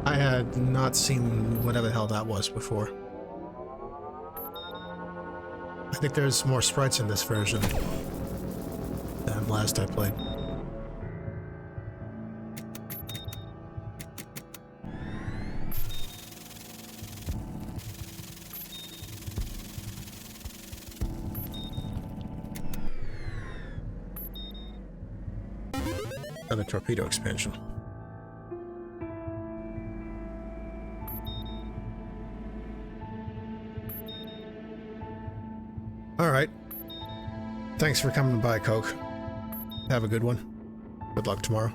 I had not seen whatever the hell that was before. I think there's more sprites in this version than last I played. Another torpedo expansion. All right. Thanks for coming by, Coke. Have a good one. Good luck tomorrow.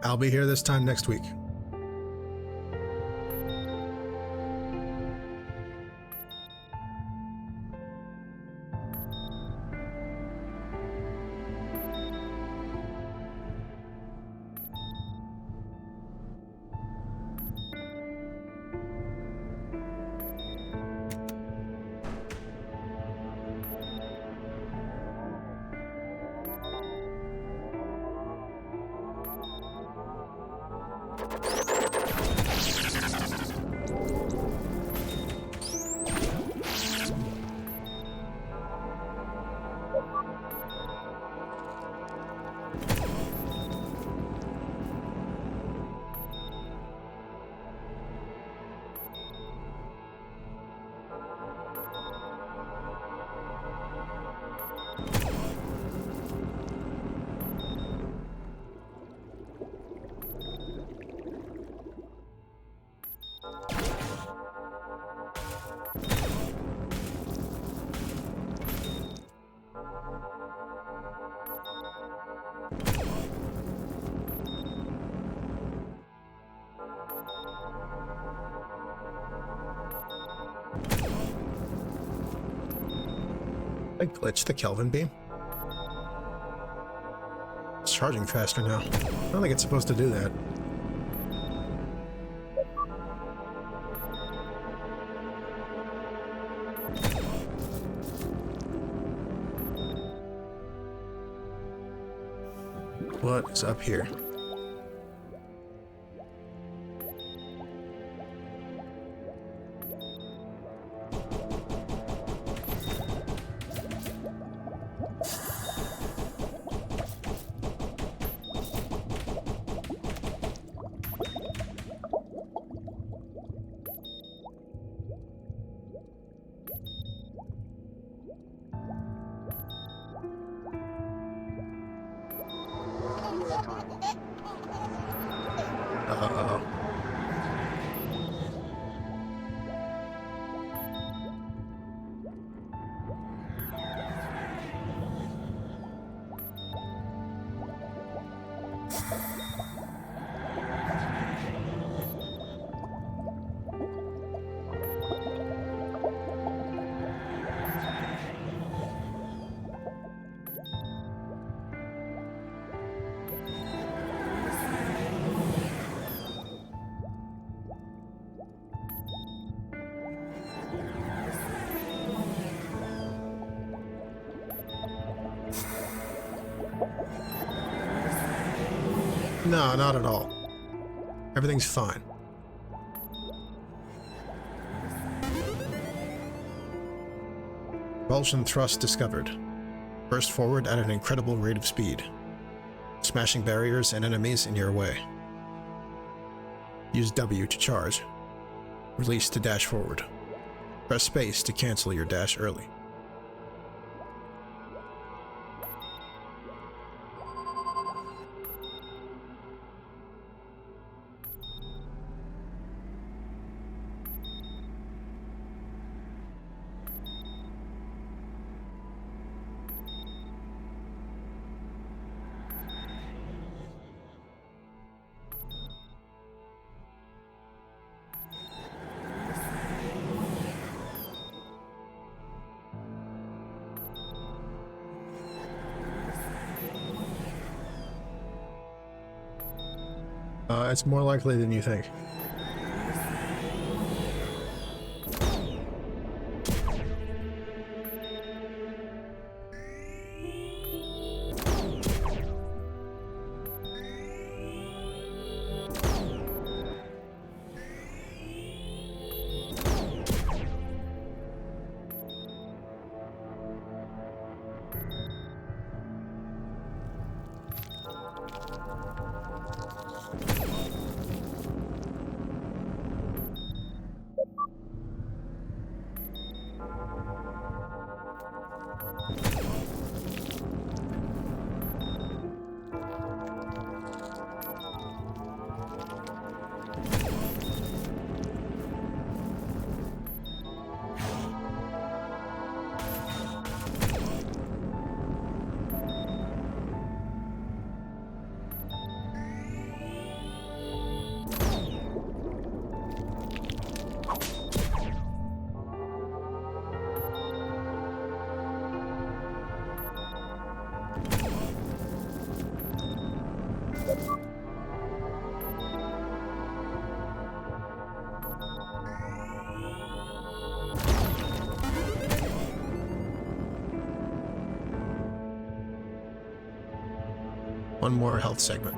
I'll be here this time next week. I glitched the Kelvin beam. It's charging faster now. I don't think it's supposed to do that. What is up here? Uh-oh. No, not at all. Everything's fine. Propulsion thrust discovered. Burst forward at an incredible rate of speed, smashing barriers and enemies in your way. Use W to charge. Release to dash forward. Press space to cancel your dash early. It's more likely than you think. One more health segment.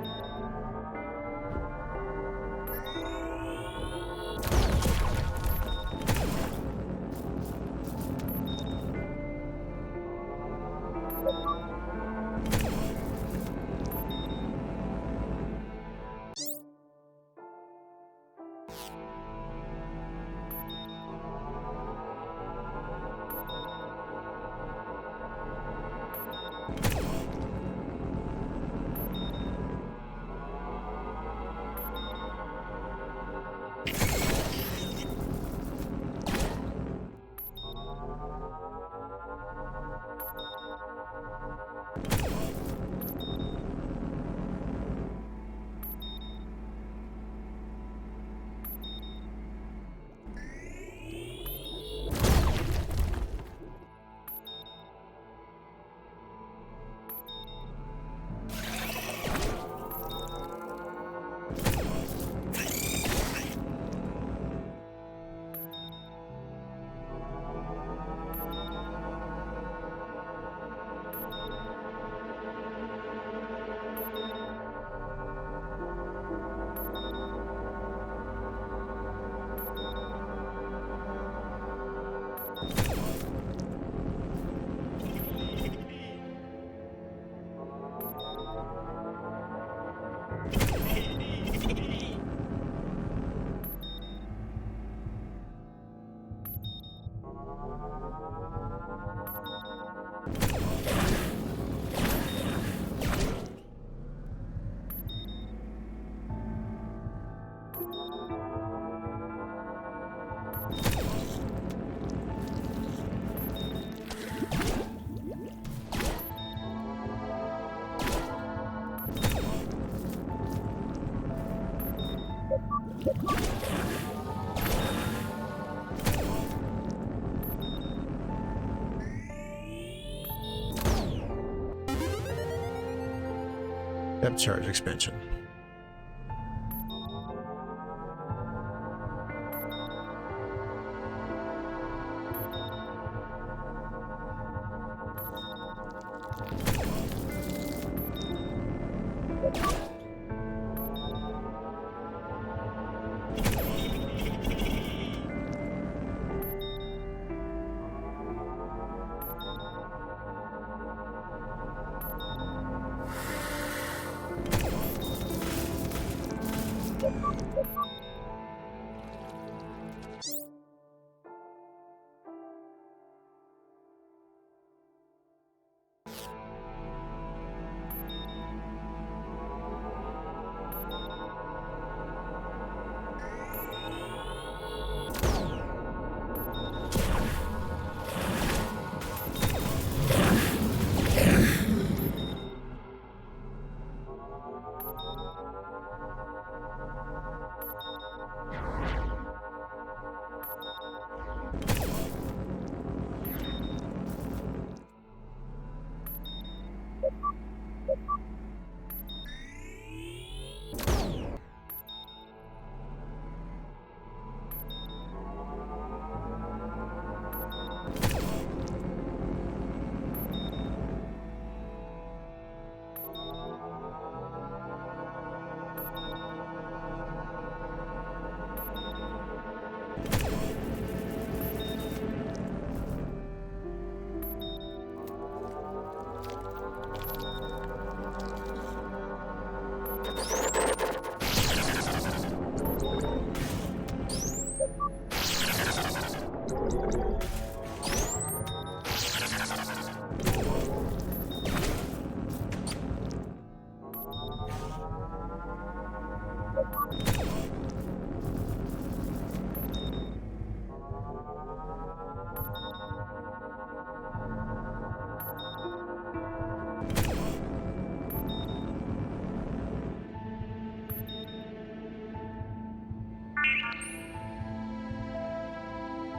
Depth charge expansion.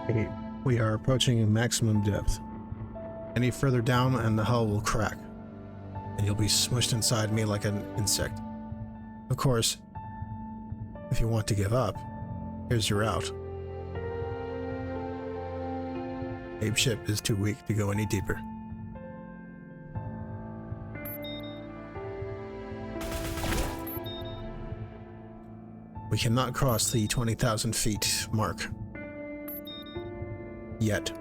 Okay, we are approaching maximum depth. Any further down and the hull will crack, and you'll be smushed inside me like an insect. Of course, if you want to give up, here's your out. Abe's ship is too weak to go any deeper. We cannot cross the 20,000 feet mark. Yet.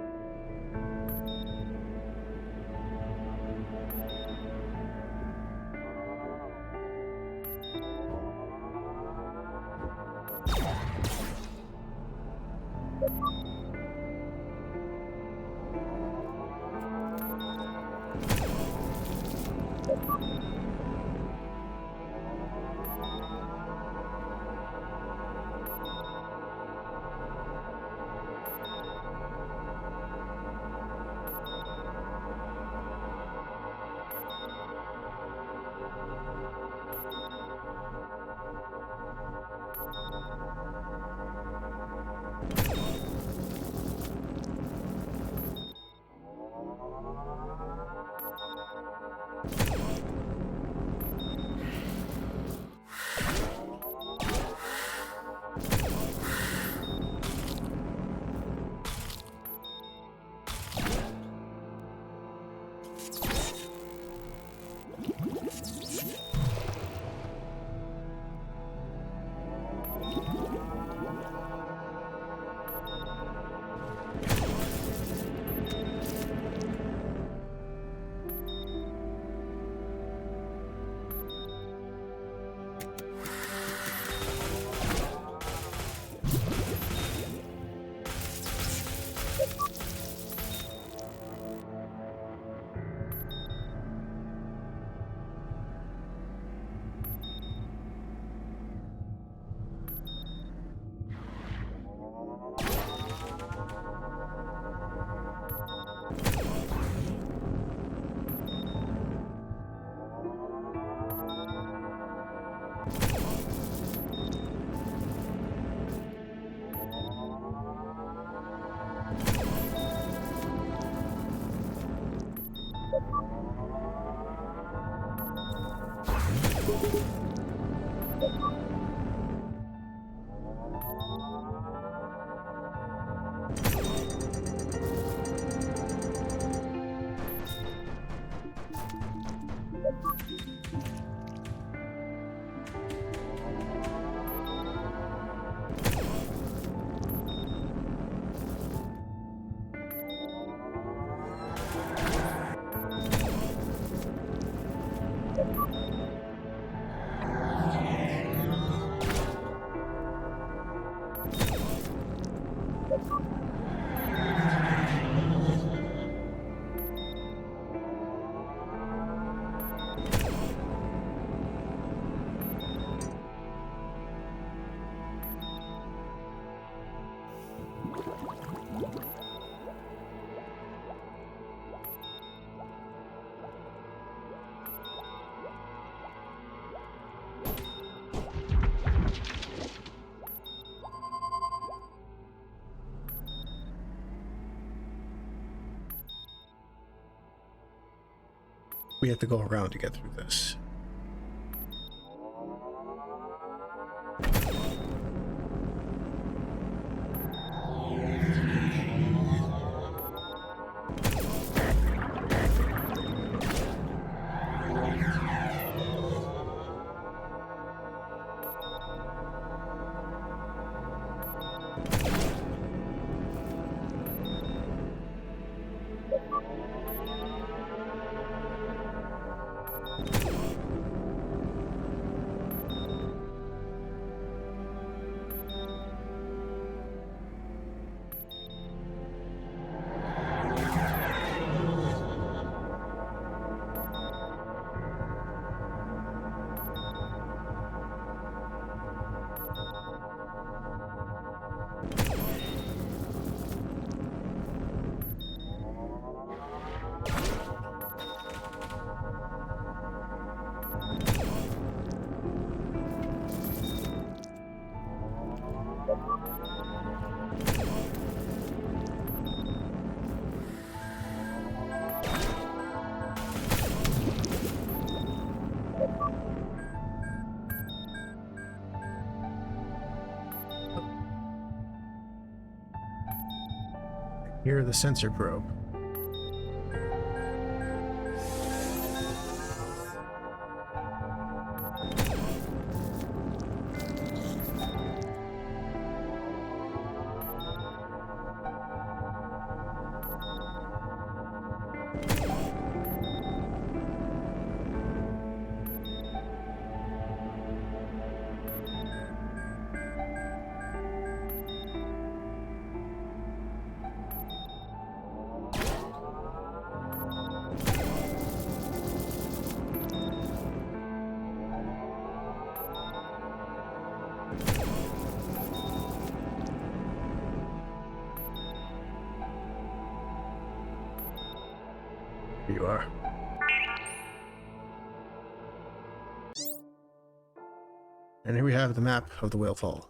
We have to go around to get through this. Here are the sensor probe. Here you are. And here we have the map of the whale fall.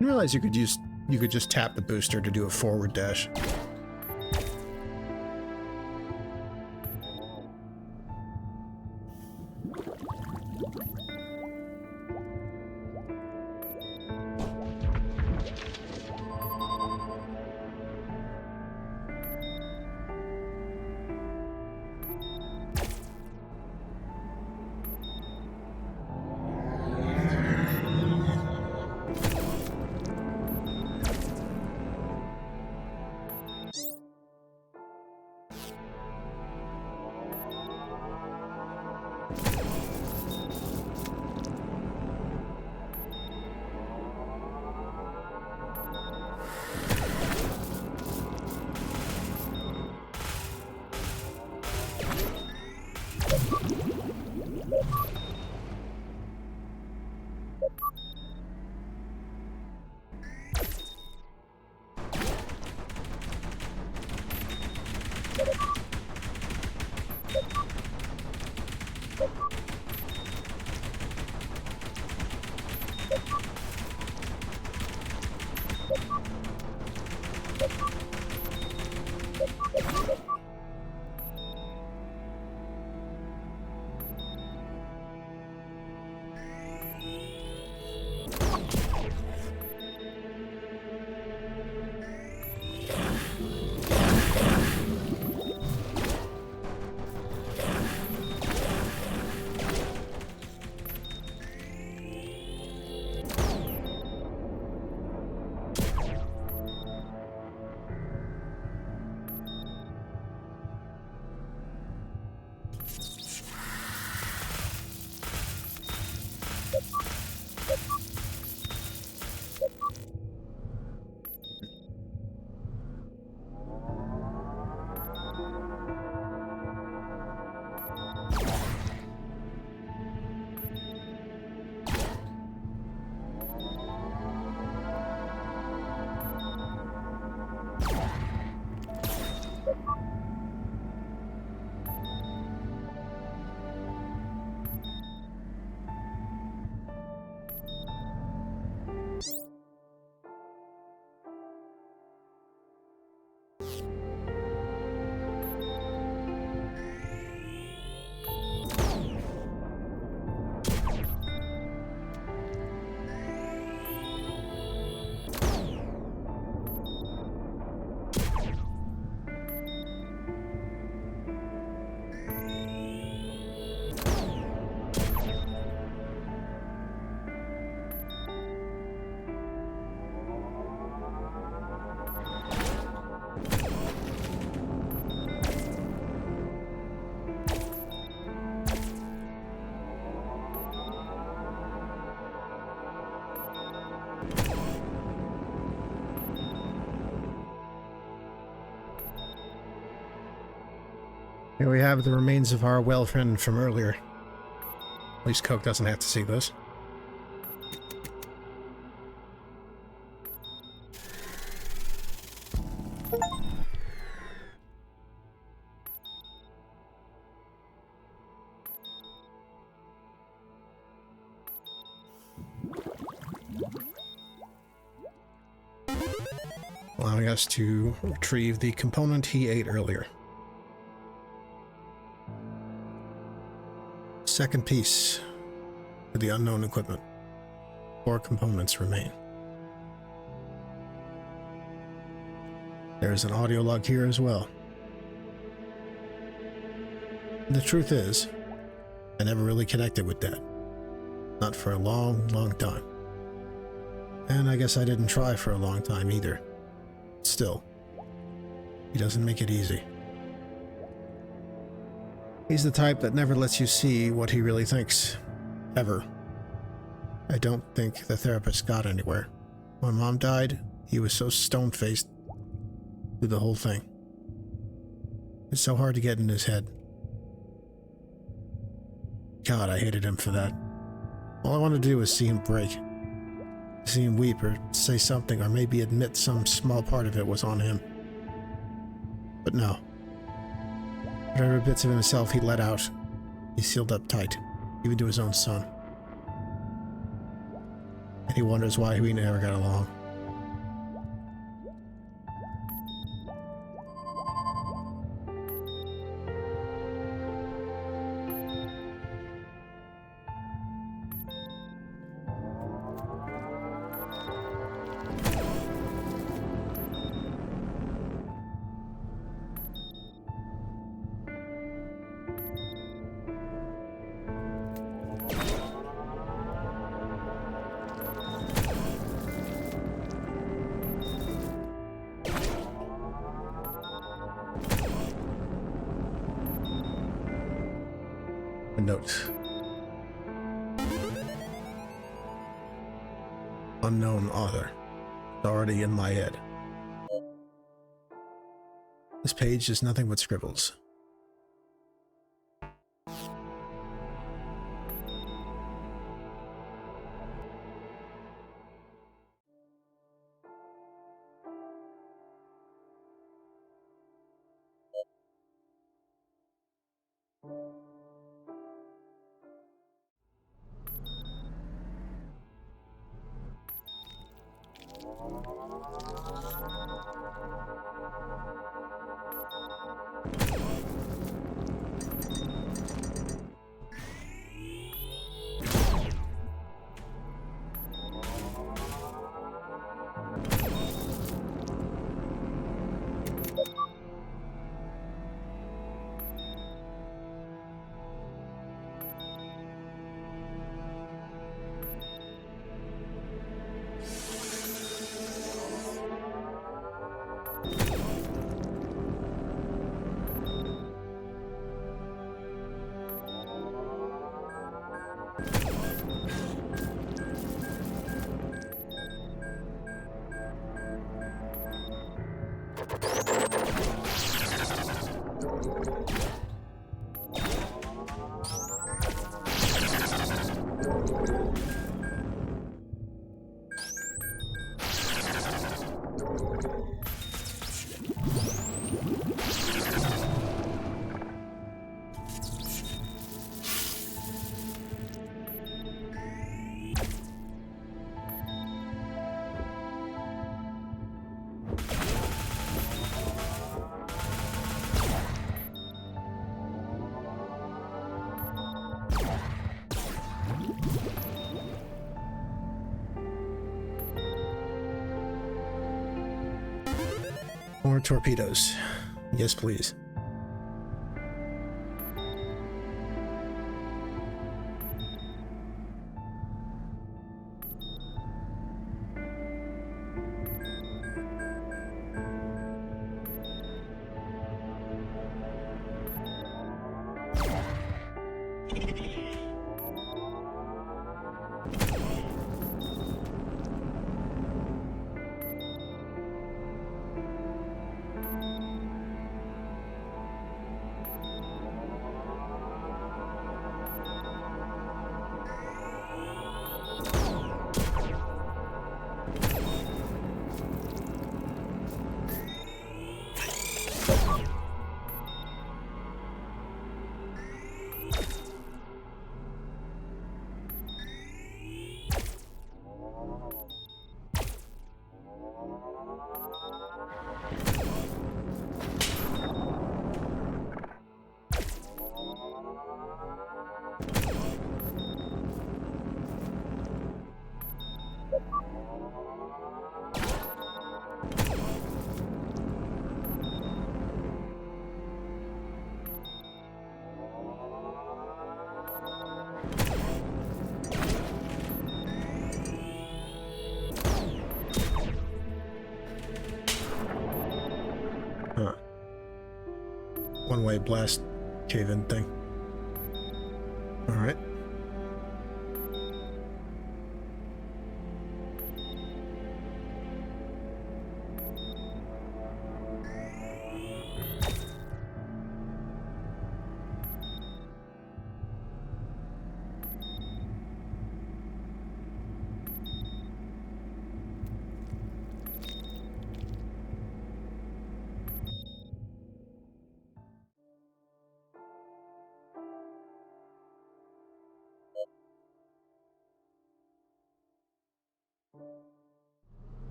didn't realize you could just tap the booster to do a forward dash. Here we have the remains of our well friend from earlier. At least Coke doesn't have to see this. Allowing us to retrieve the component he ate earlier. Second piece to the unknown equipment. 4 components remain. There's an audio log here as well. The truth is, I never really connected with Dad. Not for a long, long time. And I guess I didn't try for a long time either. Still, he doesn't make it easy. He's the type that never lets you see what he really thinks. Ever. I don't think the therapist got anywhere. When Mom died, he was so stone-faced through the whole thing. It's so hard to get in his head. God, I hated him for that. All I wanted to do was see him break. See him weep or say something or maybe admit some small part of it was on him. But no. Whatever bits of himself he let out, he sealed up tight, even to his own son. And he wonders why we never got along. A note. Unknown author. It's already in my head. This page is nothing but scribbles. More torpedoes. Yes, please. Huh. One-way blast cave-in thing. Alright.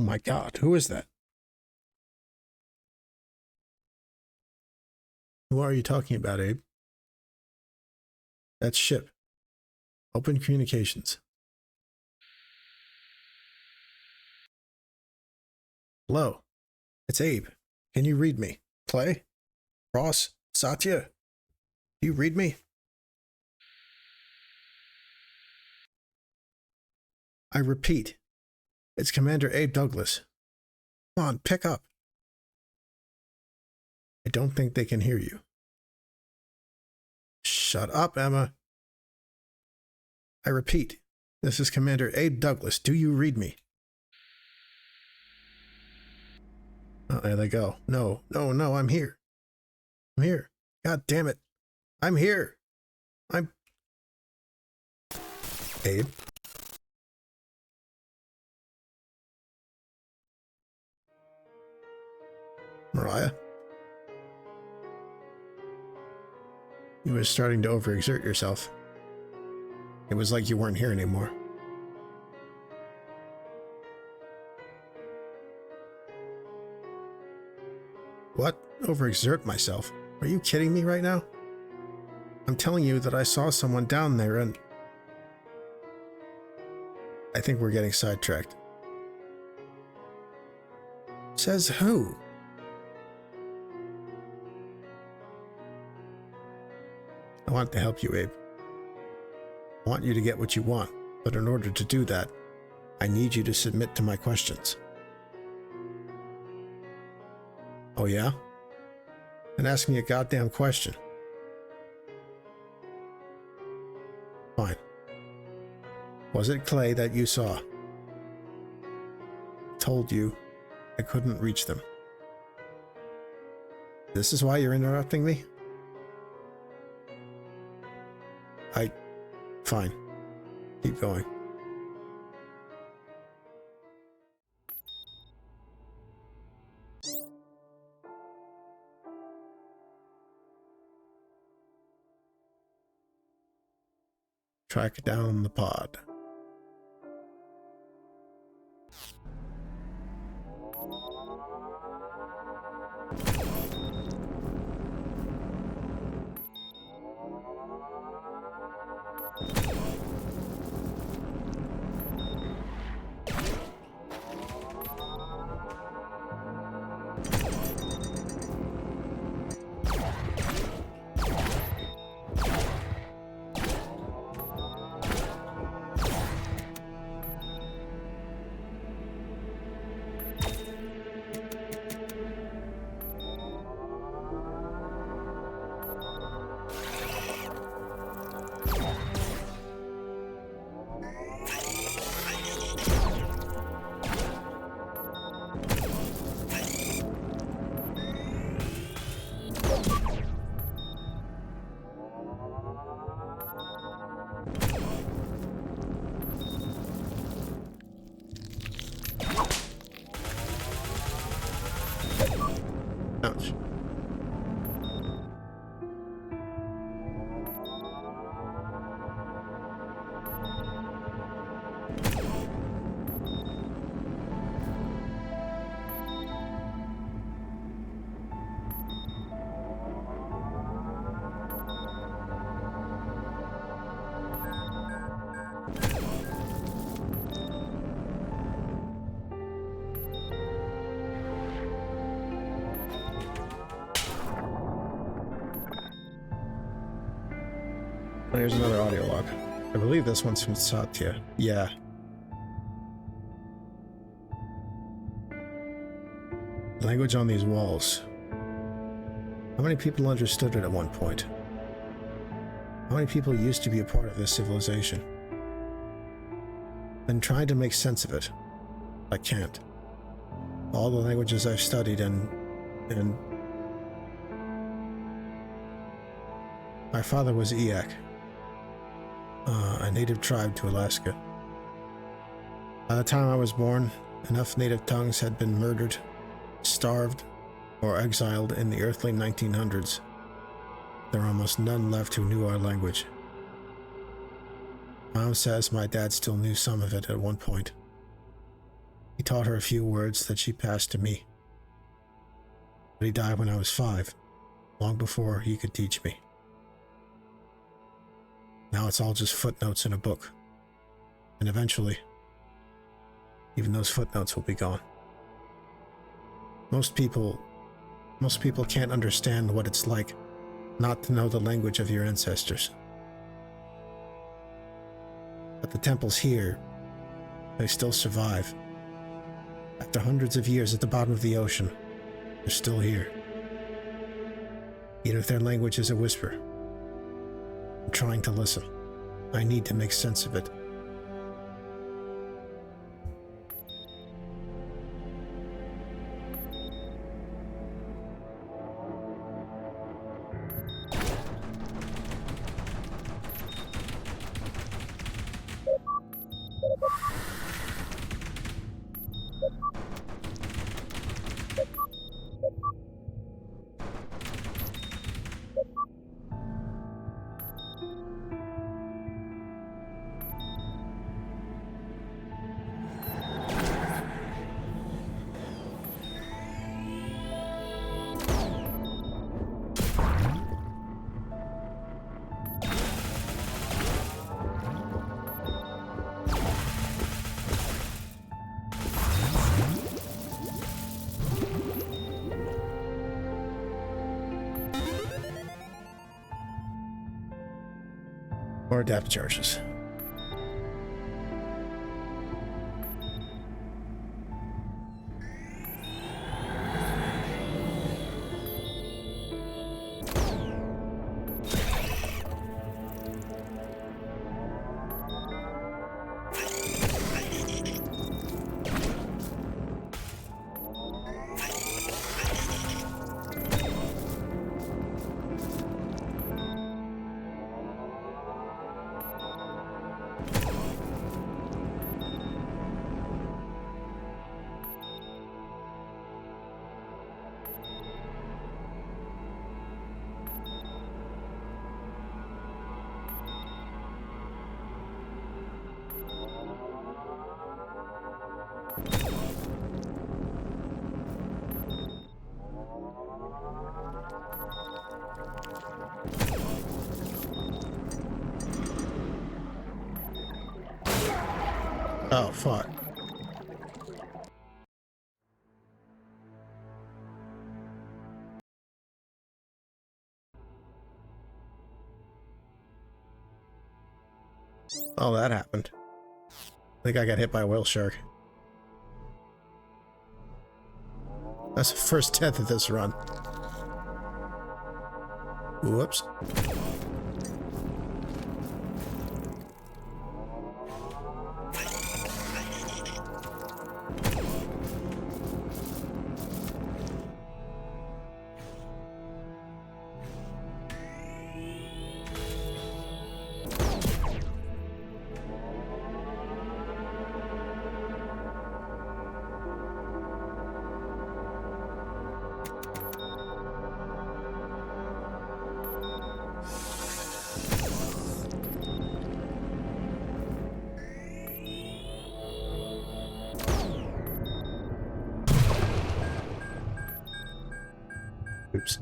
my God, who is that? Who are you talking about, Abe? That's Ship. Open communications. Hello. It's Abe. Can you read me? Clay? Ross? Satya? Do you read me? I repeat. It's Commander Abe Douglas. Come on, pick up. I don't think they can hear you. Shut up, Emma. I repeat. This is Commander Abe Douglas. Do you read me? Oh, there they go. No, I'm here. I'm here. God damn it. I'm here. Abe? Mariah? You were starting to overexert yourself. It was like you weren't here anymore. What? Overexert myself? Are you kidding me right now? I'm telling you that I saw someone down there and... I think we're getting sidetracked. Says who? I want to help you, Abe. I want you to get what you want, but in order to do that, I need you to submit to my questions. Oh yeah? Then ask me a goddamn question. Fine. Was it Clay that you saw? I told you I couldn't reach them. This is why you're interrupting me? Fine. Keep going. Track down the pod. Ouch. Here's another audio log. I believe this one's from Satya. Yeah. Language on these walls. How many people understood it at one point? How many people used to be a part of this civilization? Been trying to make sense of it. I can't. All the languages I've studied and my father was Eyak, a native tribe to Alaska. By the time I was born, enough native tongues had been murdered, starved, or exiled in the earthly 1900s. There are almost none left who knew our language. Mom says my dad still knew some of it at one point. He taught her a few words that she passed to me. But he died when I was 5, long before he could teach me. Now it's all just footnotes in a book. And eventually, even those footnotes will be gone. Most people can't understand what it's like not to know the language of your ancestors. But the temples here, they still survive. After hundreds of years at the bottom of the ocean, they're still here. Even if their language is a whisper. I'm trying to listen. I need to make sense of it. More depth charges. Oh, fuck. Oh, that happened. I think I got hit by a whale shark. That's the first death of this run. Whoops. Oops.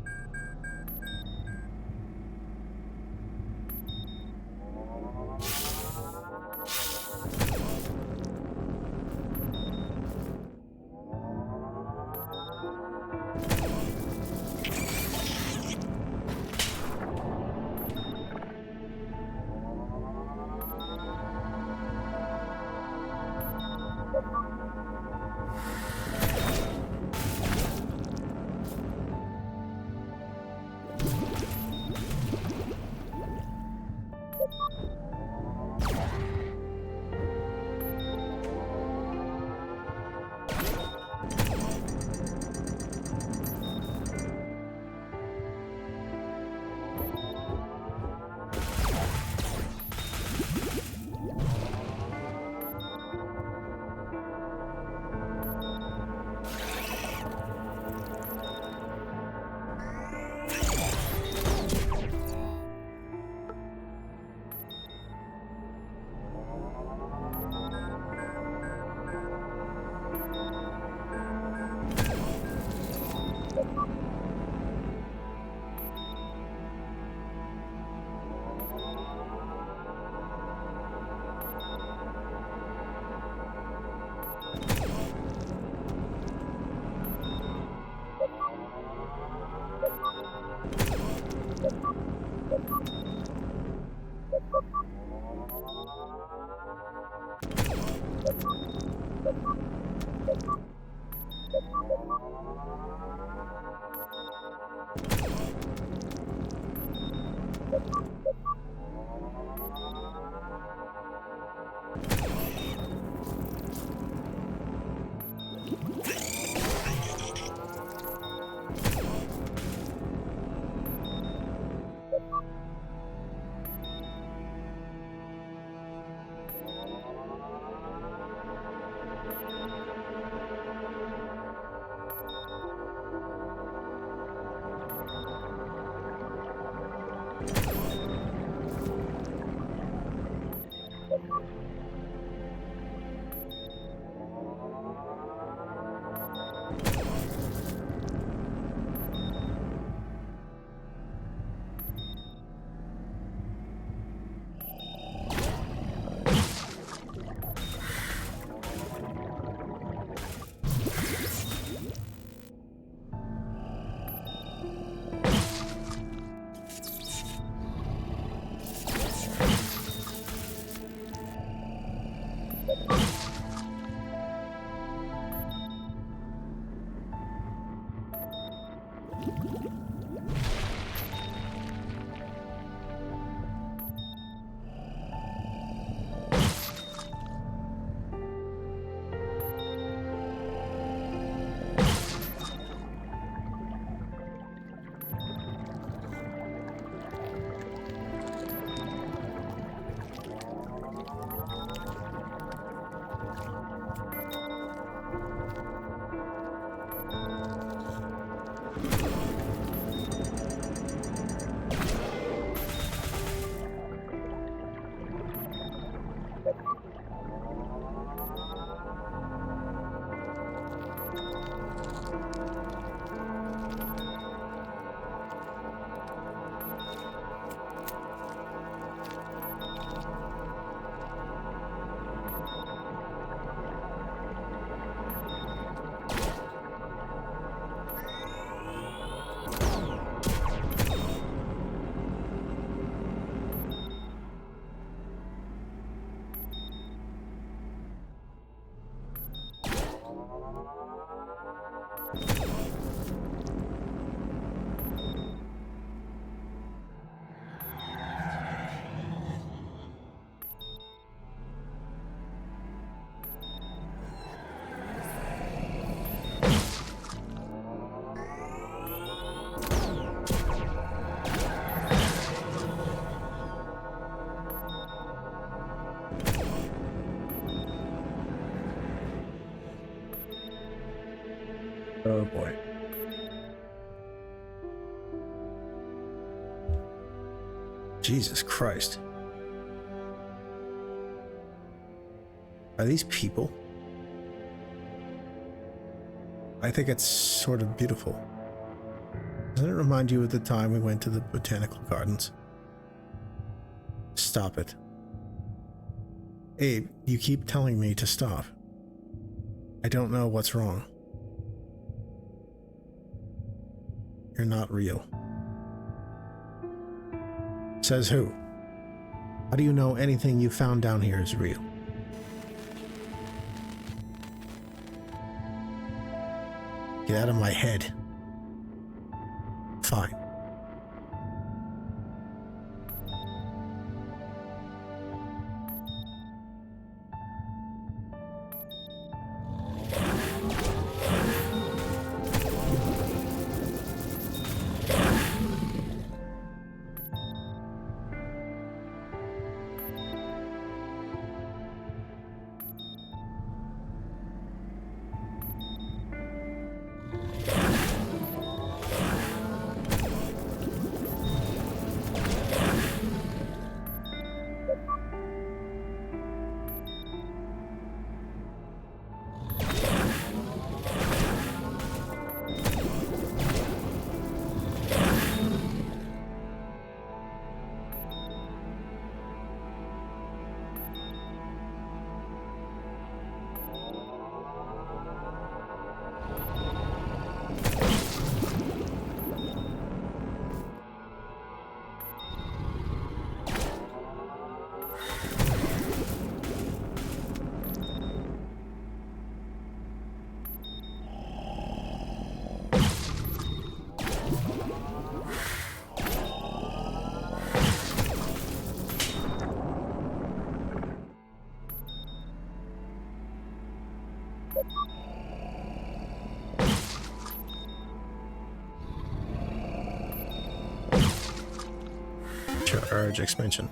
Oh boy. Jesus Christ. Are these people? I think it's sort of beautiful. Doesn't it remind you of the time we went to the botanical gardens? Stop it. Abe, you keep telling me to stop. I don't know what's wrong. You're not real. Says who? How do you know anything you found down here is real? Get out of my head. Fine. Charge expansion.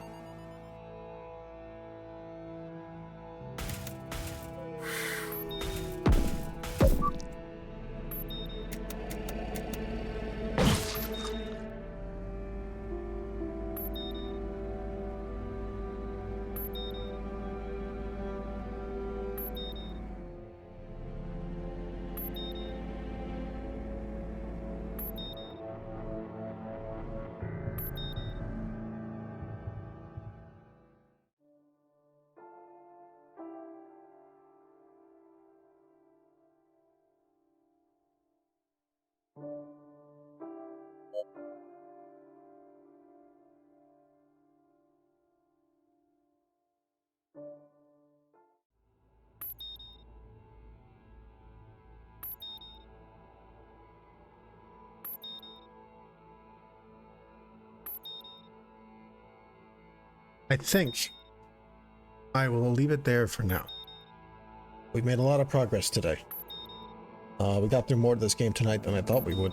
I think I will leave it there for now. We've made a lot of progress today. We got through more of this game tonight than I thought we would.